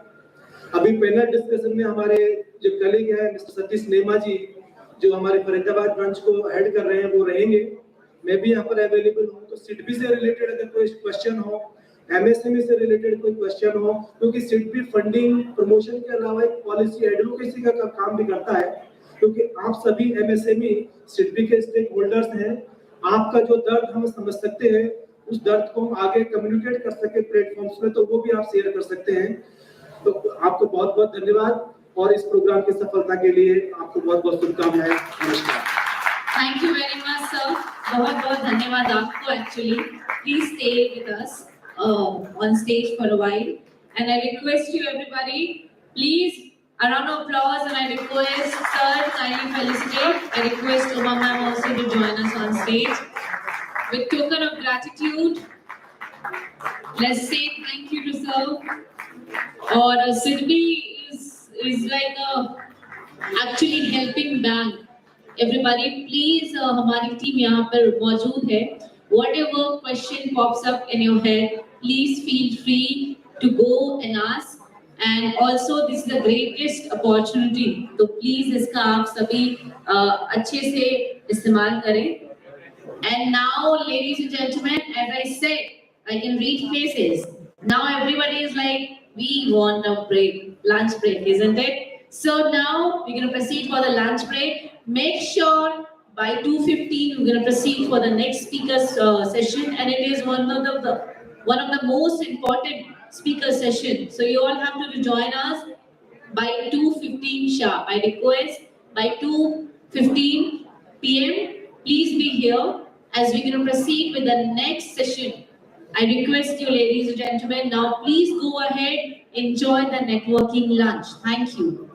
अभी पैनल डिस्कशन में हमारे जो कलीग है मिस्टर सतीश नेमा जी जो हमारे फरीदाबाद ब्रांच को हेड कर रहे हैं वो रहेंगे। मैं भी यहाँ पर अवेलेबल हूँ, तो सिडबी से रिलेटेड अगर कोई क्वेश्चन हो, एमएसएमई से रिलेटेड कोई क्वेश्चन हो, क्योंकि सिडबी फंडिंग प्रमोशन के अलावा एक पॉलिसी एडवोकेसी का काम भी करता है, क्योंकि आप सभी एमएसएमई सिडबी के स्टेक होल्डर्स हैं। आपका जो दर्द हम समझ सकते हैं, उस दर्द को हम आगे कम्युनिकेट कर सके प्लेटफॉर्म्स में, तो वो भी आप शेयर कर सकते हैं। तो आपको बहुत बहुत धन्यवाद और इस प्रोग्राम की सफलता के लिए आपको बहुत बहुत शुभकामनाएं। नमस्कार। Thank you very much, sir. बहुत बहुत धन्यवाद आपको actually. Please stay with us on stage for a while. And I request you everybody, please a round of applause, and I request sir kindly felicitate. I request Uma ma'am also to join us on stage. With token of gratitude, let's say thank you to sir. और SIDBI is like actually helping bank. Everybody, please, हमारी team यहाँ पर मौजूद है। Whatever question pops up in your head, please feel free to go and ask. And also, this is the greatest opportunity. तो please इसका आप सभी अच्छे से इस्तेमाल करें। And now, ladies and gentlemen, as I said, I can read faces. Now everybody is like, we want a break, lunch break, isn't it? So now we're going to proceed for the lunch break. Make sure by 2:15 we're going to proceed for the next speaker's session, and it is one of the most important speaker session. So you all have to join us by 2:15 sharp. I request by 2:15 p.m. please be here as we're going to proceed with the next session. I request you, ladies and gentlemen, now please go ahead, enjoy the networking lunch. Thank you.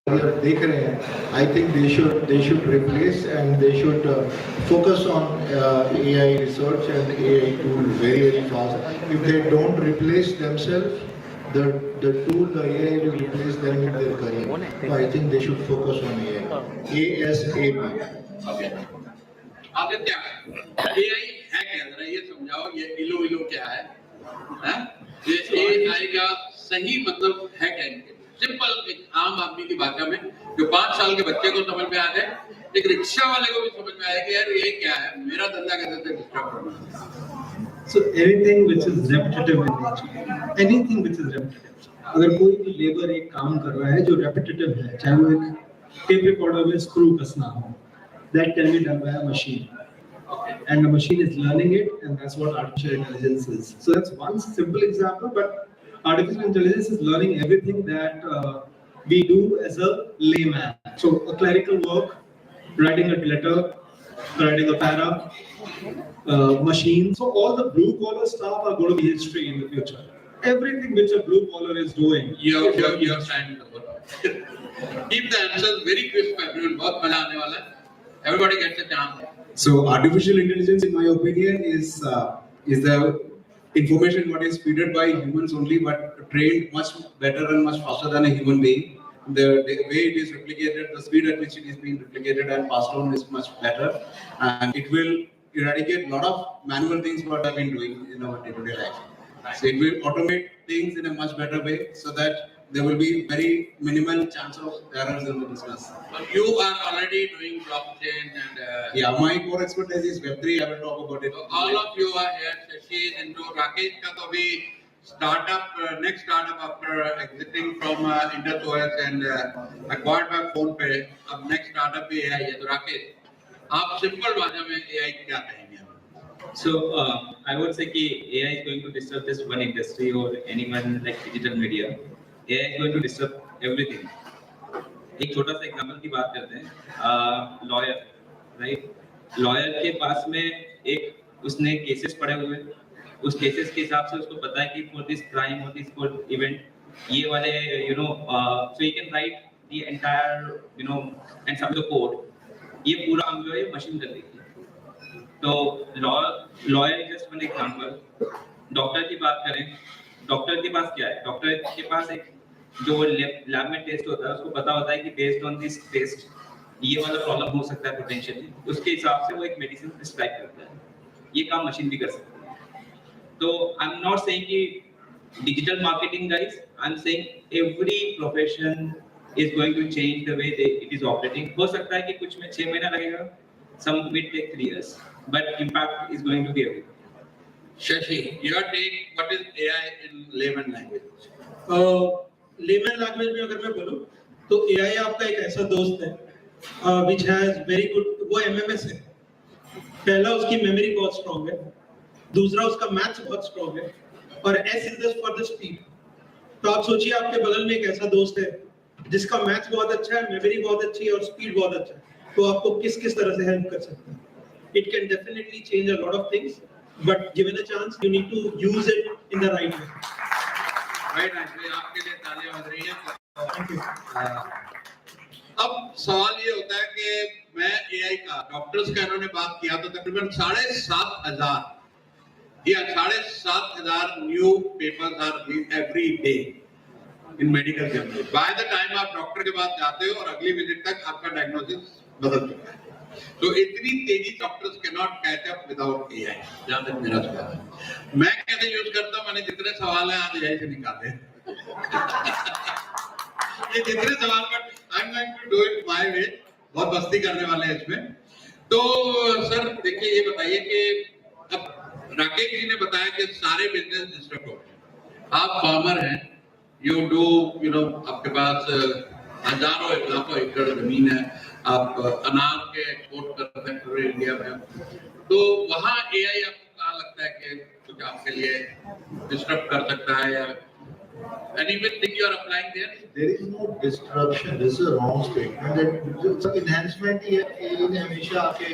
देख रहे हैं, I think they should replace and they should focus on AI research and AI tool very fast. If they don't replace themselves, the tool, the AI will replace them in their career. So I think they should focus on AI. ASAP. Aditya, AI है क्या? जरा ये समझाओ, ये इलो क्या है? हाँ? ये AI का सही मतलब है क्या इनके? सिंपल एक आम आदमी की भाषा में जो 5 साल के बच्चे को समझ में आ जाए, एक रिक्शा वाले को भी समझ में आए कि यार ये क्या है, मेरा धंधा कैसे डिस्टर्ब करना। So anything which is repetitive in nature, anything which is repetitive. अगर कोई भी लेबर एक काम कर रहा है जो repetitive है, चाहे वो एक टेप रिकॉर्डर में स्क्रू कसना हो, that can be done by a machine. And the machine is learning it, and that's what artificial intelligence is. So that's one simple example, but artificial intelligence is learning everything that we do as a layman. So a clerical work, writing a letter, writing a para, machine. So all the blue collar stuff are going to be history in the future. Everything which a blue collar is doing. You're trying to keep the answers very crisp, everyone. बहुत मजा आने वाला है. Everybody gets a chance. So artificial intelligence, in my opinion, is the information what is fed by humans only, but trained much better and much faster than a human being. The way it is replicated, the speed at which it is being replicated and passed on is much better, and it will eradicate a lot of manual things what I've been doing in our day-to-day life. So it will automate things in a much better way, so that there will be very minimal chance of errors in the business. So you are already doing blockchain and yeah, my core expertise is Web3. I will talk about it. So all of you are here. Shashi is into Rakesh ka to bhi startup, next startup after exiting from IndusOS and acquired by PhonePe. अब next startup भी AI है. तो राकेश, आप simple भाषा में AI क्या कहेंगे? So I would say कि AI is going to disturb this one industry or anyone like digital media. AI is going to disturb everything. एक छोटा सा एग्जांपल की बात करते हैं. Lawyer, right? लॉयर के पास में एक उसने केसेस पढ़े हुए, उस केसेस के हिसाब से उसको पता है कि फॉर दिस क्राइम और दिस फॉर इवेंट ये वाले so he can write the entire and some of the code. ये पूरा हम जो है मशीन कर देगी. तो lawyer just one example. Doctor की बात करें, डॉक्टर के पास क्या है? डॉक्टर के पास एक जो लैब में टेस्ट होता है उसको पता होता है कि बेस्ड ऑन दिस टेस्ट ये वाला प्रॉब्लम हो सकता है पोटेंशियली, उसके हिसाब से वो एक मेडिसिन प्रिस्क्राइब करता है. ये काम मशीन भी कर सकती है. तो आई एम नॉट सेइंग कि digital marketing guys, I am saying every profession is going to change the way it is operating. हो सकता है कि कुछ में 6 महीना लगेगा, some may take 3 years, but impact is going to be everywhere. Shashi, your take, what is AI in layman language? Layman language में अगर मैं बोलूँ तो AI आपका एक ऐसा दोस्त है which has very good, वो MMS है. पहला उसकी मेमोरी बहुत स्ट्रॉन्ग है, दूसरा उसका मैथ्स बहुत स्ट्रॉन्ग है, और S is just for the speed. तो आप सोचिए आपके बगल में एक ऐसा दोस्त है जिसका मैथ्स बहुत अच्छा है, मेमोरी बहुत अच्छी है और स्पीड बहुत अच्छा है, तो आपको किस तरह से हेल्प कर सकता है. It can definitely change a lot of things, but given a chance, you need to use it in the right way. Right, आपके लिए तालियां बज रही हैं. Thank you. अब सवाल ये होता है कि मैं AI का, डॉक्टर्स का इन्होंने बात किया तो तकरीबन 7,500 या 7,500 new papers are read every day in medical journal. By the time आप डॉक्टर के पास जाते हो और अगली विजिट तक आपका डायग्नोसिस बदल चुका है. तो इतनी तेजी doctors can not catch up without AI. जहां तक मेरा सवाल है, मैं कैसे यूज करता हूं, मैंने जितने सवाल हैं आज AI से निकाले. ये जितने सवाल, but I am going to do it my way. बहुत मस्ती करने वाले हैं इसमें. तो सर देखिए, ये बताइए कि अब राकेश जी ने बताया कि सारे बिजनेस डिस्टर्ब हो गए. आप फार्मर हैं, यू डू आपके पास हजारों लाखों एकड़ जमीन है, आप अनाज के एक्सपोर्ट करते हैं पूरे इंडिया में. तो वहाँ AI आपको कहाँ लगता है कि कुछ आपके लिए डिस्टर्ब कर सकता है, या anything you are applying there? There is no disruption. This is a wrong statement. That enhancement ही है, AI ने हमेशा आके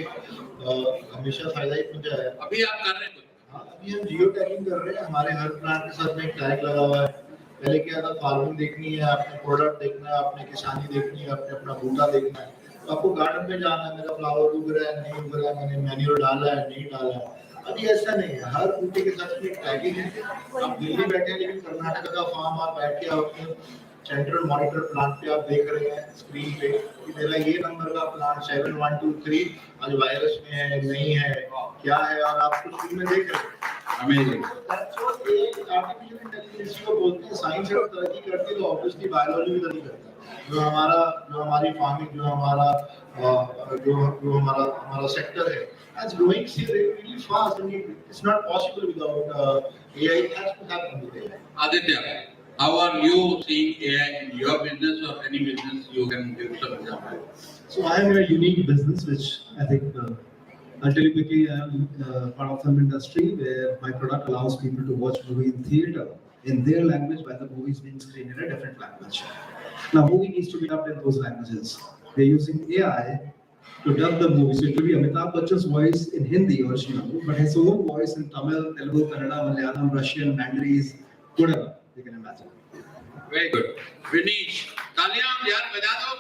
हमेशा फायदा ही पहुंचाया. अभी आप कर रहे हैं कुछ? अभी हम जियो टैगिंग कर रहे हैं. हमारे हर प्लांट के साथ में एक टैग लगा हुआ है. पहले क्या था, फार्मिंग देखनी है, अपने प्रोडक्ट देखना है, अपने किसानी देखनी है, अपने अपना बूटा देखना है, तो आपको गार्डन में जाना है, मेरा फ्लावर उग रहा है नहीं उग रहा है, मैंने मैन्योर डाला है नहीं डाला है। अभी ऐसा नहीं है, हर बूटे के साथ में टैगिंग है। आप दिल्ली बैठे हैं लेकिन कर्नाटक का फार्म आप बैठ के अपने सेंट्रल मॉनिटर प्लांट पे आप देख रहे हैं स्क्रीन पे कि मेरा ये नंबर का प्लांट 7123 आज वायरस में है नहीं है क्या है, और आप कुछ स्क्रीन में देख रहे हैं। अमेजिंग। आर्टिफिशियल इंटेलिजेंस को बोलते हैं, साइंस अगर तरक्की करती है तो ऑब्वियसली बायोलॉजी भी तरक्की करता है। जो हमारी फार्मिंग, जो हमारा सेक्टर है, that's growing really fast and it's not possible without AI. It has to happen with AI. Aditya, how are you seeing AI in your business or any business? You can give some example. So I am in a unique business, which I think I'll tell you quickly. I am part of film industry where my product allows people to watch movie in theater in their language while the movie is being screened in a different language. Now, movie needs to be dubbed in those languages. They're using AI to dub the movie. So it will be Amitabh Bachchan's voice in Hindi original, but his own voice in Tamil, Telugu, Kannada, Malayalam, Russian, Mandarin, whatever you can imagine. Very good. Vinish, तालियां यार बजा दो,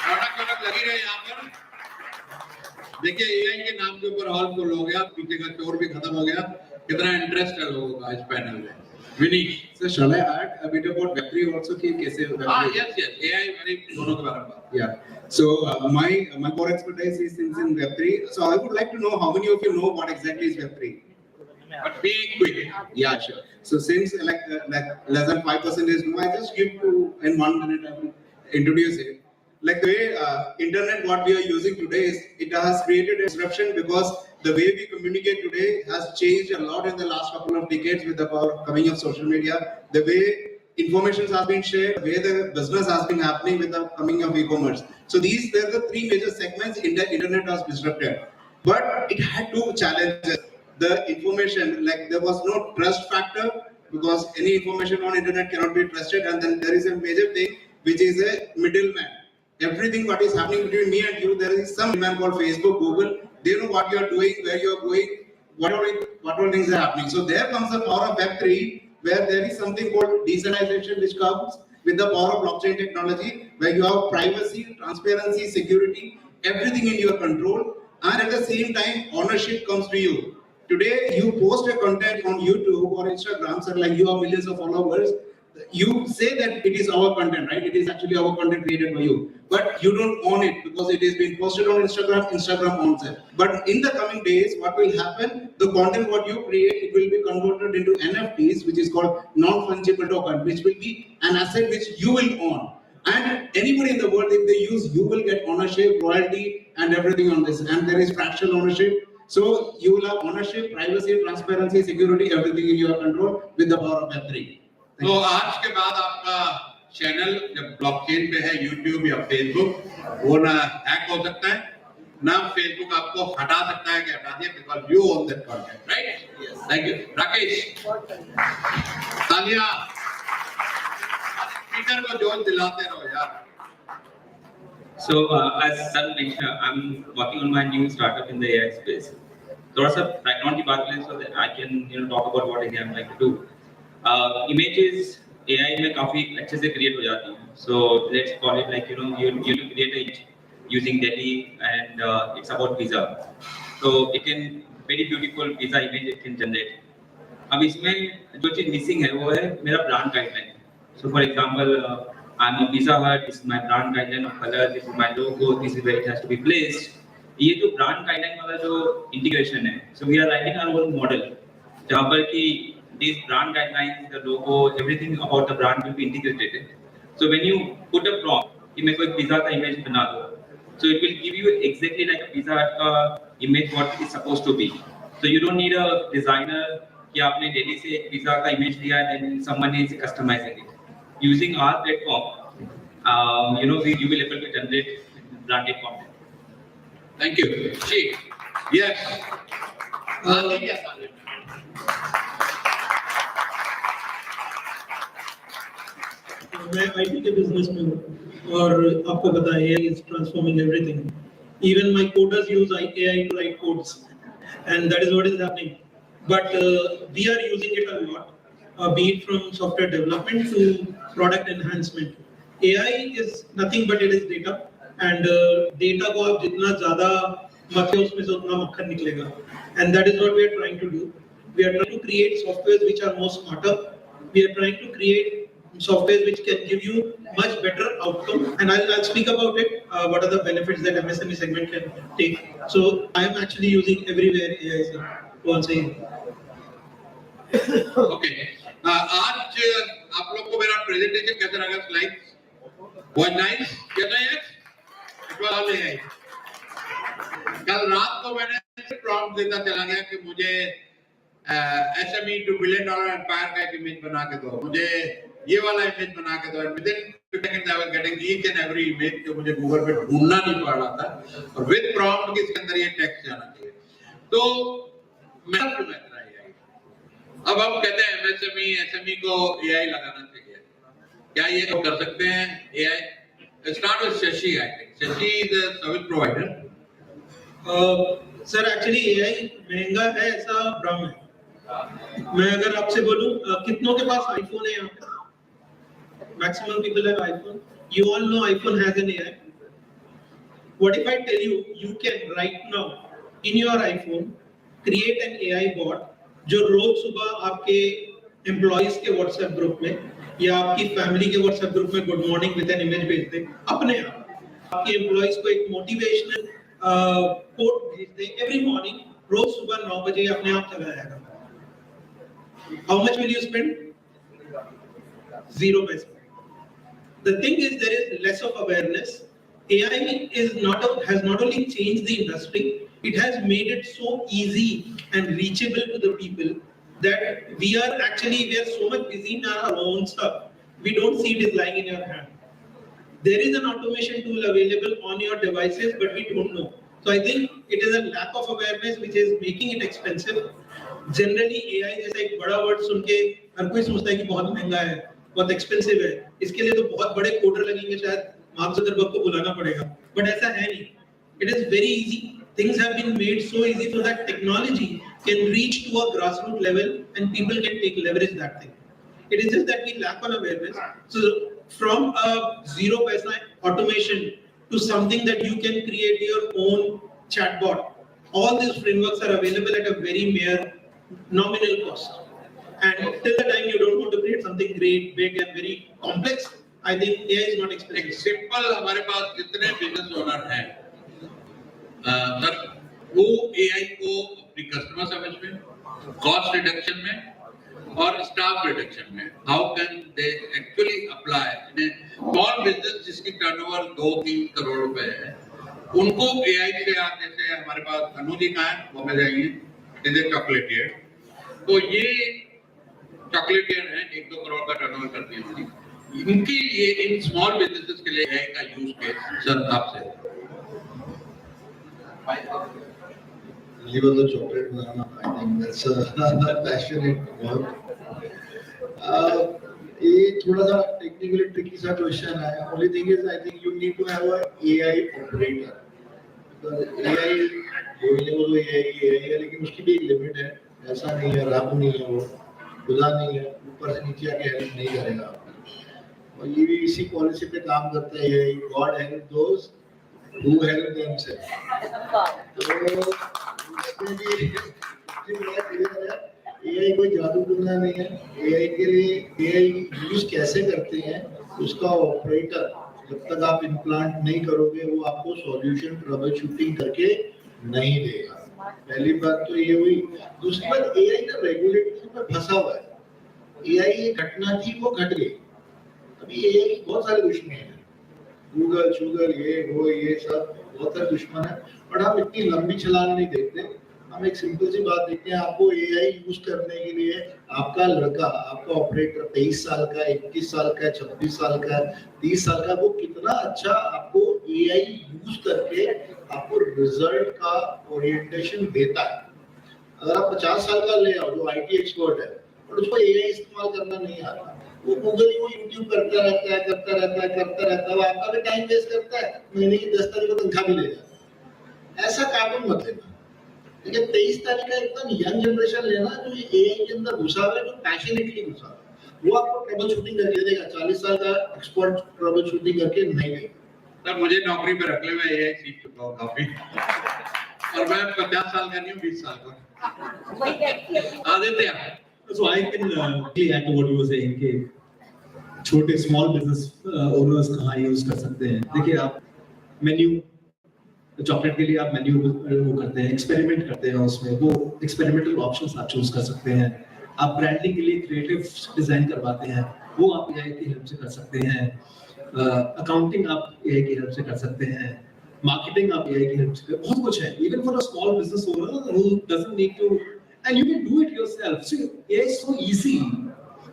product लगी रहे यहाँ पर। देखिए AI के नाम के ऊपर हॉल फुल हो गया, पीछे का शोर भी खत्म हो गया। कितना इंटरेस्ट है लोगों का इस पैनल में। Vinish, So shall I add a bit about Web3 also? कि कैसे Web3? yes, AI वाली दोनों के बारे में बात। Yeah. So my core expertise is in Web3. So I would like to know how many of you know what exactly is Web3. But be quick. Yeah, sure. So since like less than 5% is no, I just give to in 1 minute I will introduce it. Like the way internet what we are using today is it has created a disruption because the way we communicate today has changed a lot in the last couple of decades with the coming of social media. The way information has been shared, the way the business has been happening with the coming of e-commerce. So these were the three major segments in the internet was disrupted. But it had two challenges. The information, like there was no trust factor because any information on internet cannot be trusted, and then there is a major thing which is a middleman. Everything what is happening between me and you, there is some man called Facebook, Google. They know what you are doing, where you are going, what all things are happening. So there comes the power of Web3, where there is something called decentralization, which comes with the power of blockchain technology, where you have privacy, transparency, security, everything in your control, and at the same time, ownership comes to you. Today, you post a content on YouTube or Instagram, so like you have millions of followers. You say that it is our content, right? It is actually our content created by you, but you don't own it because it is being posted on Instagram. Instagram owns it. But in the coming days, what will happen? The content what you create, it will be converted into NFTs, which is called non-fungible token, which will be an asset which you will own. And anybody in the world, if they use, you will get ownership, royalty, and everything on this. And there is fractional ownership. So you will have ownership, privacy, transparency, security, everything in your control with the power of Web3. तो आज के बाद आपका channel जब blockchain पे है, YouTube या Facebook, वो ना हैक हो सकता है, ना फेसबुक आपको हटा सकता है कि हटा दिया, because you own that content, right? Thank you. Rakesh, तालियां, स्पीकर को जोश दिलाते रहो यार। So as Sun mentioned, I'm working on my new startup in the AI space. थोड़ा सा background की बात करें so that I can talk about what I'm like to do. Images AI में काफी अच्छे से create हो जाती हैं. So let's call it like you create a image using Delhi and it's about pizza. So it can very beautiful pizza image it can generate. अब इसमें जो चीज missing है वो है मेरा brand guideline. So for example, I'm a Pizza Hut. This is my brand guideline of color. This is my logo. This is where it has to be placed. ये जो brand guideline वाला जो integration है, so we are writing our own model, जहाँ पर कि these brand guidelines, the logo, everything about the brand will be integrated. So when you put a prompt, कि मेरे को एक pizza का image बना दो, so it will give you exactly like a Pizza Hut का image what it's supposed to be. So you don't need a designer कि आपने Delhi से एक pizza का image लिया and someone is customizing it. Using our platform, you will able to generate branded content. Thank you. She, yes. मैं IT के business में हूँ और आपको पता है AI is transforming everything. Even my coders use AI to write codes, and that is what is happening. But we are using it a lot. be it from software development to product enhancement. AI is nothing but it is data, and data को आप जितना ज़्यादा मथे उसमें से उतना मक्खन निकलेगा. And that is what we are trying to do. We are trying to create softwares which are more smarter. We are trying to create software which can give you much better outcome, and I'll speak about it. What are the benefits that MSME segment can take? So I am actually using everywhere AI, sir. Once again. Okay, आज आप लोग को मेरा presentation कैसा लगा? Slides was nice, कैसा है? It was all AI. कल रात को मैंने प्रॉम्प्ट देता चला गया कि मुझे SME $2 billion एम्पायर का एक इमेज बना के दो, मुझे ये वाला इमेज बना के दो. With in 2 seconds I was getting each and every image जो मुझे गूगल पे ढूंढना नहीं पड़ रहा था, और विद प्रॉम्प्ट के इसके अंदर ये टेक्स्ट जाना चाहिए. तो मैं AI. अब हम कहते हैं MSME SME को AI लगाना चाहिए. क्या ये कर सकते हैं AI? Start with Shashi. I think Shashi is a service provider. Sir actually AI महंगा है ऐसा भ्रम है. मैं अगर आपसे बोलूं कितनों के पास आईफोन है यहाँ पे? Maximum people have iPhone. You all know iPhone has an AI. What if I tell you, you can right now in your iPhone create an AI bot जो रोज सुबह आपके employees के WhatsApp ग्रुप में या आपकी फैमिली के WhatsApp group में good morning with an image भेज दे अपने आप. आपके एम्प्लॉइज को एक मोटिवेशनल कोट भेज दे एवरी मॉर्निंग, रोज सुबह 9 बजे अपने आप चला जाएगा. How much will you spend? 0 पैसा. The thing is, there is less of awareness. AI has not only changed the industry, it has made it so easy and reachable to the people that we are so much busy in our own stuff. We don't see it is lying in your hand. There is an automation tool available on your devices, but we don't know. So I think it is a lack of awareness which is making it expensive. Generally AI जैसा एक बड़ा word सुन के हर कोई सोचता है कि बहुत महंगा है, बहुत एक्सपेंसिव है, इसके लिए तो बहुत बड़े कोडर लगेंगे, शायद मार्क ज़करबर्ग को बुलाना पड़ेगा. बट ऐसा है नहीं. It is very easy. Things have been made so easy so that technology can reach to a grassroots level and people can take leverage that thing. It is just that we lack on awareness. So from a 0 paisa automation to something that you can create your own chatbot, all these frameworks are available at a very mere nominal cost. And till the time you don't want to create something great, big and very complex, I think AI is not expensive. Simple, हमारे पास जितने business owner हैं, sir वो AI को अपनी customer service में, cost reduction में और staff reduction में, how can they actually apply? Small business जिसकी turnover 2-3 करोड़ रुपए है, उनको AI से आप जैसे हमारे पास अनु जी का है, वो में जाएंगे, इसे chocolatier, तो ये chocolatier है, 1-2 करोड़ का turnover करती है हमारी. इनकी ये इन स्मॉल बिजनेसेस के लिए AI का यूज केस सर आपसे. Deliver the chocolate banana. I think that's a passionate work. ये थोड़ा सा टेक्निकली ट्रिकी सा क्वेश्चन है. Only thing is, I think you need to have a AI operator. AI बोलने को AI है, लेकिन उसकी भी एक लिमिट है. ऐसा नहीं है, रब नहीं है वो, खुदा नहीं है, ऊपर से नीचे आके हेल्प नहीं करेगा. और ये भी इसी पॉलिसी पे काम करता है. ये God help those who help themselves. तो इसमें भी AI कोई जादू टूना नहीं है. AI के लिए AI यूज कैसे करते हैं उसका ऑपरेटर जब तक आप इम्प्लांट नहीं करोगे वो आपको सॉल्यूशन ट्रबल शूटिंग करके नहीं देगा. पहली बात तो ये हुई. दूसरी बात AI ना रेगुलेटरी में फंसा हुआ है. AI ये घटना थी वो घट गई. अभी AI की बहुत सारे दुश्मन हैं. गूगल शूगल ये वो ये सब बहुत सारे दुश्मन है. बट हम इतनी लंबी छलांग नहीं देखते. हम एक सिंपल सी बात देखते हैं. आपको AI यूज करने के लिए आपका लड़का, आपका ऑपरेटर 23 साल का, 21 साल का, 26 साल का, 30 साल का, वो कितना अच्छा आपको AI यूज करके आपको रिजल्ट का ओरिएंटेशन देता है. अगर आप 50 साल का ले आओ जो IT एक्सपर्ट है और उसको AI इस्तेमाल करना नहीं आता, वो गूगल ही वो यूट्यूब करता रहता है, वो आपका भी टाइम वेस्ट करता है, महीने की 10 तारीख को तनख्वाह भी ले जाता है. ऐसा कानून मत लेना. देखिए 23 तारीख का एकदम यंग जनरेशन लेना जो एआई के अंदर घुसा हुआ है, जो पैशनेटली घुसा हुआ है, वो आपको ट्रबल शूटिंग करके देगा। 40 साल का एक्सपर्ट ट्रबल शूटिंग करके नहीं देगा। सर मुझे नौकरी पे रख ले, मैं एआई सीख चुका हूँ काफी, और मैं 50 साल का नहीं हूँ, 20 साल का। Aditya, So I can quickly add to what you were saying कि छोटे स्मॉल बिजनेस ओनर्स कहाँ यूज कर सकते हैं। देखिए आप मेन्यू, चॉकलेट के लिए आप मेन्यू वो करते हैं, एक्सपेरिमेंट करते हैं, उसमें वो एक्सपेरिमेंटल ऑप्शंस आप चूज कर सकते हैं। आप ब्रांडिंग के लिए क्रिएटिव डिजाइन करवाते हैं, वो आप एआई की हेल्प से कर सकते हैं। अकाउंटिंग आप एआई की हेल्प से कर सकते हैं। मार्केटिंग आप एआई की हेल्प से, बहुत कुछ है। Even for a small business owner who doesn't need to, and you can do it yourself. So AI is so easy.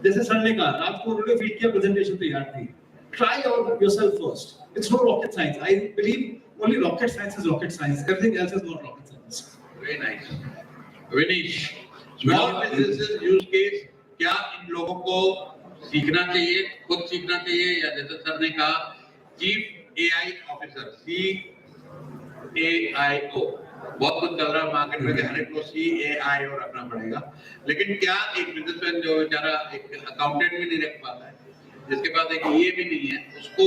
जैसे सर ने कहा, रात को उन्होंने फीड किया, प्रेजेंटेशन तैयार थी। Try out yourself first. It's no rocket science. I believe only rocket science is rocket science. Everything else is not rocket science. Very nice. Vinish, small businesses use case, क्या इन लोगों को सीखना चाहिए, खुद सीखना चाहिए, या जैसे सर ने कहा चीफ एआई ऑफिसर CAIO, बहुत कुछ चल रहा है मार्केट में, हर एक को CAIO रखना पड़ेगा, लेकिन क्या एक बिजनेसमैन जो बेचारा एक अकाउंटेंट भी नहीं रख पाता है, जिसके पास एक ये भी नहीं है, उसको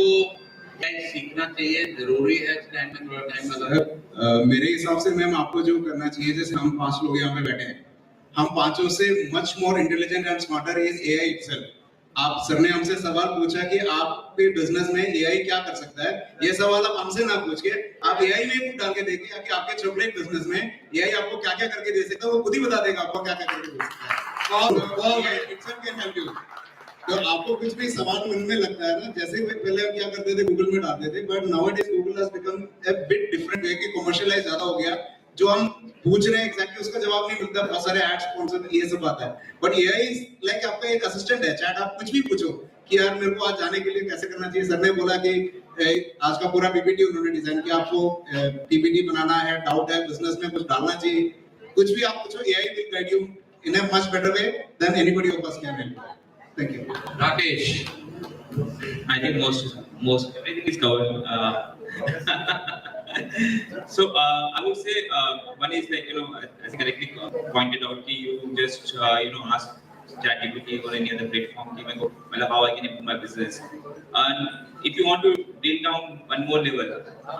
क्या सीखना चाहिए, जरूरी है इस टाइम में, थोड़ा टाइम लगा? मेरे हिसाब से मैम आपको जो करना चाहिए, जैसे हम 5 लोग यहाँ पे बैठे हैं, हम पांचों से much more intelligent and smarter is AI itself. आप सर ने हमसे सवाल पूछा कि आपके बिजनेस में एआई क्या कर सकता है, ये सवाल आप हमसे ना पूछ के आप एआई में डाल के देखिए कि आपके चॉकलेट बिजनेस में एआई आपको क्या क्या करके दे सकता है, वो खुद ही बता देगा आपको क्या क्या करके दे सकता है। Itself can help you. तो आपको कुछ भी सवाल मन में लगता है ना, जैसे पहले हम क्या करते थे, गूगल में डालते थे, but nowadays Google has become a bit different way कि कमर्शियलाइज ज्यादा हो गया। जो हम पूछ रहे हैं एग्जैक्टली उसका जवाब नहीं मिलता, बहुत सारे एड्स स्पॉन्सर ये सब आता है, बट एआई इज लाइक आपका एक असिस्टेंट है, चैट। आप कुछ भी पूछो कि यार मेरे को आज जाने के लिए कैसे करना चाहिए, सर ने बोला कि आज का पूरा पीपीटी उन्होंने डिजाइन किया, आपको पीपीटी बनाना है, डाउट है बिजनेस में, कुछ डालना चाहिए, कुछ भी आप पूछो, AI will guide you in a much better way then anybody of us can help. Thank you. Rakesh. I think most everything is covered. So I would say one is like, as you correctly pointed out, कि you just ask ChatGPT or any other platform कि मेरे को how I can improve my business. And if you want to drill down one more level,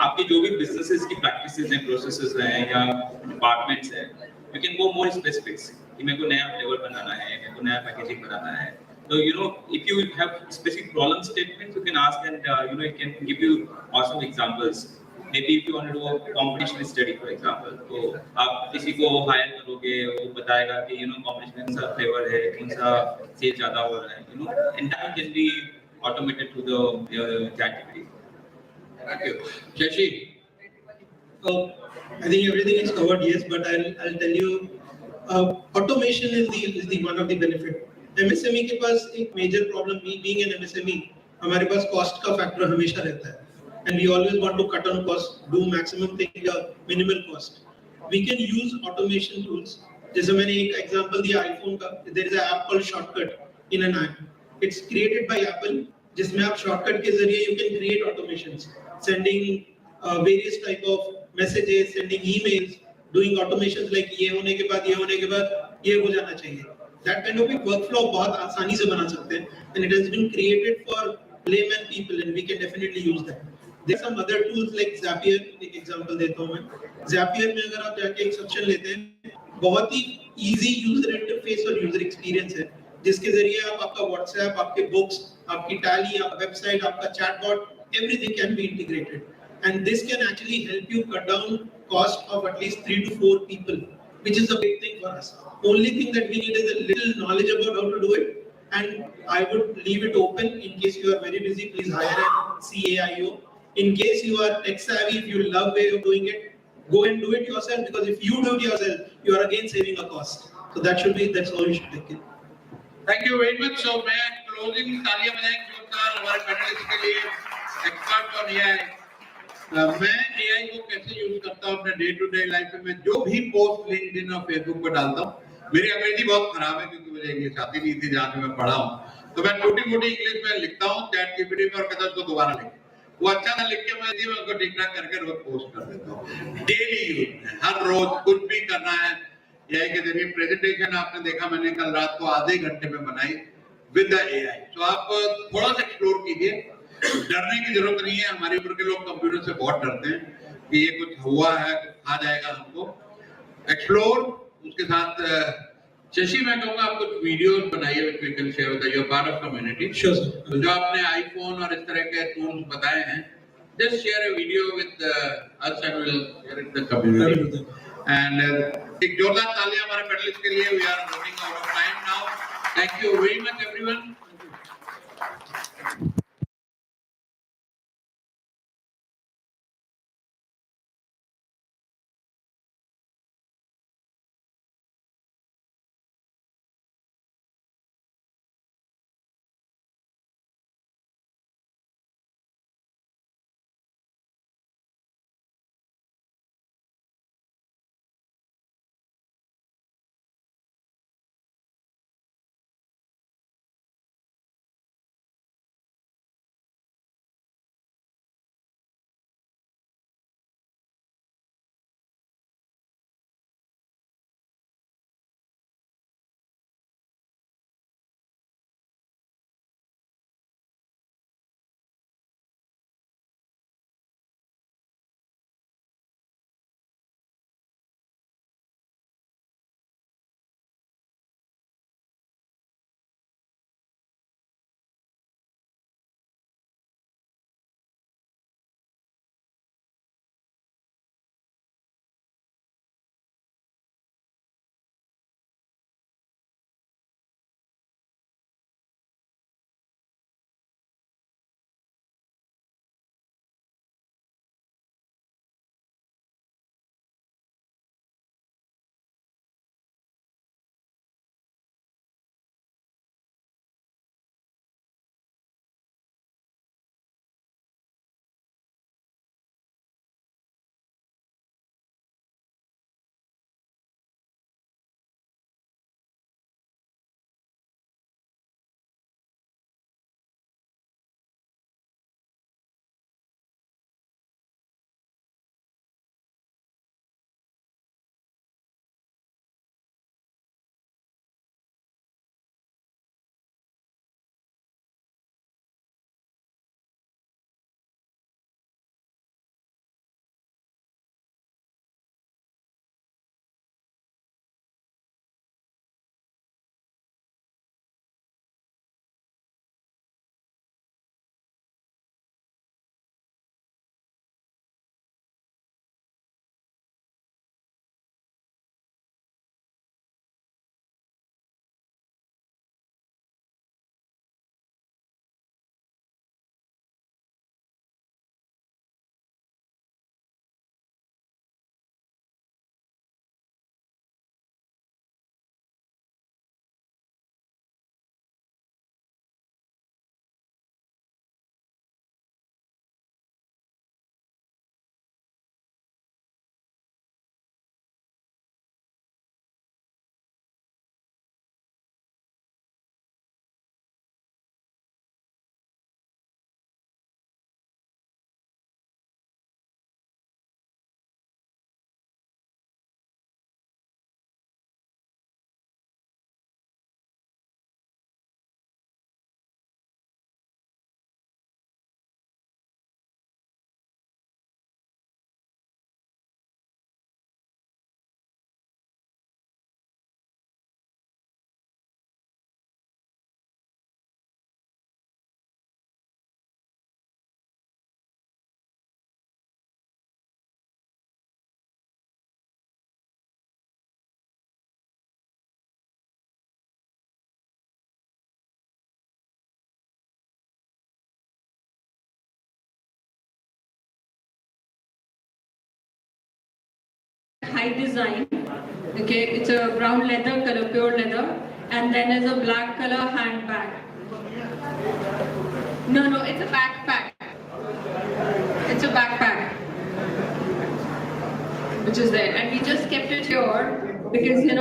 आपके जो भी businesses की practices हैं, processes हैं या departments हैं, you can go more specifics कि मेरे को नया flavor बनाना है, मेरे को नया packaging बनाना है. So if you have specific problem statements, you can ask, and it can give you awesome examples. Maybe if you want to do a competition study, for example, तो आप किसी को hire करोगे, वो बताएगा कि competition में कौन सा flavor है, कौन सा sale ज़्यादा हो रहा है, and that can be automated through the ChatGPT. Thank you. Shashi. I think everything is covered, yes, but I'll tell you, automation is the one of the benefit. MSME के पास एक major problem, being an MSME, हमारे पास cost का factor हमेशा रहता है, and we always want to cut on cost, do maximum thing minimal cost. We can use automation tools. जैसे मैंने एक एग्जांपल दिया आईफोन का, there is an app called shortcut in an app. It's created by Apple, जिसमें आप shortcut के जरिए you can create automations, sending various type of messages, sending emails, doing automations like ये होने के बाद ये हो जाना चाहिए. That kind of a workflow बहुत आसानी से बना सकते हैं, and it has been created for layman people, and we can definitely use that. There are some other tools like Zapier, एक example देता हूँ मैं. Zapier में अगर आप जाके एक section लेते हैं, बहुत ही easy user interface और user experience है, जिसके जरिए आप आपका WhatsApp, आपके books, आपकी tally, आपका website, आपका chatbot, everything can be integrated, and this can actually help you cut down cost of at least 3 to 4 people, which is a big thing for us. Only thing that we need is a little knowledge about how to do it, and I would leave it open in case you are very busy. Please hire a CAIO. In case you are tech savvy, if you love way of doing it, go and do it yourself, because if you do it yourself, you are again saving a cost. So that's how you should take it. Thank you very much. So मैं closing तालियां बजाएं जोरदार हमारे panelist के लिए, expert और AI. मैं AI को कैसे यूज करता हूँ अपने डे टू डे लाइफ में, मैं जो भी पोस्ट लिंक्डइन और फेसबुक पर डालता हूँ, मेरी अंग्रेजी बहुत खराब है क्योंकि मुझे इंग्लिश आती नहीं थी जहाँ से मैं पढ़ा हूँ, तो मैं छोटी मोटी इंग्लिश में लिखता हूँ चैट जीपीटी में और कहता हूँ इसको दोबारा लिख, वो अच्छा था लिख के मैं उनको ठीक ठाक करके रोज पोस्ट कर देता हूँ। डेली यूज में हर रोज कुछ भी करना है एआई के जरिए। प्रेजेंटेशन आपने देखा मैंने कल रात को आधे घंटे में बनाई विद द एआई। तो आप थोड़ा सा एक्सप्लोर कीजिए, डरने की जरूरत नहीं है। हमारे ऊपर के लोग कंप्यूटर से बहुत डरते हैं कि ये कुछ हुआ है, आ जाएगा हमको। एक्सप्लोर, उसके साथ शशि मैं कहूँगा आप कुछ वीडियोस बनाइए with we can share with your part of community. Sure sir. जो आपने आईफोन और इस तरह के टूल्स बताए हैं, just share a video with us and will share it the community. And एक जोरदार तालियां हमारे पैनलिस्ट के लिए। We are running out of time now. Thank you very much everyone. High design. Okay, it's a brown leather color, pure leather, and then there's a black color handbag. No, it's a backpack. It's a backpack, which is there, and we just kept it here because the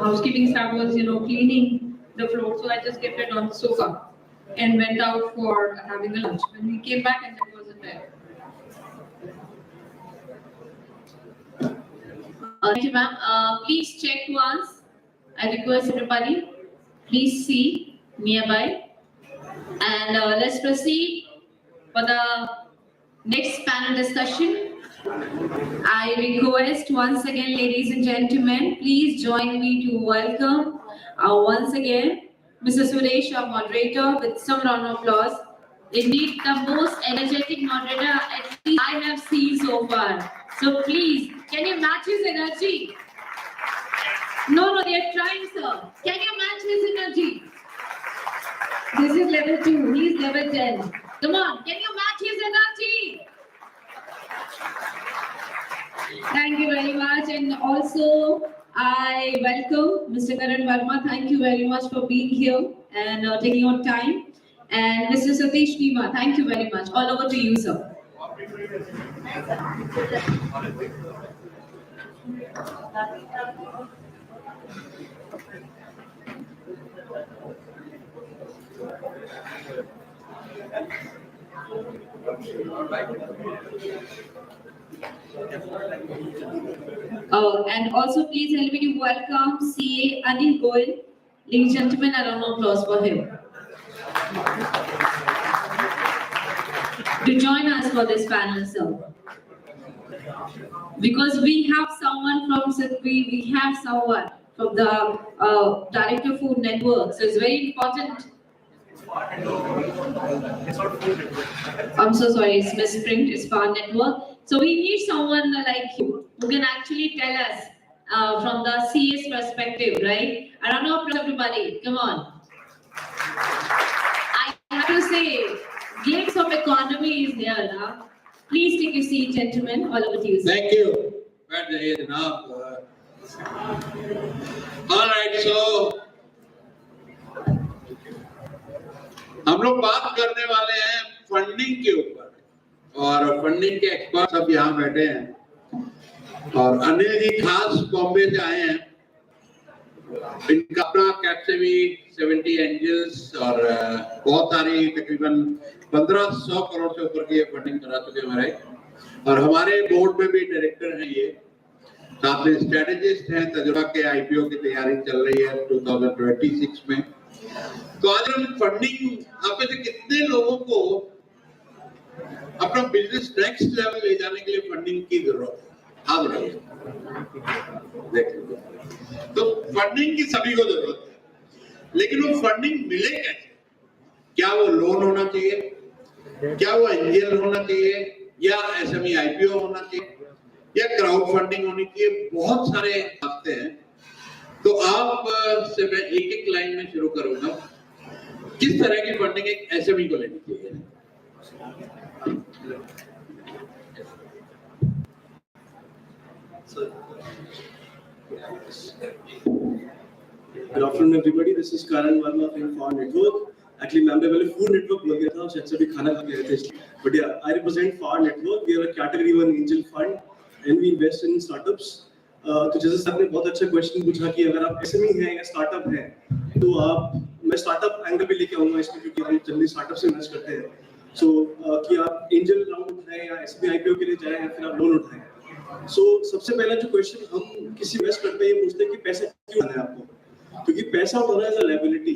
housekeeping staff was cleaning the floor, so I just kept it on the sofa. and went out for having a lunch. When we came back, and it wasn't there. Thank you, ma'am. Please check once. I request everybody, please see nearby. And let's proceed for the next panel discussion. I request once again, ladies and gentlemen, please join me to welcome once again Mr. Suresh, our moderator, with some round of applause. Indeed, the most energetic moderator at least I have seen so far. So please, can you match his energy? No, they are trying, sir. Can you match his energy? This is level 2, he is level 10. Come on, can you match his energy? Thank you very much. And also, I welcome Mr. Karan Verma. Thank you very much for being here and taking your time. And Mr. Satish Nima, thank you very much. All over to you, sir. And also please help me to welcome CA Anil Goyal. Ladies and gentlemen, a round of applause for him. To join us for this panel, sir. Because we have someone from we have someone from the Director Food Network, so it's very important. I'm so sorry, it's misprint, it's Farm Network. So we need someone like you who can actually tell us from the CS perspective, right? I don't know, everybody, come on. I have to say, glimpse of economy is there now. Please take your seat, gentlemen. All over to you. Thank you. All right, so हम लोग बात करने वाले हैं funding के ऊपर और funding के एक्सपर्ट सब यहाँ बैठे हैं और अनिल जी खास बॉम्बे से आए हैं। इनका अपना कैप्सेवी 70 एंजल्स और बहुत सारी तकरीबन 1500 करोड़ से ऊपर की फंडिंग करा चुके हैं हमारे और हमारे बोर्ड में भी डायरेक्टर हैं ये, साथ में स्ट्रेटेजिस्ट हैं। तजुर्बा के आईपीओ की तैयारी चल रही है 2026 में। तो आज हम फंडिंग आप में से कितने लोगों को अपना बिजनेस नेक्स्ट लेवल ले जाने के लिए फंडिंग की जरूरत है? हाथ उठाइए। देखिए, तो फंडिंग की सभी को जरूरत है, लेकिन वो फंडिंग मिले कैसे? क्या वो लोन होना चाहिए, क्या वो एंजल होना चाहिए, या एसएमई आईपीओ होना चाहिए, या क्राउड फंडिंग होनी चाहिए? बहुत सारे रास्ते हैं। तो आप से मैं एक एक लाइन में शुरू करूंगा। किस तरह की फंडिंग एक एसएमई को लेनी चाहिए? Good afternoon, everybody. This is Karan Verma from Farm Network. Actually, मैं पहले फूड नेटवर्क बोल गया था, शायद सभी खाना खा के रहे थे। But yeah, I represent Farm Network. We are a Category 1 angel fund, and we invest in startups. तो जैसे सर ने बहुत अच्छा क्वेश्चन पूछा कि अगर आप एसएमई हैं या स्टार्टअप हैं, तो मैं स्टार्टअप एंगल भी लेके आऊंगा इसमें, क्योंकि हम जल्दी स्टार्टअप से इन्वेस्ट करते हैं। सो कि आप एंजल राउंड उठाएं या एसएमई आईपीओ के लिए जाएं या फिर आप लोन उठाएं। सो सबसे पहला जो क्वेश्चन हम किसी इन्वेस्ट करते हैं ये पूछते हैं कि पैसा क्यों आना है आपको, क्योंकि पैसा उठाना एज अ लायबिलिटी,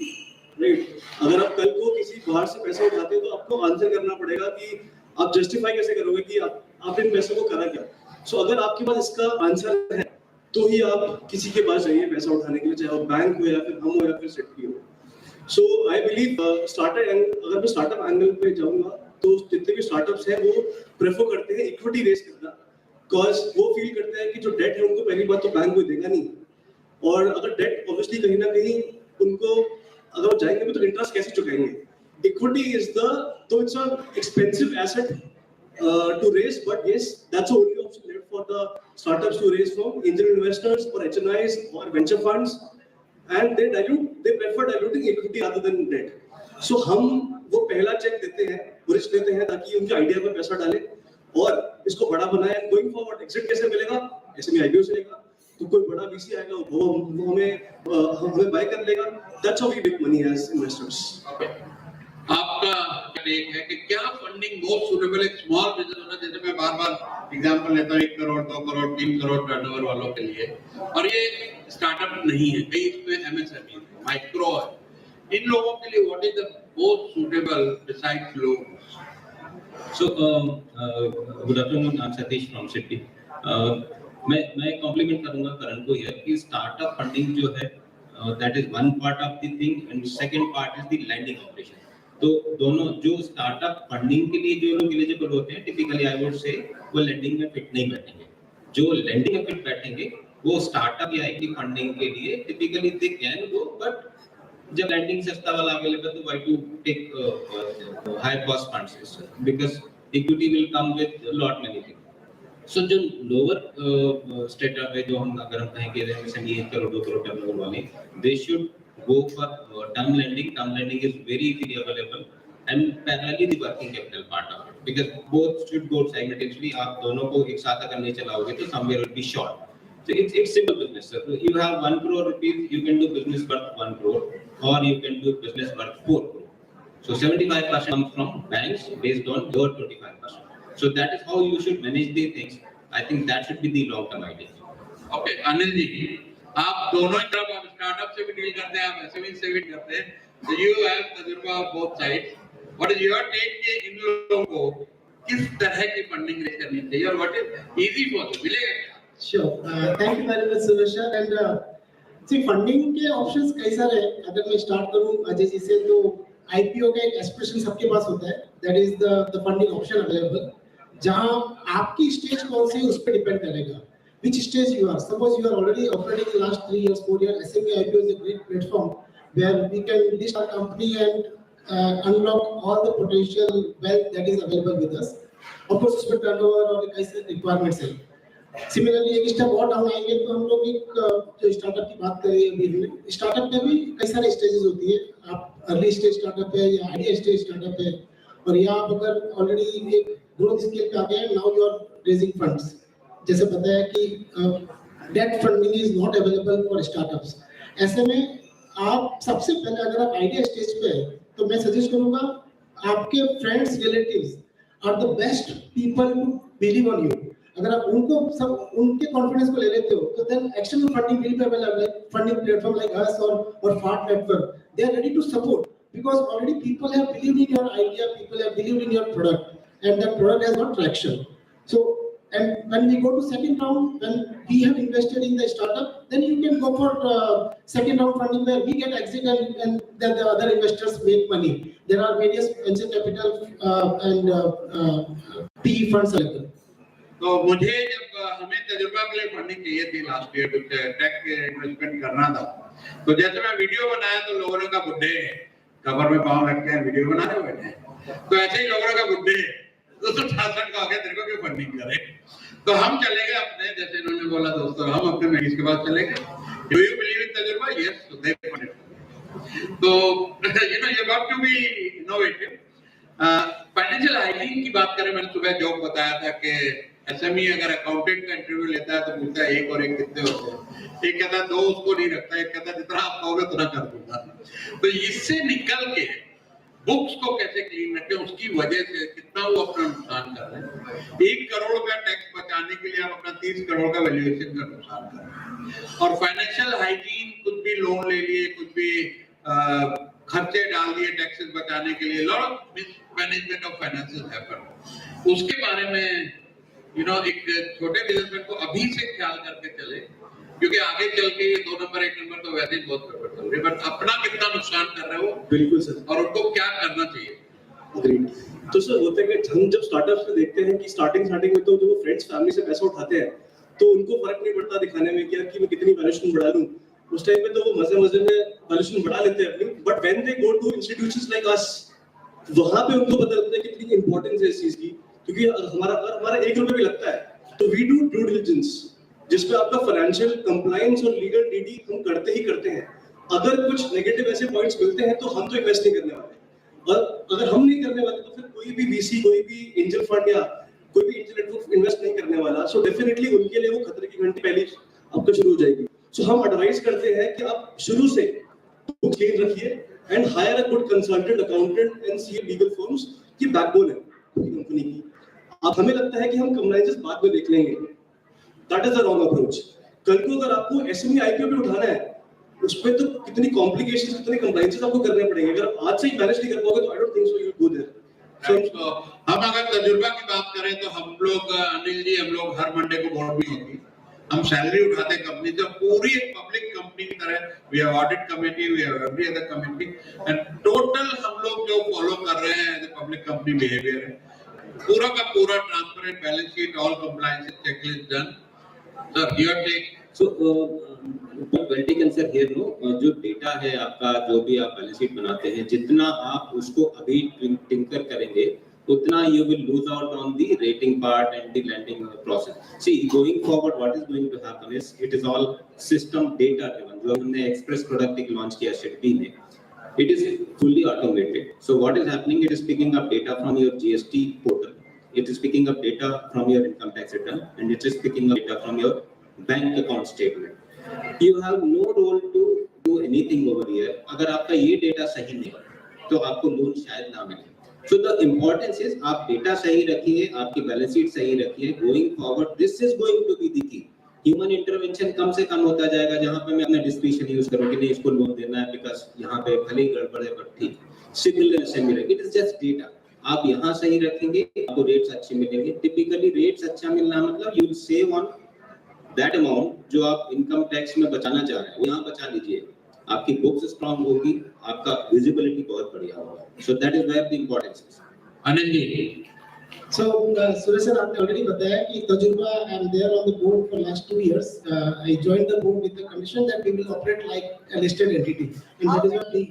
राइट? अगर आप कल को किसी बाहर से पैसा उठाते हैं तो आपको आंसर करना पड़ेगा कि आप जस्टिफाई कैसे करोगे कि आपने इन पैसों को करा क्या। सो अगर आपके पास इसका आंसर है तो ही आप किसी के पास जाइए पैसा उठाने के लिए, चाहे वो बैंक हो या फिर हम हो या फिर सेट हो। सो आई बिलीव अगर मैं स्टार्टअप एंगल पे जाऊंगा तो जितने भी स्टार्टअप्स हैं वो प्रेफर करते हैं इक्विटी रेस करना, बिकॉज वो फील करते हैं कि जो डेट है उनको पहली बात तो बैंक कोई देगा नहीं, और अगर डेट ऑब्वियसली कहीं ना कहीं उनको अगर वो जाएंगे तो इंटरेस्ट कैसे चुकाएंगे। इक्विटी इज तो it's a expensive asset to raise, but yes, that's the only option left for the startups to raise from angel investors or HNIs or venture funds, and they prefer diluting equity rather than debt. So हम वो पहला check देते हैं, rich देते हैं, ताकि उनके idea में पैसा डालें और इसको बड़ा बनाएं। गोइंग फॉरवर्ड एग्जिट कैसे मिलेगा? एसएमई आईपीओ से लेगा, तो कोई बड़ा वीसी आएगा वो हमें बाय कर लेगा। That's how we make money as investors. आपका टेक है कि क्या फंडिंग मोस्ट सुटेबल एक स्मॉल बिजनेस होना, जैसे मैं बार-बार एग्जांपल लेता हूँ 1 करोड़ 2 करोड़ 3 करोड़ टर्नओवर वालों के लिए, और ये स्टार्टअप नहीं है, कई इसमें MSME माइक्रो है, इन लोगों के लिए what is the most suitable besides loans? So, good afternoon, I'm Satish from City. मैं कॉम्प्लीमेंट करूंगा करण को ये कि स्टार्टअप फंडिंग जो है that is one part of the thing and second part is the landing operation. तो दोनों जो स्टार्टअप फंडिंग के लिए जो लोग एलिजिबल होते हैं टिपिकली आई वुड से वो लैंडिंग में फिट नहीं बैठेंगे. जो लैंडिंग में फिट बैठेंगे वो स्टार्टअप या आईटी फंडिंग के लिए typically they can go, but जब लैंडिंग सस्ता वाला अवेलेबल तो why to take high cost funds because equity will come with lot many things. So जो लोअर स्टेटअप है, जो हम अगर हम कहें कि MSME 1 करोड़ 2 करोड़ टर्नओवर वाले, they should go for term lending. Term lending is very easily available and parallelly the working capital part of it, because both should go simultaneously. आप दोनों को एक साथ अगर नहीं चलाओगे तो somewhere will be short. So it's simple business. So you have 1 crore rupees, you can do business worth 1 crore, or you can do business worth 4 crore. So 75% comes from banks based on your 25%. So that is how you should manage the things. I think that should be the long-term idea. Okay, Anil ji, आप दोनों ही तरफ, आप startup से भी deal करते हैं, आप SME से भी करते हैं, so you have तजुर्बा both sides. What is your take कि इन लोगों को किस तरह की फंडिंग रेज करनी चाहिए और what is easy for them, मिलेगा क्या? Sure. Thank you very much, Suresh. And see, funding के options कई सारे हैं. अगर मैं start करूँ अजय जी से, तो IPO का एक expression सबके पास होता है. That is the funding option available. जहाँ आपकी stage कौन सी है उस पर depend करेगा. Which stage you are. Suppose you are already operating in the last 3 years, 4 years. SME IPO is a great platform where we can list our company and unlock all the potential wealth that is available with us. Of course, उसमें turnover और कैसे requirements हैं. Similarly, एक step और down आएंगे तो हम लोग एक जो startup की बात कर रहे हैं अभी हमने, startup में भी कई सारे stages होती है. आप early stage startup है या idea stage startup है, और या आप अगर already एक growth scale पे आ गए, now you are raising funds. जैसे पता है कि debt funding is not available for startups. ऐसे में आप सबसे पहले अगर आप आइडिया स्टेज पे हैं तो मैं सजेस्ट करूंगा आपके friends relatives are the best people to believe on you. अगर आप उनको सब उनके कॉन्फिडेंस को ले लेते हो तो then external funding will be available, like funding platform like us और फार्ट network. They are ready to support because already people have believed in your idea, people have believed in your product, and that product has got traction. So, and when we go to second round, when we have invested in the startup, then you can go for second round funding where we get exit and then the other investors make money. There are various venture capital and PE funds available. तो मुझे जब हमें तजुर्बा के लिए funding चाहिए थी last year, कुछ टेक इन्वेस्टमेंट करना था, तो जैसे मैं वीडियो बनाया तो लोगों ने कहा बुड्ढे कवर में पाँव रख के वीडियो बना रहे बैठे, तो ऐसे ही लोगों ने कहा बुड्ढे 266 का हो गया, तेरे को क्यों फंडिंग करे. तो हम चले गए अपने, जैसे इन्होंने बोला दोस्तों, हम अपने मेडिस के पास चले गए. डू यू बिलीव इन तजुर्बा? Yes, so they funded. तो you got to be innovative. Financial hygiene की बात करें, मैंने सुबह जोक बताया था कि SME अगर अकाउंटेंट का इंटरव्यू लेता है तो पूछता है 1 और 1 कितने होते हैं. एक कहता है 2 उसको नहीं रखता, एक कहता है जितना आप कहोगे उतना कर दूंगा. तो इससे निकल के बुक्स को कैसे क्लीन रखें, उसकी वजह से कितना वो अपना नुकसान कर रहे हैं. 1 करोड़ का टैक्स बचाने के लिए आप अपना 30 करोड़ का वैल्यूएशन का नुकसान कर रहे हैं. और फाइनेंशियल हाइजीन, कुछ भी लोन ले लिए, कुछ भी खर्चे डाल दिए टैक्सेस बचाने के लिए, lot of mismanagement of finances happen. उसके बारे में एक छोटे बिजनेसमैन को अभी से ख्याल करके चले, क्योंकि आगे चल के ये 2 नंबर 1 नंबर तो वैसे ही बहुत गड़बड़ चल रही है, बट अपना कितना नुकसान कर रहे हो. बिल्कुल सर. और उनको क्या करना चाहिए. ग्रेट. तो सर होता है कि हम जब स्टार्टअप्स में देखते हैं कि स्टार्टिंग में तो जो फ्रेंड्स फैमिली से पैसा उठाते हैं तो उनको फर्क नहीं पड़ता दिखाने में कि मैं कितनी वैल्यूएशन बढ़ा लूं. उस टाइम पे तो वो मजे में वैल्यूएशन बढ़ा लेते हैं अपनी, but when they go to institutions like us, वहां पे उनको पता लगता है कितनी इंपॉर्टेंस है इस चीज की. क्योंकि हमारा 1 रुपया भी लगता है तो वी डू ड्यू डिलिजेंस, जिसमें आपका फाइनेंशियल कंप्लायंस और लीगल डीडी हम करते ही करते हैं. अगर कुछ नेगेटिव ऐसे पॉइंट्स मिलते हैं तो हम तो इन्वेस्ट नहीं करने वाले, और अगर हम नहीं करने वाले तो फिर कोई भी वीसी, कोई भी एंजल फंड या कोई भी एंजल नेटवर्क इन्वेस्ट नहीं करने वाला. सो डेफिनेटली उनके लिए वो खतरे की घंटी पहले आपका शुरू हो जाएगी. सो हम एडवाइस करते हैं कि आप शुरू से बुक क्लीन रखिए, and hire a good consultant, accountant and CA legal firms की backbone है कंपनी की. अब हमें लगता है कि हम compliances बाद में देख लेंगे. That is the wrong approach. कल को अगर आपको SME IPO पे उठाना है, उस पे तो कितनी complications, कितने compliances आपको करने पड़ेंगे. अगर आप आज से ही manage नहीं कर पाओगे तो I don't think so you will go there. So, हम अगर तजुर्बा की बात करें तो हम लोग अनिल जी हम लोग हर मंडे को बोर्ड में होती, हम सैलरी उठाते कंपनी से, पूरी एक पब्लिक कंपनी की तरह. We have audit committee, we have every other committee and total हम लोग जो फॉलो कर रहे हैं as a public company behaviour है, पूरा का पूरा transparent balance sheet, all compliance checklist done. Sir your take. So, well taken sir here no, जो डेटा है आपका, जो भी आप बैलेंस शीट बनाते हैं, जितना आप उसको अभी टिंकर करेंगे उतना you will lose out on the rating part and the lending process. See, going forward what is going to happen is it is all system data driven. जो हमने express product एक launch किया SHB में, it is fully automated. So what is happening, it is picking up data from your GST portal, it is picking up data from your income tax return, and it is picking up data from your bank account statement. You have no role to do anything over here. अगर आपका ये data सही नहीं तो आपको loan शायद ना मिले. So the importance is आप डेटा सही रखिए, आपकी बैलेंस शीट सही रखिए. Going forward, this is going to be the key. Human intervention कम से कम होता जाएगा, जहाँ पे मैं अपना डिस्क्रिप्शन यूज करूँ कि नहीं इसको लोन देना है बिकॉज यहाँ पे भले ही गड़बड़ है बट ठीक. सिग्नल से मिलेगा, इट इज जस्ट डेटा. आप यहाँ सही रखेंगे आपको रेट्स अच्छे मिलेंगे. टिपिकली रेट्स अच्छा मिलना मतलब you will save on that amount जो आप इनकम टैक्स में बचाना चाह रहे हैं, यहाँ बचा लीजिए. आपकी बुक्स स्ट्रांग होगी, आपका विजिबिलिटी बहुत बढ़िया होगा. So that is where the importance is. Anil ji. So, Suresh sir, आपने already बताया कि तजुर्बा I am there on the board for last 2 years. I joined the board with the condition that we will operate like a listed entity. And that is what we.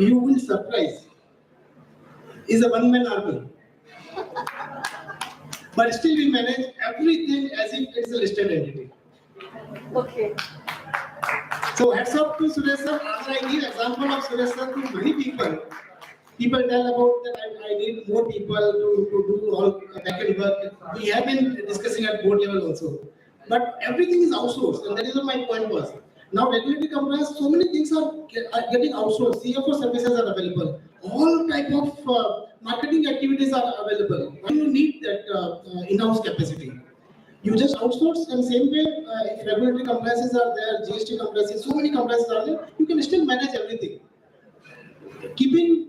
You will surprise. Is a one-man army. But still we manage everything as if it is a listed entity. Okay. So hats off to Suresh sir. As I give example of Suresh sir to many people. People tell about that I need more people to do all backend work. We have been discussing at board level also. But everything is outsourced, and that is what my point was. Now regulatory compliance, so many things are getting outsourced. CFO services are available. All type of marketing activities are available. Why do you need that in-house capacity? You just outsource, and same way, if regulatory compliances are there, GST compliances, so many compliances are there, you can still manage everything. Keeping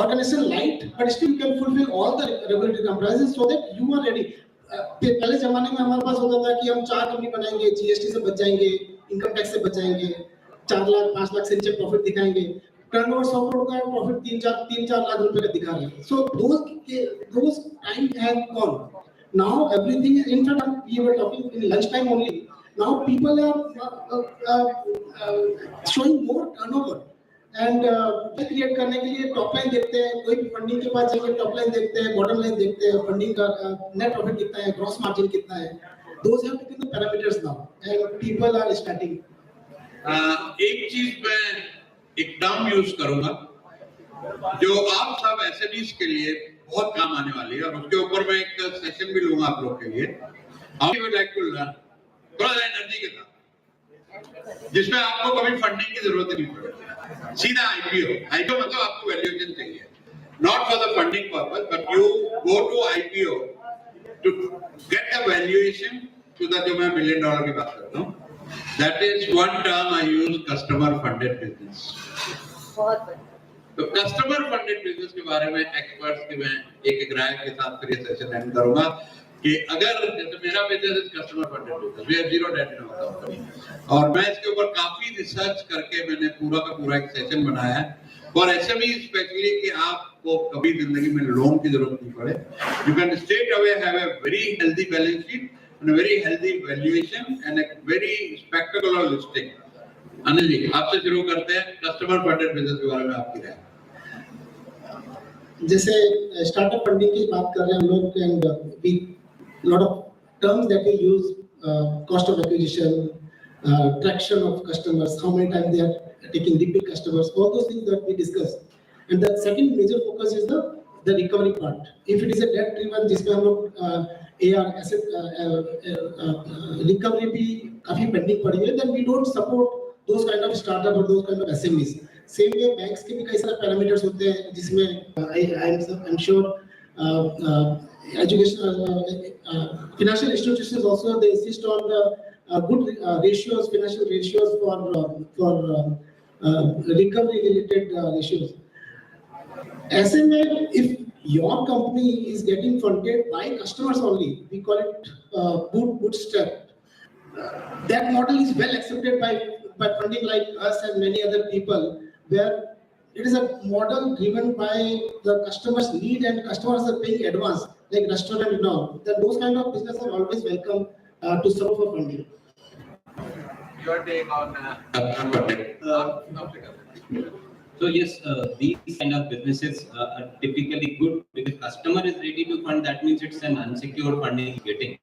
organization light, but still you can fulfill all the regulatory compliances so that you are ready. पहले जमाने में हमारे पास होता था कि हम 4 company बनाएंगे, GST से बच जाएंगे, इनकम टैक्स से बच जाएंगे, 4 लाख 5 लाख से नीचे प्रॉफिट दिखाएंगे, टर्नओवर 100 करोड़ का प्रॉफिट 3-4 लाख रुपए का दिखा रहे हैं. So those time have gone. Now everything is, in fact we were talking in lunchtime only. Now people are showing more turnover. And create करने के लिए टॉप लाइन देखते हैं, कोई भी फंडिंग के पास जाके टॉप लाइन देखते हैं, बॉटम लाइन देखते हैं, फंडिंग का नेट प्रॉफिट कितना है, ग्रॉस मार्जिन कितना है. Those have become the parameters now, and people are starting. एक चीज मैं एक टर्म यूज करूंगा जो आप सब एसएमईज के लिए बहुत काम आने वाली है, और उसके ऊपर मैं एक सेशन भी लूंगा आप लोग के लिए. How you would like to learn? थोड़ा एनर्जी के साथ, जिसमें आपको कभी फंडिंग की जरूरत नहीं पड़ेगी. सीधा आईपीओ मतलब आपको वैल्यूएशन चाहिए, not for the funding purpose, but you go to IPO to get the valuation to the, जो मैं $1 मिलियन की बात करता हूँ. That is one term I use, customer funded business. तो कस्टमर फंडेड बिजनेस के बारे में एक्सपर्ट्स की मैं एक राय के साथ फिर ये सेशन एंड करूंगा कि अगर जैसे मेरा business customer funded business, we have zero debt in our company, और मैं इसके ऊपर काफी रिसर्च करके मैंने पूरा का पूरा एक सेशन बनाया है फॉर एसएमई स्पेशली, कि आपको कभी जिंदगी में लोन की जरूरत नहीं पड़े. You can straight away have a very healthy balance sheet and a very healthy valuation and a very spectacular listing. Anil ji आपसे शुरू करते हैं, कस्टमर फंडेड बिजनेस के बारे में आपकी राय. जैसे स्टार्टअप फंडिंग की बात कर रहे हैं हम लोग, and we lot of terms that we use, cost of acquisition, traction of customers, how many times they are taking repeat customers, all those things that we discuss. And the second major focus is the recovery part. If it is a debt driven, जिसमें हम लोग AR asset recovery भी काफी pending पड़ी है, then we don't support those kind of startup or those kind of SMEs. Same way banks के भी कई सारे parameters होते हैं जिसमें I'm sure education financial institutions also they insist on the good ratios, financial ratios for recovery related ratios. SMA, if your company is getting funded by customers only, we call it bootstrap. That model is well accepted by funding like us and many other people, where it is a model driven by the customer's need and customers are paying advance, like restaurant and all. That those kind of businesses are always welcome to serve for funding. Your take on So yes, these kind of businesses are typically good because customer is ready to fund. That means it's an unsecured funding getting.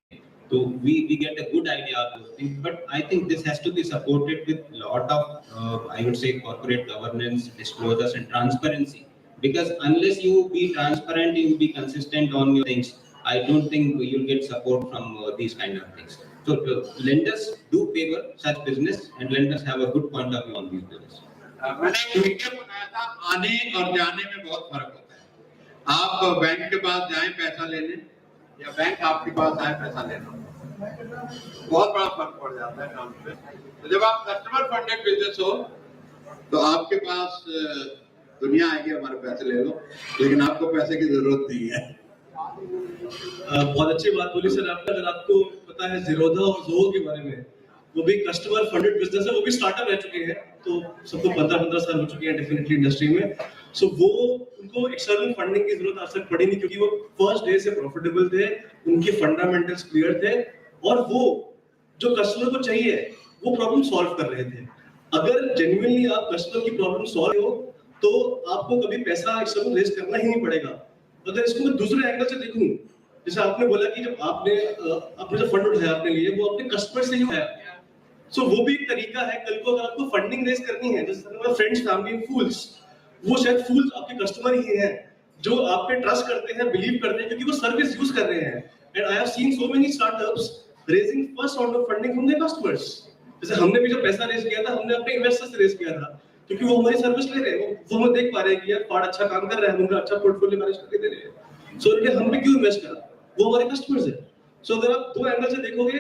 So we get a good idea of those things. But I think this has to be supported with a lot of, I would say, corporate governance, disclosures, and transparency. Because unless you be transparent, you be consistent on your things, I don't think you'll get support from these kind of things. So lenders do favor such business, and lenders have a good point of view on these business. मैंने video बनाया था, आने और जाने में बहुत फर्क होता है। आप बैंक के पास जाएं पैसा लेने या बैंक आपके पास आए पैसा लेने, बहुत बड़ा फर्क पड़ जाता है काम पे। तो जब आप कस्टमर फंडेड बिजनेस हो तो आपके पास दुनिया आएगी हमारे पैसे ले लो, लेकिन आपको पैसे की जरूरत नहीं है। बहुत अच्छी बात बोली सर आपने। अगर आपको पता है जीरोधा और जोहो के बारे में, वो भी कस्टमर फंडेड बिजनेस है, वो भी स्टार्टअप रह चुके हैं, तो सबको 15-15 साल हो चुके हैं डेफिनेटली इंडस्ट्री में। सो वो उनको एक्सटर्नल फंडिंग की जरूरत आज तक पड़ी नहीं, क्योंकि वो फर्स्ट डे से प्रॉफिटेबल थे, उनके फंडामेंटल्स क्लियर थे और वो जो कस्टमर को चाहिए वो प्रॉब्लम सॉल्व कर रहे थे। अगर जेन्युइनली आप कस्टमर की प्रॉब्लम सॉल्व हो तो आपको कभी पैसा एक्सटर्नल रेज करना ही नहीं पड़ेगा। अगर इसको मैं दूसरे एंगल से देखूं, जैसे आपने बोला कि जब आपने जो फंड उठाया अपने लिए वो अपने कस्टमर से ही उठाया, सो वो भी एक तरीका है। कल को अगर आपको फंडिंग रेज करनी है, जैसे फ्रेंड्स फैमिली फूल्स, वो शायद फूल्स आपके कस्टमर ही हैं जो आप पे ट्रस्ट करते हैं, बिलीव करते हैं, क्योंकि वो सर्विस यूज कर रहे हैं। And I have seen so many startups raising first round of funding from their customers. जैसे हमने भी जो पैसा रेज किया था, हमने अपने इन्वेस्टर्स से रेज किया था, क्योंकि वो हमारी सर्विस ले रहे हैं, वो हम देख पा रहे हैं कि यार पार्ट अच्छा काम कर रहा है, उनका अच्छा पोर्टफोलियो मैनेज करके दे रहे हैं। सो इनके हम पे क्यों इन्वेस्ट करा, वो हमारे कस्टमर्स हैं। सो अगर आप दो एंगल से देखोगे,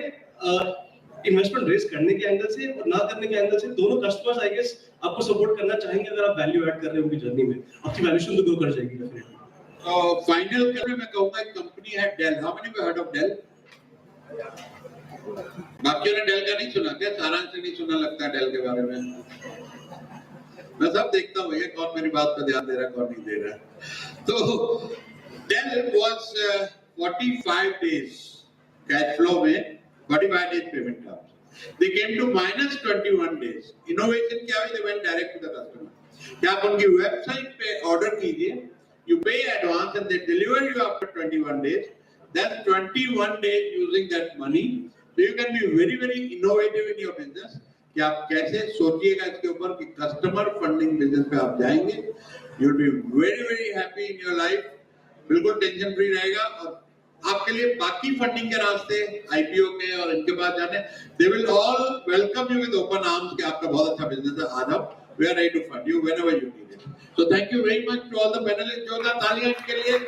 इन्वेस्टमेंट रेज करने के एंगल से और ना करने के एंगल से, दोनों कस्टमर्स आई गेस आपको सपोर्ट करना चाहेंगे अगर आप वैल्यू ऐड कर रहे हो उनकी जर्नी में, आपकी वैल्यूएशन तो ग्रो कर जाएगी डेफिनेटली। फाइनल करने में कहूंगा एक कंपनी है Dell. How many have heard of Dell? बाकियों ने डेल का नहीं सुना क्या? सारांश से नहीं सुना लगता है डेल के बारे में। मैं सब देखता हूँ, ये कौन मेरी बात पर ध्यान दे रहा है, कौन नहीं दे रहा है। तो Dell was 45 days cash flow में, 45 days payment terms. They came to minus 21 days. Innovation क्या हुई? They went direct to the customer. क्या आप उनकी वेबसाइट पे ऑर्डर कीजिए, you pay advance and they deliver you after 21 days. That's 21 days using that money. So you can be very very innovative in your business. कि आप कैसे सोचिएगा इसके ऊपर कि कस्टमर फंडिंग बिजनेस पे आप जाएंगे, you'll be very very happy in your life. बिल्कुल टेंशन फ्री रहेगा और आपके लिए बाकी फंडिंग के रास्ते आईपीओ के और इनके पास जाने, they will all welcome you with open arms कि आपका बहुत अच्छा बिजनेस है, आ जाओ, we are ready to fund you whenever you need it. So thank you very much to all the panelist. जोरदार तालियां इनके लिए।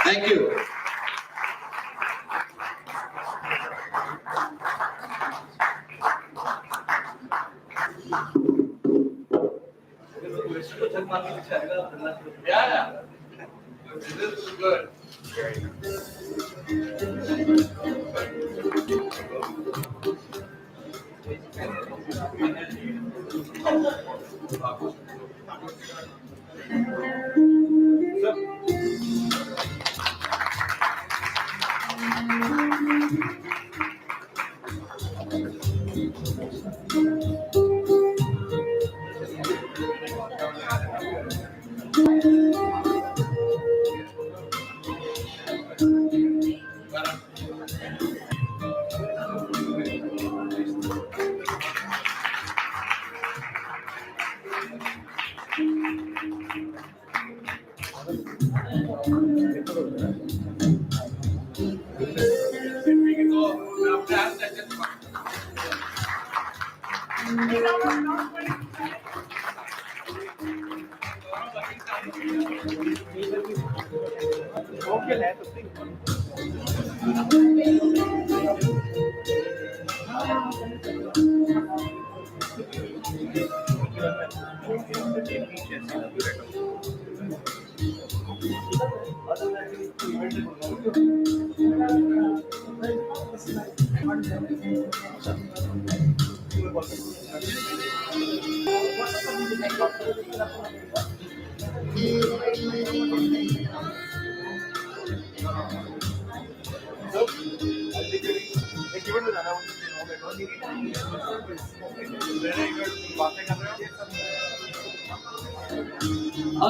Thank you. Yeah. This is good. All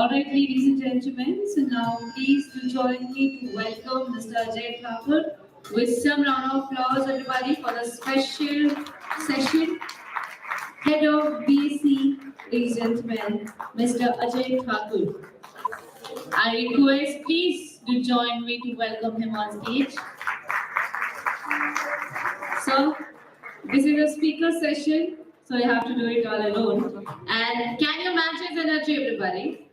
right, ladies and gentlemen, so now please to join me to welcome Mr. Ajay Thakur with some round of applause, everybody, for the special session. Head of BSc, ladies and gentlemen, Mr. Ajay Thakur. I request please to join me to welcome him on stage. So, this is a speaker session, so you have to do it all alone. And can you match his energy, everybody?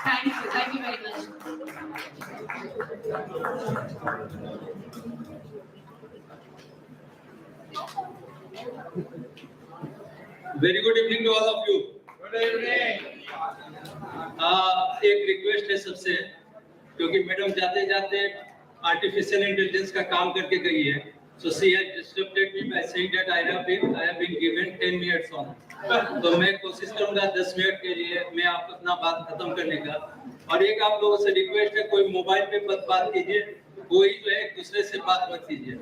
Thank you very much. Very good evening to all of you. Good evening. एक request है सबसे, क्योंकि madam जाते जाते artificial intelligence का काम करके गई है. So she has disrupted me by saying that I have been given 10 minutes on. तो मैं कोशिश करूंगा 10 मिनट के लिए मैं आपको अपना बात खत्म करने का. और एक आप लोगों से रिक्वेस्ट है, कोई मोबाइल पे मत बात कीजिए, कोई जो है एक दूसरे से बात मत कीजिए,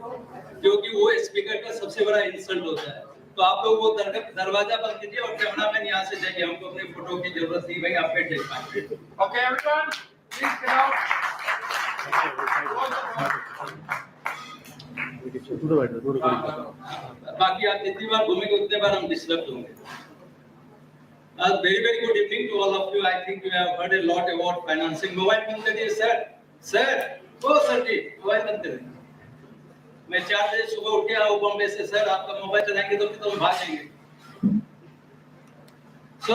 क्योंकि वो स्पीकर का सबसे बड़ा इंसल्ट होता है. तो आप लोग वो दरवाजा बंद कीजिए और कैमरामैन यहाँ से जाइए, हमको अपने फोटो की जरूरत नहीं भाई, आप बैठ जाइए. Okay everyone, please get out. बाकी आप जितनी बार घूमेंगे उतने बार हम डिस्टर्ब होंगे. Very good evening to all of you. I think you have heard a lot about financing. Mobile बंद करिए सर. ओ सर जी मोबाइल बंद करिए. मैं 4 बजे सुबह उठ के आया हूँ बॉम्बे से. सर आपका मोबाइल चलाएंगे तो हम भागेंगे. So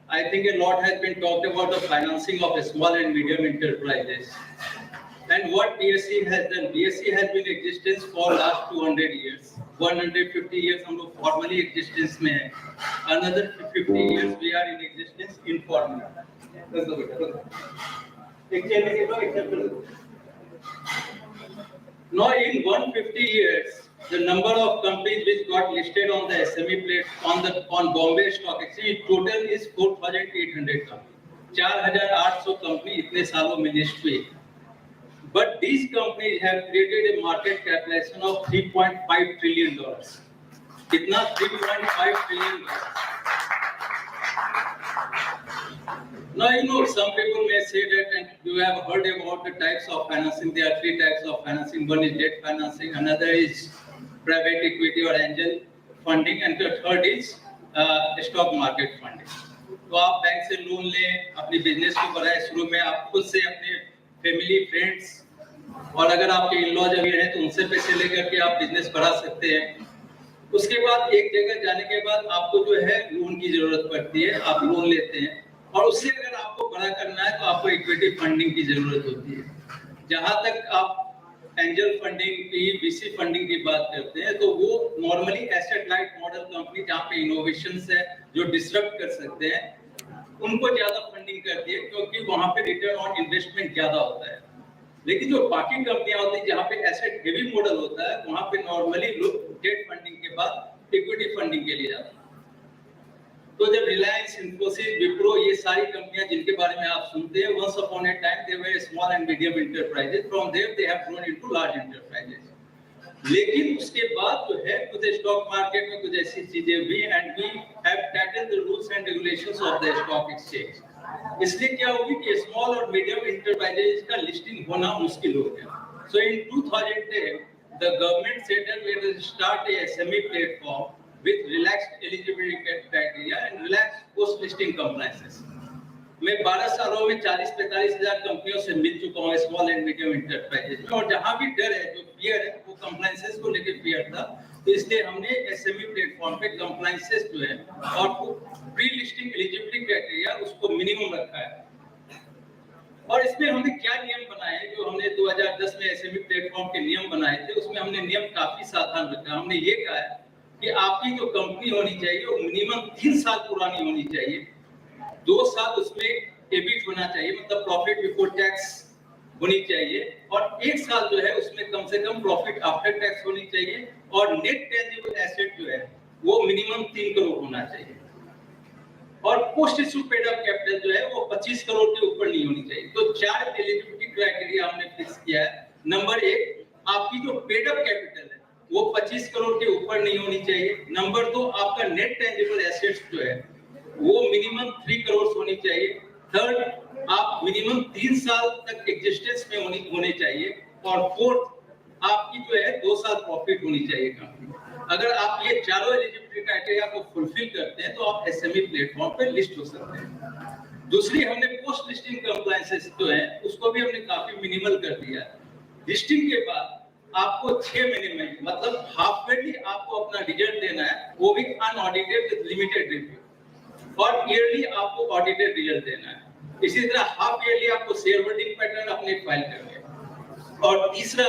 I think a lot has been talked about the financing of small and medium enterprises. And what BSc has done, BSc has been in existence for last 200 years. 150 years हम लोग formally existence में हैं. Another 50 years we are in existence informally. Now in 150 years, the number of companies which got listed on the SME plate on Bombay Stock Exchange total is 4,800 companies. 4,800 companies इतने सालों में list हुई. But these companies have created a market capitalization of $3.5 trillion. कितना? $3.5 trillion. Now some people may say that, and you have heard about the types of financing. There are 3 types of financing. One is debt financing, another is private equity or angel funding, and the third is stock market funding. तो आप bank से loan लें, अपनी business को बढ़ाएं. शुरू में आप खुद से अपने फैमिली, फ्रेंड्स और अगर आपके इन-लॉज अभी हैं तो उनसे पैसे लेकर के आप बिजनेस बढ़ा सकते हैं. उसके बाद एक जगह जाने के बाद आपको जो है लोन की जरूरत पड़ती है, आप लोन लेते हैं और उससे अगर आपको बड़ा करना है तो आपको इक्विटी फंडिंग की जरूरत होती है. जहां तक आप एंजल फंडिंग की, वीसी फंडिंग की बात करते हैं तो वो normally asset light model company जहां पे इनोवेशंस है जो डिसरप्ट कर सकते हैं उनको ज्यादा फंडिंग करती है, क्योंकि वहां पे रिटर्न ऑन इन्वेस्टमेंट ज्यादा होता है. लेकिन जो बाकी कंपनियां होती हैं जहां पे एसेट हेवी मॉडल होता है वहां पे नॉर्मली लोग डेट फंडिंग के बाद इक्विटी फंडिंग के लिए जाते हैं. तो जब रिलायंस, इन्फोसिस, विप्रो, ये सारी कंपनियां जिनके बारे में आप सुनते हैं, once upon a time they were small and medium enterprises. From there they have grown into large enterprises. लेकिन उसके बाद जो है कुछ स्टॉक मार्केट में कुछ ऐसी चीजें भी, and we have tightened the rules and regulations of the stock exchange. इसलिए क्या हुई कि स्मॉल और मीडियम एंटरप्राइजेज का लिस्टिंग होना मुश्किल हो गया. So in 2010 the government said that we will start a SME platform with relaxed eligibility criteria and relaxed post listing compliances. मैं 12 सालों में 40-45 हजार कंपनियों से मिल चुका हूँ स्मॉल एंड मीडियम एंटरप्राइजेज में, और जहाँ भी डर है, जो फियर है, वो वो कंप्लायंसेस को लेके फियर था, तो इसलिए हमने एसएमई प्लेटफॉर्म पे कंप्लायंसेस जो है और प्री लिस्टिंग एलिजिबिलिटी क्राइटेरिया उसको मिनिमम रखा है। और इसमें हमने क्या नियम बनाए, जो हमने 2010 में एसएमई प्लेटफॉर्म के नियम बनाए थे, उसमें हमने नियम काफी सावधान रखा। हमने ये कहा है कि आपकी जो कंपनी होनी चाहिए वो मिनिमम 3 साल पुरानी होनी चाहिए, 2 साल उसमें एबिट होना चाहिए, मतलब प्रॉफिट बिफोर टैक्स होनी चाहिए, और 1 साल जो है उसमें कम से कम प्रॉफिट आफ्टर टैक्स होनी चाहिए, और नेट टेंजिबल एसेट जो है वो मिनिमम 3 करोड़ होना चाहिए, और post issue paid up capital जो है वो 25 करोड़ के ऊपर नहीं होनी चाहिए। तो 4 एलिजिबिलिटी क्राइटेरिया हमने फिक्स किया है। नंबर 1, आपकी जो पेड अप कैपिटल है वो 25 करोड़ के ऊपर नहीं होनी चाहिए। नंबर 2, आपका नेट टेंजिबल एसेट्स जो है वो मिनिमम 3 करोड़ होनी चाहिए। थर्ड, आप मिनिमम 3 साल तक एग्जिस्टेंस में होने चाहिए, और फोर्थ, आपकी जो है 2 साल प्रॉफिट होनी चाहिए कंपनी। अगर आप ये चारों एलिजिबिलिटी क्राइटेरिया को फुलफिल करते हैं तो आप एसएमई प्लेटफॉर्म पे लिस्ट हो सकते हैं। दूसरी, हमने पोस्ट लिस्टिंग कंप्लायंसेस जो है उसको भी हमने काफी मिनिमल कर दिया है। लिस्टिंग के बाद आपको 6 महीने में, मतलब हाफ ईयरली आपको अपना रिजल्ट देना है, वो भी अनऑडिटेड विद लिमिटेड रिव्यू, और ईयरली आपको ऑडिटेड रिजल्ट देना है। इसी तरह हाफ ईयरली आपको शेयर होल्डिंग पैटर्न अपने फाइल करना है। और तीसरा,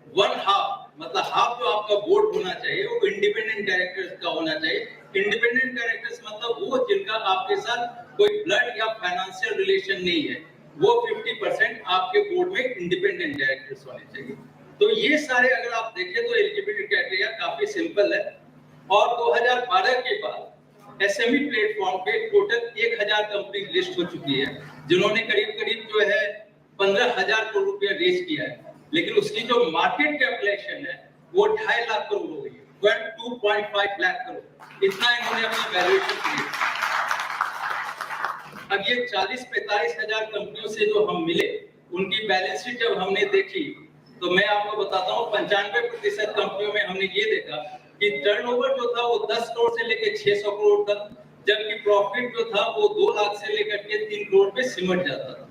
1/2, मतलब हाफ जो आपका बोर्ड होना चाहिए वो इंडिपेंडेंट डायरेक्टर्स का होना चाहिए। इंडिपेंडेंट डायरेक्टर्स मतलब वो जिनका आपके साथ कोई ब्लड या फाइनेंशियल रिलेशन नहीं है, वो 50% आपके बोर्ड में इंडिपेंडेंट डायरेक्टर्स होने चाहिए। तो ये सारे अगर आप देखें तो एलिजिबिलिटी क्राइटेरिया काफी सिंपल है। और 2012 के बाद एसएमई प्लेटफॉर्म पे टोटल 1000 कंपनी लिस्ट हो चुकी है, जिन्होंने करीब जो है 15,000 करोड़ रुपया रेज किया है, लेकिन उसकी जो मार्केट कैपिटलाइजेशन है वो 2.5 लाख करोड़ हो गई है, 2.5 लाख करोड़, इतना इन्होंने अपनी वैल्यूएशन की। अब ये 40-45 हजार कंपनियों से जो हम मिले, उनकी बैलेंस शीट जब हमने देखी, तो मैं आपको बताता हूँ 95% कंपनियों में हमने ये देखा कि टर्नओवर जो था वो 10 करोड़ से लेकर 600 करोड़ तक, जबकि प्रॉफिट जो था वो 2 लाख से लेकर के 3 करोड़ पे सिमट जाता था।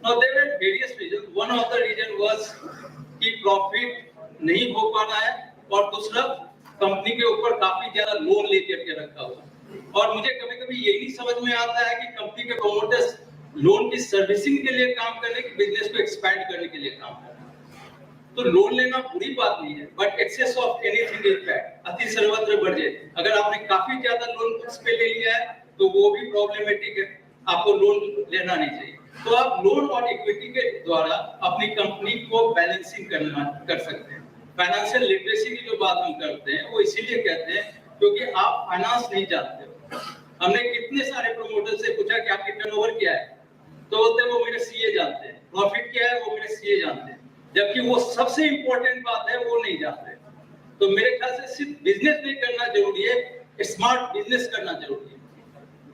Now there were various reasons. One of the reason was कि प्रॉफिट नहीं हो पा रहा है, और दूसरा कंपनी के ऊपर काफी ज्यादा लोन लेकर के रखा हुआ। और मुझे कभी-कभी ये नहीं समझ में आता है कि कंपनी के प्रोमोटर्स लोन की सर्विसिंग के लिए काम कर रहे हैं कि बिजनेस को एक्सपैंड करने के लिए काम कर रहे हैं। तो लोन लेना बुरी बात नहीं है, but excess of anything is bad, अति सर्वत्र वर्ज्य। अगर आपने काफी ज्यादा लोन बुक्स पे ले लिया है तो वो भी प्रॉब्लमेटिक है, आपको लोन लेना नहीं चाहिए। तो आप लोन और इक्विटी के द्वारा अपनी कंपनी को बैलेंसिंग कर सकते हैं। फाइनेंशियल लिटरेसी की जो बात हम करते हैं वो इसीलिए कहते हैं क्योंकि आप फाइनेंस नहीं जानते हो। हमने कितने सारे प्रोमोटर से पूछा कि आपकी टर्नओवर क्या है, तो बोलते हैं वो मेरे सीए जानते हैं, प्रॉफिट क्या है वो मेरे सीए जानते हैं, जबकि वो सबसे इंपॉर्टेंट बात है वो नहीं जानते। तो मेरे ख्याल से सिर्फ बिजनेस नहीं करना जरूरी है, स्मार्ट बिजनेस करना जरूरी है।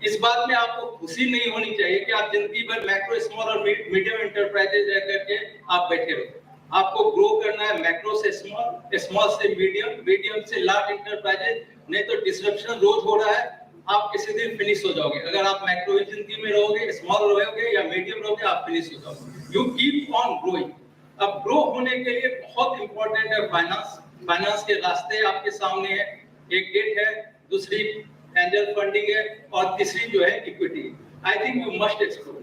इस बात में आपको खुशी नहीं होनी चाहिए कि आप जिंदगी भर मैक्रो, स्मॉल और मीडियम एंटरप्राइजेज रह करके आप बैठे रहो। आपको ग्रो करना है मैक्रो से स्मॉल, स्मॉल से मीडियम, मीडियम से लार्ज एंटरप्राइजेज, नहीं तो डिसरप्शन रोज हो रहा है, आप किसी दिन फिनिश हो जाओगे। अगर आप मैक्रो जिंदगी में रहोगे, स्मॉल रहोगे या मीडियम रहोगे, आप फिनिश हो जाओगे। You keep on growing. अब ग्रो होने के लिए बहुत इंपॉर्टेंट है फाइनेंस। फाइनेंस के रास्ते आपके सामने है, एक डेट है, दूसरी एंजल फंडिंग है, और तीसरी जो है equity. I think you must explore.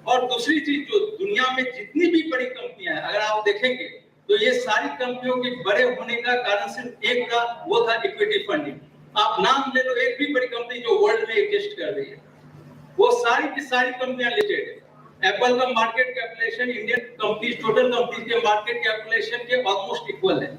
और दूसरी चीज, जो दुनिया में जितनी भी बड़ी कंपनियां हैं, अगर आप देखेंगे तो ये सारी कंपनियों के बड़े होने का कारण सिर्फ एक था, वो था इक्विटी फंडिंग। आप नाम ले लो एक भी बड़ी कंपनी जो वर्ल्ड में एग्जिस्ट कर रही है, वो सारी की सारी कंपनियां लिस्टेड है। एप्पल का market capitalization Indian company total company के मार्केट कैपिटलाइजेशन के ऑलमोस्ट इक्वल है।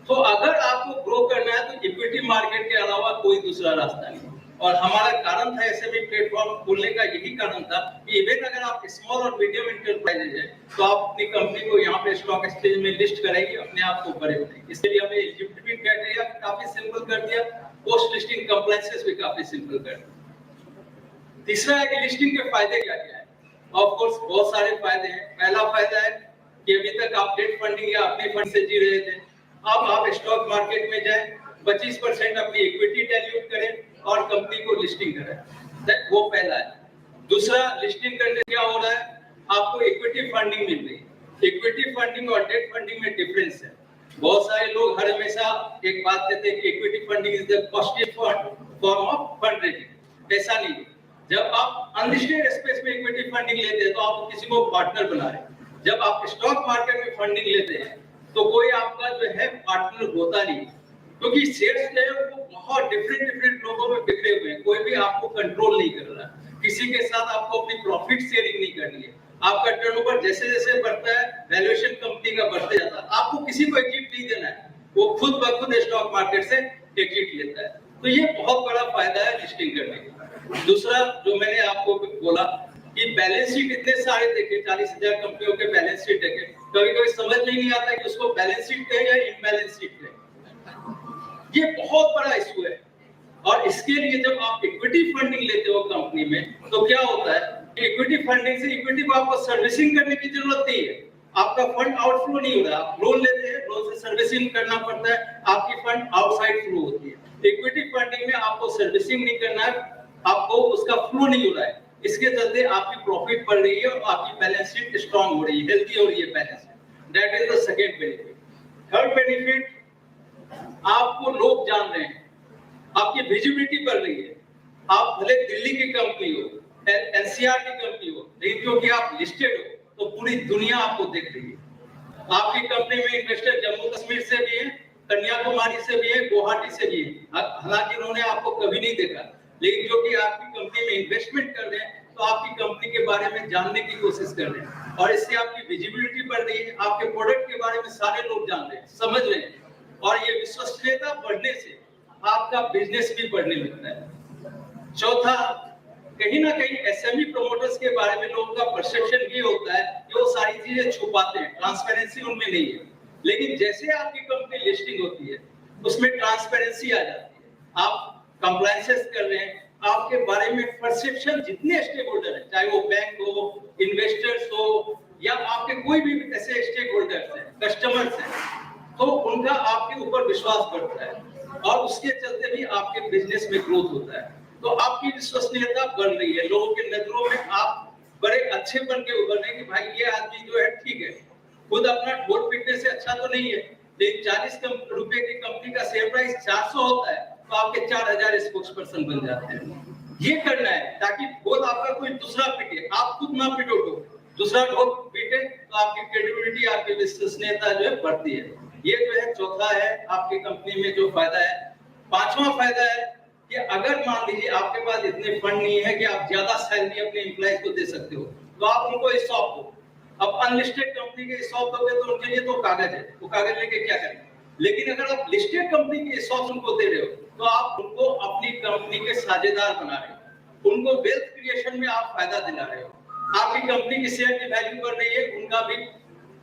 तो अगर आपको ग्रो करना है तो इक्विटी मार्केट के अलावा कोई दूसरा रास्ता नहीं। और हमारा कारण था एसएमई प्लेटफॉर्म खोलने का, यही कारण था कि इवन अगर आप स्मॉल और मीडियम एंटरप्राइजेज है तो आप अपनी कंपनी को यहाँ पे स्टॉक एक्सचेंज में लिस्ट कराएंगे, अपने आप को बड़े बनाएंगे। इसलिए हमने एलिजिबिलिटी क्राइटेरिया काफी सिंपल कर दिया, पोस्ट लिस्टिंग कंप्लायंसेस भी काफी सिंपल कर दिया। तीसरा है कि लिस्टिंग के फायदे क्या क्या है। ऑफ कोर्स बहुत सारे फायदे हैं। पहला फायदा है कि अभी तक आप डेट फंडिंग या अपने फंड से जी रहे थे, अब आप स्टॉक मार्केट में जाएं, 25% अपनी इक्विटी डाइल्यूट करें और कंपनी को लिस्टिंग करें, वो पहला है। दूसरा, लिस्टिंग करने क्या हो रहा है, आपको इक्विटी फंडिंग मिल रही है। इक्विटी फंडिंग और डेट फंडिंग में डिफरेंस है। बहुत सारे लोग हर हमेशा एक बात कहते हैं कि equity funding is the costly form of fund raising. ऐसा नहीं है। जब आप अनलिस्टेड स्पेस में इक्विटी फंडिंग लेते हैं तो आप किसी को पार्टनर बना रहे हैं। जब आप स्टॉक मार्केट में फंडिंग लेते हैं तो कोई आपका जो है पार्टनर होता नहीं, क्योंकि शेयर्स जो है वो बहुत डिफरेंट लोगों में बिखरे हुए हैं। कोई भी आपको कंट्रोल नहीं कर रहा, किसी के साथ आपको अपनी प्रॉफिट शेयरिंग नहीं करनी है। आपका टर्नओवर जैसे जैसे बढ़ता है, वैल्यूएशन कंपनी का बढ़ते जाता है, आपको किसी को एग्जिट नहीं देना है, वो खुद ब खुद स्टॉक मार्केट से एग्जिट लेता है। तो ये बहुत बड़ा फायदा है लिस्टिंग करने का। दूसरा जो मैंने आपको बोला कि बैलेंस शीट इतने सारे देखे, 40,000 कंपनियों के बैलेंस शीट देखे, कभी कभी समझ में नहीं आता कि उसको बैलेंस शीट कहे या इम्बैलेंस शीट कहे। ये बहुत बड़ा इशू है। और इसके लिए जब आप इक्विटी फंडिंग लेते हो कंपनी में तो क्या होता है, इक्विटी फंडिंग से इक्विटी को आपको सर्विसिंग करने की जरूरत नहीं है। आपका फंड आउटफ्लो नहीं हो रहा, आप लोन लेते हैं, लोन से सर्विसिंग करना पड़ता है, आपकी फंड आउटसाइड फ्लो होती है। इक्विटी फंडिंग में आपको सर्विसिंग नहीं करना है, आपको उसका फ्लो नहीं हो रहा है। इसके चलते आपकी प्रॉफिट बढ़ रही है और आपकी बैलेंस शीट स्ट्रांग हो रही है, हेल्दी हो रही है balance sheet. That is the second benefit. Third benefit, आपको लोग जान रहे हैं, आपकी विजिबिलिटी बढ़ रही है। आप भले दिल्ली की कंपनी हो, एनसीआर की कंपनी हो, लेकिन क्योंकि आप लिस्टेड हो तो पूरी दुनिया आपको देख रही है। आपकी कंपनी में इन्वेस्टर जम्मू कश्मीर से भी है, कन्याकुमारी से भी है, गुवाहाटी से भी है। हालांकि उन्होंने आपको कभी नहीं देखा, लेकिन क्योंकि आपकी कंपनी में इन्वेस्टमेंट कर रहे हैं तो आपकी कंपनी के बारे में जानने की कोशिश कर रहे हैं और इससे आपकी विजिबिलिटी बढ़ रही है। आपके प्रोडक्ट के बारे में सारे लोग जान रहे हैं, समझ रहे हैं, और ये विश्वसनीयता बढ़ने से आपका बिजनेस भी बढ़ने लगता है। चौथा, कहीं ना कहीं एसएमई प्रमोटर्स के बारे में लोगों का परसेप्शन ये होता है कि वो सारी चीजें छुपाते हैं, ट्रांसपेरेंसी उनमें नहीं है। लेकिन जैसे आपकी कंपनी लिस्टिंग होती है उसमें ट्रांसपेरेंसी आ जाती है, आप कंप्लायंसेस कर रहे हैं, आपके बारे में परसेप्शन जितने स्टेक होल्डर है, चाहे वो बैंक हो, इन्वेस्टर्स हो या आपके कोई भी ऐसे स्टेक होल्डर्स हैं, कस्टमर्स हैं, तो उनका आपके ऊपर विश्वास बढ़ता है और उसके चलते भी आपके बिजनेस में ग्रोथ होता है। तो आपकी विश्वसनीयता बढ़ रही है, लोगों के नजरों में आप बड़े अच्छे बन के उभर रहे हैं कि भाई ये आदमी जो है ठीक है, खुद अपना ढोल पीटने से अच्छा तो नहीं है, लेकिन 40 रुपए की कंपनी का शेयर प्राइस 400 होता है तो आपके 4,000 स्पोक्स पर्सन बन जाते हैं। ये करना है ताकि ढोल आपका कोई दूसरा पीटे, आप खुद ना पीटो, दूसरा ढोल पीटे तो आपकी क्रेडिबिलिटी, आपकी विश्वसनीयता जो है बढ़ती है। ये जो है चौथा है आपकी कंपनी में जो फायदा है। पांचवा फायदा है कि अगर मान लीजिए आपके पास इतने फंड नहीं है कि आप ज्यादा सैलरी अपने एम्प्लॉइज को दे सकते हो तो आप उनको ESOP दो। अब अनलिस्टेड कंपनी के ESOP दोगे तो उनके लिए तो कागज है, वो कागज लेके क्या करेंगे। लेकिन अगर आप लिस्टेड कंपनी के ESOP उनको दे रहे हो तो आप उनको अपनी कंपनी के साझेदार बना रहे हो, उनको वेल्थ क्रिएशन में आप फायदा दिला रहे हो। आपकी कंपनी की शेयर की वैल्यू बढ़ रही है, उनका भी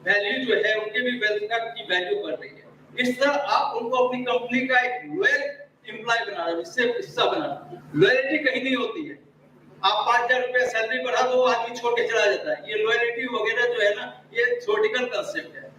वैल्यू जो है, उनके भी वेल्थ का की वैल्यू बढ़ रही है। इस तरह आप उनको अपनी कंपनी का एक लॉयल एम्प्लॉय बना रहे हो, इससे हिस्सा बना। लॉयल्टी कहीं नहीं होती है, आप 5,000 रुपया सैलरी बढ़ा दो आदमी छोड़ के चला जाता है। ये लॉयल्टी वगैरह जो है ना, ये थ्योरेटिकल कंसेप्ट है।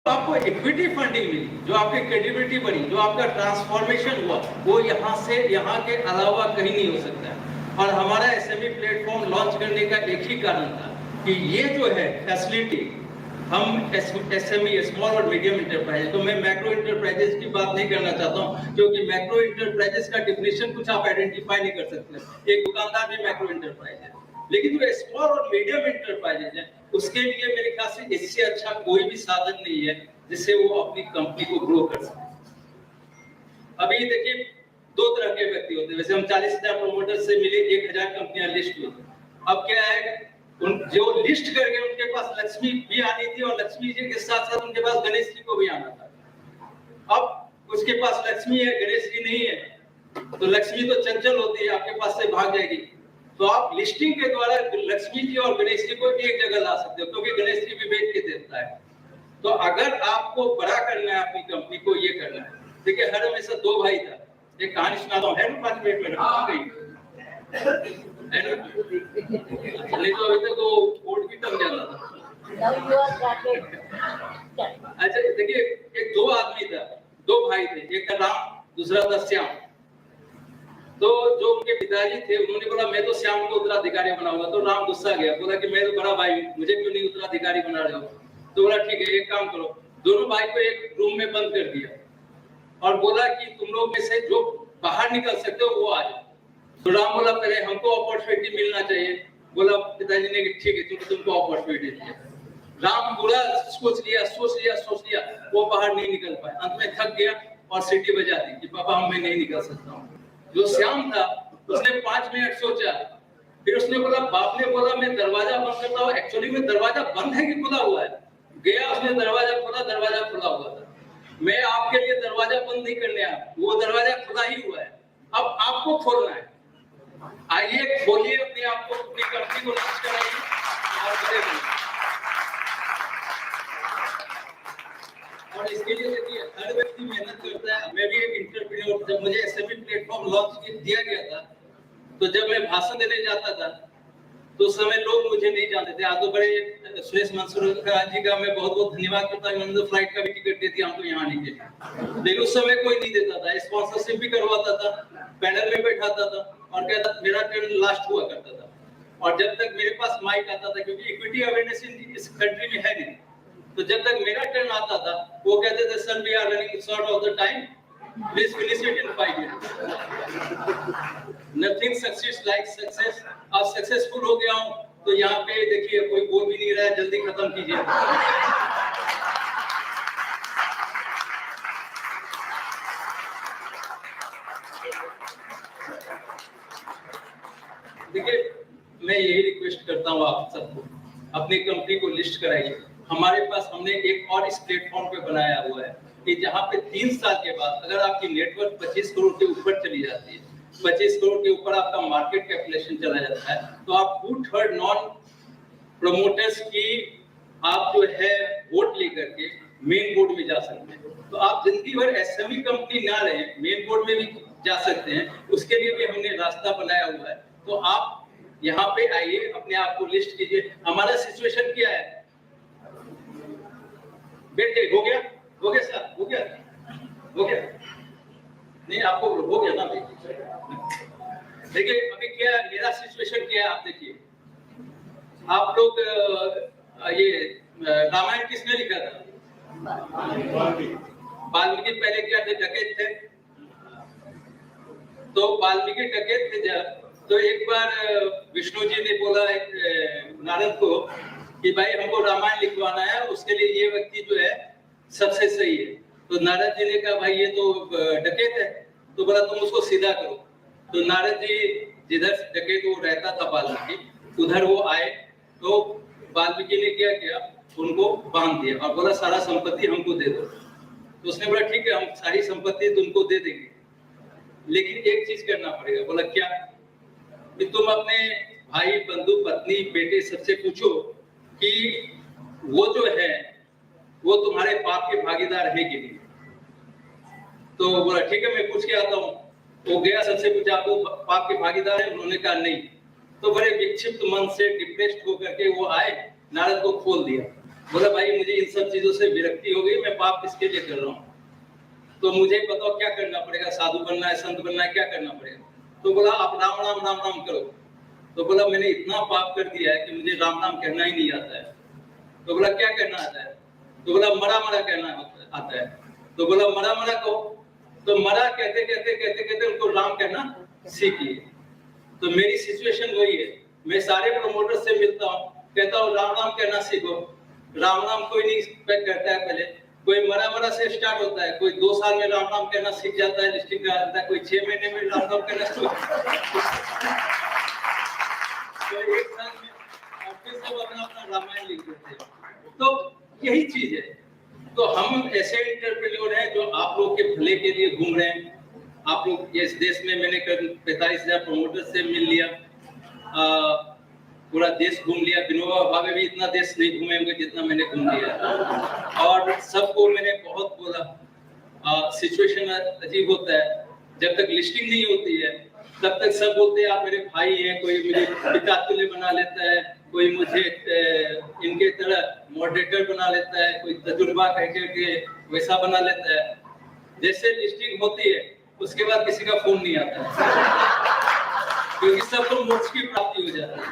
आपको इक्विटी फंडिंग मिली, जो आपकी क्रेडिबिलिटी बढ़ी, जो आपका ट्रांसफॉर्मेशन हुआ, वो यहाँ से यहाँ के अलावा कहीं नहीं हो सकता है। और हमारा एसएमई प्लेटफॉर्म लॉन्च करने का एक ही कारण था कि ये जो है फैसिलिटी, हम एसएमई स्मॉल और मीडियम इंटरप्राइजेज, तो मैं मैक्रो इंटरप्राइजेज की बात नहीं करना चाहता हूँ, क्योंकि मैक्रो इंटरप्राइजेज का डिफिनेशन कुछ आप आइडेंटिफाई नहीं कर सकते। एक दुकानदार भी मैक्रो इंटरप्राइज है, लेकिन जो स्मॉल और मीडियम इंटरप्राइजेज है उसके लिए मेरे ख्याल से इससे अच्छा कोई भी साधन नहीं है जिससे वो अपनी कंपनी को ग्रो कर सके। अभी देखिए दो तरह के व्यक्ति होते हैं, वैसे हम 40,000 प्रोमोटर से मिले, 1,000 कंपनियां लिस्ट हुई। अब क्या है, जो लिस्ट करके उनके पास लक्ष्मी भी आनी थी और लक्ष्मी जी के साथ साथ उनके पास गणेश जी को भी आना था। अब उसके पास लक्ष्मी है, गणेश जी नहीं है, तो लक्ष्मी तो चंचल होती है, आपके पास से भाग जाएगी। तो आप लिस्टिंग के द्वारा लक्ष्मी जी और गणेश जी को एक जगह ला सकते हो, क्योंकि गणेश जी विवेक के देवता है। तो अगर आपको बड़ा करना है अपनी कंपनी को, ये करना है। देखिए हर हमेशा दो भाई था, एक कहानी सुनाता हूँ, है ना 5 मिनट में आ गई, नहीं तो अभी तक तो कोर्ट भी तक जाता था। अच्छा देखिए, एक दो आदमी था, दो भाई थे, एक का राम, दूसरा था श्याम। तो जो उनके पिताजी थे उन्होंने बोला मैं तो श्याम को उत्तराधिकारी बनाऊंगा, तो राम गुस्सा गया, बोला कि मैं तो बड़ा भाई हूं, मुझे क्यों नहीं उत्तराधिकारी बना रहे हो। तो बोला ठीक है एक काम करो, दोनों भाई को एक रूम में बंद कर दिया और बोला कि तुम लोग में से जो बाहर निकल सकते हो वो आ जाओ। तो राम बोला पहले हमको अपॉर्चुनिटी मिलना चाहिए, बोला पिताजी ने ठीक है चलो तुमको अपॉर्चुनिटी दिया। राम पूरा सोच लिया, वो बाहर नहीं निकल पाए, अंत में थक गया और सीटी बजा दी कि पापा मैं नहीं निकल सकता हूँ। जो श्याम था उसने 5 मिनट सोचा, फिर उसने बोला, बाप ने बोला मैं दरवाजा बंद करता हूँ, एक्चुअली में दरवाजा बंद है कि खुला हुआ है। गया उसने दरवाजा खोला, दरवाजा खुला हुआ था। मैं आपके लिए दरवाजा बंद नहीं करने आया, वो दरवाजा खुला ही हुआ है, अब आपको खोलना है। आइए खोलिए अपने आप को, अपनी कंपनी को लॉन्च कराइए और बड़े बनिए। और इसके लिए देखिए हर व्यक्ति मेहनत करता है। मैं भी एक एंटरप्रेन्योर, जब मुझे एसएमई प्लेटफॉर्म लॉन्च दिया गया था, तो जब मैं भाषण देने जाता था तो उस समय लोग मुझे नहीं जानते थे। आज तो बड़े सुरेश मंसूर जी का मैं बहुत बहुत धन्यवाद करता हूँ, उन्होंने तो फ्लाइट का भी टिकट दे दिया हमको यहाँ आने के लिए। लेकिन उस समय कोई नहीं देता था, स्पॉन्सरशिप भी करवाता था, पैनल में बैठाता था और कहता मेरा टर्न लास्ट हुआ करता था। और जब तक मेरे पास माइक आता था, क्योंकि इक्विटी अवेयरनेस इस कंट्री में है नहीं, तो जब तक मेरा टर्न आता था वो कहते थे sir we are running short of the time, please finish it in 5 minutes. Nothing succeeds like success. अब सक्सेसफुल हो गया हूं तो यहाँ पे देखिए कोई बोल भी नहीं रहा है, जल्दी खत्म कीजिए। देखिए मैं यही रिक्वेस्ट करता हूँ आप सबको, अपनी कंपनी को लिस्ट कराइए। हमारे पास हमने एक और इस प्लेटफॉर्म पे बनाया हुआ है कि जहाँ पे 3 साल के बाद अगर आपकी नेटवर्क 25 करोड़ के ऊपर चली जाती है, 25 करोड़ के ऊपर आपका मार्केट कैपिटलाइजेशन चला जाता है, तो आप 2/3 नॉन प्रोमोटर्स की आप जो है वोट लेकर के मेन बोर्ड में जा सकते हैं। तो आप जिंदगी भर एसएमई कंपनी ना रहे, मेन बोर्ड में भी जा सकते हैं, उसके लिए भी हमने रास्ता बनाया हुआ है। तो आप यहाँ पे आइए, अपने आप को लिस्ट कीजिए। हमारा सिचुएशन क्या है, बेटे हो गया सर, हो गया नहीं, आपको हो गया ना भाई। देखिए अभी क्या है मेरा सिचुएशन क्या है, आप देखिए। आप लोग ये रामायण किसने लिखा था? वाल्मीकि पहले क्या थे, डकैत थे। तो वाल्मीकि डकैत थे जब, तो एक बार विष्णु जी ने बोला नारद को कि भाई हमको रामायण लिखवाना है, उसके लिए ये व्यक्ति जो है सबसे सही है। तो नारद जी ने कहा भाई ये तो डकैत है, तो बोला तुम उसको सीधा करो। तो नारद जी जिधर डकैत वो रहता था वाल्मीकि, उधर वो आए, तो वाल्मीकि ने क्या किया, उनको बांध दिया और बोला सारा संपत्ति हमको दे दो। तो उसने बोला ठीक है हम सारी संपत्ति तुमको दे देंगे, लेकिन एक चीज करना पड़ेगा। बोला क्या? कि तुम अपने भाई, बंधु, पत्नी, बेटे सबसे पूछो कि वो जो है वो तुम्हारे पाप के भागीदार है कि नहीं। तो बोला ठीक है मैं पूछ के आता हूँ। वो गया, सबसे पूछा आपको पाप के भागीदार है? उन्होंने कहा नहीं। तो बड़े विक्षिप्त मन से डिप्रेस्ड होकर के वो आए, नारद को खोल दिया। बोला भाई मुझे इन सब चीजों से विरक्ति हो गई, मैं पाप किसके लिए कर रहा हूँ, तो मुझे बताओ क्या करना पड़ेगा, साधु बनना है, संत बनना है, क्या करना पड़ेगा? तो बोला आप राम राम राम राम करो। तो बोला मैंने इतना पाप कर दिया है कि मुझे राम राम कहना ही नहीं आता है। तो बोला क्या कहना आता है? तो बोला मरा मरा कहना आता है। तो बोला मरा मरा कहो। तो मरा कहते कहते कहते कहते उनको राम कहना सीखिए। तो मेरी सिचुएशन वही है, मैं सारे प्रमोटर से मिलता हूँ, कहता हूँ राम राम कहना सीखो। राम राम कोई नहीं कहता है, पहले कोई मरा मरा से स्टार्ट होता है, कोई 2 साल में राम राम कहना सीख जाता है, लिस्टिंग करा देता है, कोई 6 महीने में राम राम कहना शुरू, तो 1 साल में फिर सब अपना अपना रामायण लिख देते हैं। तो यही चीज है। तो हम ऐसे इंटरप्रेन्योर हैं जो आप लोग के भले के लिए घूम रहे हैं। आप लोग इस देश में मैंने 45,000 प्रमोटर से मिल लिया, पूरा देश घूम लिया। विनोबा भावे भी इतना देश नहीं घूमे होंगे जितना मैंने घूम लिया, और सबको मैंने बहुत बोला। सिचुएशन अजीब होता है, जब तक लिस्टिंग नहीं होती है तब तक सब बोलते हैं आप मेरे भाई हैं, कोई मुझे पिता तुल्य बना लेता है, कोई मुझे इनके तरह मॉडरेटर बना लेता है, कोई तजुर्बा कह के वैसा बना लेता है। जैसे लिस्टिंग होती है उसके बाद किसी का फोन नहीं आता है, क्योंकि सबको मोक्ष की प्राप्ति हो जाती है।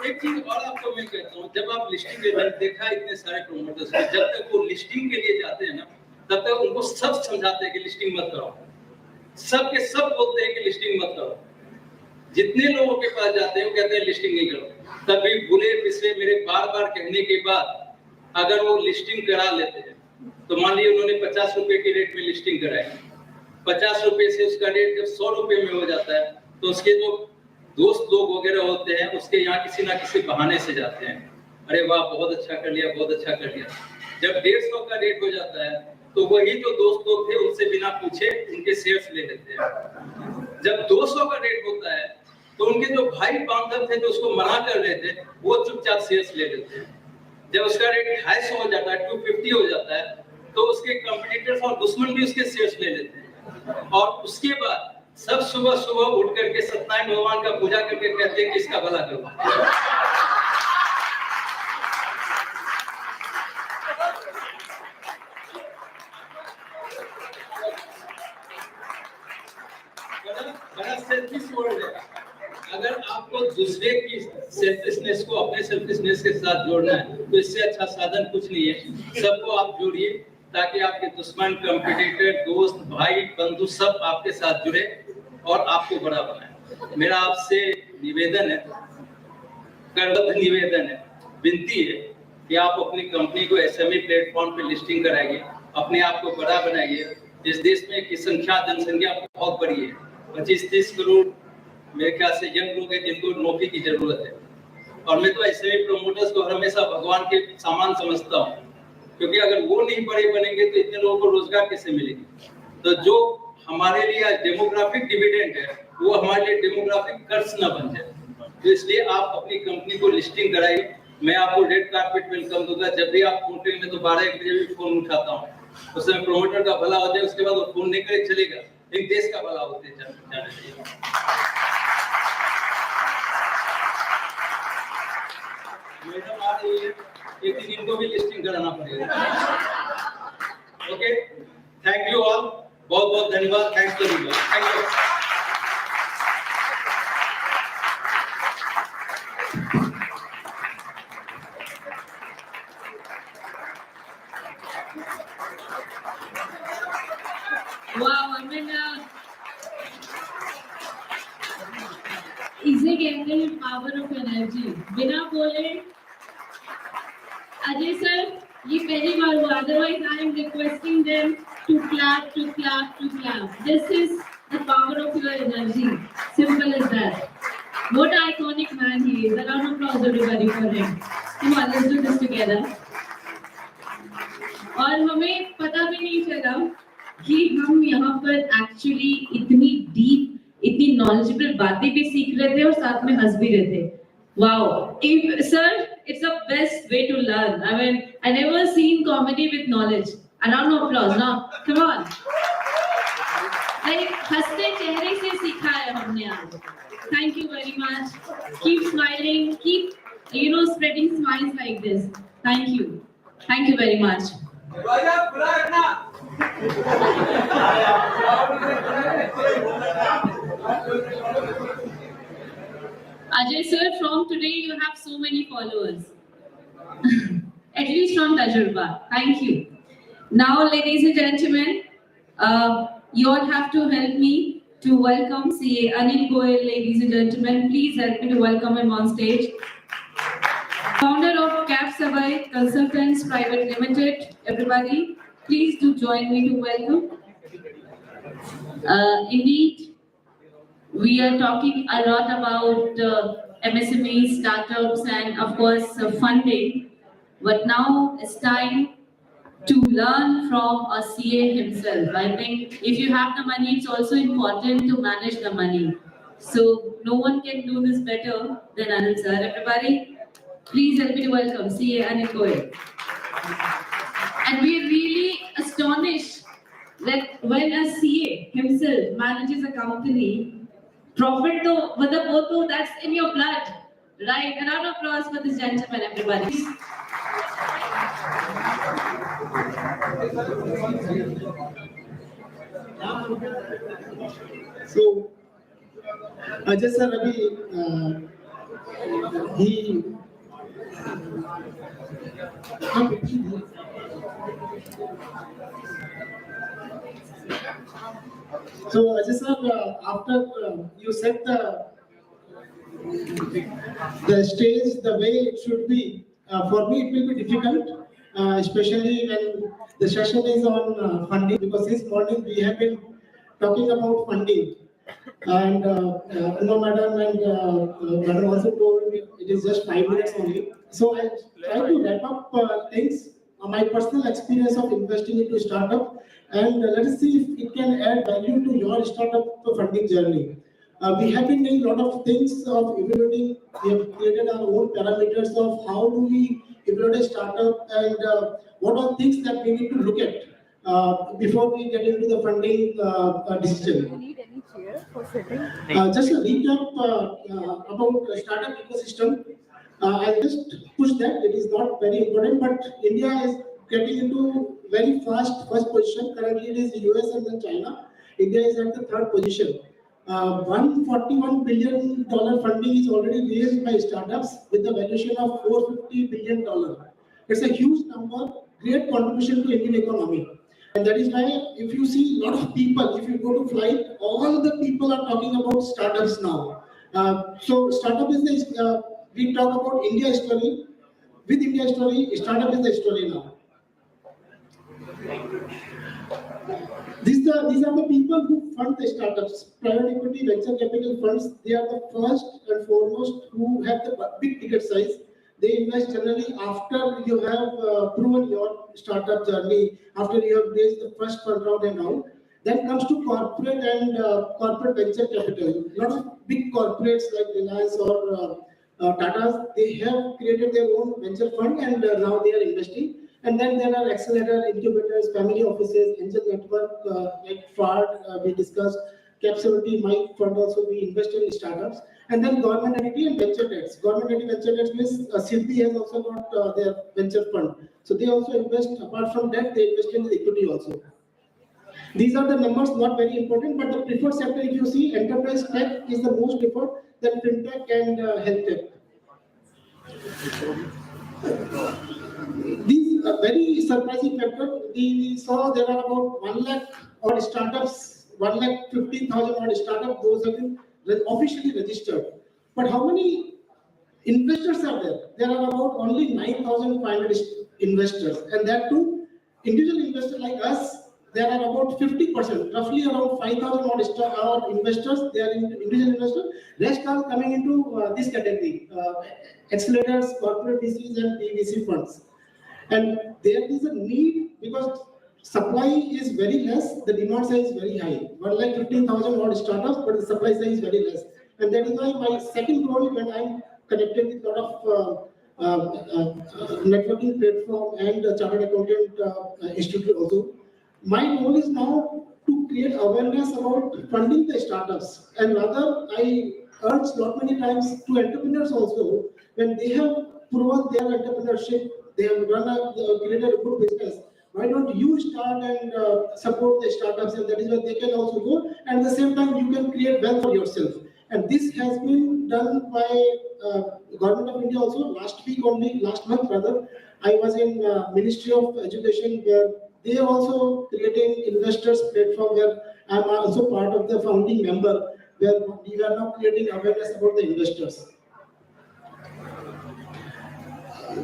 एक चीज और आपको मैं कहता हूँ, जब आप लिस्टिंग के लिए देखा इतने सारे प्रोमोटर्स को, जब तक वो लिस्टिंग के लिए जाते हैं ना, तब तक उनको सब समझाते हैं कि लिस्टिंग मत करो। सब के सब बोलते हैं कि लिस्टिंग मत करो। जितने लोगों के पास जाते हैं वो कहते हैं लिस्टिंग नहीं करो। तभी बुले पिछले मेरे बार बार कहने के बाद अगर वो लिस्टिंग करा लेते हैं, तो मान लीजिए उन्होंने 50 रुपए के रेट में लिस्टिंग कराई, 50 रुपए से उसका रेट जब 100 रुपए में हो जाता है, तो उसके जो दोस्त लोग वगैरह होते हैं उसके यहाँ किसी ना किसी बहाने से जाते हैं, अरे वाह बहुत अच्छा कर लिया, बहुत अच्छा कर लिया। जब 150 का रेट हो जाता है तो वही जो दोस्त लोग थे उनसे बिना पूछे उनके शेयर्स ले लेते हैं। जब 200 का रेट होता है तो उनके जो भाई बांधव थे जो उसको मना कर रहे थे वो चुपचाप शेयर्स ले लेते हैं। जब उसका रेट 250 हो जाता है, 250 हो जाता है, तो उसके कंपटीटर्स और दुश्मन भी उसके शेयर्स ले लेते हैं। और उसके बाद सब सुबह सुबह उठ करके सत्यनारायण भगवान का पूजा करके कहते हैं कि इसका भला करो। बड़ा सेल्फिश वर्ल्ड है। अगर आपको दूसरे की सेल्फिशनेस को अपने सेल्फिशनेस के साथ जोड़ना है तो इससे अच्छा साधन कुछ नहीं है। सबको आप जोड़िए ताकि आपके दुश्मन, कंपटीटर, दोस्त, भाई, बंधु सब आपके साथ जुड़े और आपको बड़ा बनाए। मेरा आपसे निवेदन है, करबद्ध निवेदन है, विनती है कि आप अपनी कंपनी को एसएमई प्लेटफॉर्म पे लिस्टिंग कराइए, अपने आप को बड़ा बनाइए। इस देश में की जनसंख्या बहुत बड़ी है, 25-30 करोड़ मेरे ख्याल से यंग लोग हैं जिनको नौकरी की जरूरत है। और मैं तो ऐसे प्रमोटर्स को हमेशा भगवान के सामान समझता हूँ, क्योंकि अगर वो नहीं बड़े बनेंगे तो इतने लोगों को रोजगार कैसे मिलेगी। तो जो हमारे लिए डेमोग्राफिक डिविडेंड है वो हमारे लिए डेमोग्राफिक कर्ज न बन जाए। तो इसलिए आप अपनी कंपनी को लिस्टिंग कराइए। मैं आपको रेड कार्पेट वेलकम दूंगा। जब भी आप फोन करेंगे तो 12-1 बजे भी फोन उठाता हूँ। उस समय प्रमोटर का भला हो जाए, उसके बाद वो फोन नहीं करे चलेगा, एक देश का भला होते जाना चाहिए। मैडम आ रही है, एक दिन इनको भी लिस्टिंग कराना पड़ेगा। ओके, थैंक यू ऑल, बहुत बहुत धन्यवाद। Thanks to you, thank you. Wow, I mean, इसे कहते हैं पावर ऑफ एनर्जी। बिना बोले अजय सर ये पहली बार हुआ, otherwise I am requesting them to clap to clap to clap. This is the power of your energy, simple as that. What an iconic man he is. A round of applause everybody for him. Come on, let's do this together. और हमें पता भी नहीं चला कि हम यहाँ पर एक्चुअली इतनी डीप, इतनी नॉलेजेबल बातें भी सीख रहे थे और साथ में हंस भी रहे थे। Wow, sir, it's the best way to learn. I mean, I never seen comedy with knowledge. A round of applause now. Come on. Like हंसते चेहरे से सीखा है हमने आज। Thank you very much. Keep smiling. Keep spreading smiles like this. Thank you. Thank you very much. Ajay sir, from today you have so many followers. At least from Tajurba. Thank you. Now, ladies and gentlemen, you all have to help me to welcome CA Anil Goyal, ladies and gentlemen. Please help me to welcome him on stage. Founder of Cap Savai Consultants Private Limited. Everybody, please do join me to welcome. Indeed, we are talking a lot about MSME startups and of course funding. But now it's time to learn from a CA himself. I think if you have the money, it's also important to manage the money. So no one can do this better than Anil sir. Everybody, please help me to welcome CA Anil Goyal. And we are really astonished that when a CA himself manages a company, profit though, that's in your blood, right? A round of applause for this gentleman, everybody. So, Ajay sir, he so Ajay sir, after you set the stage the way it should be, for me it will be difficult, especially when the session is on funding, because this morning we have been talking about funding. And madam and madam also told me it is just 5 minutes only. So I try to wrap up things, my personal experience of investing into startup, and let us see if it can add value to your startup funding journey. We have been doing a lot of things of evaluating. We have created our own parameters of how do we evaluate a startup and what are things that we need to look at before we get into the funding decision. Just a recap about the startup ecosystem. I'll just push that. It is not very important, but India is getting into very fast first position. Currently, it is US and then China. India is at the third position. $141 billion funding is already raised by startups with a valuation of $450 billion. It's a huge number, great contribution to Indian economy. And that is why if you see a lot of people, if you go to flight, all the people are talking about startups now. So startup is the, we talk about India story. With India story, startup is the story now. These are the people who fund the startups. Private equity, venture capital funds, they are the first and foremost who have the big ticket size. They invest generally after you have proven your startup journey, after you have raised the first fund round and all. Then comes to corporate and corporate venture capital. A lot of big corporates like Reliance or Tata's, they have created their own venture fund and now they are investing. And then there are accelerator, incubators, family offices, angel network like FARD, we discussed, Cap70, my fund also, we invest in startups. And then government entity and venture debts. Government entity venture debts means CIRBI has also got their venture fund. So they also invest, apart from that, they invest in the equity also. These are the numbers, not very important, but the preferred sector, if you see, enterprise tech is the most preferred, then fintech and health tech. These are very surprising factor. We saw there are about 1 lakh odd startups, 1,50,000 odd startups, those have been officially registered. But how many investors are there? There are about only 9,500 investors, and that too, individual investors like us, there are about 50%, roughly around 5,000 odd investors, they are individual investors. Rest are coming into this category, accelerators, corporate VCs and PVC funds. And there is a need because supply is very less, the demand side is very high. 1,15,000 odd startups, but the supply side is very less. And that is why my second goal when I'm connected with a lot of networking platform and chartered accountant institute also, my goal is now to create awareness about funding the startups. And rather, I urged lot many times to entrepreneurs also, when they have proven their entrepreneurship, they have created a good business. Why don't you start and support the startups, and that is where they can also go. And at the same time, you can create wealth for yourself. And this has been done by Government of India also. Last month rather, I was in Ministry of Education, where they are also creating investors platform, where I am also part of the founding member, where we are now creating awareness about the investors.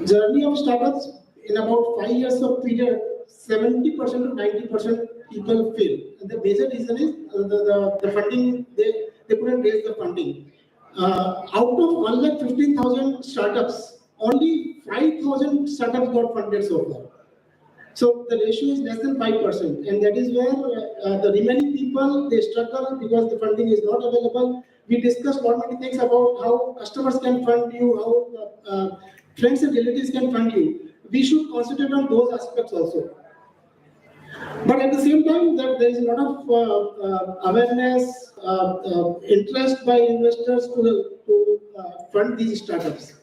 Journey of startups, in about 5 years of period, 70% to 90% people fail. And the major reason is the funding, they couldn't raise the funding. Out of 1,15,000 startups, only 5,000 startups got funded so far. So the ratio is less than 5%, and that is where the remaining people, they struggle because the funding is not available. We discussed lot many things about how customers can fund you, how friends and relatives can fund you. We should concentrate on those aspects also. But at the same time, that there is a lot of awareness, interest by investors to fund these startups.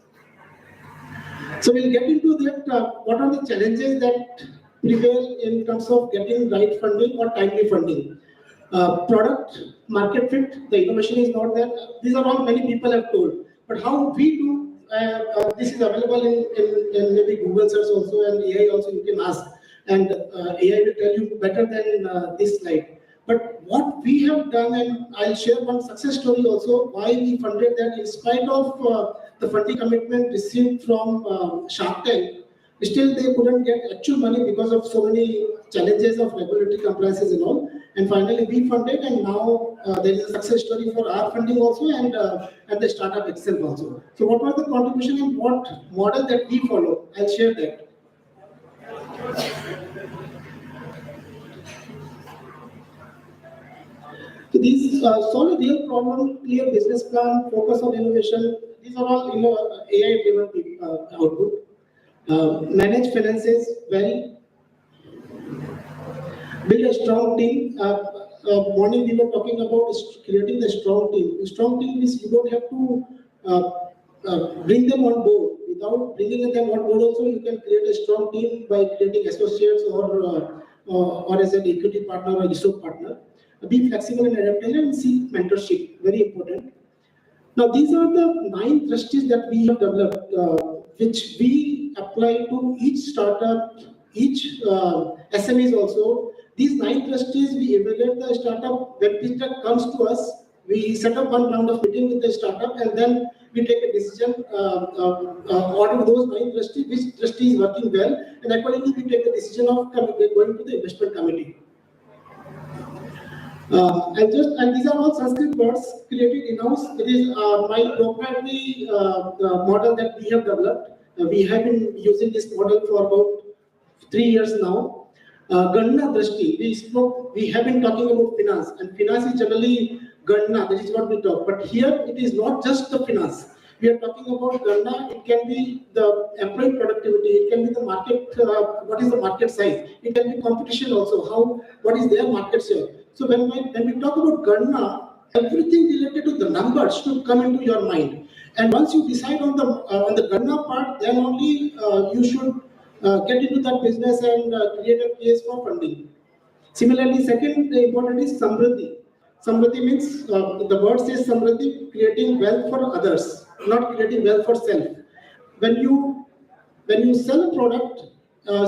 So we'll get into that. What are the challenges that prevail in terms of getting right funding or timely funding? Product market fit, the innovation is not there. These are all many people have told. But how we do, this is available in maybe Google search also, and AI also you can ask. And AI will tell you better than this slide. But what we have done, and I'll share one success story also, why we funded that in spite of the funding commitment received from Shark Tank, still they couldn't get actual money because of so many challenges of regulatory compliances and all. And finally we funded, and now there is a success story for our funding also, and the startup itself also. So what was the contribution and what model that we follow? I'll share that. So these solve a real problem, clear business plan, focus on innovation. These are all AI-driven output. Manage finances well. Build a strong team. Morning we were talking about creating the strong team. A strong team means you don't have to bring them on board. Without bringing them on board also, you can create a strong team by creating associates or as an equity partner or ESOP partner. Be flexible and adaptable and seek mentorship. Very important. Now these are the 9 trustees that we have developed, which we apply to each startup, each SMEs also. These 9 trustees, we evaluate the startup. When pitch comes to us, we set up one round of meeting with the startup, and then we take a decision out of those 9 trustees, which trustee is working well, and accordingly we take the decision of going to the investment committee. And these are all Sanskrit words created in-house. It is my proprietary model that we have developed. We have been using this model for about 3 years now. Ganna Drashti, we have been talking about finance, and finance is generally Ganna, that is what we talk. But here it is not just the finance. We are talking about Ganna, it can be the employee productivity, it can be the market, what is the market size, it can be competition also, what is their market share. So when we talk about Ganna, everything related to the numbers should come into your mind. And once you decide on the Ganna part, then only you should get into that business and create a case for funding. Similarly, second important is Samriddhi. Samriddhi means, the word says Samriddhi, creating wealth for others, not creating wealth for self. When you sell a product,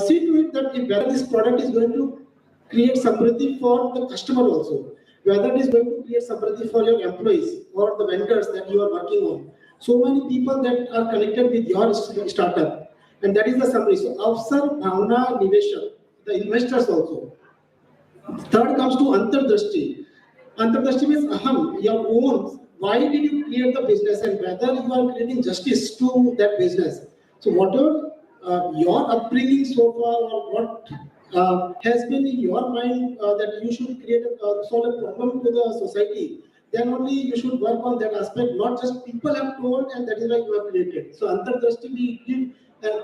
see to it that whether this product is going to create Samriddhi for the customer also, whether it is going to create Samriddhi for your employees or the vendors that you are working on. So many people that are connected with your startup, and that is the summary. So, Avsar, Bhavna, Niveshak, the investors also. Third comes to Antardrashti. Antardrashti means Aham, your own. Why did you create the business, and whether you are creating justice to that business. So whatever your upbringing so far, or what has been in your mind that you should create solve a problem to the society, then only you should work on that aspect, not just people have told and that is why you have created. So Antardrashti, we give,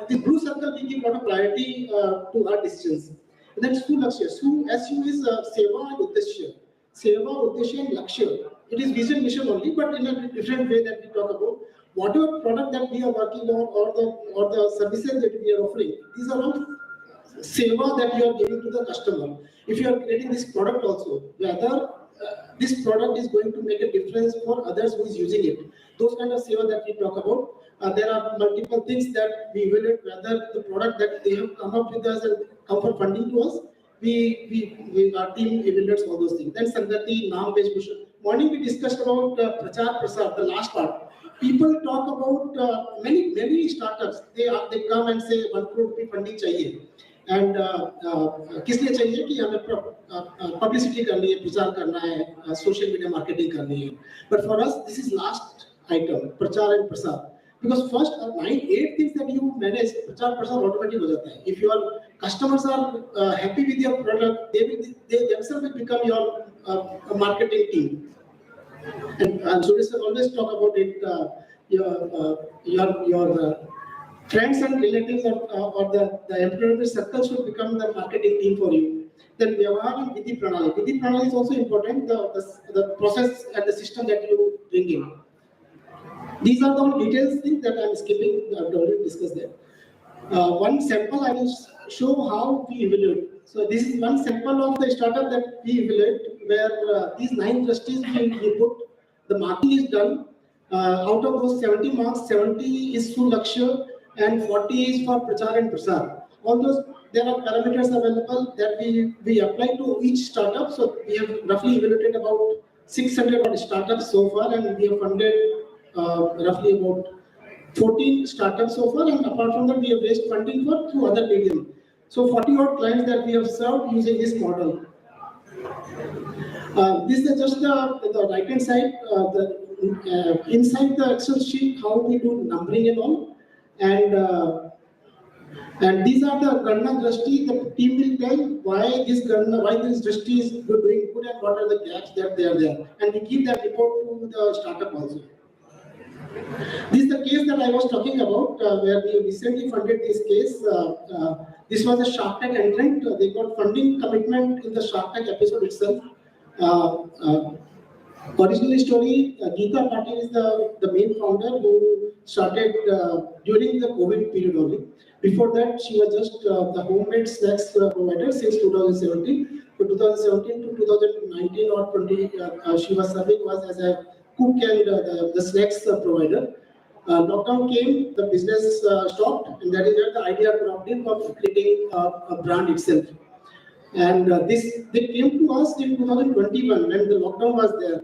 the blue circle, we give a lot of priority to our decisions. And then Su Lakshya. Su, SU is Seva and Uddeshya. Seva, Uddeshya and Lakshya. it is vision mission only, but in a different way that we talk about whatever product that we are working on or the services that we are offering. These are all seva that you are giving to the customer. If you are creating this product also, whether this product is going to make a difference for others who is using it. Those kind of seva that we talk about. There are multiple things that we evaluate whether the product that they have come up with us and come for funding to us. Our team evaluates all those things. Then Sangati, Naam Veshbhushan. Morning we discussed about Prachar Prasar, the last part. People talk about many startups. They come and say 1 crore rupee funding चाहिए. And किस लिए चाहिए कि हमें publicity करनी है, प्रचार करना है, social media marketing करनी है. But for us, this is last item, प्रचार and प्रसार. Because first 9-8 things that you manage, प्रचार प्रसार automatic हो जाता है. If your customers are happy with your product, they themselves will become your marketing team. And Suresh always talk about it. Your friends and relatives or the employee circle should become the marketing team for you. Then Vyavahar and Vidhi Pranali. Vidhi Pranali is also important. The process and the system that you bring in. These are the details things that I am skipping. I've already discussed there. One sample I will show how we evaluate. So this is one sample of the startup that we evaluate, where these 9 trustees we put. The marking is done. Out of those 70 marks, 70 is through Lakshya and 40 is for Prachar and Prasar. All those, there are parameters available that we apply to each startup. So we have roughly evaluated about 600 startups so far, and we have funded roughly about 14 startups so far, and apart from that, we have raised funding through other medium. So 40 odd clients that we have served using this model. This is just the right hand side, inside the Excel sheet, how we do numbering and all. And these are the Ganna Drashti. The team will tell why this Drashti is doing good and what are the gaps that they are there. And we give that report to the startup also. This is the case that I was talking about, where we recently funded this case. This was a Shark Tank entrant. They got funding commitment in the Shark Tank episode itself. Original story, Geeta Patil is the main founder who started during the COVID period only. Before that, she was just the homemade snacks provider since 2017. From 2017 to 2019 or 20, she was serving as a cook and the snacks provider. Lockdown came, the business stopped, and that is where the idea dropped in of creating a brand itself. And they came to us in 2021 when the lockdown was there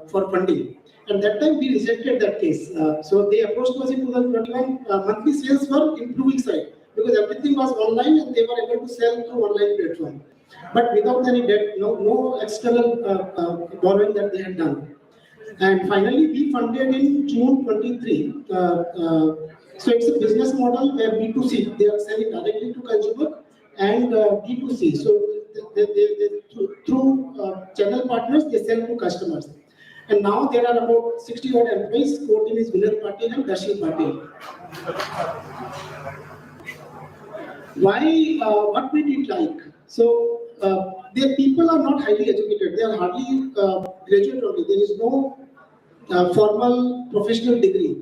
for funding. And that time we rejected that case. So they approached us in 2021. Monthly sales were improving side because everything was online and they were able to sell through online platform. But without any debt, no external borrowing that they had done. And finally, we funded in June 23. So it's a business model where B2C, they are selling directly to consumer, and B2C. So through channel partners, they sell to customers. And now there are about 60 odd employees. Core team is Vinay Patil and Dashi Patil. Why? What we did like? So their people are not highly educated. They are hardly graduate only. There is no formal professional degree,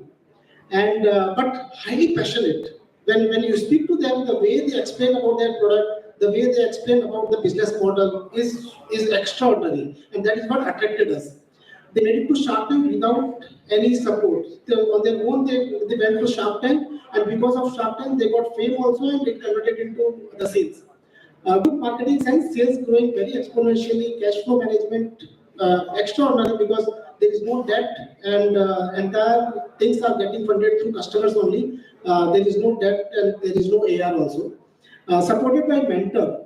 and but highly passionate. When you speak to them, the way they explain about their product, the way they explain about the business model is extraordinary, and that is what attracted us. They made it to Shark Tank without any support. On their own, they went to Shark Tank, and because of Shark Tank, they got fame also, and it converted into the sales. Good marketing sense, sales growing very exponentially, cash flow management extraordinary because there is no debt, and entire things are getting funded through customers only. There is no debt and there is no AR also. Supported by mentor.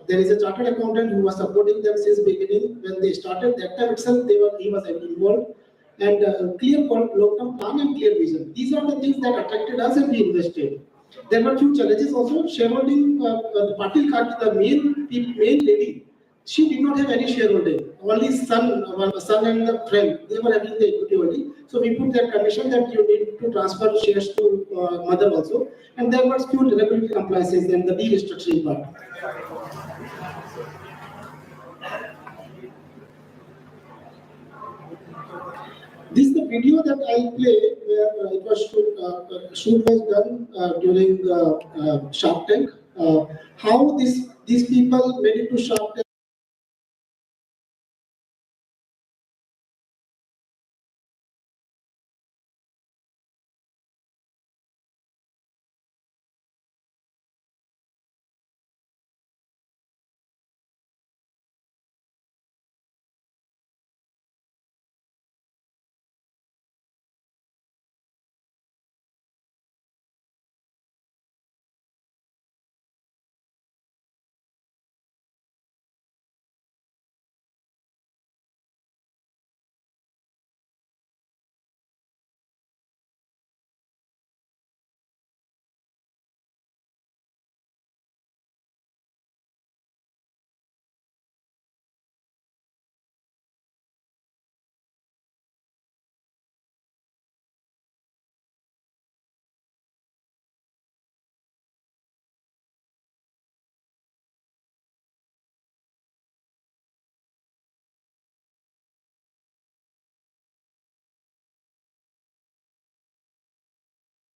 There is a chartered accountant who was supporting them since beginning. When they started that time itself, he was involved. And clear long-term plan and clear vision. These are the things that attracted us and we invested. There were few challenges also. Shareholding, the Patil Kaki, the main lady, she did not have any shareholding. Only son and the friend, they were having the equity only. So we put that condition that you need to transfer shares to mother also. And there were few regulatory compliances and the deal restructuring part. This is the video that I play where it was shoot was done during Shark Tank. How these people made it to Shark Tank.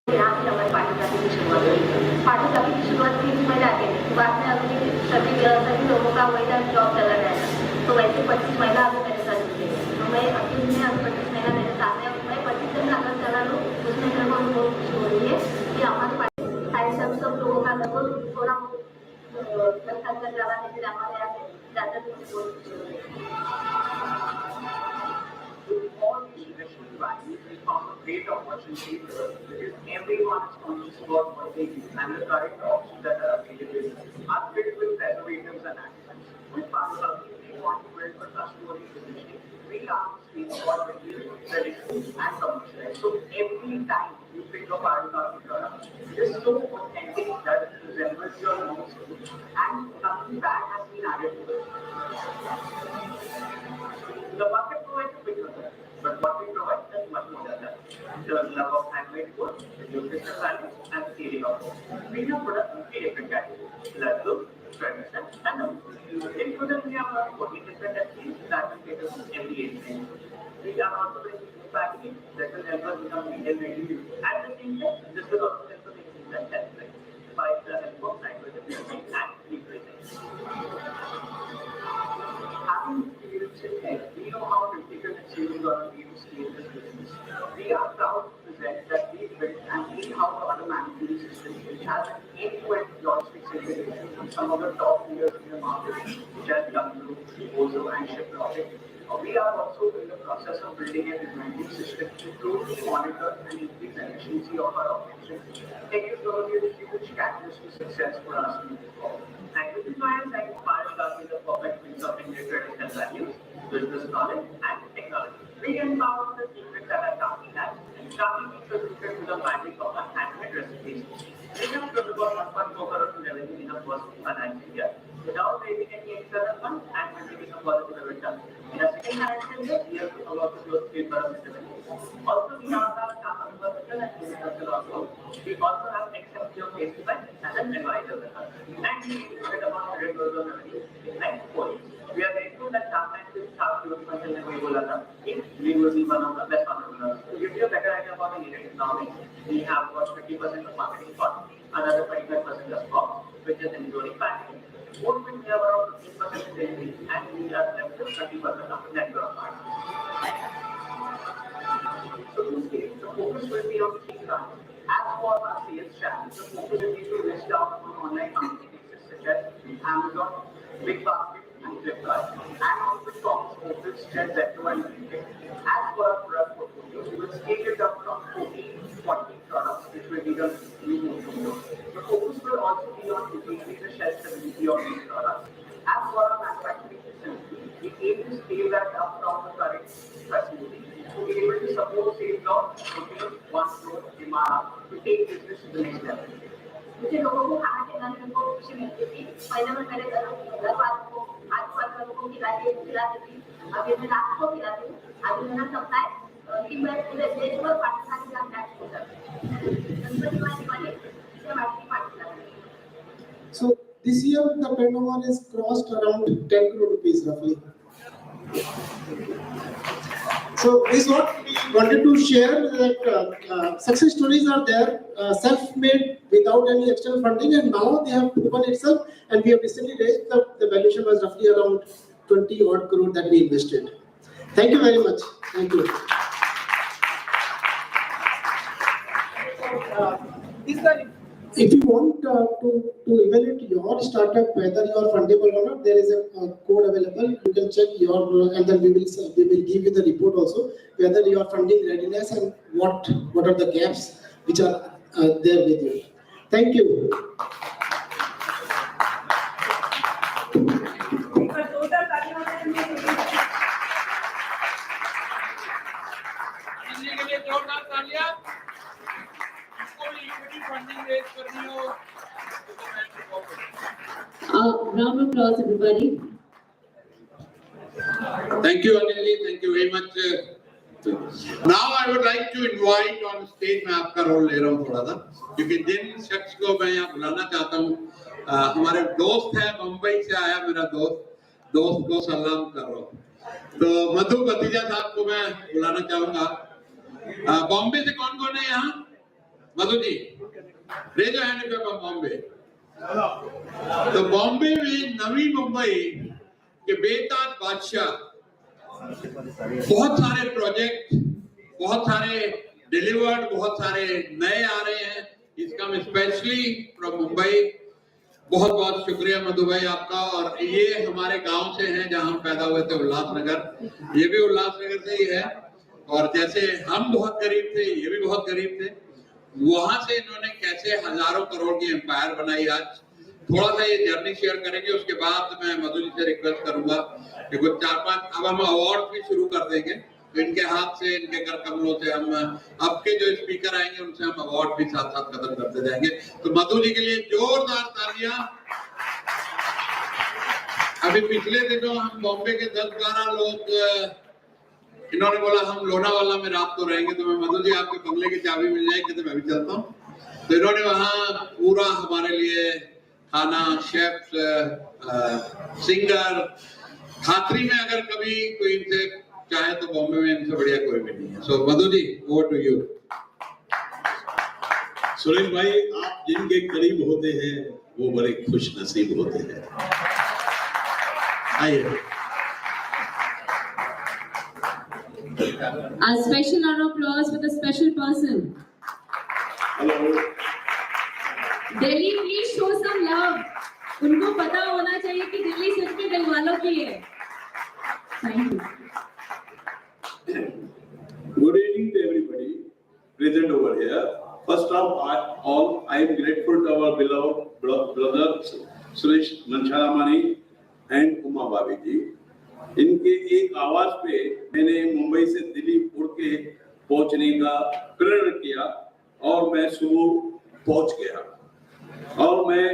यहाँ से हमारी party की शुरुआत हुई। Party की शुरुआत 30 महिला के बाद में अभी सभी लोगों का वही जॉब चला जाएगा, तो वैसे 25 महिला अभी मेरे साथ जुड़े हैं। तो मैं अभी में अभी 25 महिला मेरे साथ है, मैं 25 दिन अगर चला लूँ उसमें मेरे को बहुत खुशी हो रही है कि हमारी पार्टी सब लोगों का लगभग थोड़ा खर्चा ज़्यादा नहीं, फिर हमारे यहाँ से ज़्यादा मुझे बहुत खुशी हो रही है। We found a great opportunity because everyone is conscious about what they do and the current options that are available are filled with preservatives and accidents. With Plaza, we want to build a trustworthy positioning. We are seeing what it is, traditional and commercialized. So every time you pick a Plaza product, it is so authentic that it resembles your own food and nothing bad has been added to it. The bucket provides a big result, but what we provide is much more than that. The love of handmade work, the nutritional value, and the feeling of home. We have products in 3 different categories: leather, tradition, and home. In total, we have around 40 different SKUs that will cater to every age range. We are also bringing new packaging that will help us become medium ready. At the same time, this will also help us increase the shelf life by the help of nitrogen fixing and refrigeration. Having experience in health, we know how critical achieving on a scale this business. We are proud to present that we built and in-house order management system which has an end-to-end logistics integration from some of the top leaders in the market, such as Ganglu, Ozo, and Shiprocket. We are also in the process of building a designing system to closely monitor and increase the efficiency of our operations. Tech is going to be a huge catalyst to success for us moving forward. Thank you to clients like Awards-2024 is a perfect mix of Indian traditional values, business knowledge, and technology. We empower the secret that are Shakti has, and Shakti keeps us rooted to the magic of our handmade recipes. We have delivered 1.4 crore in revenue in the first financial year without raising any external funds and maintaining a positive return. In a second financial year, we have about to close 3% revenue. Also, we have our staff and agricultural also. We also have exceptional Facebook as an advisor with us. And we get about 100 crores of revenue in next 4 years. We are grateful that Shark will start to if we will be one of the best entrepreneurs. To give you a better idea about the unit economics, we have about 50% of marketing cost, another 25% of cost, which is including packaging. Both will have around 15% delivery, and we are left with 30% of net gross margin. So to scale, the focus will be on 3 fronts. As for our sales channel, the focus will be to reach out on online marketplaces such as Amazon, Big Basket, and Flipkart, and also shops focused such as Zepto and Blinkit. As for our product portfolio, we will scale it up from 14 to 40 products, which will be the new portfolio. The focus will also be on increasing the shelf stability of these products. As for our manufacturing facility, we aim to scale that up from the current facility to be able to support sales of 1 crore demand to take business to the next level. मुझे लोगों को खाना खिलाने में बहुत खुशी मिलती थी। पहले मैं मेरे घर वालों को आजू-बाजू लोगों को खिलाती थी। अभी मैं रात को खिलाती हूँ। अभी मेरा सपना है कि मैं पूरे देश में पाकिस्तान के साथ मैच हो सकूँ। So this year the turnover is crossed around 10 crore rupees roughly. So this is what we wanted to share, that success stories are there, self-made without any external funding, and now they have proven itself, and we have recently raised, the valuation was roughly around 20 odd crore that we invested. Thank you very much. Thank you. If you want to evaluate your startup, whether you are fundable or not, there is a code available. You can check your, and then we will give you the report also, whether your funding readiness and what are the gaps which are there with you. Thank you. Round of applause, everybody. Thank you, Anil. Thank you very much. Now I would like to invite on stage, मैं आपका role ले रहा हूँ थोड़ा सा, क्योंकि जिन शख्स को मैं यहाँ बुलाना चाहता हूँ, हमारे दोस्त हैं, मुंबई से आया मेरा दोस्त को सलाम कर रहा हूँ। तो मधु भतीजा साहब को मैं बुलाना चाहूँगा। बॉम्बे से कौन है यहाँ? Madhu ji, raise your hand if you are Bombay. तो बॉम्बे में नवी मुंबई के बेताज बादशाह, बहुत सारे प्रोजेक्ट, बहुत सारे डिलीवर्ड, बहुत सारे नए आ रहे हैं। इसका मैं स्पेशली फ्रॉम मुंबई बहुत बहुत शुक्रिया मधु भाई आपका। और ये हमारे गांव से हैं जहां हम पैदा हुए थे, उल्लासनगर। ये भी उल्लासनगर से ही है, और जैसे हम बहुत गरीब थे, ये भी बहुत गरीब थे। वहां से इन्होंने कैसे हजारों करोड़ की एम्पायर बनाई। आज थोड़ा सा ये जर्नी शेयर करेंगे, उसके बाद मैं मधु जी से रिक्वेस्ट करूंगा कि कुछ 4-5, अब हम अवार्ड भी शुरू कर देंगे, तो इनके हाथ से, इनके कर कमलों से हम अब के जो स्पीकर आएंगे उनसे हम अवार्ड भी साथ साथ खत्म करते जाएंगे। तो मधु जी के लिए जोरदार तालियां। अभी पिछले दिनों हम बॉम्बे के 10-12 लोग, इन्होंने बोला हम लोनावाला में रात को रहेंगे, तो मैं मधु जी आपके बंगले की चाबी मिल जाएगी तो मैं भी चलता हूँ। तो इन्होंने वहाँ पूरा हमारे लिए खाना, शेफ, सिंगर, खातरी में अगर कभी कोई इनसे चाहे तो बॉम्बे में इनसे बढ़िया कोई भी नहीं है। सो Madhu ji, over to you. Suresh भाई, आप जिनके करीब होते हैं वो बड़े खुश नसीब होते हैं। आइए। A special round of applause for the special person. Hello. Delhi, please show some love. उनको पता होना चाहिए कि दिल्ली सच में दिल वालों की है। Thank you. Good evening to everybody present over here. First of all, I am grateful to our beloved brothers Suresh Mancharamani and Uma Babi ji. इनके एक आवाज पे मैंने मुंबई से दिल्ली उड़ के पहुंचने का प्रण किया, और मैं सुबह पहुंच गया। और मैं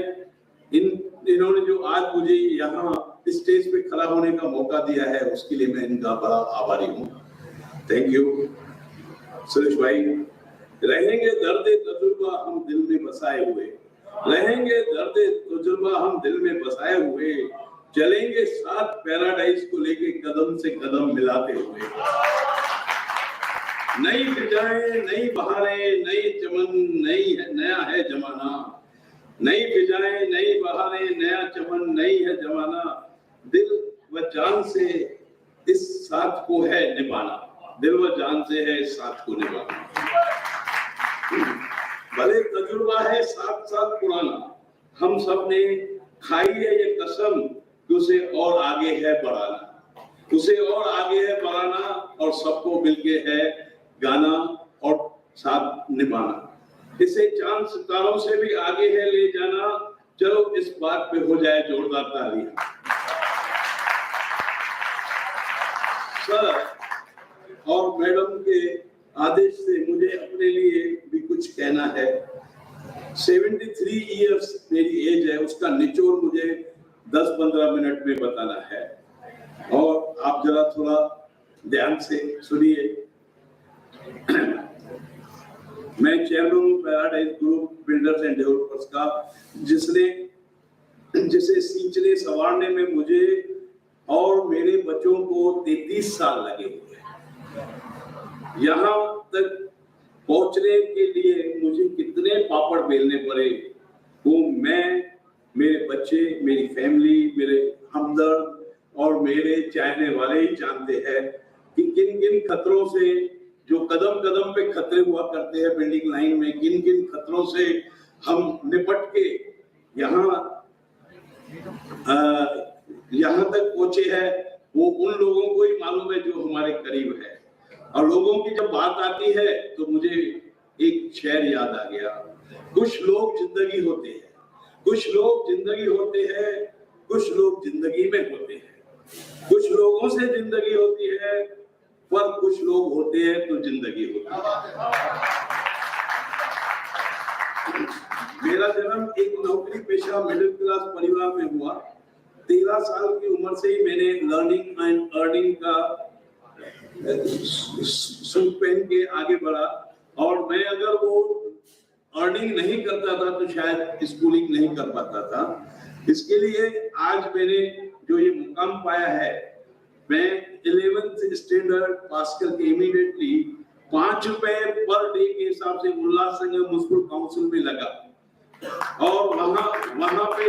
इन्होंने जो आज मुझे यहाँ स्टेज पे खड़ा होने का मौका दिया है, उसके लिए मैं इनका बड़ा आभारी हूँ। थैंक यू सुरेश भाई। रहेंगे दर्द तजुर्बा हम दिल में बसाए हुए, रहेंगे दर्द तजुर्बा हम दिल में बसाए हुए, चलेंगे साथ पैराडाइज को लेके कदम से कदम मिलाते हुए। नई फिजाएं, नई बहारें, नई चमन, नया है जमाना। नई फिजाएं, नई बहारें, नया चमन, नई है जमाना। दिल व जान से इस साथ को है निभाना, दिल व जान से है इस साथ को निभाना। भले तजुर्बा है 7 साल पुराना, हम सब ने खाई है ये कसम कि उसे और आगे है बढ़ाना, उसे और आगे है बढ़ाना, और सबको मिलके है गाना और साथ निभाना। इसे चांद सितारों से भी आगे है ले जाना। चलो इस बात पे हो जाए जोरदार तालियां। सर और मैडम के आदेश से मुझे अपने लिए भी कुछ कहना है। 73 इयर्स मेरी एज है, उसका निचोड़ मुझे 10-15 मिनट में बताना है, और आप जरा थोड़ा ध्यान से सुनिए। मैं चेयरमैन हूँ paradise group builders and developers का, जिसे सींचने संवारने में मुझे और मेरे बच्चों को 33 साल लगे हुए। यहाँ तक पहुंचने के लिए मुझे कितने पापड़ बेलने पड़े, वो मैं, मेरे बच्चे, मेरी फैमिली, मेरे हमदर्द और मेरे चाहने वाले ही जानते हैं कि किन किन खतरों से, जो कदम कदम पे खतरे हुआ करते हैं बिल्डिंग लाइन में, किन किन खतरों से हम निपट के यहाँ तक पहुंचे हैं, वो उन लोगों को ही मालूम है जो हमारे करीब है। और लोगों की जब बात आती है तो मुझे एक शेर याद आ गया, कुछ लोग जिंदगी होते हैं, कुछ लोग जिंदगी होते हैं, कुछ लोग जिंदगी में होते हैं, कुछ लोगों से जिंदगी होती है, पर कुछ लोग होते हैं तो जिंदगी होती है। मेरा जन्म एक नौकरी पेशा मिडिल क्लास परिवार में हुआ। 13 साल की उम्र से ही मैंने लर्निंग एंड अर्निंग का सूट पहन के आगे बढ़ा, और मैं अगर वो अर्निंग नहीं करता था तो शायद स्कूलिंग नहीं कर पाता था। इसके लिए आज मैंने जो ये मुकाम पाया है, मैं 11th स्टैंडर्ड पास करके इमीडिएटली 5 रुपए पर डे के हिसाब से उल्लासनगर स्कूल काउंसिल में लगा, और वहां पे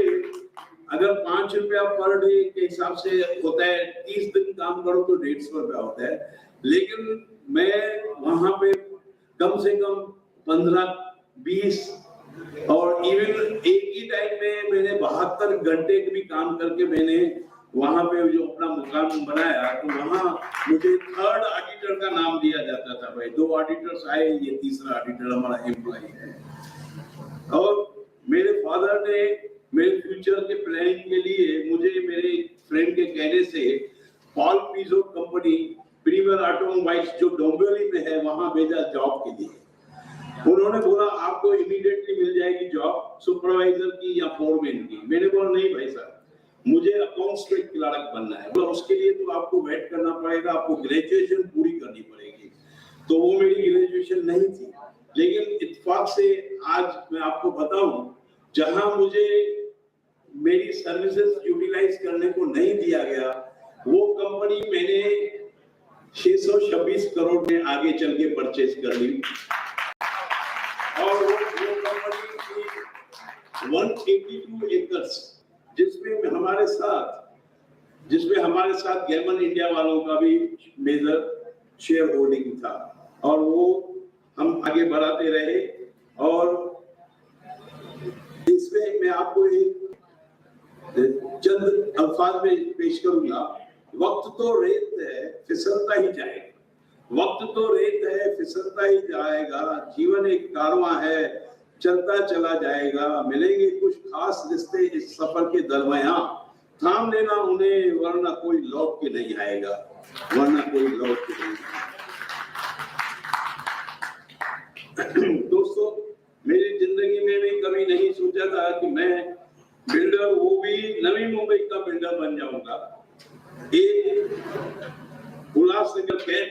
अगर 5 रुपया पर डे के हिसाब से होता है, 30 दिन काम करो तो 150 रुपया होता है, लेकिन मैं वहां पे कम से कम 15-20 और इवन एक ही टाइम में मैंने 72 घंटे भी काम करके मैंने वहां पे जो अपना मुकाम बनाया, तो वहां मुझे 3rd ऑडिटर का नाम दिया जाता था। भाई 2 ऑडिटर्स आए, ये 3रा ऑडिटर हमारा एम्प्लॉय है। और मेरे फादर ने मेरे फ्यूचर के प्लानिंग के लिए मुझे मेरे फ्रेंड के कहने से पॉल पीजो कंपनी प्रीमियर ऑटोमोबाइल्स जो डोंबिवली में है वहां भेजा जॉब के लिए। उन्होंने बोला आपको इमीडिएटली मिल जाएगी जॉब सुपरवाइजर की या फोरमैन की। मैंने बोला नहीं भाई साहब, मुझे अकाउंट्स के क्लर्क बनना है। बोला उसके लिए तो आपको वेट करना पड़ेगा, आपको ग्रेजुएशन पूरी करनी पड़ेगी। तो वो मेरी ग्रेजुएशन नहीं थी, लेकिन इत्तेफाक से आज मैं आपको बताऊं, जहां मुझे मेरी सर्विसेज यूटिलाइज करने को नहीं दिया गया, वो कंपनी मैंने 626 करोड़ में आगे चल के परचेज कर ली। और वो कंपनी 182 एकर्स जिसमें हमारे साथ गेमन इंडिया वालों का भी मेजर शेयर होल्डिंग था, और वो हम आगे बढ़ाते रहे। और इसमें मैं आपको एक चंद अल्फाज में पेश करूंगा। वक्त तो रेत है फिसलता ही जाएगा, वक्त तो रेत है फिसलता ही जाएगा, जीवन एक कारवां है चलता चला जाएगा, मिलेंगे कुछ खास रिश्ते इस सफर के दरमियान, थाम लेना उन्हें वरना कोई लौट के नहीं आएगा, वरना कोई लौट के नहीं आएगा। दोस्तों, मेरी जिंदगी में भी कभी नहीं सोचा था कि मैं बिल्डर, वो भी नवी मुंबई का बिल्डर बन जाऊंगा। एक उल्लासनगर कैंप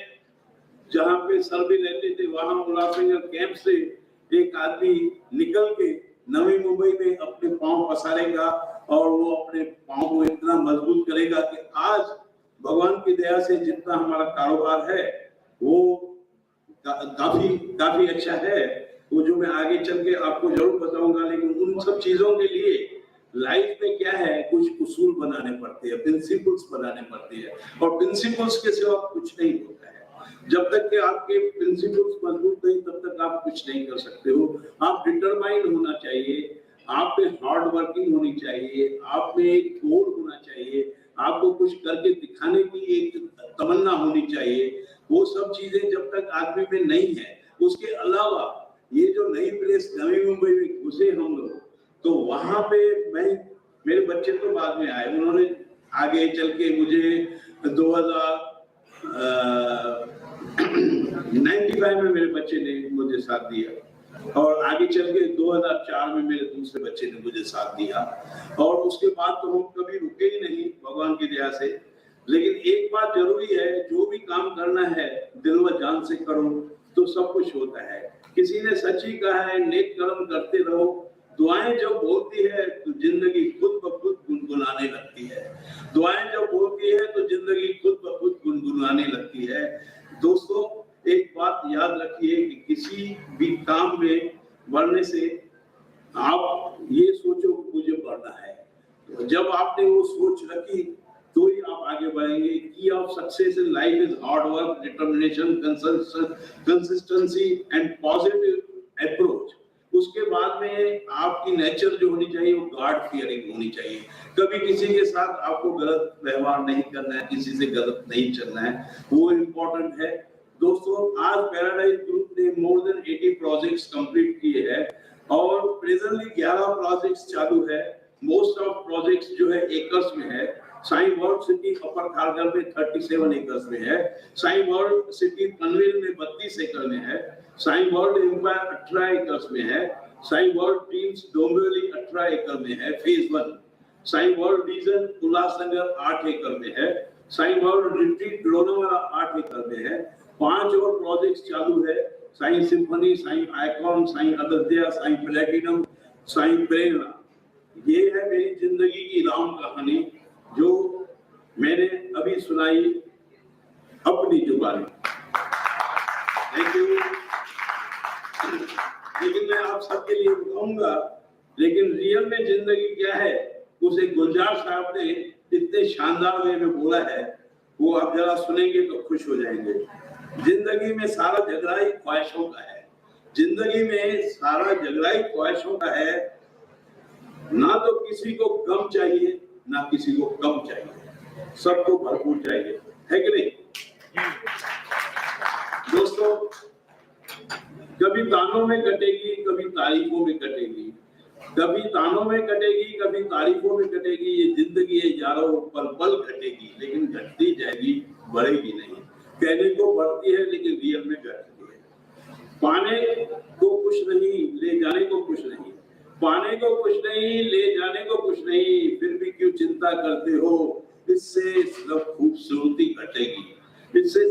जहां पे सर भी रहते थे, वहां उल्लासनगर कैंप से एक आदमी निकल के नवी मुंबई में अपने पांव पसारेगा, और वो अपने पांव को इतना मजबूत करेगा कि आज भगवान की दया से जितना हमारा कारोबार है वो काफी अच्छा है। वो जो मैं आगे चल के आपको जरूर बताऊंगा, लेकिन उन सब चीजों के लिए लाइफ में क्या है, कुछ उसूल बनाने पड़ते हैं, प्रिंसिपल्स बनाने पड़ते हैं, और प्रिंसिपल्स के सिवा कुछ नहीं होता है। जब तक कि आपके प्रिंसिपल्स मजबूत नहीं, तब तक आप कुछ नहीं कर सकते हो। आप डिटरमाइंड होना चाहिए, आप में हार्ड वर्किंग होनी चाहिए, आप में एक गोल होना चाहिए, आपको कुछ करके दिखाने की एक तमन्ना होनी चाहिए। वो सब चीजें जब तक आदमी में नहीं है, उसके अलावा ये जो नई प्लेस नवी मुंबई में घुसे हम लोग, तो वहां पे मेरे बच्चे तो बाद में आए, उन्होंने आगे चल के मुझे 1995 में मेरे बच्चे ने मुझे साथ दिया, और आगे चल के 2004 में मेरे दूसरे बच्चे ने मुझे साथ दिया, और उसके बाद तो हम कभी रुके ही नहीं भगवान की दया से। लेकिन एक बात जरूरी है, जो भी काम करना है दिल व जान से करो तो सब कुछ होता है। किसी ने सच ही कहा है, नेक कर्म करते रहो, दुआएं जब बोलती है तो जिंदगी खुद ब खुद गुनगुनाने लगती है। दुआएं जब बोलती है तो जिंदगी खुद ब खुद गुनगुनाने लगती है। दोस्तों, में बढ़ने से आप ये सोचो कि मुझे बढ़ना है। तो जब आपने वो सोच रखी तो ही आप आगे बढ़ेंगे। की of success in life is hard work, determination, consistency and positive approach. उसके बाद में आपकी नेचर जो होनी चाहिए वो गॉड फियरिंग होनी चाहिए। कभी किसी के साथ आपको गलत व्यवहार नहीं करना है, किसी से गलत नहीं चलना है, वो इम्पोर्टेंट है। दोस्तों आज पैराडाइज ग्रुप ने मोर देन 80 प्रोजेक्ट्स कंप्लीट किए हैं और प्रेजेंटली 11 प्रोजेक्ट्स चालू है। मोस्ट ऑफ प्रोजेक्ट्स जो है एकर्स में है। साई वर्ल्ड सिटी अपर खारगर में 37 एकर्स में है। साई वर्ल्ड सिटी पनवेल में 32 एकड़ में है। साई वर्ल्ड एम्पायर 18 एकर्स में है। साई वर्ल्ड टीम्स डोंबिवली 18 एकड़ में है phase 1। Sai world region Ulhasnagar 8 एकड़ में है। साई वर्ल्ड रिट्रीट लोनावाला 8 एकड़ में है। 5 और प्रोजेक्ट्स चालू है। Sai symphony, Sai icon, Sai Aadya, Sai platinum, Sai Prerna. ये है मेरी जिंदगी की राम कहानी जो मैंने अभी सुनाई अपनी जुबानी। Thank you. लेकिन मैं आप सबके लिए बताऊंगा, लेकिन रियल में जिंदगी क्या है उसे गुलजार साहब ने इतने शानदार वे में बोला है, वो आप जरा सुनेंगे तो खुश हो जाएंगे। जिंदगी में सारा झगड़ा ही ख्वाहिशों का है। जिंदगी में सारा झगड़ा ही ख्वाहिशों का है। ना तो किसी को कम चाहिए ना किसी को कम चाहिए, सबको भरपूर चाहिए, है कि नहीं दोस्तों? कभी तानों में कटेगी, कभी तारीफों में कटेगी, कभी तानों में कटेगी, कभी तारीफों में कटेगी। ये जिंदगी है यारों, पल पल घटेगी, लेकिन घटती जाएगी, बढ़ेगी नहीं। कहने को बढ़ती है लेकिन रियल में घटती है। पाने को कुछ नहीं, ले जाने को कुछ नहीं। पाने को कुछ नहीं, ले जाने को कुछ नहीं, फिर भी क्यों चिंता करते हो? इससे सिर्फ खूबसूरती घटेगी। इससे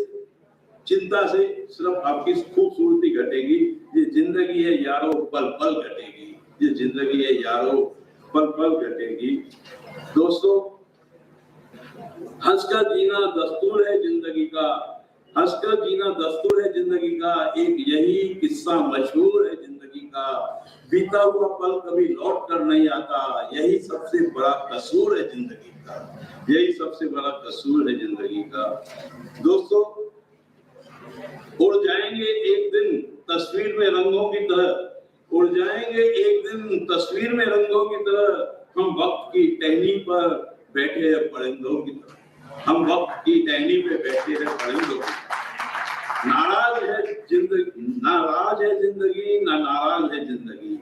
चिंता से सिर्फ आपकी खूबसूरती घटेगी। ये जिंदगी है यारों, पल पल घटेगी। ये जिंदगी है यारों, पल पल घटेगी। दोस्तों हंसकर जीना दस्तूर है जिंदगी का। हंसकर जीना दस्तूर है जिंदगी का। एक यही किस्सा मशहूर है जिंदगी का। बीता हुआ पल कभी लौट कर नहीं आता, यही सबसे बड़ा कसूर है जिंदगी का। यही सबसे बड़ा कसूर है जिंदगी का। दोस्तों उड़ जाएंगे एक दिन तस्वीर में रंगों की तरह। उड़ जाएंगे एक दिन तस्वीर में रंगों की तरह। हम वक्त की टहनी पर बैठे हैं परिंदों की तरह। हम वक्त की टहनी पे बैठे हैं परिंदों की तरह। नाराज है जिंदगी, नाराज है जिंदगी, ना नाराज है जिंदगी।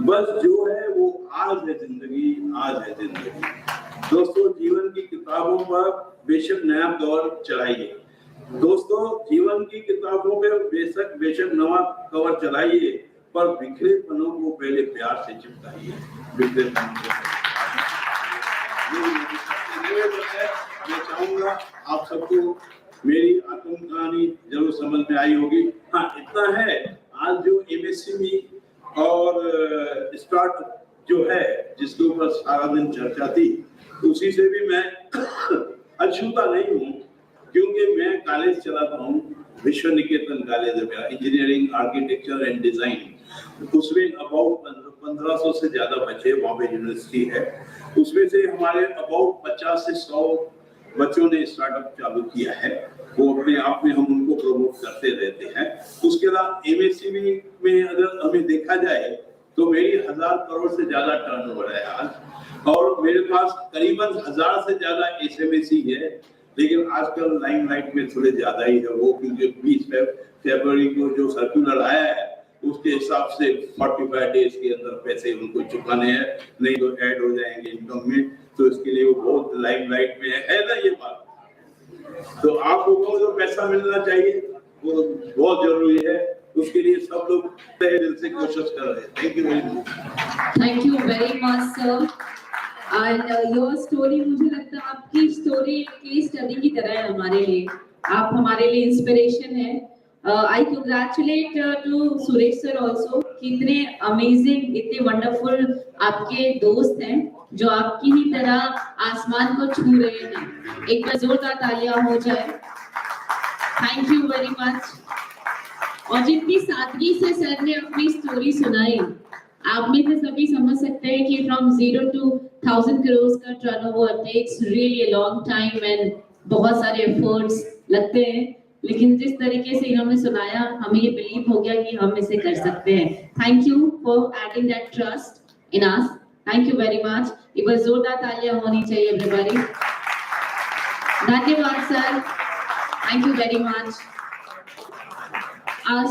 बस जो है वो आज है जिंदगी, आज है जिंदगी। दोस्तों जीवन की किताबों पर बेशक नया कवर चढ़ाइए। दोस्तों जीवन की किताबों पे बेशक नवा कवर चढ़ाइए, पर बिखरे पनों को पहले प्यार से चिपकाइए। बिखरे मैं चाहूंगा आप सबको मेरी आत्म कहानी जरूर समझ में आई होगी। हाँ इतना है, आज जो MSME और स्टार्ट जो है जिसके ऊपर सारा दिन चर्चा थी, उसी से भी मैं अछूता नहीं हूँ, क्योंकि मैं कॉलेज चलाता हूँ, विश्व निकेतन कॉलेज है, इंजीनियरिंग आर्किटेक्चर एंड डिजाइन। उसमें अबाउट 1500 से ज्यादा बच्चे, वहाँ पे यूनिवर्सिटी है। उसमें से हमारे अबाउट 50 से 100 बच्चों ने स्टार्टअप चालू किया है। वो अपने आप में हम उनको प्रमोट करते रहते हैं। उसके अलावा MSME में अगर हमें देखा जाए तो मेरी 1000 करोड़ से ज्यादा टर्नओवर है आज, और मेरे पास करीबन 1000 से ज्यादा SMEC है। लेकिन आजकल लाइमलाइट में थोड़े ज्यादा ही है वो, क्योंकि 20 फरवरी को जो सर्कुलर आया है उसके हिसाब से 45 डेज के अंदर पैसे उनको चुकाने हैं, नहीं तो ऐड हो जाएंगे इनकम में। तो इसके लिए वो बहुत लाइमलाइट में है ना ये बात। तो आप लोगों को जो पैसा मिलना चाहिए वो बहुत जरूरी है, उसके लिए सब लोग तहे दिल से कोशिश कर रहे हैं। Thank you very much. Thank you very much sir. And your story, मुझे लगता है आपकी स्टोरी केस स्टडी की तरह है हमारे लिए। आप हमारे लिए इंस्पिरेशन है। I congratulate to Suresh sir also, कितने अमेजिंग, इतने वंडरफुल आपके दोस्त हैं जो आपकी ही तरह आसमान को छू रहे हैं। एक बार जोरदार तालियां हो जाए। Thank you very much. और जितनी सादगी से सर ने अपनी स्टोरी सुनाई, आप में से सभी समझ सकते हैं कि from 0 to 1000 crores का turnover takes really a long time and बहुत सारे efforts लगते हैं, लेकिन जिस तरीके से इन्होंने सुनाया हमें ये बिलीव हो गया कि हम इसे कर सकते हैं। Thank you for adding that trust in us. Thank you very much. एक बार जोरदार तालियां होनी चाहिए everybody. धन्यवाद sir. Thank you very much.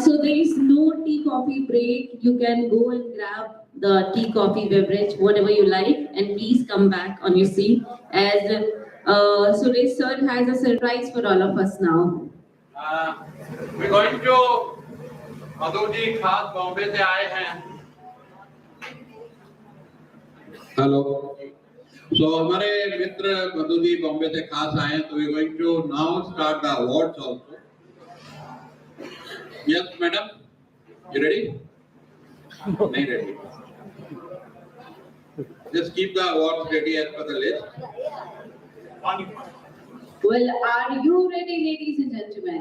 So there is no tea coffee break. You can go and grab the tea coffee beverage, whatever you like, and please come back on your seat as Suresh sir has a surprise for all of us now. We're going to Madhu ji खास बॉम्बे से आए हैं। Hello. So हमारे मित्र मधु जी बॉम्बे से खास आए हैं, तो we're going to now start the awards also. Yes, madam. You ready? Not ready. Just keep the awards ready as per the list. Well, are you ready, ladies and gentlemen?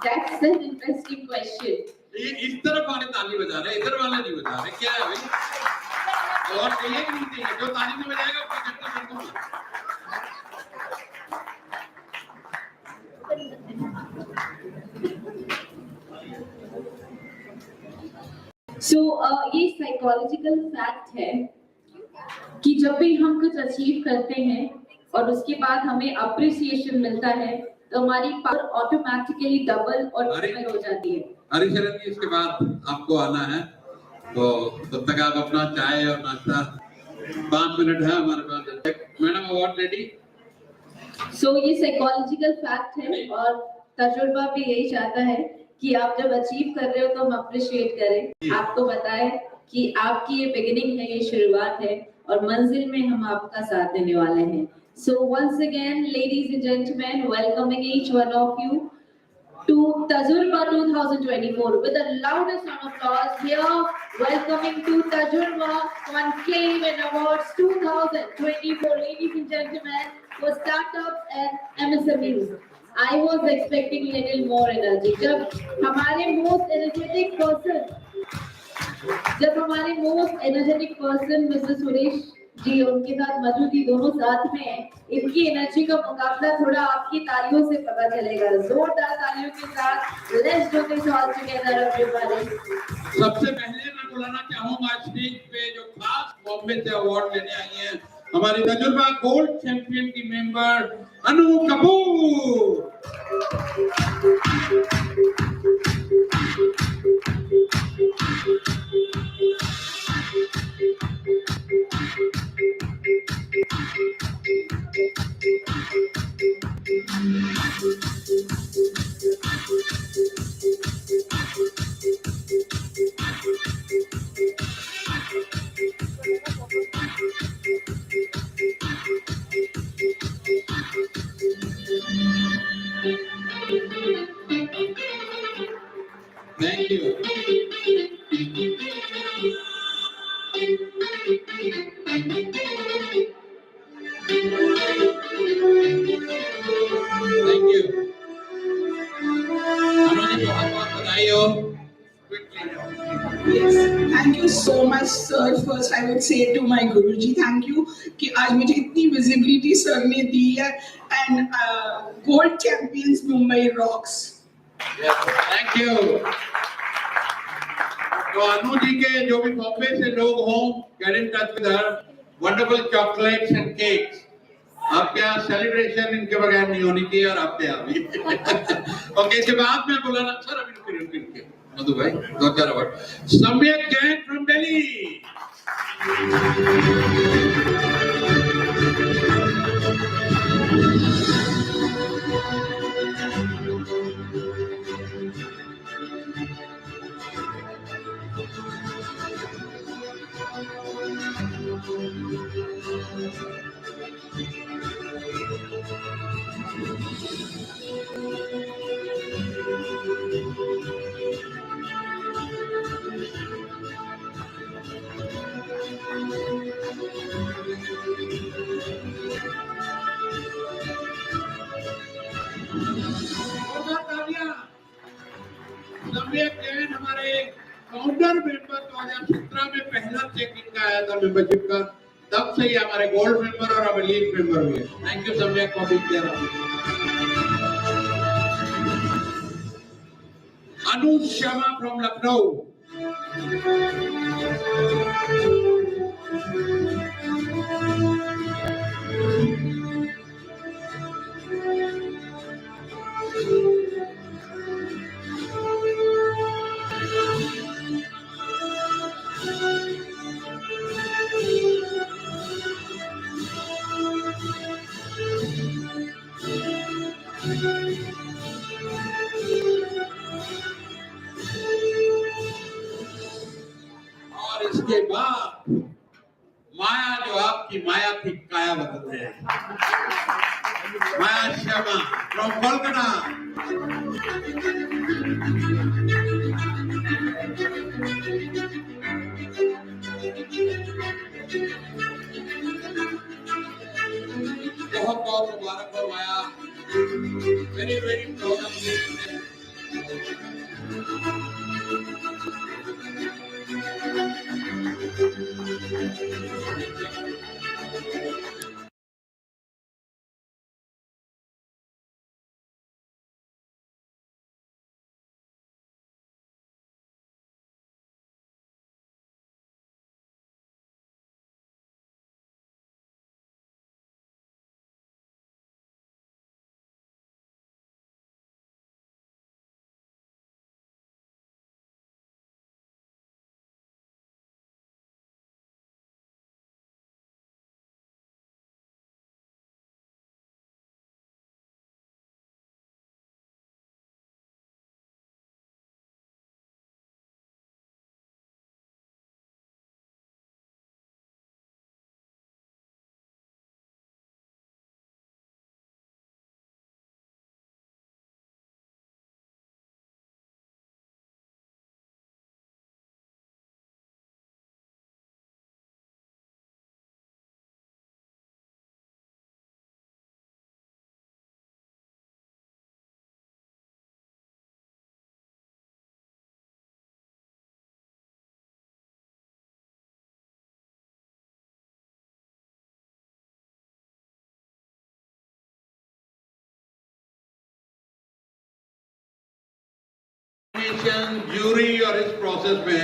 That's an interesting question. इस तरफ वाले ताली बजा रहे हैं, इधर वाले नहीं बजा रहे, क्या है भाई? और चाहिए कि नहीं चाहिए? जो ताली नहीं बजाएगा उसको चक्कर कर दूंगा। So ये psychological fact है कि जब भी हम कुछ अचीव करते हैं और उसके बाद हमें अप्रिसिएशन मिलता है तो हमारी पावर ऑटोमेटिकली डबल और ट्रिपल हो जाती है। हरिशरण जी इसके बाद आपको आना है, तो तब तक आप अपना चाय और नाश्ता 5 मिनट है हमारे पास। Madam award ready? So ये साइकोलॉजिकल फैक्ट है और तजुर्बा भी यही चाहता है कि आप जब अचीव कर रहे हो तो हम अप्रिशिएट करें, आपको बताएं कि आपकी ये बिगिनिंग है, ये शुरुआत है और मंजिल में हम आपका साथ देने वाले हैं। So once again, ladies and gentlemen, welcoming each one of you to Tajurba 2024 with the loudest round of applause here, welcoming to Tajurba Conclave and Awards 2024, ladies and gentlemen, for startups and MSMEs. I was expecting a little more energy. जब हमारे most energetic person Mr. Suresh जी उनके साथ मधु जी दोनों साथ में हैं, इनकी energy का मुकाबला थोड़ा आपकी तालियों से पता चलेगा। जोरदार तालियों के साथ let's do this all together everybody. सबसे पहले मैं बुलाना चाहूंगा स्टेज पे जो खास बॉम्बे से अवार्ड लेने आई हैं, हमारी तजुर्बा गोल्ड चैंपियन की member Anu Kapoor. Thank you. Thank you. हमारी बहुत बधाई हो। Yes, thank you so much, sir. First, I would say to my Guruji, thank you कि आज मुझे इतनी visibility sir ने दी है and gold champions Mumbai rocks. Yes, thank you. तो अनु जी के जो भी बॉम्बे से लोग हों, get in touch with her. Wonderful chocolates and cakes. आपके यहाँ सेलिब्रेशन इनके बगैर नहीं होनी चाहिए और आपके यहाँ भी। ओके, इसके बाद में बुलाना सर अभी रुकिए मधु भाई 2-4 अवार्ड। सम्यक Jain from Delhi. Founder member 2017 में पहला चेक इनका आया था मेंबरशिप का, तब से ही हमारे गोल्ड मेंबर और अब लीड मेंबर भी है। Thank you Samyak for being there. Anuj Sharma from Lucknow. और इसके बाद माया, जो आपकी माया थी, काया बदल रहे हैं। माया शर्मा फ्रॉम कोलकाता। बहुत बहुत मुबारक हो Maya, very very proud of you. Jury और इस प्रोसेस में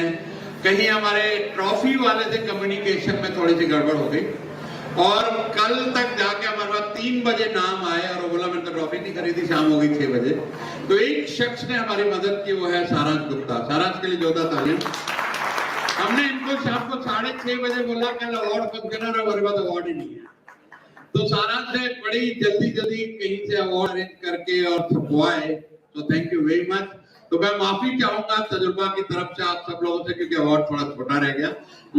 कहीं हमारे ट्रॉफी वाले से कम्युनिकेशन में थोड़ी सी गड़बड़ हो गई और कल तक जाके हमारे पास 3 बजे नाम आए और वो बोला मैंने तो ट्रॉफी नहीं खरीदी, शाम हो गई 6 बजे। तो एक शख्स ने हमारी मदद की, वो है सारांश गुप्ता। सारांश के लिए जोरदार तालियां। हमने इनको शाम को 6:30 बजे बोला कल अवार्ड फंक्शन है, हमारे पास अवार्ड ही नहीं है। तो सारांश ने बड़ी जल्दी कहीं से अवार्ड अरेंज करके और छपवाए, तो थैंक यू वेरी मच। तो मैं माफी चाहूंगा तजुर्बा की तरफ से आप सब लोगों से, क्योंकि अवार्ड थोड़ा छोटा रह गया,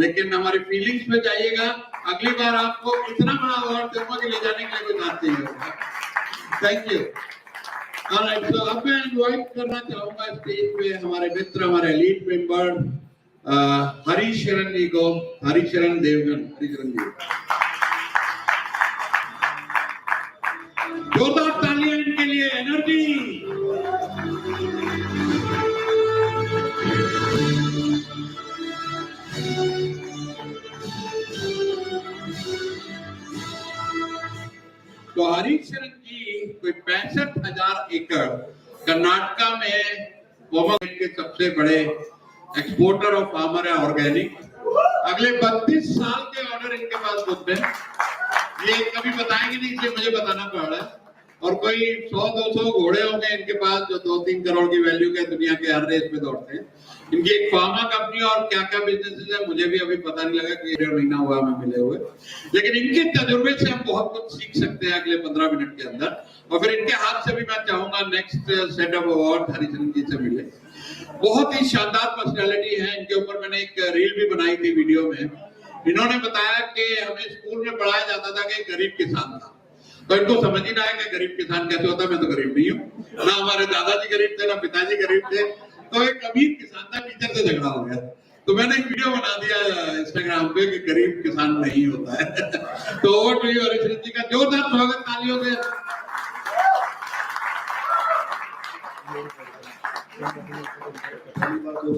लेकिन हमारी फीलिंग्स में जाइएगा। अगली बार आपको इतना बड़ा अवार्ड दूंगा कि ले जाने के लिए कोई बात नहीं होगा। Thank you. ऑलराइट, तो अब मैं इनवाइट करना चाहूंगा स्टेज पे हमारे मित्र, हमारे लीड मेंबर हरिशरण जी को, हरिशरण देवगन। हरिशरण जी, जोरदार तालियां इनके लिए, एनर्जी। तो हरिशरण जी कोई 65,000 एकड़ कर्नाटका में पोमोग्रेनेट के सबसे बड़े एक्सपोर्टर ऑफ फार्मर है, ऑर्गेनिक। अगले 32 साल के ऑर्डर इनके पास होते हैं, ये कभी बताएंगे नहीं, इसलिए मुझे बताना पड़ रहा है। और कोई 100-200 घोड़े होंगे इनके पास जो 2-3 करोड़ की वैल्यू के दुनिया के हर रेस में दौड़ते हैं। इनकी एक फार्मा कंपनी और क्या क्या बिजनेस है मुझे भी अभी पता नहीं लगा, कि 1.5 महीना हुआ हमें मिले हुए, लेकिन इनके तजुर्बे से हम बहुत कुछ सीख सकते हैं अगले 15 मिनट के अंदर। और फिर इनके हाथ से भी मैं चाहूंगा next set of award Harisharan ji से मिले। बहुत ही शानदार पर्सनैलिटी है, इनके ऊपर मैंने एक रील भी बनाई थी वीडियो में। इन्होंने बताया कि हमें स्कूल में पढ़ाया जाता था कि गरीब किसान था, तो इनको समझ ही ना आया कि गरीब किसान कैसे होता है। मैं तो गरीब नहीं हूँ, ना हमारे दादाजी गरीब थे, ना पिताजी गरीब थे, तो एक अमीर किसान था, टीचर से झगड़ा हो गया, तो मैंने एक वीडियो बना दिया इंस्टाग्राम पे कि गरीब किसान नहीं होता है। तो ओवर टू यू हरिशरण जी का जोरदार स्वागत तालियों से।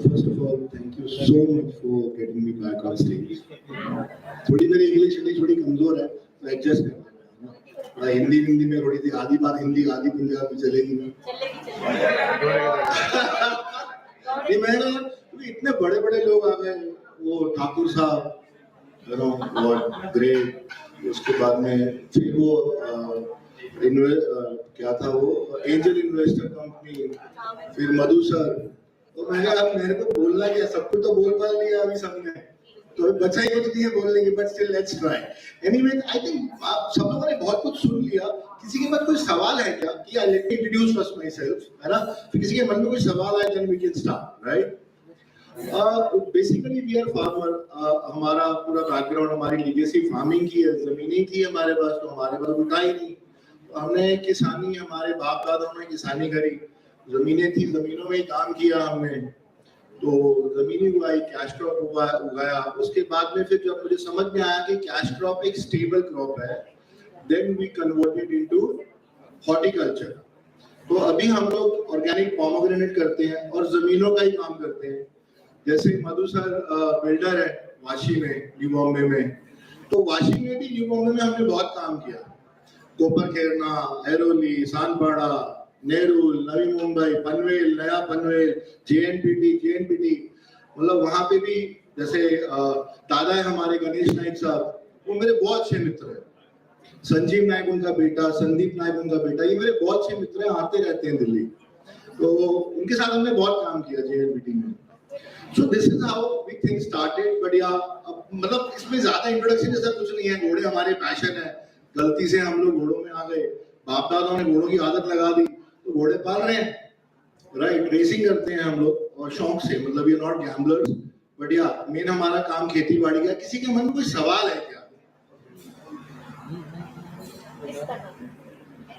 First of all, thank you so much for getting me back on stage. थोड़ी मेरी इंग्लिश थोड़ी कमजोर है, तो एडजस्ट कर लेना। हिंदी में थोड़ी सी आधी बात हिंदी आधी पंजाबी चलेगी नहीं। मैं ना इतने बड़े लोग आ गए, वो ठाकुर साहब, ग्रेट, उसके बाद में फिर वो क्या था वो एंजल इन्वेस्टर कंपनी, फिर मधु सर। तो मैंने अब मेरे को बोलना क्या, सब कुछ तो बोल पा लिया अभी सबने, तो बचा ही कुछ नहीं है बोलने की, but still let's try. Anyway I think आप सब लोगों ने बहुत कुछ सुन लिया। किसी के पास कोई सवाल है क्या? कि let me introduce first my self, है ना? फिर किसी के मन में कोई सवाल आए then we can start, right? Basically we are farmer. हमारा पूरा बैकग्राउंड हमारी लीगेसी फार्मिंग की है, जमीनें थी हमारे पास, तो हमारे पास उठा ही नहीं। हमने किसानी, हमारे बाप दादाओं ने किसानी करी, जमीनें थी, जमीनों में ही काम किया हमने, तो जमीनी उगाई, कैश क्रॉप उगाया। उसके बाद में फिर जब मुझे समझ में आया कि कैश क्रॉप एक स्टेबल क्रॉप है, then we converted into horticulture. तो अभी हम लोग ऑर्गेनिक पोमोग्रेनेट करते हैं और जमीनों का ही काम करते हैं। जैसे मधु सर बिल्डर है वाशी में, न्यू बॉम्बे में, तो वाशी में भी, न्यू बॉम्बे में हमने बहुत काम किया। कोपर खेरना, एरोली, सानपाड़ा, नेहरू, नवी मुंबई, पनवेल, नया पनवेल, जेएनपीटी, मतलब वहां पे भी जैसे दादा है हमारे गणेश नाइक साहब, वो मेरे बहुत अच्छे मित्र हैं। संजीव नायक उनका बेटा, संदीप नायक उनका बेटा, ये मेरे बहुत अच्छे मित्र हैं, आते रहते हैं दिल्ली, तो उनके साथ हमने बहुत काम किया जेएनपीटी में। So this is how we things started, but yeah, मतलब इसमें ज्यादा इंट्रोडक्शन जैसा कुछ नहीं है। घोड़े हमारे पैशन है, गलती से हम लोग घोड़ों में आ गए, बाप दादाओं ने घोड़ों की आदत लगा दी, तो घोड़े पाल रहे हैं, राइट? रेसिंग करते हैं हम लोग और शौक से, मतलब we are not gamblers, but yeah main हमारा काम खेती बाड़ी का। किसी के मन में कोई सवाल है क्या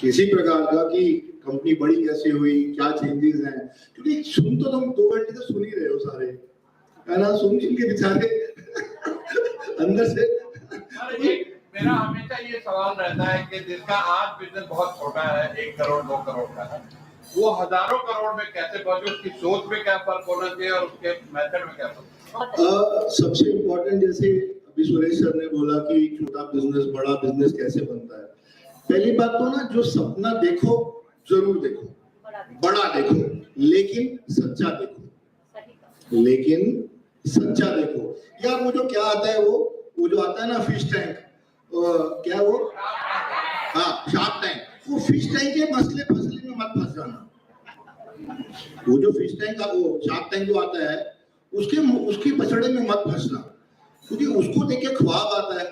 किसी प्रकार का, कि कंपनी बड़ी कैसे हुई, क्या चेंजेस हैं? क्योंकि सुन तो तुम 2 घंटे से सुन ही रहे हो सारे, है ना? सुन के बेचारे अंदर से। मेरा हमेशा ये सवाल रहता है कि जिसका आज बिजनेस बहुत छोटा है, 1 करोड़ 2 करोड़ का है, वो हजारों करोड़ में कैसे पहुंचे? उसकी सोच में क्या फर्क होना चाहिए और उसके मेथड में क्या फर्क? सबसे इम्पोर्टेंट, जैसे अभी सुरेश सर ने बोला कि छोटा बिजनेस बड़ा बिजनेस कैसे बनता है। पहली बात तो ना, जो सपना देखो जरूर देखो, बड़ा देखो, लेकिन सच्चा देखो, यार वो जो क्या आता है, वो जो आता है ना फिश टैंक, क्या वो, हाँ शार्क टैंक, वो फिश टैंक के मसले फसले में मत फंस जाना। वो जो फिश टैंक का, वो शार्क टैंक जो आता है, उसके पछड़े में मत फंसना, क्योंकि उसको देख के ख्वाब आता है,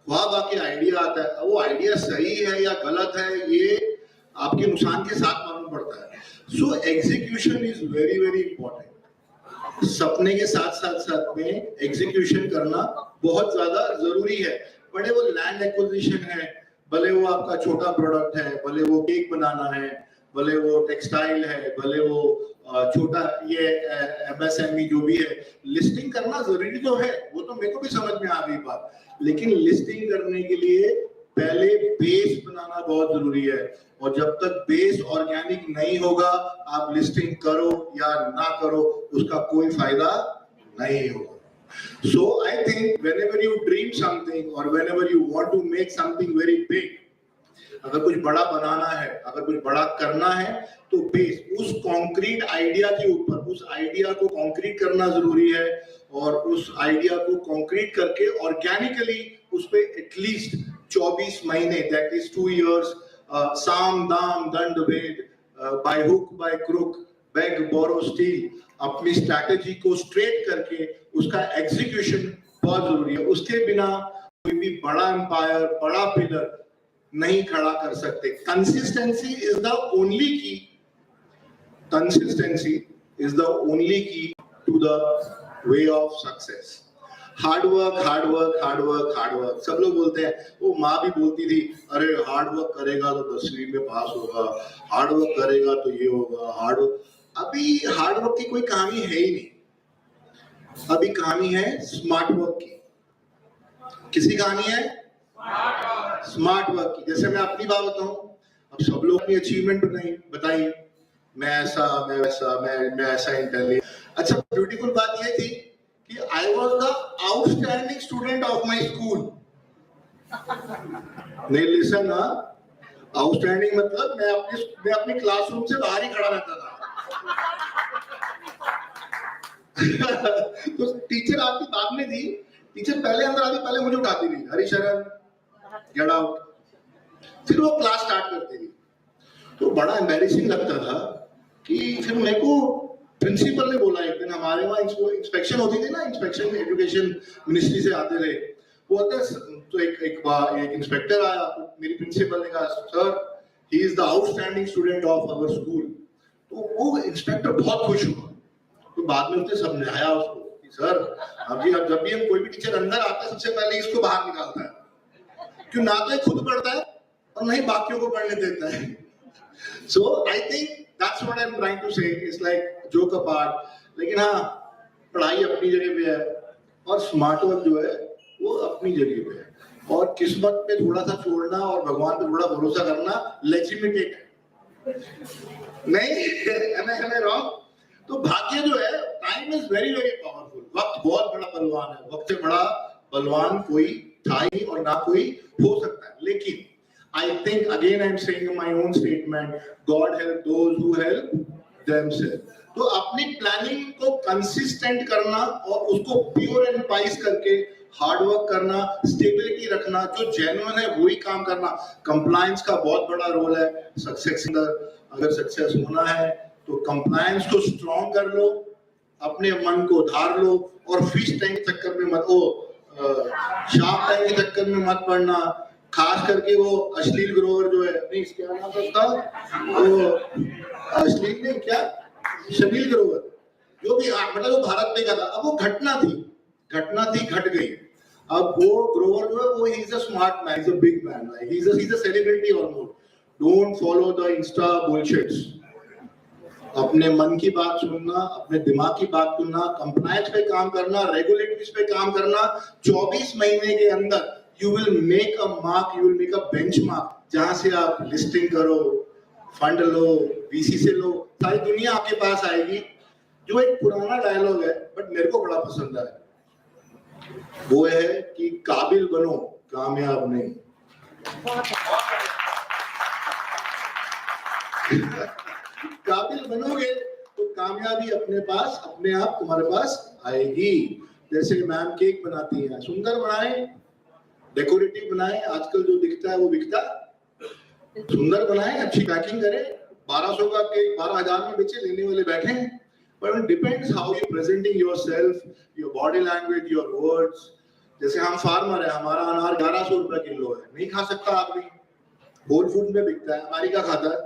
ख्वाब आके आइडिया आता है। वो आइडिया सही है या गलत है, ये आपके नुकसान के साथ मालूम पड़ता है। So execution is very very important. सपने के साथ में एग्जीक्यूशन करना बहुत ज्यादा जरूरी है। बड़े वो लैंड एक्विजिशन है, भले वो आपका छोटा प्रोडक्ट है, भले वो केक बनाना है, भले वो टेक्सटाइल है, भले वो छोटा ये MSME जो भी है, लिस्टिंग करना जरूरी तो है, वो तो मेरे को भी समझ में आ गई बात। लेकिन लिस्टिंग करने के लिए पहले बेस बनाना बहुत जरूरी है, और जब तक बेस ऑर्गेनिक नहीं होगा, आप लिस्टिंग करो या ना करो, उसका कोई फायदा नहीं होगा। So I think whenever you dream something or whenever you want to make something very big, अगर कुछ बड़ा बनाना है, अगर कुछ बड़ा करना है, तो बेस उस कॉन्क्रीट आइडिया के ऊपर, उस आइडिया को कॉन्क्रीट करना जरूरी है, और उस आइडिया को कॉन्क्रीट करके ऑर्गेनिकली उस पे एटलीस्ट 24 महीने, दैट इज 2 years, साम दाम दंड भेद, by hook by crook, beg borrow steal, अपनी स्ट्रैटेजी को स्ट्रेट करके उसका एग्जीक्यूशन बहुत जरूरी है। उसके बिना कोई भी बड़ा एम्पायर, बड़ा पिलर नहीं खड़ा कर सकते। Consistency is the only key, consistency is the only key to the way of success. Hard work, hard work, hard work, hard work, सब लोग बोलते हैं। वो माँ भी बोलती थी, अरे हार्ड वर्क करेगा तो 10वीं में पास होगा, हार्ड वर्क करेगा तो ये होगा, हार्ड वर्क। अभी हार्ड वर्क की कोई कहानी है ही नहीं, अभी कहानी है स्मार्ट वर्क की। किसी कहानी है स्मार्ट वर्क की। जैसे मैं अपनी बात बताऊं, अब सब लोग अपनी अचीवमेंट बताइए, मैं ऐसा, मैं वैसा, मैं ऐसा इंटेलिजेंट। अच्छा, ब्यूटीफुल बात ये थी I was the outstanding student of my school. नहीं listen ना, outstanding मतलब मैं अपनी क्लासरूम से बाहर ही खड़ा रहता था. तो टीचर आती बाद में थी, टीचर पहले अंदर आती, पहले मुझे उठाती थी, हरिशरण गेट आउट, फिर वो क्लास स्टार्ट करती थी. तो बड़ा एम्बैरेसिंग लगता था कि फिर मेरे को प्रिंसिपल ने बोला एक दिन, हमारे वहाँ इंस्पेक्शन होती थी ना, इंस्पेक्शन एजुकेशन मिनिस्ट्री से आते थे, बोलते तो एक इंस्पेक्टर आया, तो मेरी प्रिंसिपल ने कहा sir he is the outstanding student of our school. तो वो इंस्पेक्टर बहुत खुश हुआ. तो बाद में उसने समझाया उसको कि सर अब जब भी हम कोई भी टीचर अंदर आता है सबसे पहले इसको बाहर निकालता है, क्यों ना तो ये खुद पढ़ता है और नहीं बाकियों को पढ़ने देता है. So I think that's what I'm trying to say. It's like joke apart. लेकिन हाँ, पढ़ाई अपनी जगह पे है और स्मार्ट वर्क जो है वो अपनी जगह पे है, और किस्मत पे थोड़ा सा छोड़ना और भगवान पे थोड़ा भरोसा करना लेजिटिमेट है. नहीं am I wrong? तो भाग्य जो है, time is very very powerful. वक्त बहुत बड़ा बलवान है, वक्त से बड़ा बलवान कोई था ही और ना कोई हो सकता है. लेकिन I think again I'm saying in my own statement, God help those who help themselves. तो अपनी प्लानिंग को कंसिस्टेंट करना और उसको प्योर एंड पाइस करके हार्ड वर्क करना, स्टेबिलिटी रखना, जो जेन्युइन है वही काम करना. कंप्लायंस का बहुत बड़ा रोल है सक्सेस में. अगर सक्सेस होना है तो कंप्लायंस को स्ट्रॉन्ग कर लो, अपने मन को धार लो, और फिश टैंक चक्कर में मत, शार्क टैंक के चक्कर में मत पड़ना. खास करके वो अश्लील ग्रोवर जो है, नहीं क्या नाम था, वो अश्लील नहीं क्या, शनील ग्रोवर, जो भी मतलब वो भारत में का था. अब वो घटना थी, घट गई. अब वो ग्रोवर जो है वो he is a smart man, is a big man, like he is a celebrity almost. Don't follow the Insta bullshits. अपने मन की बात सुनना, अपने दिमाग की बात सुनना, कंप्लायंस पे काम करना, रेगुलेटरीज पे काम करना. 24 महीने के अंदर you will make a mark, you will make a benchmark, जहां से आप लिस्टिंग करो, फंड लो, वीसी से लो, सारी दुनिया आपके पास आएगी. जो एक पुराना डायलॉग है बट मेरे को बड़ा पसंद है, वो है कि काबिल बनो, कामयाब नहीं. काबिल बनोगे तो कामयाबी अपने पास, अपने आप तुम्हारे पास आएगी. जैसे मैम केक बनाती हैं, सुंदर बनाए, डेकोरेटिव बनाए, आजकल जो दिखता है वो बिकता, सुंदर बनाए, अच्छी पैकिंग करें. 1200 का केक 12,000 में बेचे, लेने वाले बैठे हैं. But it depends how you presenting yourself, your body language, your words. जैसे हम फार्मर है, हमारा अनार 1100 रुपए किलो है, नहीं खा सकता आदमी, होल फूड में बिकता है, अमेरिका खाता है.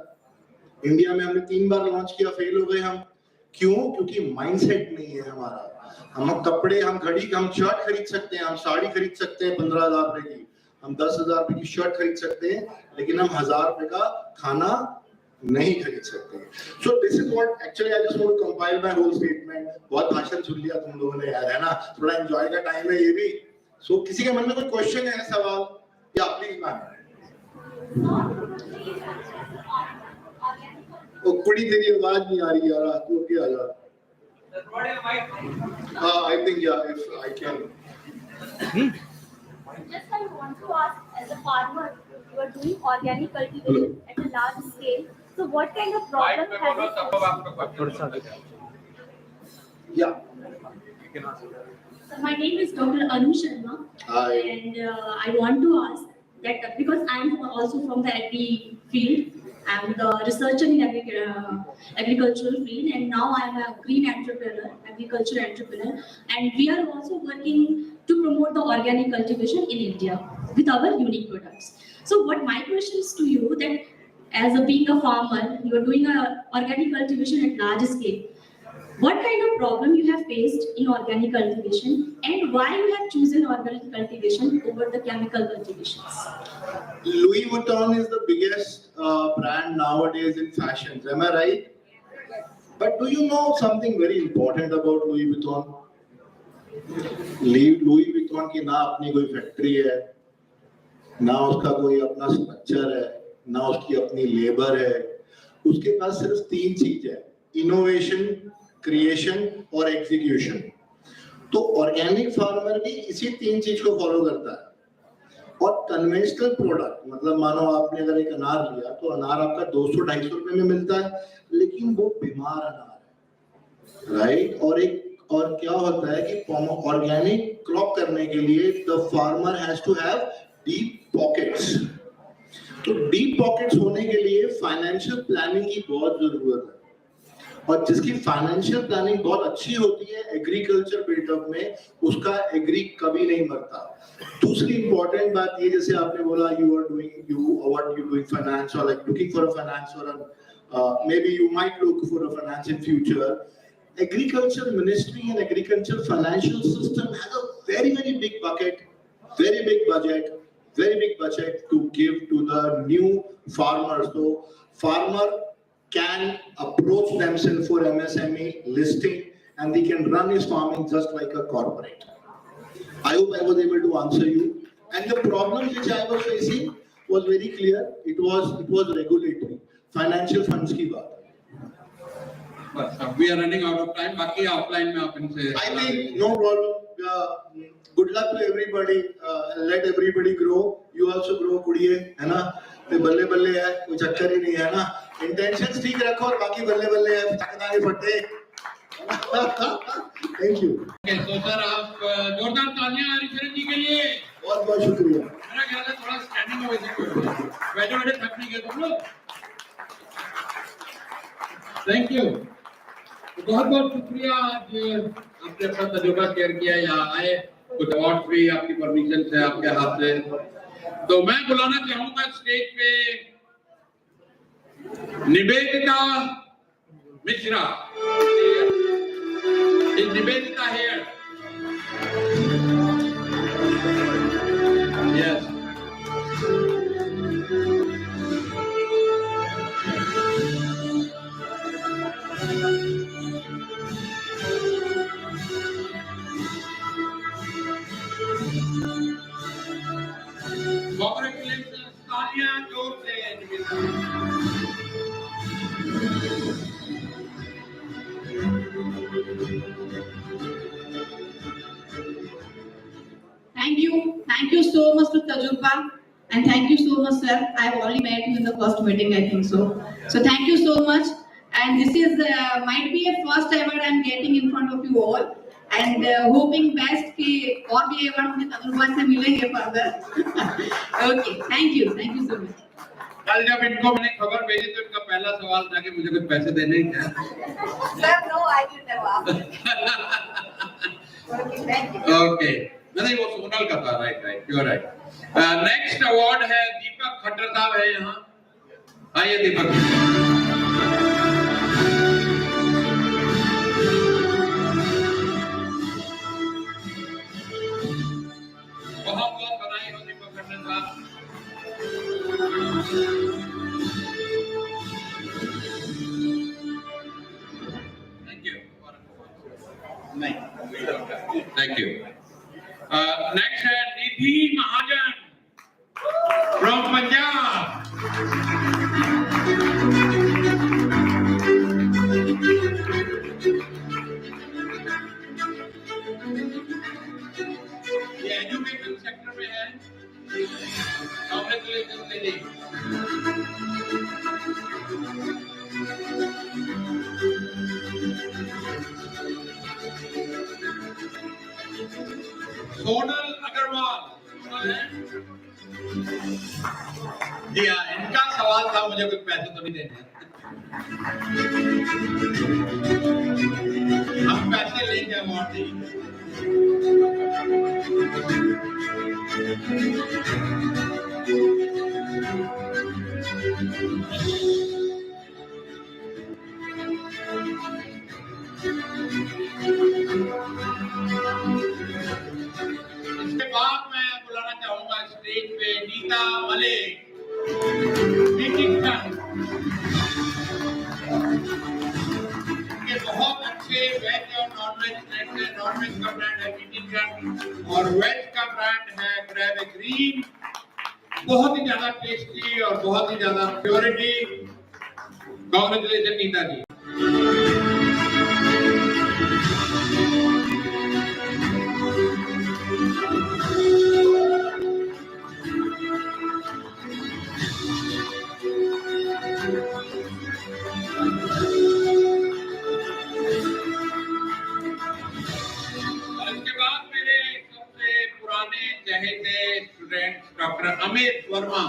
इंडिया में हमने 3 बार लॉन्च किया, फेल हो गए हम. क्यों? क्योंकि माइंडसेट नहीं है हमारा. हम कपड़े, हम घड़ी, हम शर्ट खरीद सकते हैं, हम साड़ी खरीद सकते हैं 15,000 रुपए की, हम 10,000 रुपए की शर्ट खरीद सकते हैं, लेकिन हम 1,000 रुपए का खाना नहीं खरीद सकते. So this is what actually I just want to compile my whole statement. बहुत भाषण सुन लिया तुम लोगों ने यार, है ना, थोड़ा एंजॉय का टाइम है ये भी. सो किसी के मन में कोई क्वेश्चन है, सवाल, या प्लीज मैम. ओ कुड़ी तेरी आवाज नहीं आ रही यार, तू क्या आ जा. I think yeah, if I can. Just I want to ask, as a farmer, you are doing organic cultivation at a large scale. So what kind of problem have you faced? Yeah. So my name is Dr. Anu Sharma. Hi. And I want to ask that because I am also from the agri field. I'm the researcher in agricultural field, and now I'm a green entrepreneur, agriculture entrepreneur, and we are also working to promote the organic cultivation in India with our unique products. So what my question is to you, that as being a farmer, you are doing organic cultivation at large scale. What kind of problem you have faced in organic cultivation, and why you have chosen organic cultivation over the chemical cultivations? Louis Vuitton is the biggest brand nowadays in fashions. Am I right? But do you know something very important about Louis Vuitton? Louis Vuitton की ना अपनी कोई factory है, ना उसका कोई अपना structure है, ना उसकी अपनी लेबर है. उसके पास सिर्फ 3 चीज है: इनोवेशन, क्रिएशन और एग्जीक्यूशन. तो ऑर्गेनिक फार्मर भी इसी 3 चीज को फॉलो करता है। और कन्वेंशनल प्रोडक्ट मतलब मानो आपने अगर एक अनार लिया तो अनार आपका 200-250 रुपए में मिलता है, लेकिन वो बीमार अनार है, राइट। और क्या होता है कि ऑर्गेनिक क्रॉप करने के लिए the farmer has to have deep pockets. तो डीप पॉकेट्स होने के लिए फाइनेंशियल प्लानिंग की बहुत जरूरत है, और जिसकी फाइनेंशियल प्लानिंग बहुत अच्छी होती है एग्रीकल्चर बिल्डअप में, उसका एग्री कभी नहीं मरता। दूसरी इंपॉर्टेंट बात ये, जैसे आपने बोला what you doing finance or like looking for a finance or maybe you might look for a finance in future. Agriculture ministry and agriculture financial system has a very big bucket, very big budget to give to the new farmers. So farmer can approach themselves for MSME listing and they can run his farming just like a corporate. I hope I was able to answer you. And the problem which I was facing was very clear. It was regulatory, financial funds की बात। We are running out of time. बाकी offline में आप इनसे। I think no problem. Good luck to everybody. Let everybody grow. You also grow कुड़िए, है ना? तो बल्ले बल्ले है, कोई चक्कर ही नहीं है ना? Intentions ठीक रखो और बाकी बल्ले बल्ले है, चकना के फटे। Thank you. Okay, तो सर आप जोरदार तालियां ऋषभ जी के लिए। बहुत शुक्रिया। मेरा ख्याल है थोड़ा स्टैंडिंग ओवेशन करो। बैठे थक नहीं गए तुम लोग। Thank you. बहुत शुक्रिया, आज आपने अपना तजुर्बा शेयर किया, यहाँ आए, कुछ अवार्ड भी आपकी परमिशन से आपके हाथ से। तो मैं बुलाना चाहूंगा स्टेज पे Nivedita Mishra. Is Nivedita here? Yes. Congratulations, Tanya, जोर से Thank you so much to Tajurba, and thank you so much, sir. I've only met you in the first meeting, I think so. So thank you so much. And this is might be a first award I'm getting in front of you all, and hoping best कि और भी award मुझे तजुर्बा से मिलेंगे further. Okay, thank you so much. कल जब इनको मैंने खबर भेजी तो इनका पहला सवाल था कि मुझे कुछ पैसे देने हैं क्या? Sir, no, I didn't have Okay, thank you. Okay. नहीं वो सोनल का था, right, you are right. Next award है दीपक खट्टर साहब है यहाँ, आइए दीपक। बहुत बधाई हो दीपक खट्टर साहब। Thank you. नहीं, थैंक यू। Next है निधि महाजन from Punjab. ये एजुकेशन सेक्टर में है। Congratulations निधि। सोनल अग्रवाल जी हाँ, इनका सवाल था मुझे कुछ पैसे तो नहीं देने, हम पैसे लेंगे अवार्ड देंगे। इसके बाद मैं बुलाना चाहूंगा स्टेज पे नीता मलिक, के बहुत अच्छे वेज और नॉन वेज ब्रांड है। नॉन वेज का ब्रांड है मीटिंग और वेज का ब्रांड है ग्रेव ग्रीन। बहुत ही ज्यादा टेस्टी और बहुत ही ज्यादा purity. Congratulation Nita ji. Student doctor Amit Verma.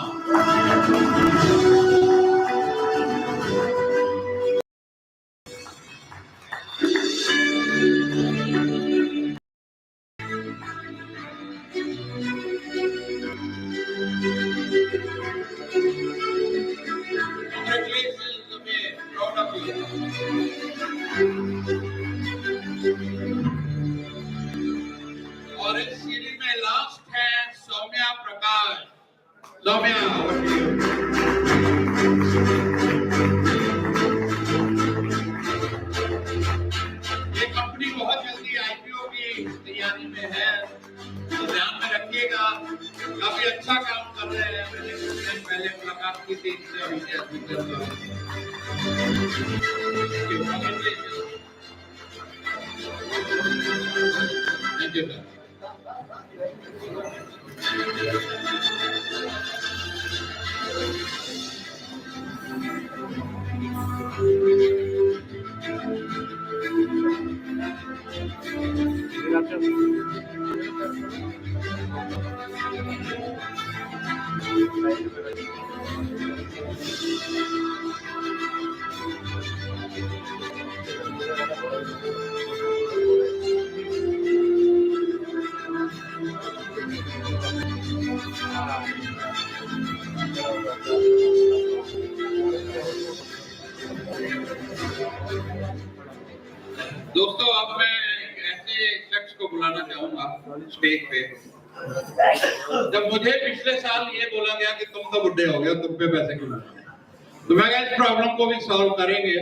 Congratulations, Amit. Proud of you. और इस सीरीज में लास्ट है Saumya Prakash. Saumya, over to you. ये कंपनी बहुत जल्दी आईपीओ की तैयारी में है, तो ध्यान में रखिएगा। काफी अच्छा काम कर रहे हैं। मैंने कुछ दिन पहले मुलाकात की थी इनसे और इनके स्पीकर से। Thank you sir. दोस्तों, अब मैं एक ऐसे शख्स को बुलाना चाहूंगा स्टेज पे। जब मुझे पिछले साल ये बोला गया कि तुम तो बुढ़े हो गए, तुम पे पैसे क्यों लगाए, तो मैं इस प्रॉब्लम को भी सॉल्व करेंगे।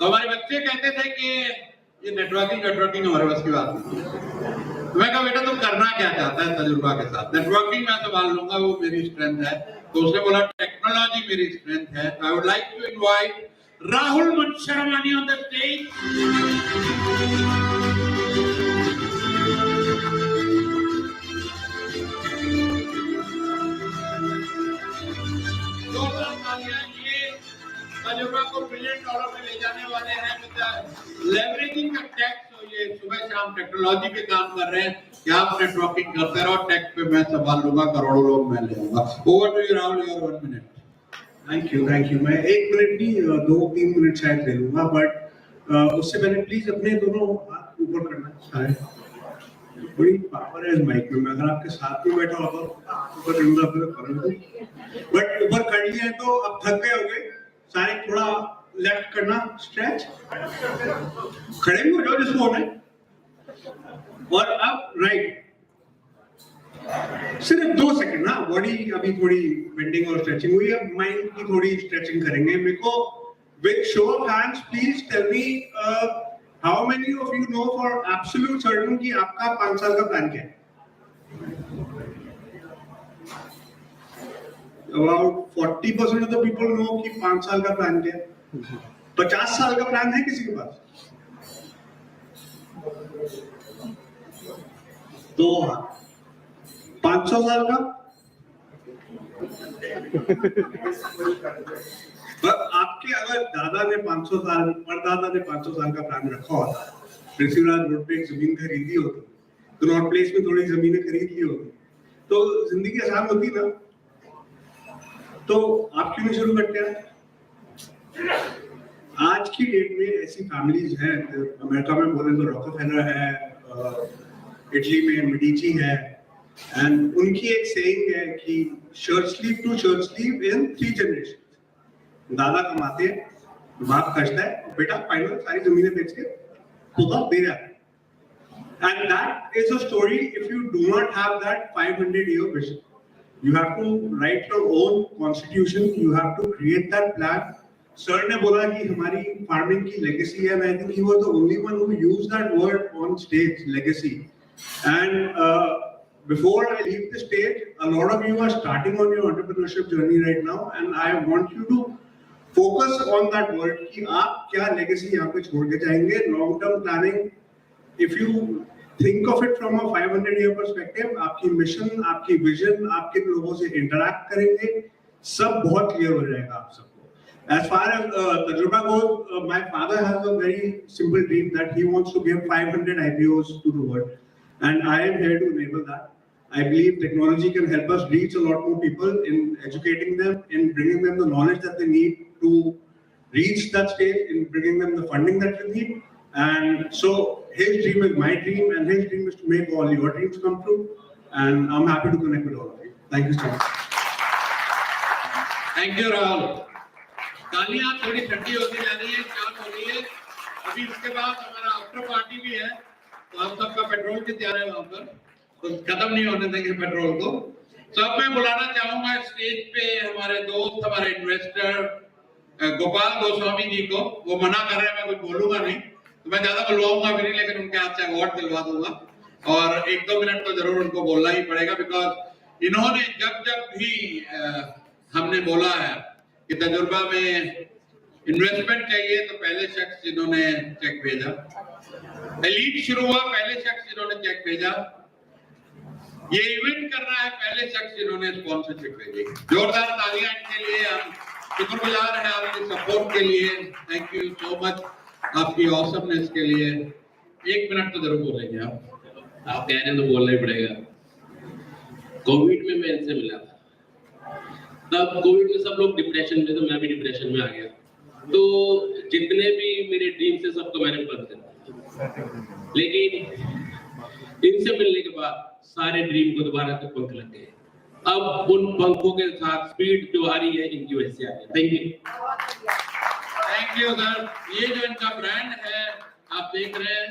तो हमारे बच्चे कहते थे कि ये नेटवर्किंग हमारे बस की बात नहीं। तो मैं कहा बेटा तुम करना क्या चाहता है तजुर्बा के साथ? नेटवर्किंग मैं संभाल लूंगा, वो मेरी स्ट्रेंथ है। तो उसने बोला टेक्नोलॉजी मेरी स्ट्रेंथ है। I would like to invite Rahul Mansharamani on the stage. तजुर्बा को $1 बिलियन में ले जाने वाले हैं। Leveraging the tech. तो ये सुबह शाम टेक्नोलॉजी पे काम कर रहे हैं कि आप नेटवर्किंग करते रहो, टेक पे मैं संभाल लूंगा, करोड़ों लोग मैं ले आऊंगा। Over to you Rahul, your 1 minute. Thank you. मैं 1 मिनट नहीं 2-3 मिनट शायद ले लूंगा, बट उससे पहले प्लीज अपने दोनों हाथ ऊपर करना चाहे। बड़ी पावर है इस माइक में। मैं अगर आपके साथ में बैठा होता ऊपर करूंगा, बट ऊपर कर लिया है तो अब थक गए होंगे सारे। थोड़ा लेफ्ट करना, स्ट्रेच, खड़े भी हो जाओ जिसको होना है, और अब राइट। सिर्फ 2 सेकंड ना, बॉडी अभी थोड़ी बेंडिंग और स्ट्रेचिंग हुई है, माइंड की थोड़ी स्ट्रेचिंग करेंगे। मेरे को with show of hands please tell me how many of you know for absolute certain कि आपका 5 साल का प्लान क्या है? About 40% of the people know कि 5 साल का प्लान क्या है। 50 साल का प्लान है किसी के पास? तो 500 साल का? आपके अगर दादा ने 500 साल, परदादा ने 500 साल का प्लान रखा होता, पृथ्वीराज रोड पे एक जमीन खरीदी होती, तो नॉर्थ प्लेस में थोड़ी जमीनें खरीद ली होती, तो जिंदगी आसान होती ना। तो आप क्यों नहीं शुरू करते हैं? आज की डेट में ऐसी फैमिलीज हैं, अमेरिका में बोले तो रॉकफेलर है, इटली में मेडिची है, एंड उनकी एक सेइंग है कि shirt sleeve to shirt sleeve in 3 generation. दादा कमाते हैं, बाप खर्चता है, बेटा फाइनल सारी जमीनें बेच के खुदा दे रहा है। And that is a story. If you do not have that 500-year vision, you have to write your own constitution. You have to create that plan. Sir ने बोला कि हमारी farming की legacy है, and I think he was the only one who used that word on stage, legacy. And before I leave the stage, a lot of you are starting on your entrepreneurship journey right now, and I want you to focus on that word कि आप क्या legacy यहाँ पे छोड़ के जाएंगे. Long term planning, if you think of it from a 500-year perspective, आपकी mission, आपकी vision, आप किन लोगों से interact करेंगे, सब बहुत clear हो जाएगा आप सबको. As far as Tajurba goes, my father has a very simple dream that he wants to give 500 IPOs to the world, and I am here to enable that. I believe technology can help us reach a lot more people in educating them, in bringing them the knowledge that they need to reach that stage, in bringing them the funding that they need. And so his dream is my dream, and his dream is to make all your dreams come true. And I'm happy to connect with all of you. Thank you so much. Thank you Rahul. तालियां थोड़ी ठंडी होती जा रही है, शाम हो रही है। अभी उसके बाद हमारा आफ्टर पार्टी भी है, तो हम सबका पेट्रोल की तैयारी है वहाँ पर, तो खत्म नहीं होने देंगे पेट्रोल को। तो अब मैं बुलाना चाहूंगा स्टेज पे हमारे दोस्त, हमारे इन्वेस्टर गोपाल गोस्वामी जी को। वो मना कर रहे हैं, मैं कुछ बोलूंगा नहीं, तो मैं ज्यादा बुलवाऊंगा भी नहीं, लेकिन उनके हाथ से अवार्ड दिलवा दूंगा। और 1-2 मिनट तो जरूर उनको बोलना ही पड़ेगा, बिकॉज इन्होंने जब भी हमने बोला है कि तजुर्बा में इन्वेस्टमेंट चाहिए, तो पहले शख्स जिन्होंने चेक भेजा, एलीट शुरू हुआ, पहले शख्स जिन्होंने चेक भेजा, ये इवेंट करना है, पहले शख्स जिन्होंने स्पॉन्सरशिप भेजी। जोरदार तालियां इनके लिए, हम शुक्रगुजार हैं आपके सपोर्ट के लिए। थैंक यू सो मच आपकी ऑसमनेस के लिए। 1 मिनट तो जरूर बोलेंगे आप कह रहे हैं तो बोलना ही पड़ेगा। कोविड में मैं इनसे मिला था, तब कोविड में सब लोग डिप्रेशन में, तो मैं भी डिप्रेशन में आ गया। तो जितने भी मेरे ड्रीम थे सबको मैंने बंद कर दिया, लेकिन इनसे मिलने के बाद सारे ड्रीम को दोबारा से पंख लग गए। अब उन पंखों के साथ स्पीड जो आ रही है इनकी वजह से आ रही है। Thank you sir. ये जो इनका ब्रांड है आप देख रहे हैं,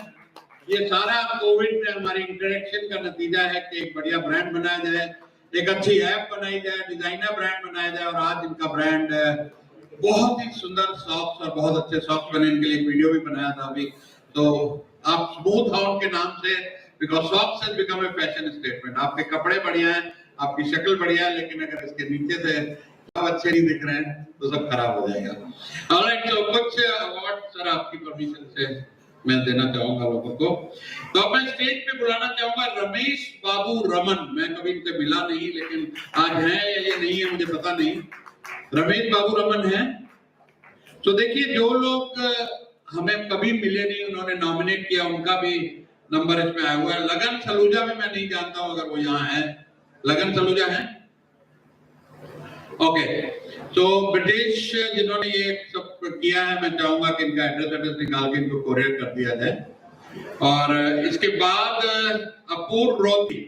ये सारा कोविड में हमारे इंटरेक्शन का नतीजा है कि एक बढ़िया ब्रांड बनाया जाए, एक अच्छी ऐप बनाई जाए, डिजाइनर ब्रांड बनाया जाए। और आज इनका ब्रांड बहुत ही सुंदर सॉक्स और बहुत अच्छे सॉक्स बने, इनके लिए एक वीडियो भी बनाया था अभी। तो आप स्मूथ हाउंड के नाम से, because socks has become a fashion statement. आपके कपड़े बढ़िया हैं, आपकी शक्ल बढ़िया है, लेकिन अगर इसके नीचे से आप अच्छे नहीं दिख रहे हैं तो सब खराब हो जाएगा। ऑलराइट, तो कुछ अवार्ड सर आपकी परमिशन से मैं देना चाहूंगा लोगों को। तो अब मैं स्टेज पे बुलाना चाहूंगा रमेश बाबू रमन। मैं कभी इनसे मिला नहीं, लेकिन आज है या ये नहीं है मुझे पता नहीं। रमेश बाबू रमन है। तो देखिए, जो लोग हमें कभी मिले नहीं, उन्होंने नॉमिनेट किया, उनका भी नंबर इसमें आया हुआ है। लगन सलूजा में मैं नहीं जानता हूं अगर वो यहाँ है। लगन सलूजा है? ओके, तो ब्रिटिश जिन्होंने ये सब किया है, मैं चाहूंगा कि इनका एड्रेस निकाल के इनको कोरियर कर दिया जाए। और इसके बाद अपूर्व रोती,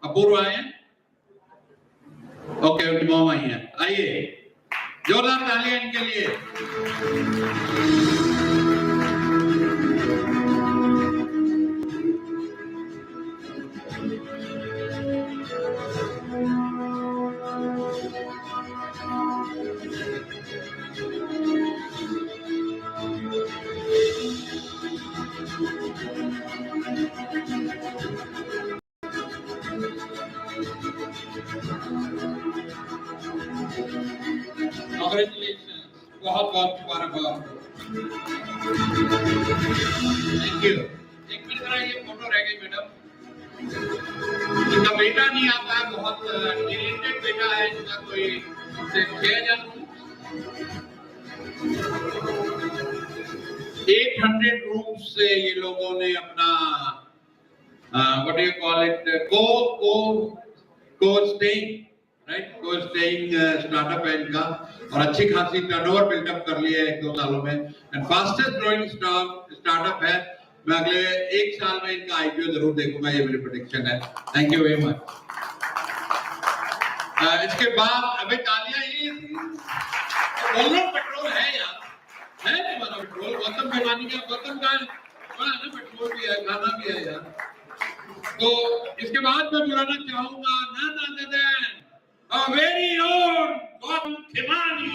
अपूर्व आए हैं? ओके, उनकी मॉम आई है। आइए, जोरदार तालियां इनके लिए। बहुत बहुत मुबारकबाद। Thank you. 1 मिनट जरा ये फोटो रह गई मैडम। इनका बेटा नहीं आता है, बहुत टैलेंटेड बेटा है इनका, कोई 6000 800 रूम्स से ये लोगों ने अपना what do you call it, को स्टेइंग, राइट, को स्टेइंग स्टार्टअप है इनका, और अच्छी खासी टर्नओवर बिल्डअप कर लिया है 1-2 सालों में, एंड फास्टेस्ट ग्रोइंग स्टार्टअप है। मैं अगले 1 साल में इनका आईपीओ जरूर देखूंगा, ये मेरी प्रेडिक्शन है। Thank you very much. इसके बाद अभी तालियां ये बोलना, पेट्रोल है यार, है तुम्हारा पेट्रोल? गौतम भिवानी का, गौतम का पेट्रोल भी है, खाना भी है यार। तो इसके बाद मैं बुलाना चाहूंगा none other than our very own Gautam Bhiwani.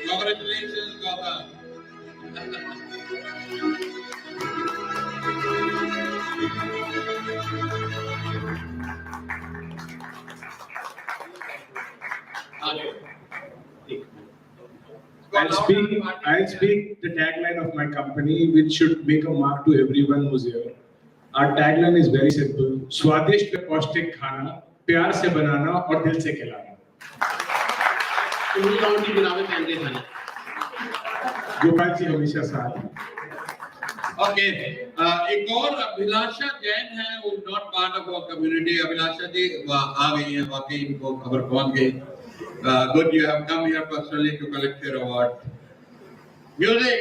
Congratulations, Gautam. I'll speak the tagline of my company, which should make a mark to everyone who's here. Our tagline is very simple: स्वादिष्ट व पौष्टिक खाना, प्यार से बनाना और दिल से खिलाना। उन्हीं राउंड की गुलाबी पहन के खाना। गोपाल जी हमेशा साथ। ओके, एक और अभिलाषा जैन है, वो not part of our community. Abhilasha ji आ गई हैं, वाकई इनको खबर पहुंच गई। Good, you have come here personally to collect your award. Music.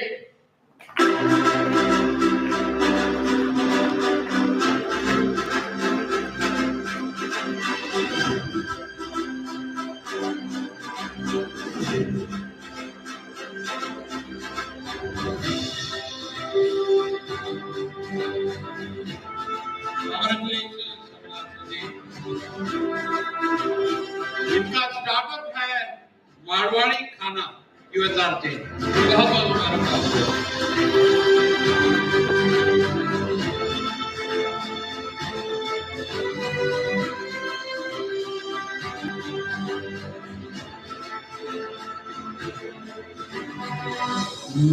इनका स्टार्टअप है मारवाड़ी खाना यूएसआर से। बहुत बहुत मुबारकबाद।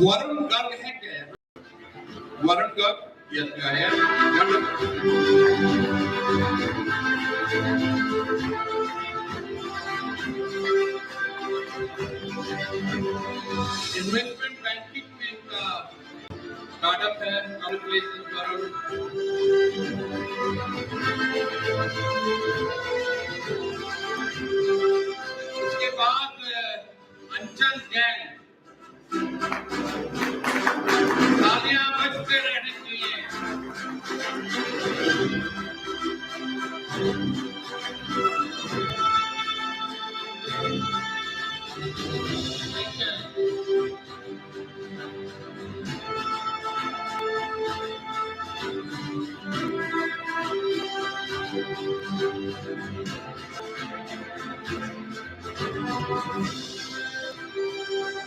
वरुण गर्ग है क्या? वरुण गर्ग, यस क्या है? इन्वेस्टमेंट बैंकिंग में इनका स्टार्टअप है। कांग्रेचुलेशंस वरुण। उसके बाद अंचल जैन। तालियां बजते रहनी चाहिए।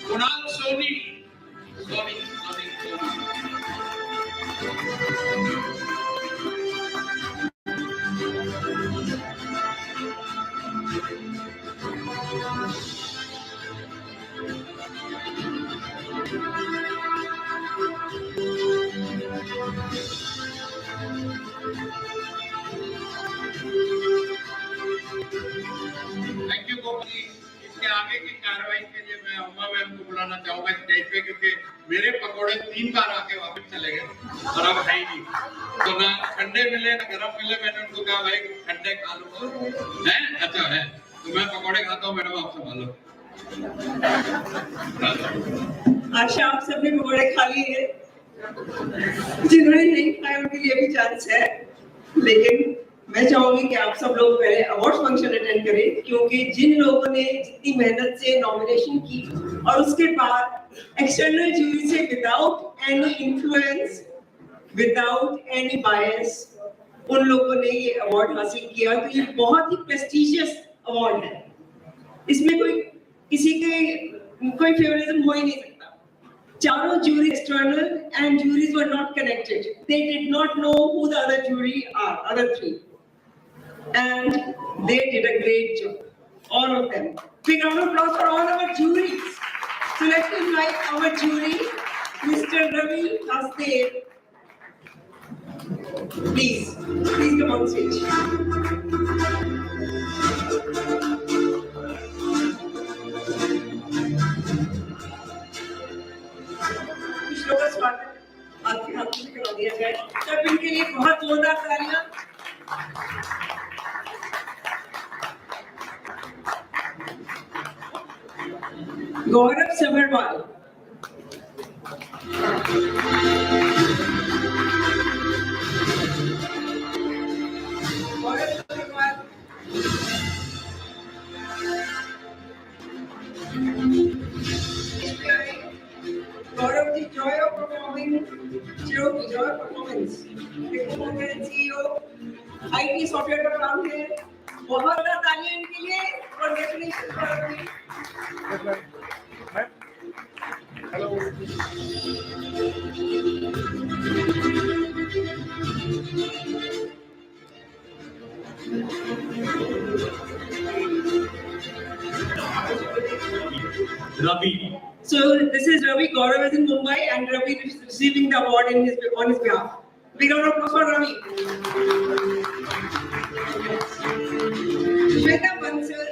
कुणाल सोनी। Thank you Gopal ji. इसके आगे की कार्रवाई के लिए मैं उमा मैम को बुलाना चाहूंगा स्टेज पे, क्योंकि मेरे पकौड़े 3 बार आके वापस चले गए और अब है ही नहीं। तो ना ठंडे मिले ना गरम मिले। मैंने उनको कहा भाई ठंडे खा लो। है अच्छा है, तो मैं पकौड़े खाता हूँ, मैडम आप संभालो। आशा आप सबने पकौड़े खा लिए। जिन्होंने नहीं खाए उनके लिए भी चांस है, लेकिन मैं चाहूंगी कि आप सब लोग पहले अवार्ड फंक्शन अटेंड करें, क्योंकि जिन लोगों ने जितनी मेहनत से नॉमिनेशन की और उसके बाद एक्सटर्नल जूरी से without any influence, without any बायस, उन लोगों ने ये अवार्ड हासिल किया। तो ये बहुत ही प्रेस्टिजियस अवार्ड है। इसमें किसी के कोई फेवरिज्म हो ही नहीं सकता। चारों jury external and juries were not connected. They did not know who the other jury are, other 3. And they did a great job, all of them. Big round of applause for all our juries. So let's invite our jury, Mr. Ravi Hasdev. Please come on stage. कुछ लोगों का स्वागत आपके हाथों से करा दिया जाए। तब इनके लिए बहुत जोरदार तालियां। गौरव सबरवाल। गौरव Sabharwal. Gaurav, the joy of performing, joy of performance. CEO, IT software का काम है। बहुत ज़्यादा तालियां इनके लिए। Congratulations Gaurav ji. Hello. Ravi. So this is Ravi. Gaurav is in Mumbai, and Ravi is receiving the award on his behalf. Big round of applause for Ravi. Shweta Bansal,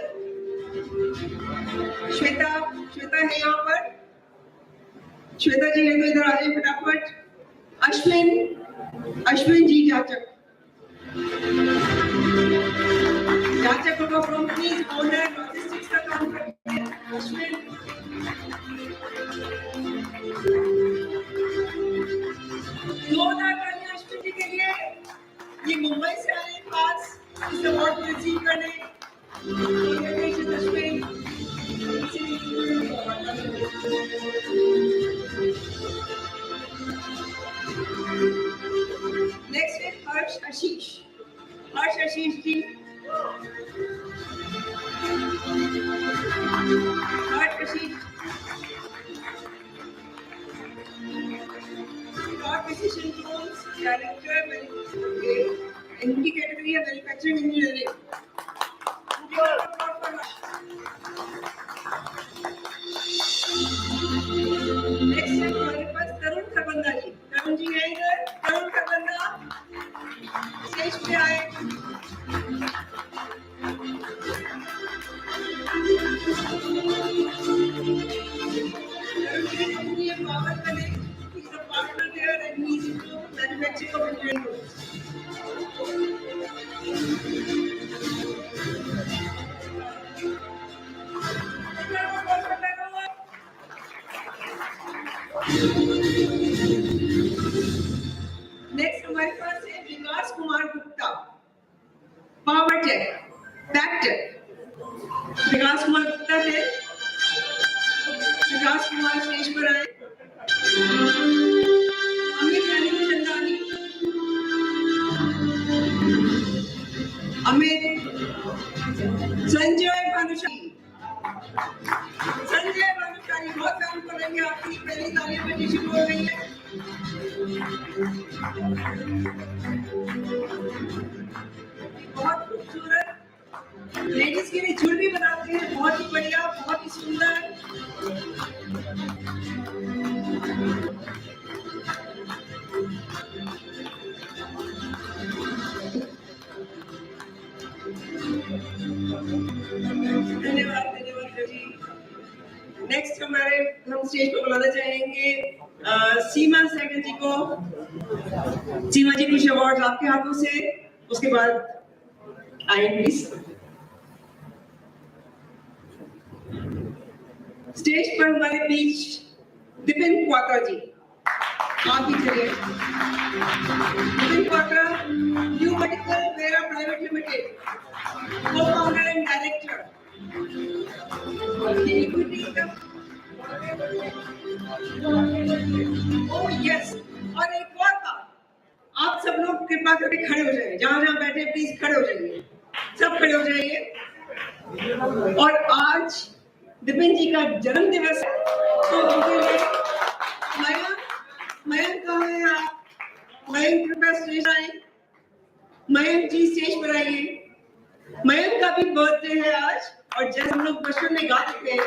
Shweta है यहाँ पर। श्वेता जी है तो इधर आ जाए फटाफट। अश्विन जी जाचक कंपनीज ओनर लॉजिस्टिक्स का काम करते हैं। अश्विन अश्विन जी के लिए। ये मुंबई से आए खास इस अवार्ड को रिसीव करने। अश्विन नेक्स्ट है हर्ष आशीष जी। डायरेक्टर इनकी कैटेगरी है मैन्युफैक्चरिंग इंजीनियरिंग। नेक्स्ट है हमारे पास तरुण खरबंदा जी। तरुण जी है इधर। तरुण खरबंदा स्टेज पे आए। पावर बने he's a partner there and he's into manufacturing of engineering products. Next हमारे पास है विकास कुमार गुप्ता, पावर टेक बैकटेक। विकास कुमार गुप्ता है। विकास कुमार स्टेज पर आए। अमित संजय भानुशाली बहुत काम करेंगे। आपकी पहली तालियां बजी शुरू हो गई है। बहुत खूबसूरत लेडीज के लिए ज्वेलरी बनाते हैं। बहुत ही बढ़िया, बहुत ही सुंदर। धन्यवाद जी। नेक्स्ट हम स्टेज पर बुलाना चाहेंगे सीमा सहगल जी को। सीमा जी कुछ अवार्ड आपके हाथों से, उसके बाद आए प्लीज। स्टेज पर हमारे बीच दिपिन क्वात्रा जी, आप भी चलिए। Dipin Kwatra new medical Vera private limited co-founder and director. Oh yes, और एक और बात, आप सब लोग कृपा करके खड़े हो जाइए। जहाँ बैठे प्लीज खड़े हो जाइए, सब खड़े हो जाइए। और आज दिपिन जी का जन्म दिवस है, तो उनके लिए मयंक कहाँ है आप? मयंक कृपया स्टेज आए। मयंक जी स्टेज पर आइए। मयंक का भी बर्थडे है आज, और जैसे हम लोग बचपन में गाते थे,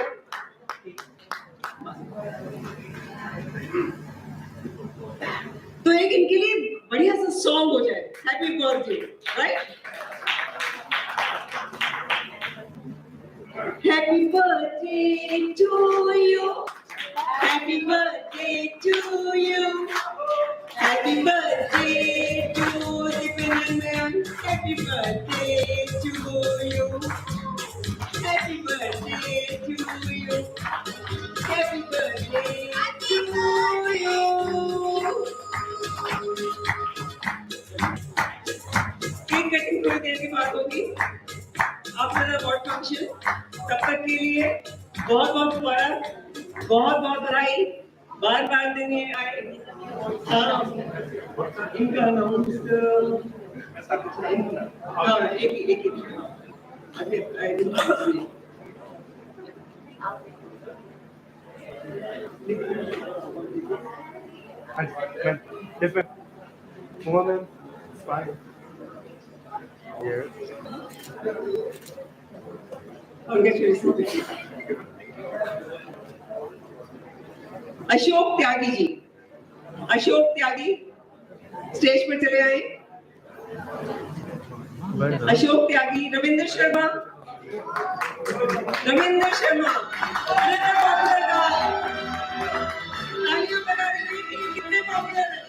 तो एक इनके लिए बढ़िया सा सॉन्ग हो जाए, happy birthday, right? Happy birthday to you, happy birthday to you, happy birthday to Dipin and Mayank, happy birthday to you, happy birthday to you, happy birthday to you. Cake cutting थोड़ी देर के बाद होगी आफ्टर अवार्ड फंक्शन। तब तक के लिए बहुत बहुत मुबारक, बहुत बहुत बधाई, बार बार देने आए। इनका नाम एक different woman, fine. Ashok Tyagi ji, Ashok त्यागी स्टेज पर चले आए। अशोक त्यागी, रविंद्र शर्मा, रविंद्र शर्मा, कितने पॉपुलर गाय, तालियां बजा दीजिए, कितने पॉपुलर है।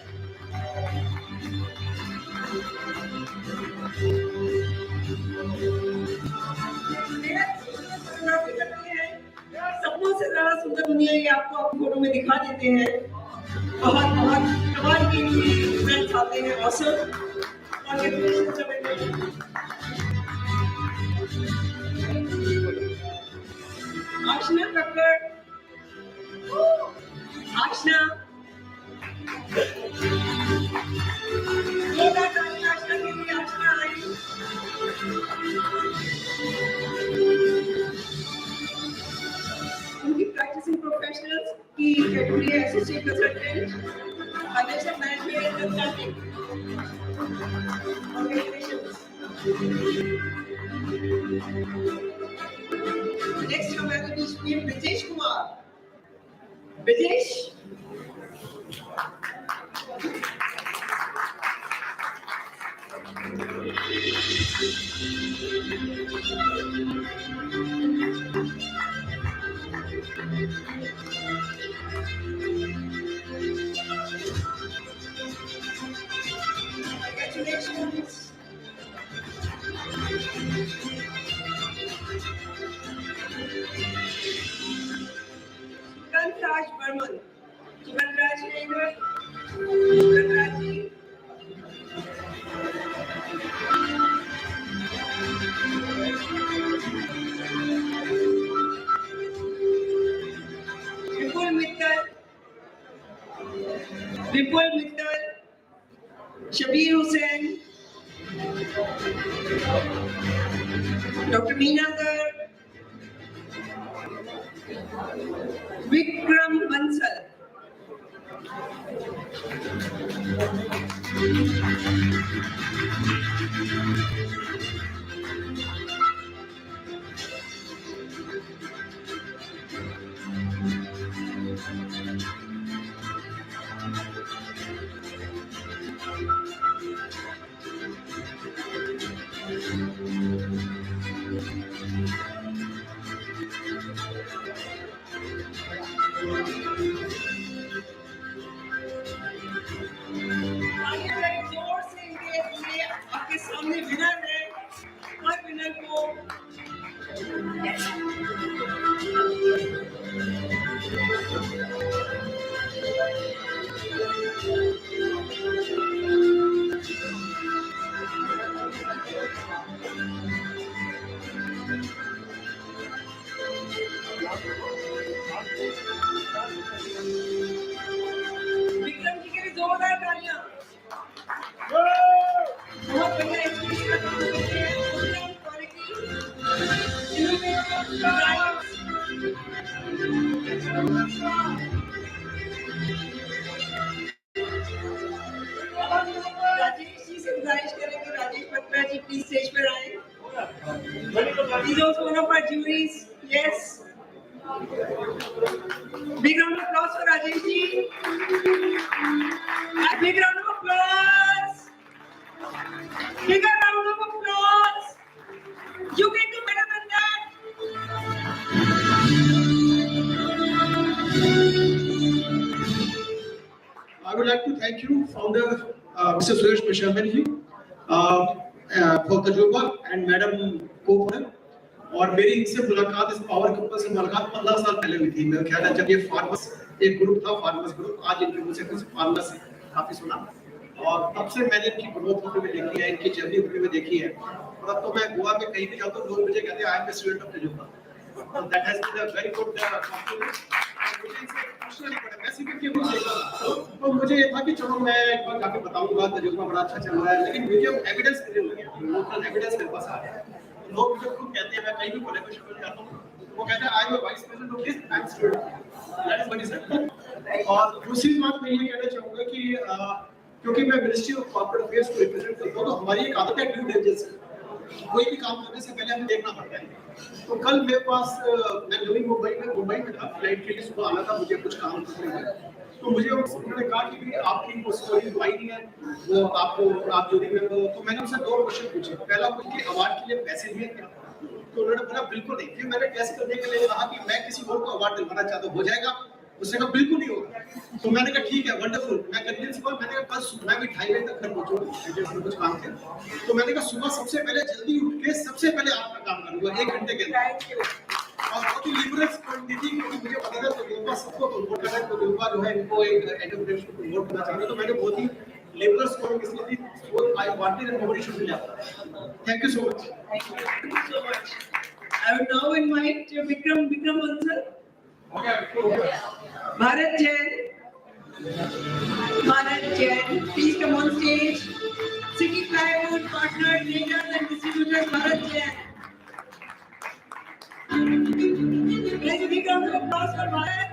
सपनों से ज्यादा सुंदर दुनिया ये आपको अपनी फोटो में दिखा देते हैं। बहुत बहुत कमाल की रिजल्ट्स आते हैं, औसम। आशना कक्कड़, आशना, जोरदार तालियां आशना के लिए। आशना आई। उनकी प्रैक्टिसिंग प्रोफेशनल्स की कैटेगरी है associate consultant, financial management and consulting. Next हमारे बीच में Brijesh Kumar. Brijesh, congratulations. Kanraj Burman. Kanraj Ranger. Kanraj ji. Vipul Mittal. Vipul Mittal. Shabir Hussain. Dr. Meenagar. Vikram Bansal. जोर से ये आपके सामने विनर है। हर विनर को विक्रम जी के लिए जोरदार तालियां। बहुत बढ़िया एक्सपीरियंस का काम करते हैं। क्वालिटी, राजेश जी से गुजारिश करेंगे, राजेश पत्रा जी प्लीज स्टेज पर आए। He's also one of our juries. Yes. Big round of applause for Rajesh ji. A big round of applause. Bigger round of applause. You can do better than that. I would like to thank you, founder Mr. Suresh Meshaman ji, for Tajurba and Madam Co-founder. और मेरी इनसे मुलाकात इस power couple से मुलाकात 15 साल पहले हुई थी। मेरा ख्याल है जब ये फार्मर्स एक ग्रुप था, फार्मर्स ग्रुप, आज इनके मुझसे कुछ फार्मर्स काफी सुना और तब से मैंने इनकी ग्रोथ होते हुए देखी है, इनकी जर्नी होते हुए देखी है। और अब तो मैं गोवा में कहीं भी जाता हूँ लोग मुझे कहते हैं I am the student of तजुर्बा। That has been a very good compliment. मुझे इनसे पूछना नहीं पड़ा, मैं सिर्फ इनके ग्रुप देखा तो मुझे ये था कि चलो मैं एक बार जाके बताऊंगा तजुर्बा बड़ा अच्छा चल रहा है, लेकिन मुझे एविडेंस मिल गया, लोकल एविडेंस मेरे पास आ गया। लोग मुझे खुद कहते हैं, मैं कहीं भी कोलैबोरेशन में जाता हूँ वो कहते हैं I M vice president of this bank student, that is what is it. और दूसरी बात मैं ये कहना चाहूंगा कि क्योंकि मैं मिनिस्ट्री ऑफ कॉर्पोरेट अफेयर्स को रिप्रेजेंट करता हूँ तो हमारी एक आदत है ड्यू डिलिजेंस। कोई भी काम करने से पहले हमें देखना पड़ता है। तो कल मेरे पास मैं नवी मुंबई में था, फ्लाइट के लिए सुबह आना था मुझे कुछ काम करने में। तो मुझे उन्होंने कहा कि भाई आपकी वो स्टोरी भाई नहीं है, वो आप जो भी कर रहे हो। तो मैंने उनसे 2 क्वेश्चन पूछे। पहला उनके अवार्ड के लिए पैसे दिए क्या? तो उन्होंने बोला बिल्कुल नहीं। फिर मैंने टेस्ट करने के लिए कहा कि मैं किसी और को अवार्ड दिलवाना चाहता हूँ, हो जाएगा? उसने कहा बिल्कुल नहीं होगा। तो मैंने कहा ठीक है, वंडरफुल। मैं कन्विंस हुआ। मैंने कहा कल मैं भी 2:30 बजे तक घर पहुंचूंगा, कुछ काम थे। तो मैंने कहा सुबह सबसे पहले जल्दी उठ के सबसे पहले आपका काम करूंगा 1 घंटे के अंदर। और बहुत ही लिबरल स्टूडेंट थी, क्योंकि मुझे पता था तो सबको प्रमोट करना है, तो जो है इनको एक एंटरप्रेन्योरशिप को प्रमोट करना चाहिए। तो मैंने बहुत ही लिबरल स्टूडेंट इसलिए थी, so I wanted that nobody should be left. Thank you so much. Thank you so much. I would now invite Vikram Bansal. Bharat Jain, please come on stage. City Plywood partner, traders and distributors, Bharat Jain. Let's big round of applause for Bharat.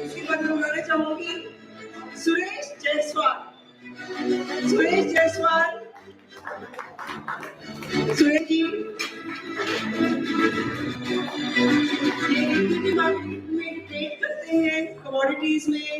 इसके बाद मैं बुलाना चाहूंगी सुरेश जायसवाल। सुरेश जी ये market में trade करते हैं commodities में।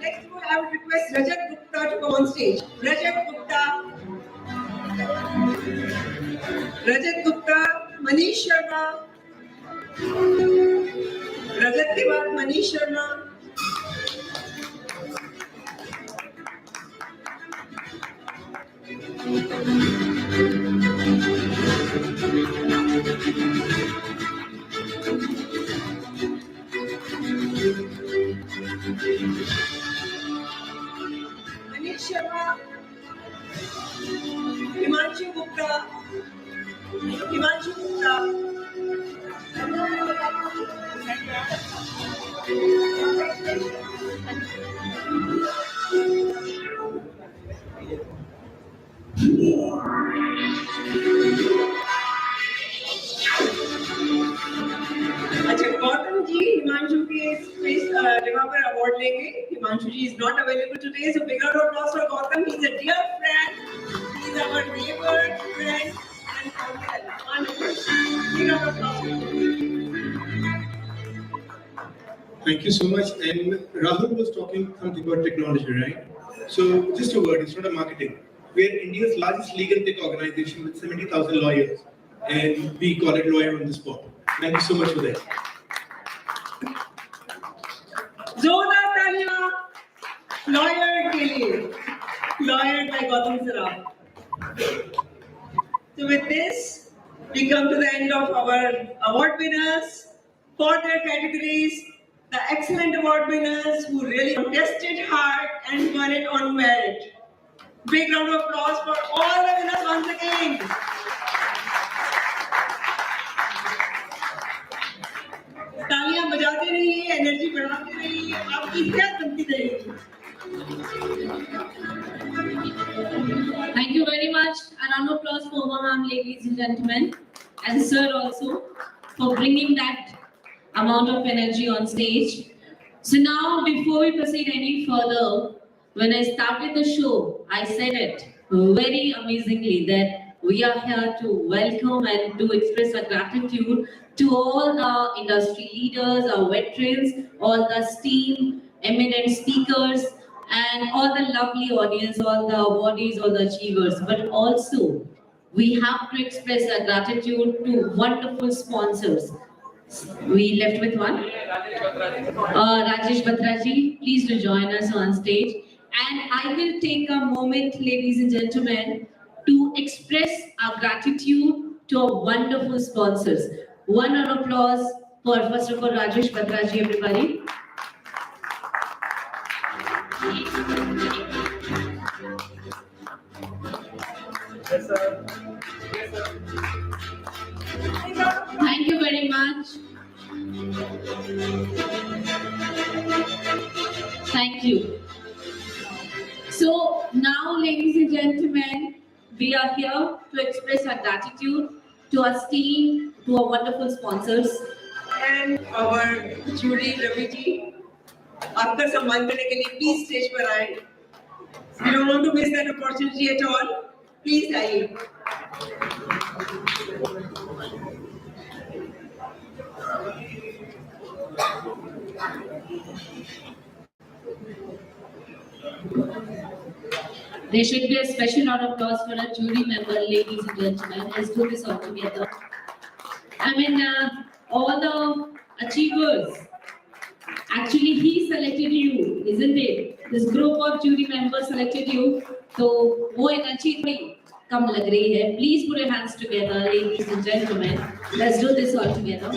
Next, I would request Rajat Gupta to come on stage. Rajat Gupta, Manish Sharma. Rajat के बाद Manish Sharma. Manish Sharma, Himanshu Gupta. अच्छा, गौतम जी हिमांशु के जगह पर अवार्ड लेंगे। हिमांशु जी is not available today, so big round of applause for Gautam. He's a dear friend. He's our neighbor, friend, and wonderful. Big round of applause. Thank you so much. And Rahul was talking something about technology, right? So just a word, it's not a marketing. We're India's largest legal tech organization with 70,000 lawyers, and we call it Lawyer on the Spot. Thank you so much for that. जोरदार तालियां lawyer के लिए, lawyer by Gautam Saraf. So with this, we come to the end of our award winners for their categories. The excellent award winners who really tested hard and won it on merit. Big round of applause for all the winners once again. तालियां बजाते रहिए, energy बढ़ाते रहिए, आपकी सेहत बनती रहेगी। Thank you very much. A round of applause for Ma'am, ladies and gentlemen, and sir also for bringing that amount of energy on stage. So now, before we proceed any further, when I started the show, I said it very amazingly that we are here to welcome and to express our gratitude to all the industry leaders, our veterans, all the esteemed, eminent speakers, and all the lovely audience, all the awardees, all the achievers. But also, we have to express our gratitude to wonderful sponsors. We left with one. Rajesh Batraji, please to join us on stage. And I will take a moment, ladies and gentlemen, to express our gratitude to our wonderful sponsors. One round of applause for, first of all, Rajesh Batraji, everybody. Yes, sir. Thank you very much. Thank you. So now, ladies and gentlemen, we are here to express our gratitude to our team, to our wonderful sponsors. And our jury Ravi ji, आपका सम्मान करने के लिए please stage पर आए. We don't want to miss that opportunity at all. Please आइए. There should be a special round of applause for our jury member, ladies and gentlemen. Let's do this all together. I mean, all the achievers. Actually, he selected you, isn't it? This group of jury members selected you. So, वो energy थोड़ी कम लग रही है. Please put your hands together, ladies and gentlemen. Let's do this all together.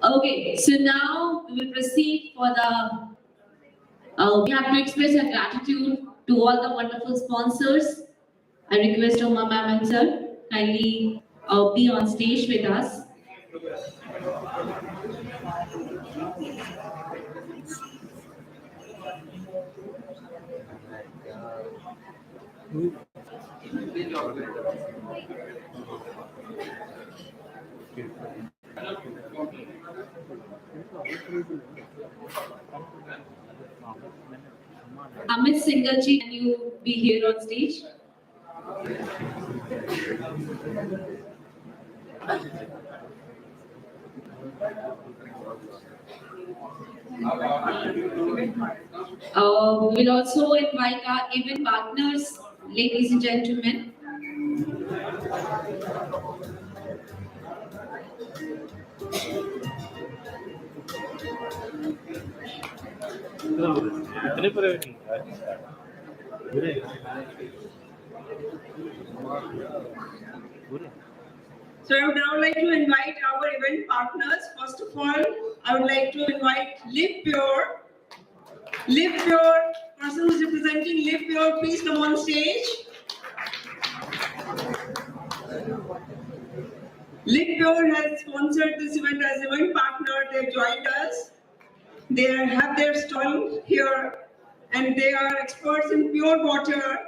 Okay, so now we will proceed for the. We have to express our gratitude to all the wonderful sponsors. I request Oma ma'am and sir kindly be on stage with us. Amit Singhal-ji, can you be here on stage? We will also invite our event partners, ladies and gentlemen. So I would now like to invite our event partners. First of all, I would like to invite Live Pure. Live Pure, person who is representing Live Pure, please come on stage. Live Pure has sponsored this event as event partner. They've joined us. They have their stall here and they are experts in pure water.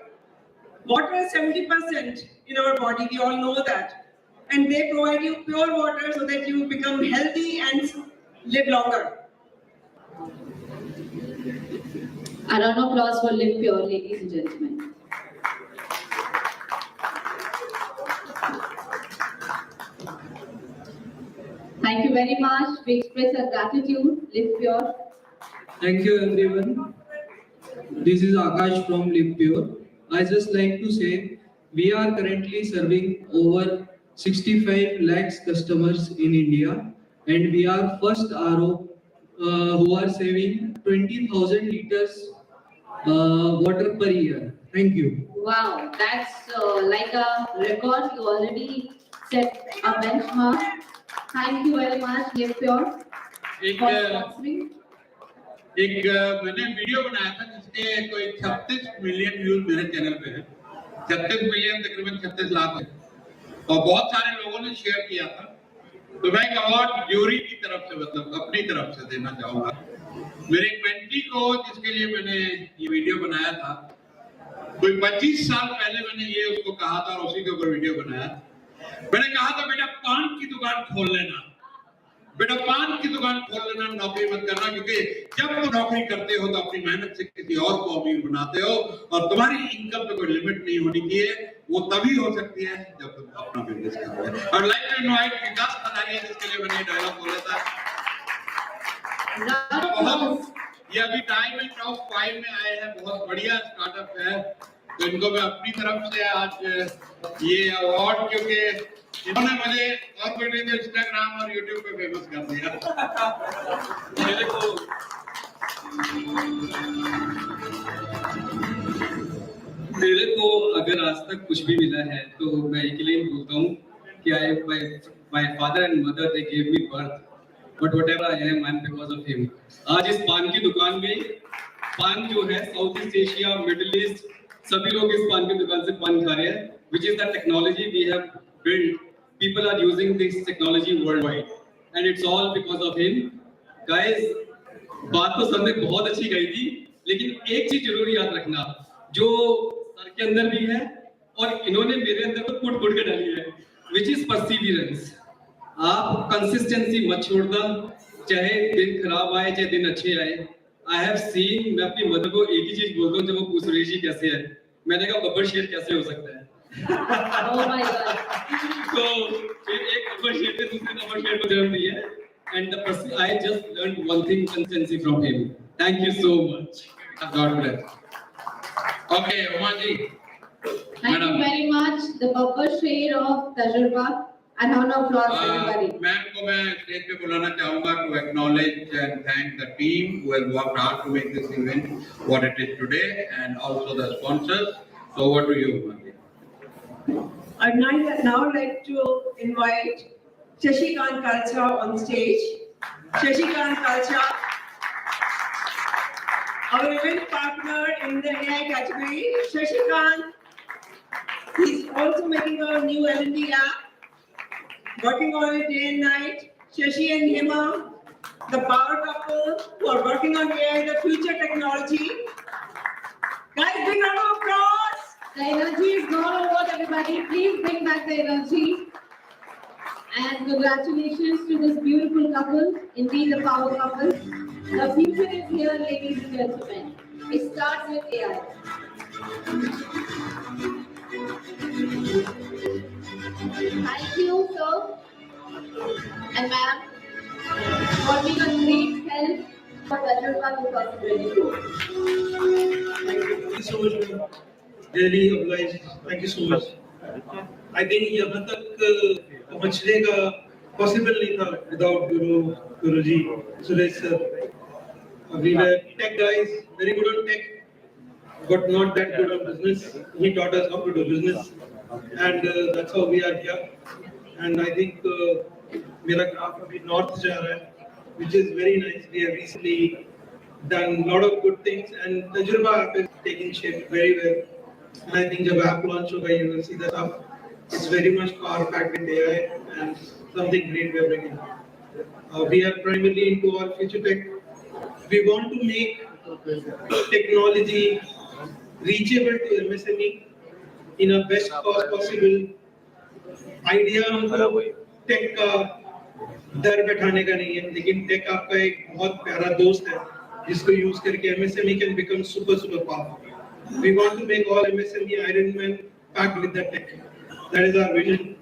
Water is 70% in our body, we all know that. And they provide you pure water so that you become healthy and live longer. A round of applause for Live Pure, ladies and gentlemen. Thank you very much. We express our gratitude, Live Pure. Thank you everyone. This is Akash from Live Pure. I just like to say we are currently serving over 65 lakhs customers in India and we are first RO who are saving 20,000 liters water per year. Thank you. Wow, that's like a record. You already set a benchmark. Thank you very much, Live Pure, for sponsoring. एक मैंने video बनाया था जिसके कोई 36 million views मेरे channel पे हैं. 36 million तकरीबन 36 लाख है और बहुत सारे लोगों ने शेयर किया था. तो मैं एक अवार्ड ज्यूरी की तरफ से मतलब अपनी तरफ से देना चाहूंगा मेरे एक मेंटी को जिसके लिए मैंने ये वीडियो बनाया था. कोई 25 साल पहले मैंने ये उसको कहा था और उसी के ऊपर वीडियो बनाया. मैंने कहा था बेटा पान की दुकान खोल लेना, बेटा पान की दुकान खोल लेना, नौकरी मत करना, क्योंकि जब तुम नौकरी करते हो तो अपनी मेहनत से किसी और को अमीर बनाते हो और तुम्हारी इनकम पे कोई लिमिट नहीं होनी चाहिए. वो तभी हो सकती है जब तुम अपना बिजनेस करोगे. और लाइक टू इनवाइट विकास खदारिया जिसके लिए मैंने डायलॉग बोला था. बहुत ये अभी टाइम एंड टॉप 5 में आए हैं, बहुत बढ़िया स्टार्टअप है. तो इनको मैं अपनी तरफ से आज ये अवार्ड, क्योंकि इन्होंने मुझे और कोई नहीं तो इंस्टाग्राम और यूट्यूब पे फेमस कर दिया. मेरे को अगर आज तक कुछ भी मिला है तो मैं अकेले बोलता हूँ कि my father and mother they gave me birth, but whatever I am I'm because of him. आज इस पान की दुकान में पान जो है south east Asia, middle east सभी लोग इस पान की दुकान से पान खा रहे हैं, which is the technology we have built. people are using this technology worldwide, and it's all because of him. Guys, बात तो सबने बहुत अच्छी कही थी, लेकिन एक चीज जरूर याद रखना, जो सर के अंदर भी है और इन्होंने मेरे अंदर तो पुट के डाली है, which is perseverance. आप कंसिस्टेंसी मत छोड़ना, चाहे दिन खराब आए चाहे दिन अच्छे आए. आई हैव सीन, मैं अपनी मदर को एक ही चीज बोलता हूँ जब वो पूछ रही थी कैसे है, मैंने कहा बब्बर शेर कैसे हो सकता है. Oh my God. तो फिर एक बब्बर शेर ने दूसरे बब्बर शेर को जन्म दिया, and I just learned one thing, consistency from him. Thank you so much. God bless. Okay, Umaji. Thank you very much. The Babbar Share of Tajurba. And round of applause, everybody. Ma'am को मैं stage पे बुलाना चाहूँगा to acknowledge and thank the team who has worked hard to make this event what it is today, and also the sponsors. So over to you, Umaji. I'd now like to invite Shashikant Kalcha on stage. Shashikant Kalcha, our event partner in the AI category. Shashikant, he's also making a new L&D app, working on it day and night. Shashi and Hema, the power couple who are working on AI, the future technology. Guys, big round of applause. The energy is gone over, everybody. Please bring back the energy. And congratulations to this beautiful couple, indeed the power couple. The future is here, ladies and gentlemen. It starts with AI. Thank you, sir and ma'am, for being a great help for Tajurba 2024. Thank you so much, ma'am. Really obliged. Thank you so much. I think यहाँ तक पहुँचने का possible नहीं था without Guruji, Suresh sir. We were tech guys, very good on tech, but not that good on business. He taught us how to do business, and that's how we are here. And I think मेरा graph अभी north जा रहा है, which is very nice. We have recently done a lot of good things, and Tajurba app is taking shape very well. And I think जब app launch होगा, you will see that stuff. It's very much power packed with AI and something great we are bringing. We are primarily into our future tech. We want to make technology reachable to MSME in a best cost possible. Idea हमको take का डर बैठाने का नहीं है, लेकिन take आपका एक बहुत प्यारा दोस्त है जिसको यूज करके MSME can become super powerful. We want to make all MSME Iron Man packed with the tech. That is our vision.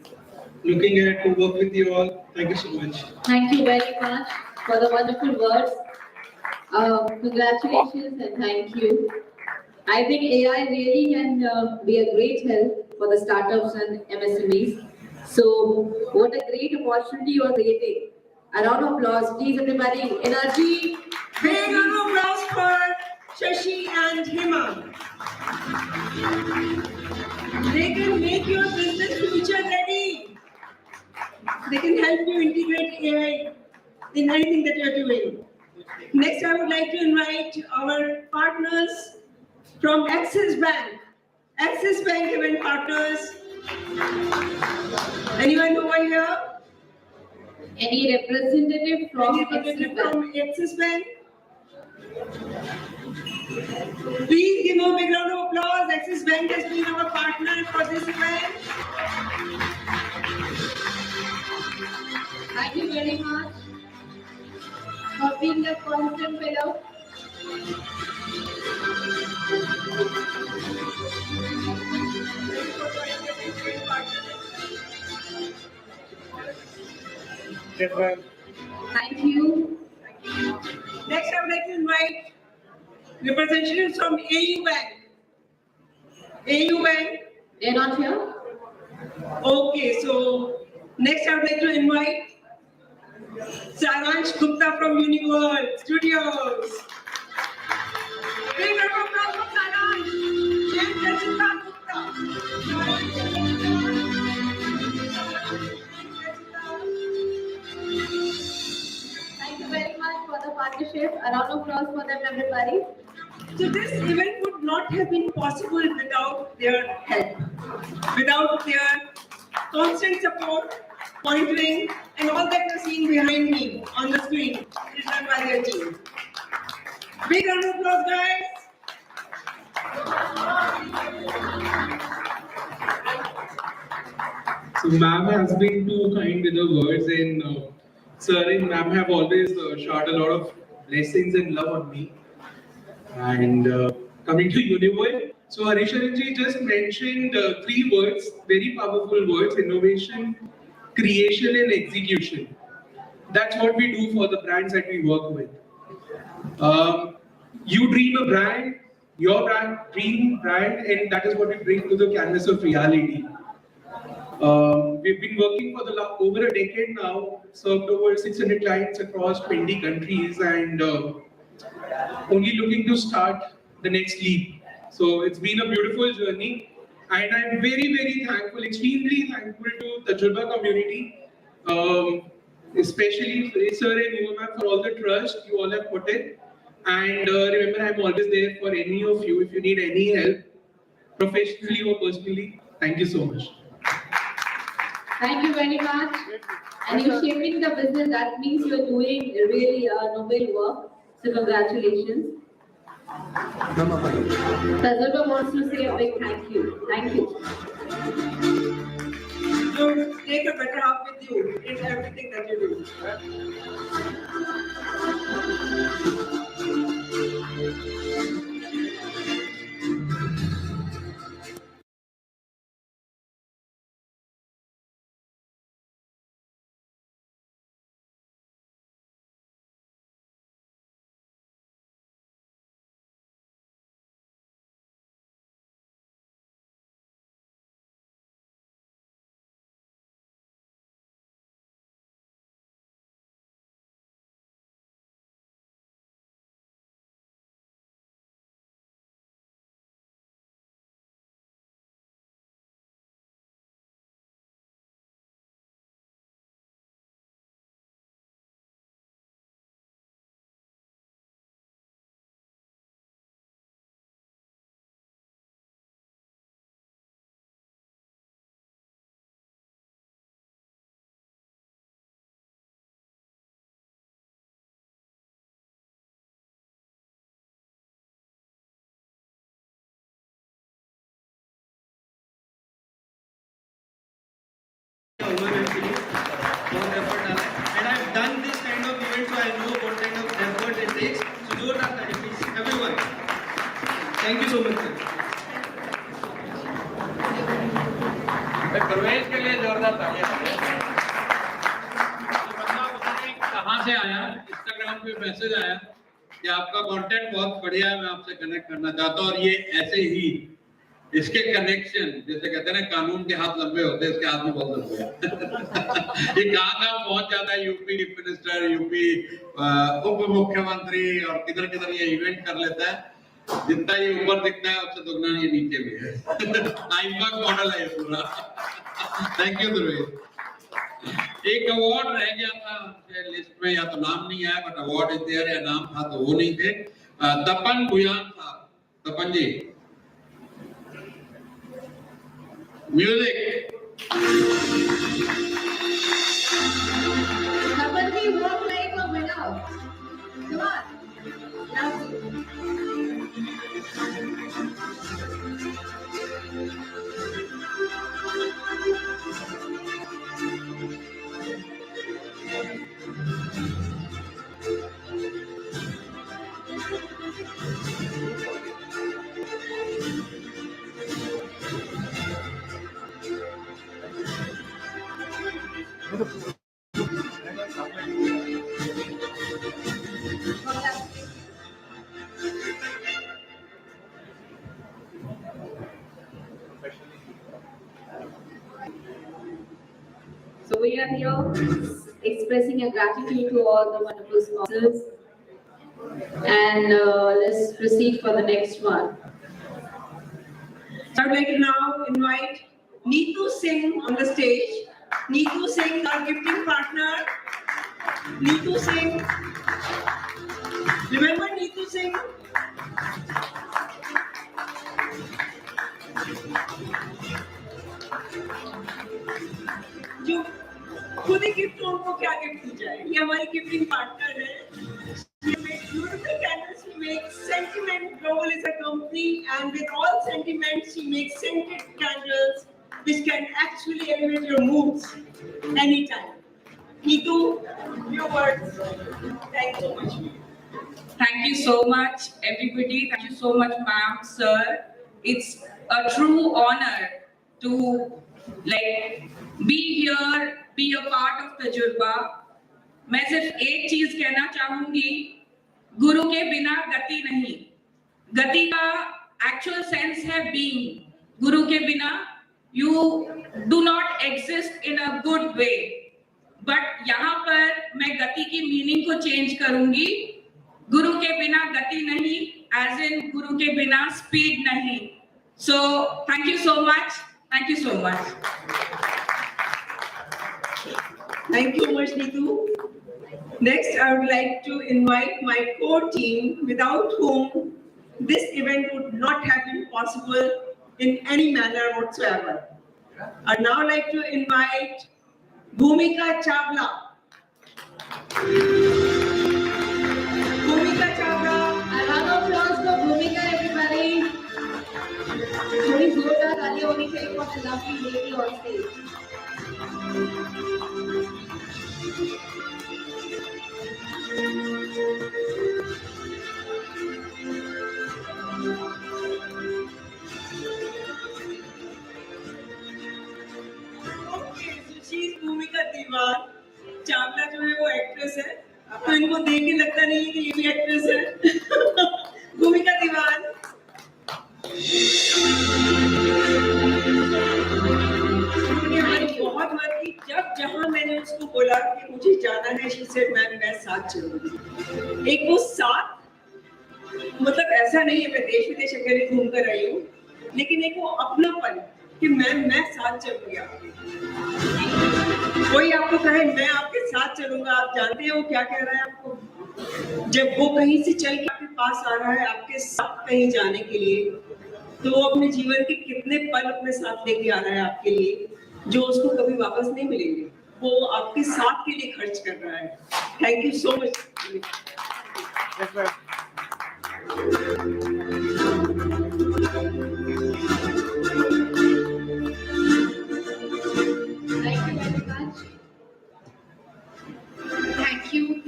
Looking ahead to work with you all. Thank you so much. Thank you very much for the wonderful words. Congratulations and thank you. I think AI really can be a great help for the startups and MSMEs. So, what a great opportunity you are creating. A round of applause, please, everybody. Energy. Big round of applause for Shashi and Hema. They can make your business future ready. They can help you integrate AI in anything that you're doing. Next, I would like to invite our partners from Axis Bank. Axis Bank event partners. Anyone over here? Any representative from Axis Bank? Please give a big round of applause. Axis Bank has been our partner for this event. Thank you very much for being a constant fellow. Thank you. Next, I would like to invite representatives from AU Bank. AU Bank? They're not here? Okay, so next I would like to invite Saransh Gupta from Uniworld Studios. Big round of applause for Saransh and Jessica Thank you very much for the partnership. A round of applause for them, everybody. So this event would not have been possible without their help, without their constant support monitoring, and all that you're seeing behind me on the screen is done by their team. Big round of applause, guys. So ma'am has been too kind with the words, and sir and ma'am have always showered a lot of blessings and love on me. And coming to Univoy, so Harisharanji just mentioned three words, very powerful words: innovation, creation, and execution. That's what we do for the brands that we work with. You dream a brand, your brand, dream brand, and that is what we bring to the canvas of reality. We've been working for over a decade now, served over 600 clients across 20 countries, and only looking to start the next leap. So it's been a beautiful journey, and I'm very, very thankful, extremely thankful to the Tajurba community, especially Sir and Uma for all the trust you all have put in. And remember, I'm always there for any of you if you need any help, professionally or personally. Thank you so much. Thank you very much. And you're shaping the business. That means you're doing really noble work. So congratulations. Tajurba wants to say a big thank you. Thank you. So take a better half with you in everything that you do. And I've done this kind of event, so I know what kind of effort it takes. So do not that, please, everyone. Thank you so much, sir. प्रवेश के लिए जोरदार तालियां बजाएं। बंदा पता नहीं कहाँ से आया, इंस्टाग्राम पे मैसेज आया कि आपका कंटेंट बहुत बढ़िया है, मैं आपसे कनेक्ट करना चाहता हूँ। और ये ऐसे ही इसके कनेक्शन, जैसे कहते हैं ना कानून के हाथ लंबे होते हैं, इसके हाथ भी बहुत लंबे हैं। ये कहाँ पहुंच जाता है, यूपी चीफ मिनिस्टर, यूपी उप मुख्यमंत्री, और किधर किधर ये इवेंट कर लेता है। जितना ये ऊपर दिखता है उससे दुगना ये नीचे भी है। टाइम पास मॉडल है ये पूरा। Thank you Durvesh. एक अवार्ड रह गया था लिस्ट में, या तो नाम नहीं आया, बट अवार्ड इज देयर, या नाम था तो वो नहीं थे। तपन भुयान था। तपन जी, music. Tapan ji, walk like a winner. Come on. Love you. So we are here expressing a gratitude to all the wonderful sponsors. And let's proceed for the next one. I would like to now invite Neetu Singh on the stage. Neetu Singh, our gifting partner. Neetu Singh. Remember Neetu Singh? खुद ही gift उनको क्या gift दी जाए, ये हमारी gifting partner है। She makes beautiful candles, she makes Sentiment Global is a company, and with all sentiments she makes scented candles which can actually elevate your moods anytime. Neetu, your words. Thank you so much. Thank you so much, everybody. Thank you so much, ma'am, sir. It's a true honor to be here, be a part of Tajurba. मैं सिर्फ एक चीज कहना चाहूंगी, गुरु के बिना गति नहीं। गति का एक्चुअल सेंस है बीइंग। गुरु के बिना you do not exist in a good way. But यहाँ पर मैं गति की मीनिंग को चेंज करूंगी। गुरु के बिना गति नहीं, as in गुरु के बिना स्पीड नहीं। So thank you so much. Thank you so much. Thank you much, Neetu. Next, I would like to invite my core team, without whom this event would not have been possible in any manner whatsoever. I'd now like to invite Bhumika Chawla. Bhumika Chawla. A round of applause for Bhumika, everybody. थोड़ी जोरदार तालियां होनी चाहिए for the lovely lady on stage. Okay, so she's Bhumika Diwan. Chawla जो है वो actress है, तो इनको देख के लगता नहीं है कि ये भी एक्ट्रेस है। भूमिका दीवान। उन्होंने हमारी बहुत मदद की। जब जहां मैंने उसको बोला कि मुझे जाना है, she said मैं साथ चलूंगी। एक वो साथ, मतलब ऐसा नहीं है मैं देश विदेश अकेले घूम कर आई हूँ, लेकिन एक वो अपनापन कि मैं साथ चलूंगी। कोई आपको कहे मैं आपके साथ चलूंगा, आप जानते हैं वो क्या कह रहा है आपको? जब वो कहीं से चल के आपके पास आ रहा है आपके साथ कहीं जाने के लिए, तो वो अपने जीवन के कितने पल अपने साथ लेके आ रहा है आपके लिए, जो उसको कभी वापस नहीं मिलेंगे। वो आपके साथ के लिए खर्च कर रहा है। Thank you so much.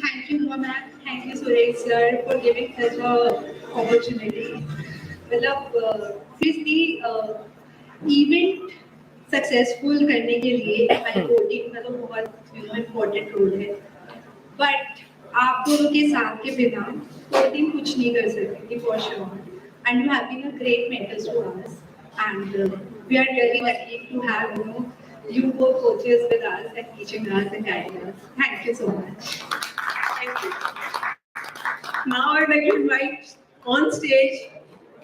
Thank you, Mona. Thank you, Suresh sir, for giving such a opportunity. मतलब seriously event successful करने के लिए हमारे कोडिंग का तो बहुत important रोल है, but आप दोनों के साथ के बिना कोडिंग कुछ नहीं कर सकती for sure. And you have been a great mentors to us, and we are really lucky to have you both coaches with us and teaching us and guiding us. Thank you so much. Thank you. Now I'd like to invite on stage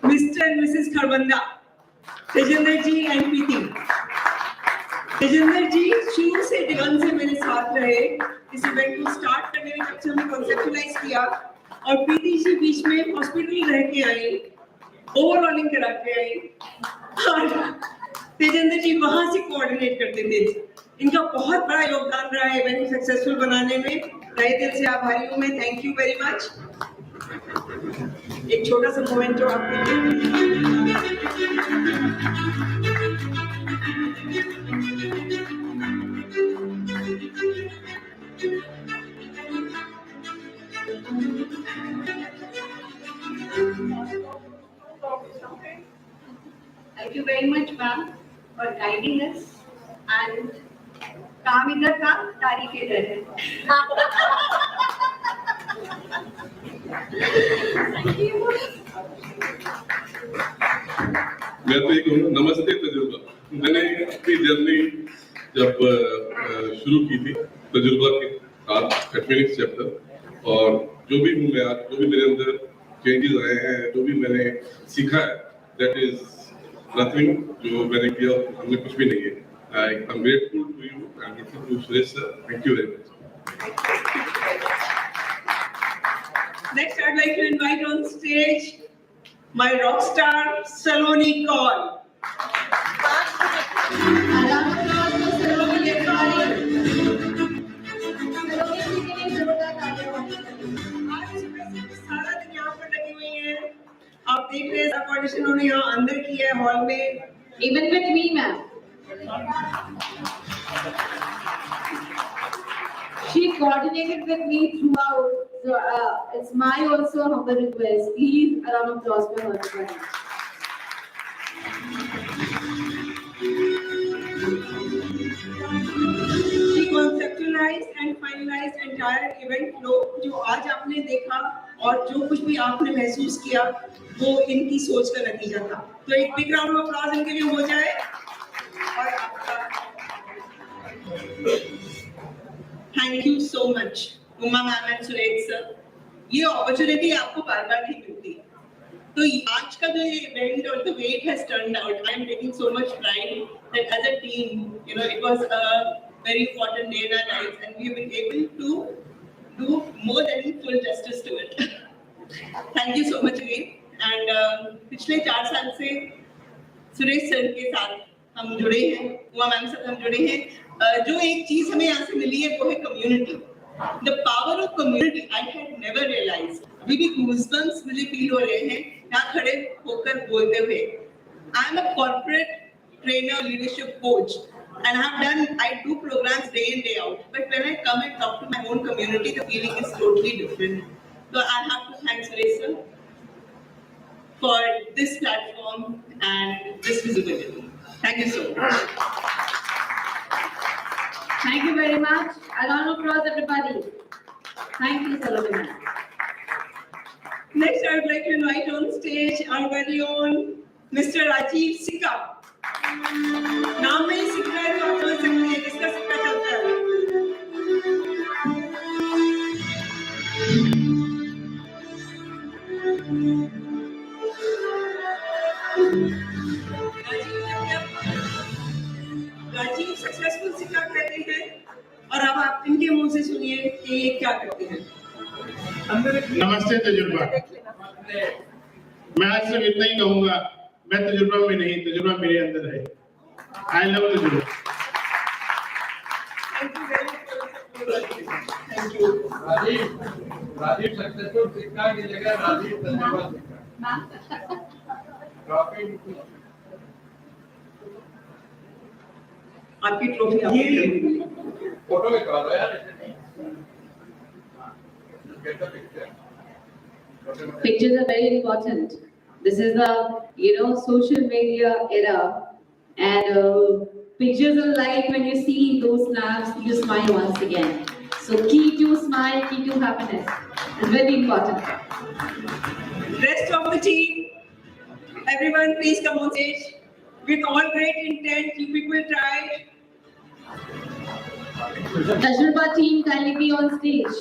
Mr. and Mrs. Kharbanda, Tejinder ji and Preeti. Tejinder ji शुरू से दिगंत से मेरे साथ रहे, इस event को start करने में जब से हमने कॉन्सेप्चुलाइज किया, और प्रीति जी बीच में हॉस्पिटल रह के आई, ओवरऑलिंग करा के आई, और तेजेंद्र जी वहां से कोऑर्डिनेट करते थे। इनका बहुत बड़ा योगदान रहा है इवेंट को सक्सेसफुल बनाने में। तहे दिल से आभारी हूँ मैं। Thank you very much. एक छोटा सा मोमेंटो आपके Thank you very much, ma'am, for guiding us. And काम इधर था, तारीफ इधर है। मैं तो ये कहूँगा नमस्ते तजुर्बा। मैंने अपनी जर्नी जब शुरू की थी तजुर्बा के साथ एडमिनिक्स चैप्टर, और जो भी हूँ मैं आज, जो भी मेरे अंदर चेंजेस आए हैं, जो भी मैंने सीखा है, दैट इज नथिंग जो मैंने किया हमने कुछ भी नहीं है। I am grateful to you, I am grateful to Suresh sir. Thank you very much. Next, I'd like to invite on stage my rock star Saloni Kaur. A round of applause for Saloni, everybody. Hall में Even with me, ma'am. She coordinated with me throughout. So it's my also humble request. Please, a round of applause for her. everybody. She conceptualized and finalized entire event flow जो आज आपने देखा और जो कुछ भी आपने महसूस किया वो इनकी सोच का नतीजा था। तो एक बिग राउंड ऑफ अप्लॉज इनके लिए हो जाए। और thank you so much Uma ma'am and Suresh sir. ये अपॉर्चुनिटी आपको बार-बार नहीं मिलती। तो आज का जो ये इवेंट और the way it has turned out, I am taking so much pride that as a team, you know, it was a very important day in our lives, and we have been able to do more than full justice to it. Thank you so much again. And पिछले 4 साल से Suresh sir के साथ हम जुड़े हैं, Uma ma'am से हम जुड़े हैं। जो एक चीज हमें यहाँ से मिली है वो है community. The power of community I had never realized. अभी भी goosebumps मुझे feel हो रहे हैं यहाँ खड़े होकर बोलते हुए। I am a corporate trainer, leadership coach, and I do programs day in day out. But when I come and talk to my own community, the feeling is totally different. So I have to thank Suresh sir for this platform and this visibility. Thank you so much. Thank you very much. A round of applause, everybody. Thank you, Salome. Next, I would like to invite on stage our very own Mr. Rajiv Sikka. नाम में ही सिक्का है तो आप समझ सकते हैं किसका सिक्का चलता है। राजीव सक्सेसफुल सिक्का कहते हैं और अब आप इनके मुंह से सुनिए कि ये क्या कहते हैं। नमस्ते तजुर्बा। मैं आज सिर्फ इतना ही कहूंगा, मैं तजुर्बा में नहीं, तजुर्बा मेरे अंदर है। आई लव तजुर्बा। राजीव सक्सेसफुल सिक्का की जगह राजीव तजुर्बा सिक्का। आपकी ट्रॉफी फोटो में करा दो यार। Pictures are very important. This is the social media era, and pictures are like when you see those snaps, you smile once again. So key to smile, key to happiness. It's very important. Rest of the team, everyone, please come on stage. With all great intent, you people tried. Tajurba team, kindly be on stage.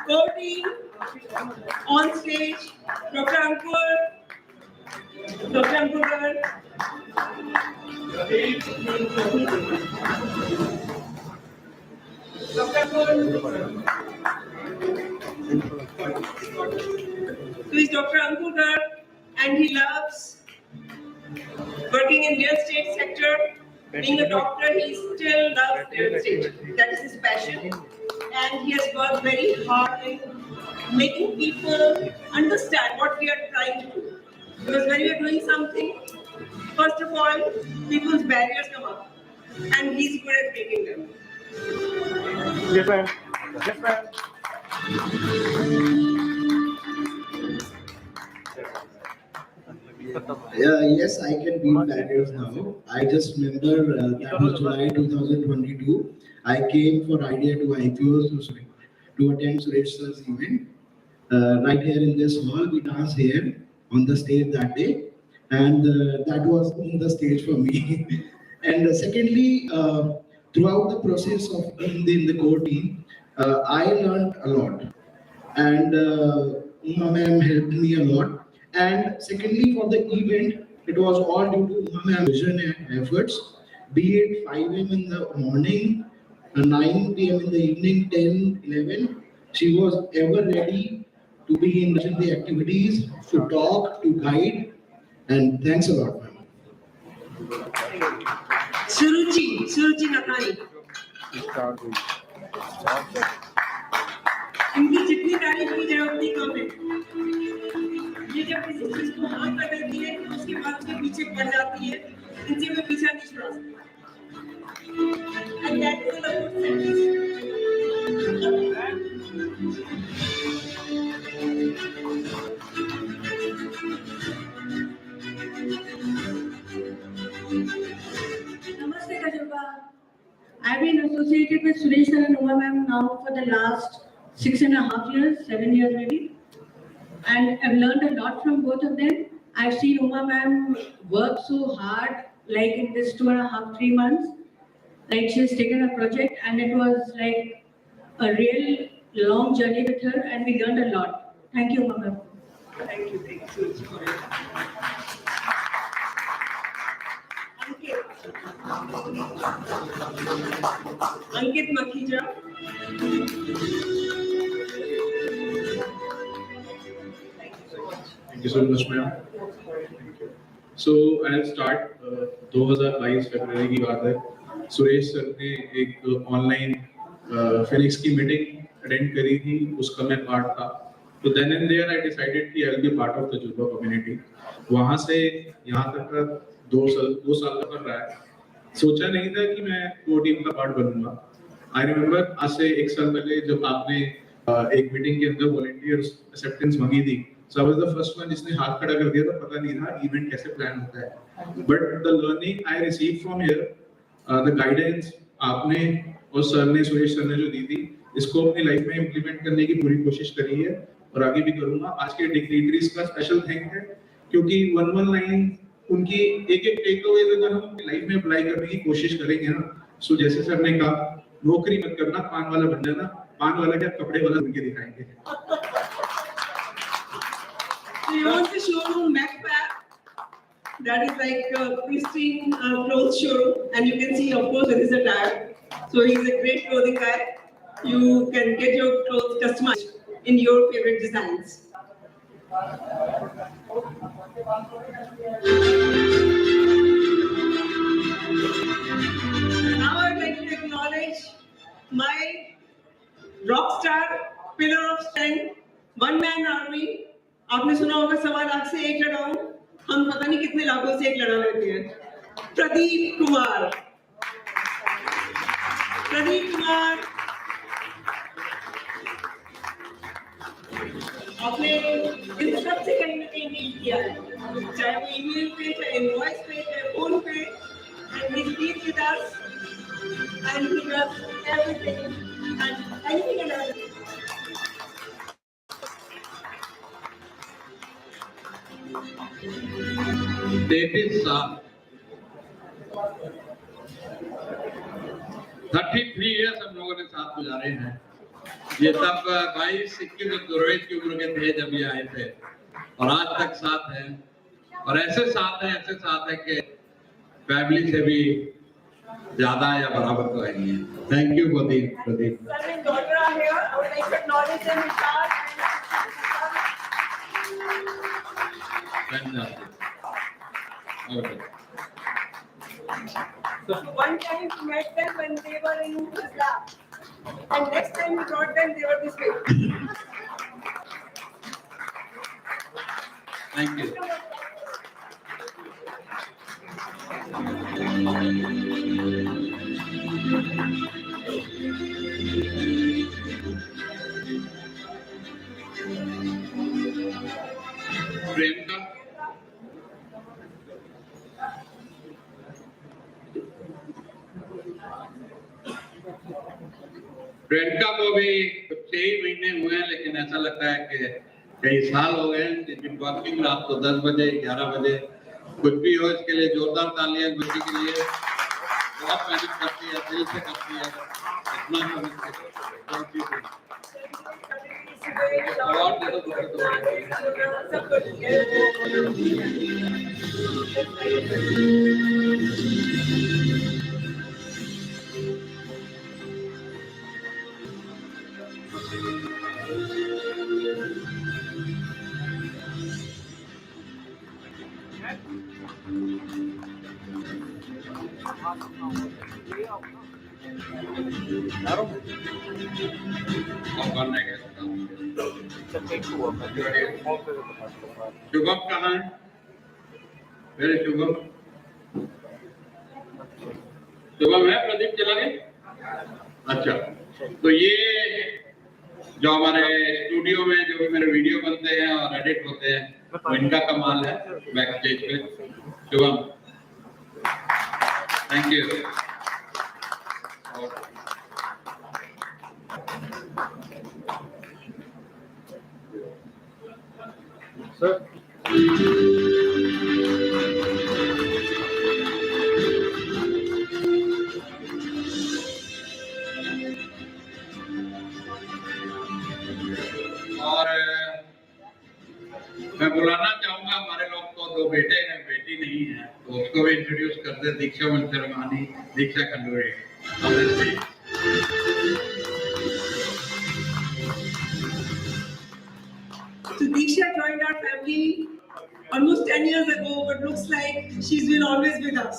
Core team on stage. Dr. Ankur. Dr. Ankur. Dr. Ankur. So he's Dr. Ankur and he loves working in real estate sector. Being a doctor, he still loves real estate. That is his passion. And he has worked very hard in making people understand what we are trying to do. Because when we are doing something, first of all, people's barriers come up. And he's good at breaking them. Yes, ma'am. Yes, ma'am. Yes, I can beat barriers now. I just remember that was July 2022. I came for Idea to IPOs to attend Suresh sir's event. Right here in this hall, we danced here on the stage that day, and that was on the stage for me. And secondly, throughout the process of being in the core team, I learned a lot, and Uma ma'am helped me a lot. And secondly, for the event, it was all due to Uma ma'am's vision and efforts, be it 5 a.m. in the morning, 9 p.m. in the evening, 10, 11. She was ever ready to be in the activities, to talk, to guide. And thanks a lot, ma'am. Suruchi Nakani. इनकी जितनी तारीफ की जाए उतनी कम है। ये जब किसी चीज को हाँ कर देती है तो उसके बाद उसके पीछे पड़ जाती है, इनसे भी पीछा नहीं छुड़ा सकती। And that is the good sentence. Namaste, Tajurba. I've been associated with Suresh sir and Uma ma'am now for the last 6.5 years, 7 years maybe. And I've learned a lot from both of them. I've seen Uma ma'am work so hard, like in this 2.5, 3 months. Like she's taken a project and it was like a real long journey with her and we learned a lot. Thank you, Uma ma'am. Thank you so much. Ankit Makhija. Thank you so much, ma'am. So I'll start. 2022 फरवरी की बात है. Suresh sir ने एक online Phoenix की meeting attend करी थी, उसका मैं पार्ट था. तो then and there I decided कि I will be part of Tajurba community. वहां से यहाँ तक का 2 साल का कर रहा है. सोचा नहीं था कि मैं वो टीम का पार्ट बनूंगा. आई रिमेम्बर आज से 1 साल पहले जब आपने एक मीटिंग के अंदर वॉलंटियर एक्सेप्टेंस मांगी थी, so I was the first one जिसने हाथ खड़ा कर दिया था. पता नहीं था इवेंट कैसे प्लान होता है. But the learning I receive from here, the guidance आपने और सर ने, सुरेश सर ने जो दी थी, इसको अपनी लाइफ में इम्प्लीमेंट करने की पूरी कोशिश करी है और आगे भी करूंगा. आज के डिग्निटरीज का स्पेशल थैंक है क्योंकि 1 लाइन उनकी एक टेक अवेज अगर हम अपनी लाइफ में अप्लाई करने की कोशिश करेंगे ना, सो जैसे सर ने कहा, नौकरी मत करना, पान वाला बन जाना. पान वाला क्या, कपड़े वाला बन के दिखाएंगे. He owns a showroom, MacPack. That is like a pristine clothes showroom, and you can see, of course, there is a tag. So he's a great clothing guy. You can get your clothes customized in your favorite designs. Now I'd like to acknowledge my rock star, pillar of strength, one-man army. आपने सुना होगा 1.25 लाख से 1 लड़ाऊं, हम पता नहीं कितने लाखों से 1 लड़ा लेते हैं. प्रदीप कुमार. आपने इन सब से कहीं ना कहीं डील किया है, चाहे वो ईमेल पे, चाहे इनवॉइस पे, चाहे फोन पे, and he deals with us and he does everything and anything and everything. David Saab. 33 years हम लोगों ने साथ गुजारे हैं. ये तब 22-21 गुरवेज की उम्र के थे जब ये आए थे और आज तक साथ हैं. और ऐसे साथ हैं कि फैमिली से भी ज्यादा या बराबर तो है नहीं है. Thank you Pradeep. Son and daughter are here. I would like to acknowledge them in charge. Okay. So one time we met them when they were in Plaza, and next time we brought them, they were this way. Thank you. प्रेमका. प्रियंका को भी 6 ही महीने हुए हैं, लेकिन ऐसा लगता है कि कई साल हो गए हैं. वर्किंग रात को 10 बजे 11 बजे कुछ भी हो, इसके लिए जोरदार तालियां बेटी के लिए. बहुत मेहनत करती है, दिल से करती है, इतना समझती है. कौन रहेगा? शुभम कहाँ है? मेरे शुभम है, प्रदीप चला गए? अच्छा, तो ये जो हमारे स्टूडियो में जो भी मेरे वीडियो बनते हैं और एडिट होते हैं, वो इनका कमाल है बैक स्टेज पे। Shubham, thank you. सर और मैं बुलाना चाहूंगा हमारे लोग को, 2 बेटे हैं, बेटी नहीं है, तो उसको भी इंट्रोड्यूस करते। दीक्षा मंचरमानी, दीक्षा खंडूरे। So Diksha joined our family almost 10 years ago, but looks like she's been always with us.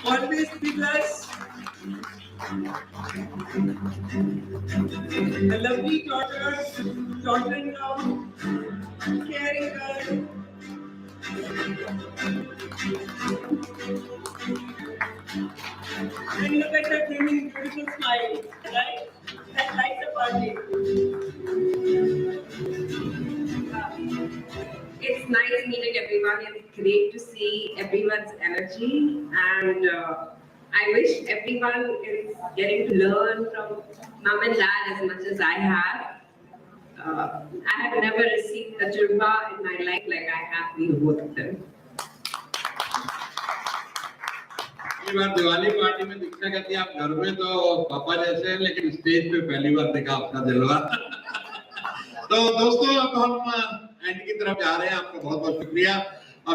Always with us. A lovely daughter-in-law, caring girl. And look at her beaming, beautiful smile, right? That lights the party. It's nice meeting everyone. It's great to see everyone's energy, and I wish everyone is getting to learn from mom and dad as much as I have. I have never received Tajurba in my life like I have with both of them. पहली बार Diwali party में दीक्षा कहती है आप घर में तो पापा जैसे हैं, लेकिन स्टेज पे पहली बार देखा आपका जलवा। तो दोस्तों अब हम एंड की तरफ जा रहे हैं। आपका बहुत बहुत शुक्रिया।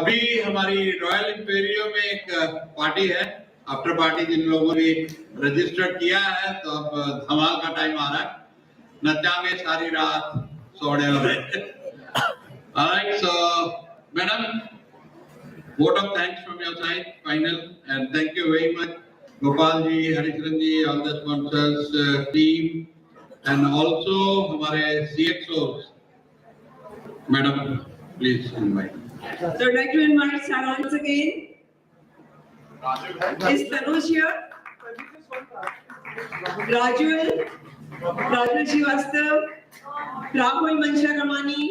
अभी हमारी रॉयल इंपेरियो में एक पार्टी है, आफ्टर पार्टी, जिन लोगों ने रजिस्टर किया है, तो अब धमाल का टाइम आ रहा है। नचांगे सारी रात, सोने वाले। Alright, so madam, vote of thanks from your side, final, and thank you very much, Gopal ji, Harisharan ji, all the sponsors, team, and also हमारे CXOs. Madam, please invite. So I'd like to invite Sarah once again. Is Tanuj here? Rajul Srivastav, Rahul Mancharamani.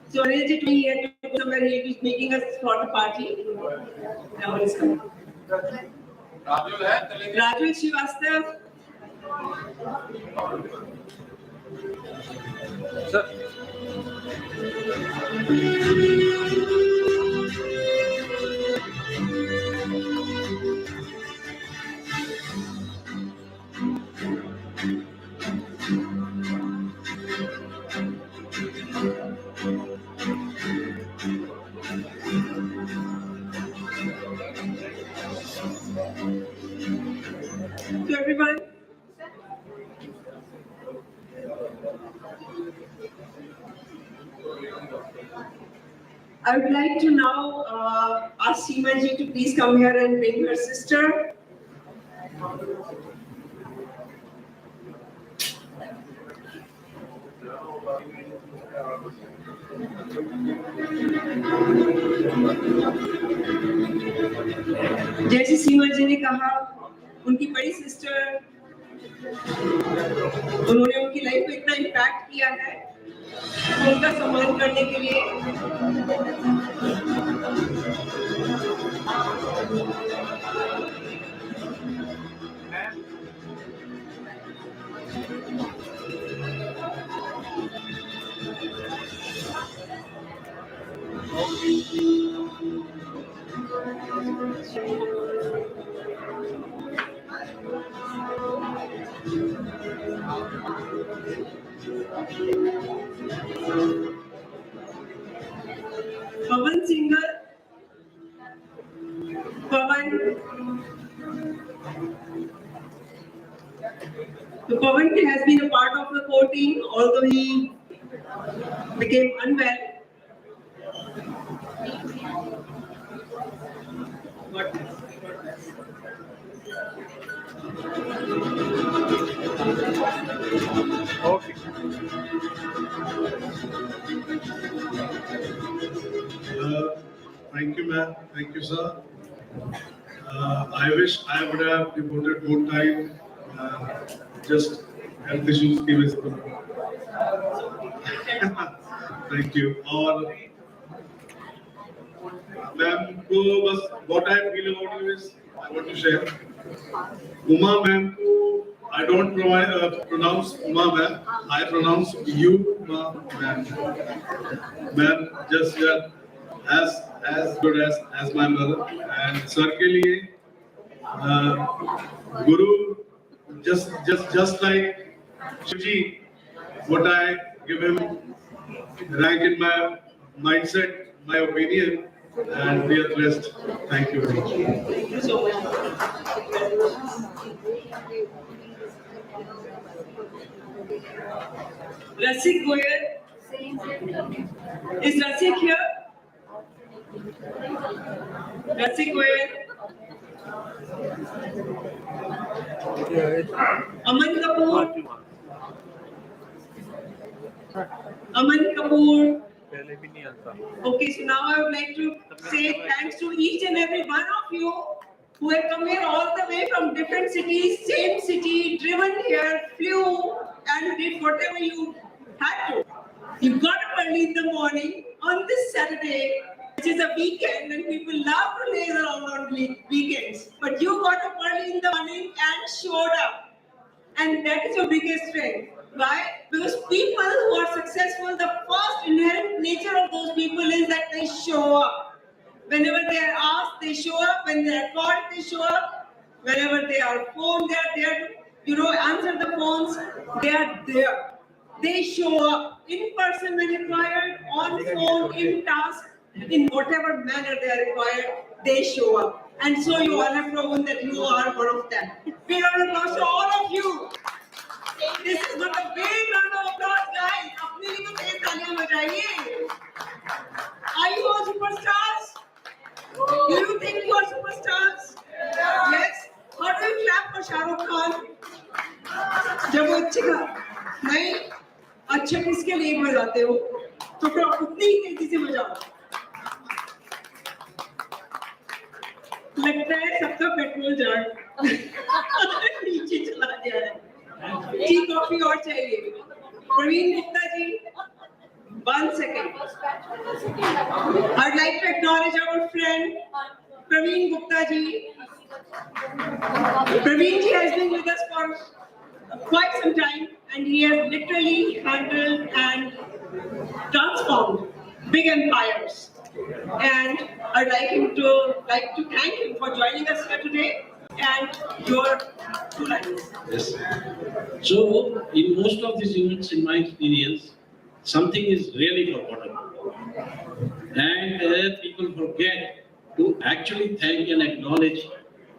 So Anil ji to be here to somewhere he is making us for the party. Rahul is coming. Rajul Srivastav. Sir To everyone. I would like to now ask Seema ji to please come here and bring her sister. जैसे सीमा जी ने कहा, उनकी बड़ी sister, उन्होंने उनकी life में इतना impact किया है, उनका सम्मान करने के लिए Pawan singer, Pawan. So Pawan has been a part of the core team, although he became unwell. God bless. Okay. Thank you, ma'am. Thank you, sir. I wish I would have devoted more time. Just health issues की वजह से. Thank you. और ma'am को बस what I feel about you is I want to share. Uma ma'am को I don't pronounce Uma ma'am. I pronounce you Uma ma'am. Ma'am just as good as my mother. And sir के लिए Guru just like Shivji, what I give him rank in my mindset, my opinion, and we are blessed. Thank you very much. Thank you so much. Rasik Goyal. Is Rasik here? Rasik Goyal. Aman Kapoor. Aman Kapoor. Okay, so now I would like to say thanks to each and every one of you who have come here all the way from different cities, same city, driven here, flew, and did whatever you had to. You got up early in the morning on this Saturday, which is a weekend, and people love to laze around on weekends. But you got up early in the morning and showed up. And that is your biggest strength. Why? Because people who are successful, the first inherent nature of those people is that they show up. Whenever they are asked, they show up. When they are called, they show up. Whenever they are phoned, they are there to, answer the phones. They are there. They show up in person when required, on phone, in task, in whatever manner they are required, they show up. And so you all have proven that you are one of them. Big round of applause to all of you. This is not a big round of applause, guys. अपने लिए तो तेज तालियां बजाइए. Are you all superstars? Do you think you are superstars? Yes. How do you clap for Shah Rukh Khan? जब वो अच्छे का नहीं अच्छा किसके लिए बजाते हो तो फिर उतनी ही तेजी से बजाओ. लगता है सबका पेट्रोल जार नीचे चला गया है. टी कॉफी और चाहिए. Praveen Gupta ji, 1 second. I'd like to acknowledge our friend Praveen Gupta ji. Praveen ji has been with us for quite some time, and he has literally handled and transformed big empires. And I'd like to thank him for joining us here today. And your 2 lines. Yes. So, in most of these events, in my experience, something is really forgotten. And people forget to actually thank and acknowledge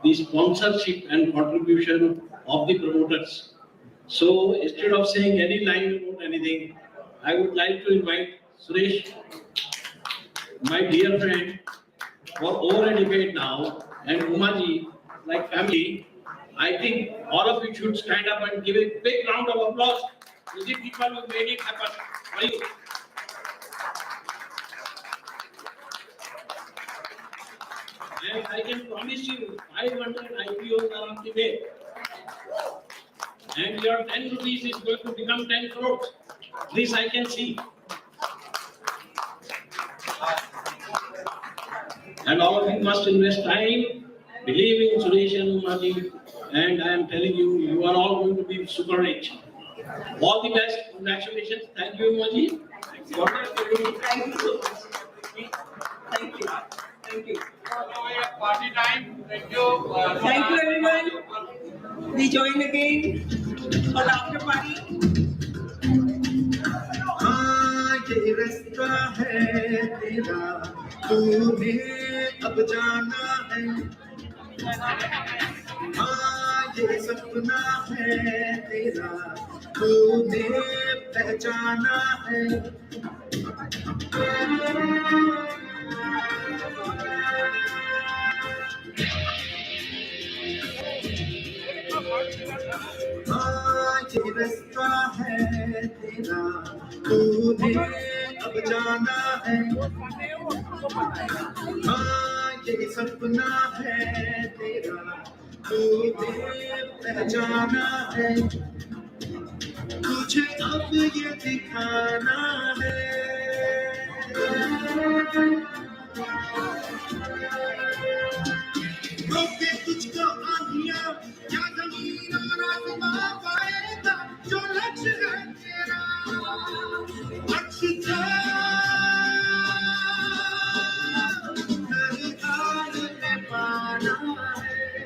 the sponsorship and contribution of the promoters. So, instead of saying any line about anything, I would like to invite Suresh, my dear friend, for over a decade now, and Umaji, like family. I think all of you should stand up and give a big round of applause to the people who made it happen for you. And I can promise you 500 IPOs are on the way. And your 10 rupees is going to become 10 crores. This I can see. And all of you must invest time, believe in Suresh and Umaji, and I am telling you, you are all going to be super rich. All the best. Congratulations. Thank you, Umaji. Thank you so much. Thank you. Thank you. Party time. Thank you. Thank you, everyone. We join again for the after party. ये रास्ता है तेरा, तूने अब जाना है. हाँ ये सपना है तेरा, तूने पहचाना है. रास्ता है तेरा, तूने अब जाना है। हाँ यही सपना है तेरा, तूने पहचाना है। तुझे अब ये दिखाना है। रोके तुझको आंधियां या जमीन और आसमां पाएगा, जो लक्ष्य है तेरा लक्ष्य हर हाल में पाना है।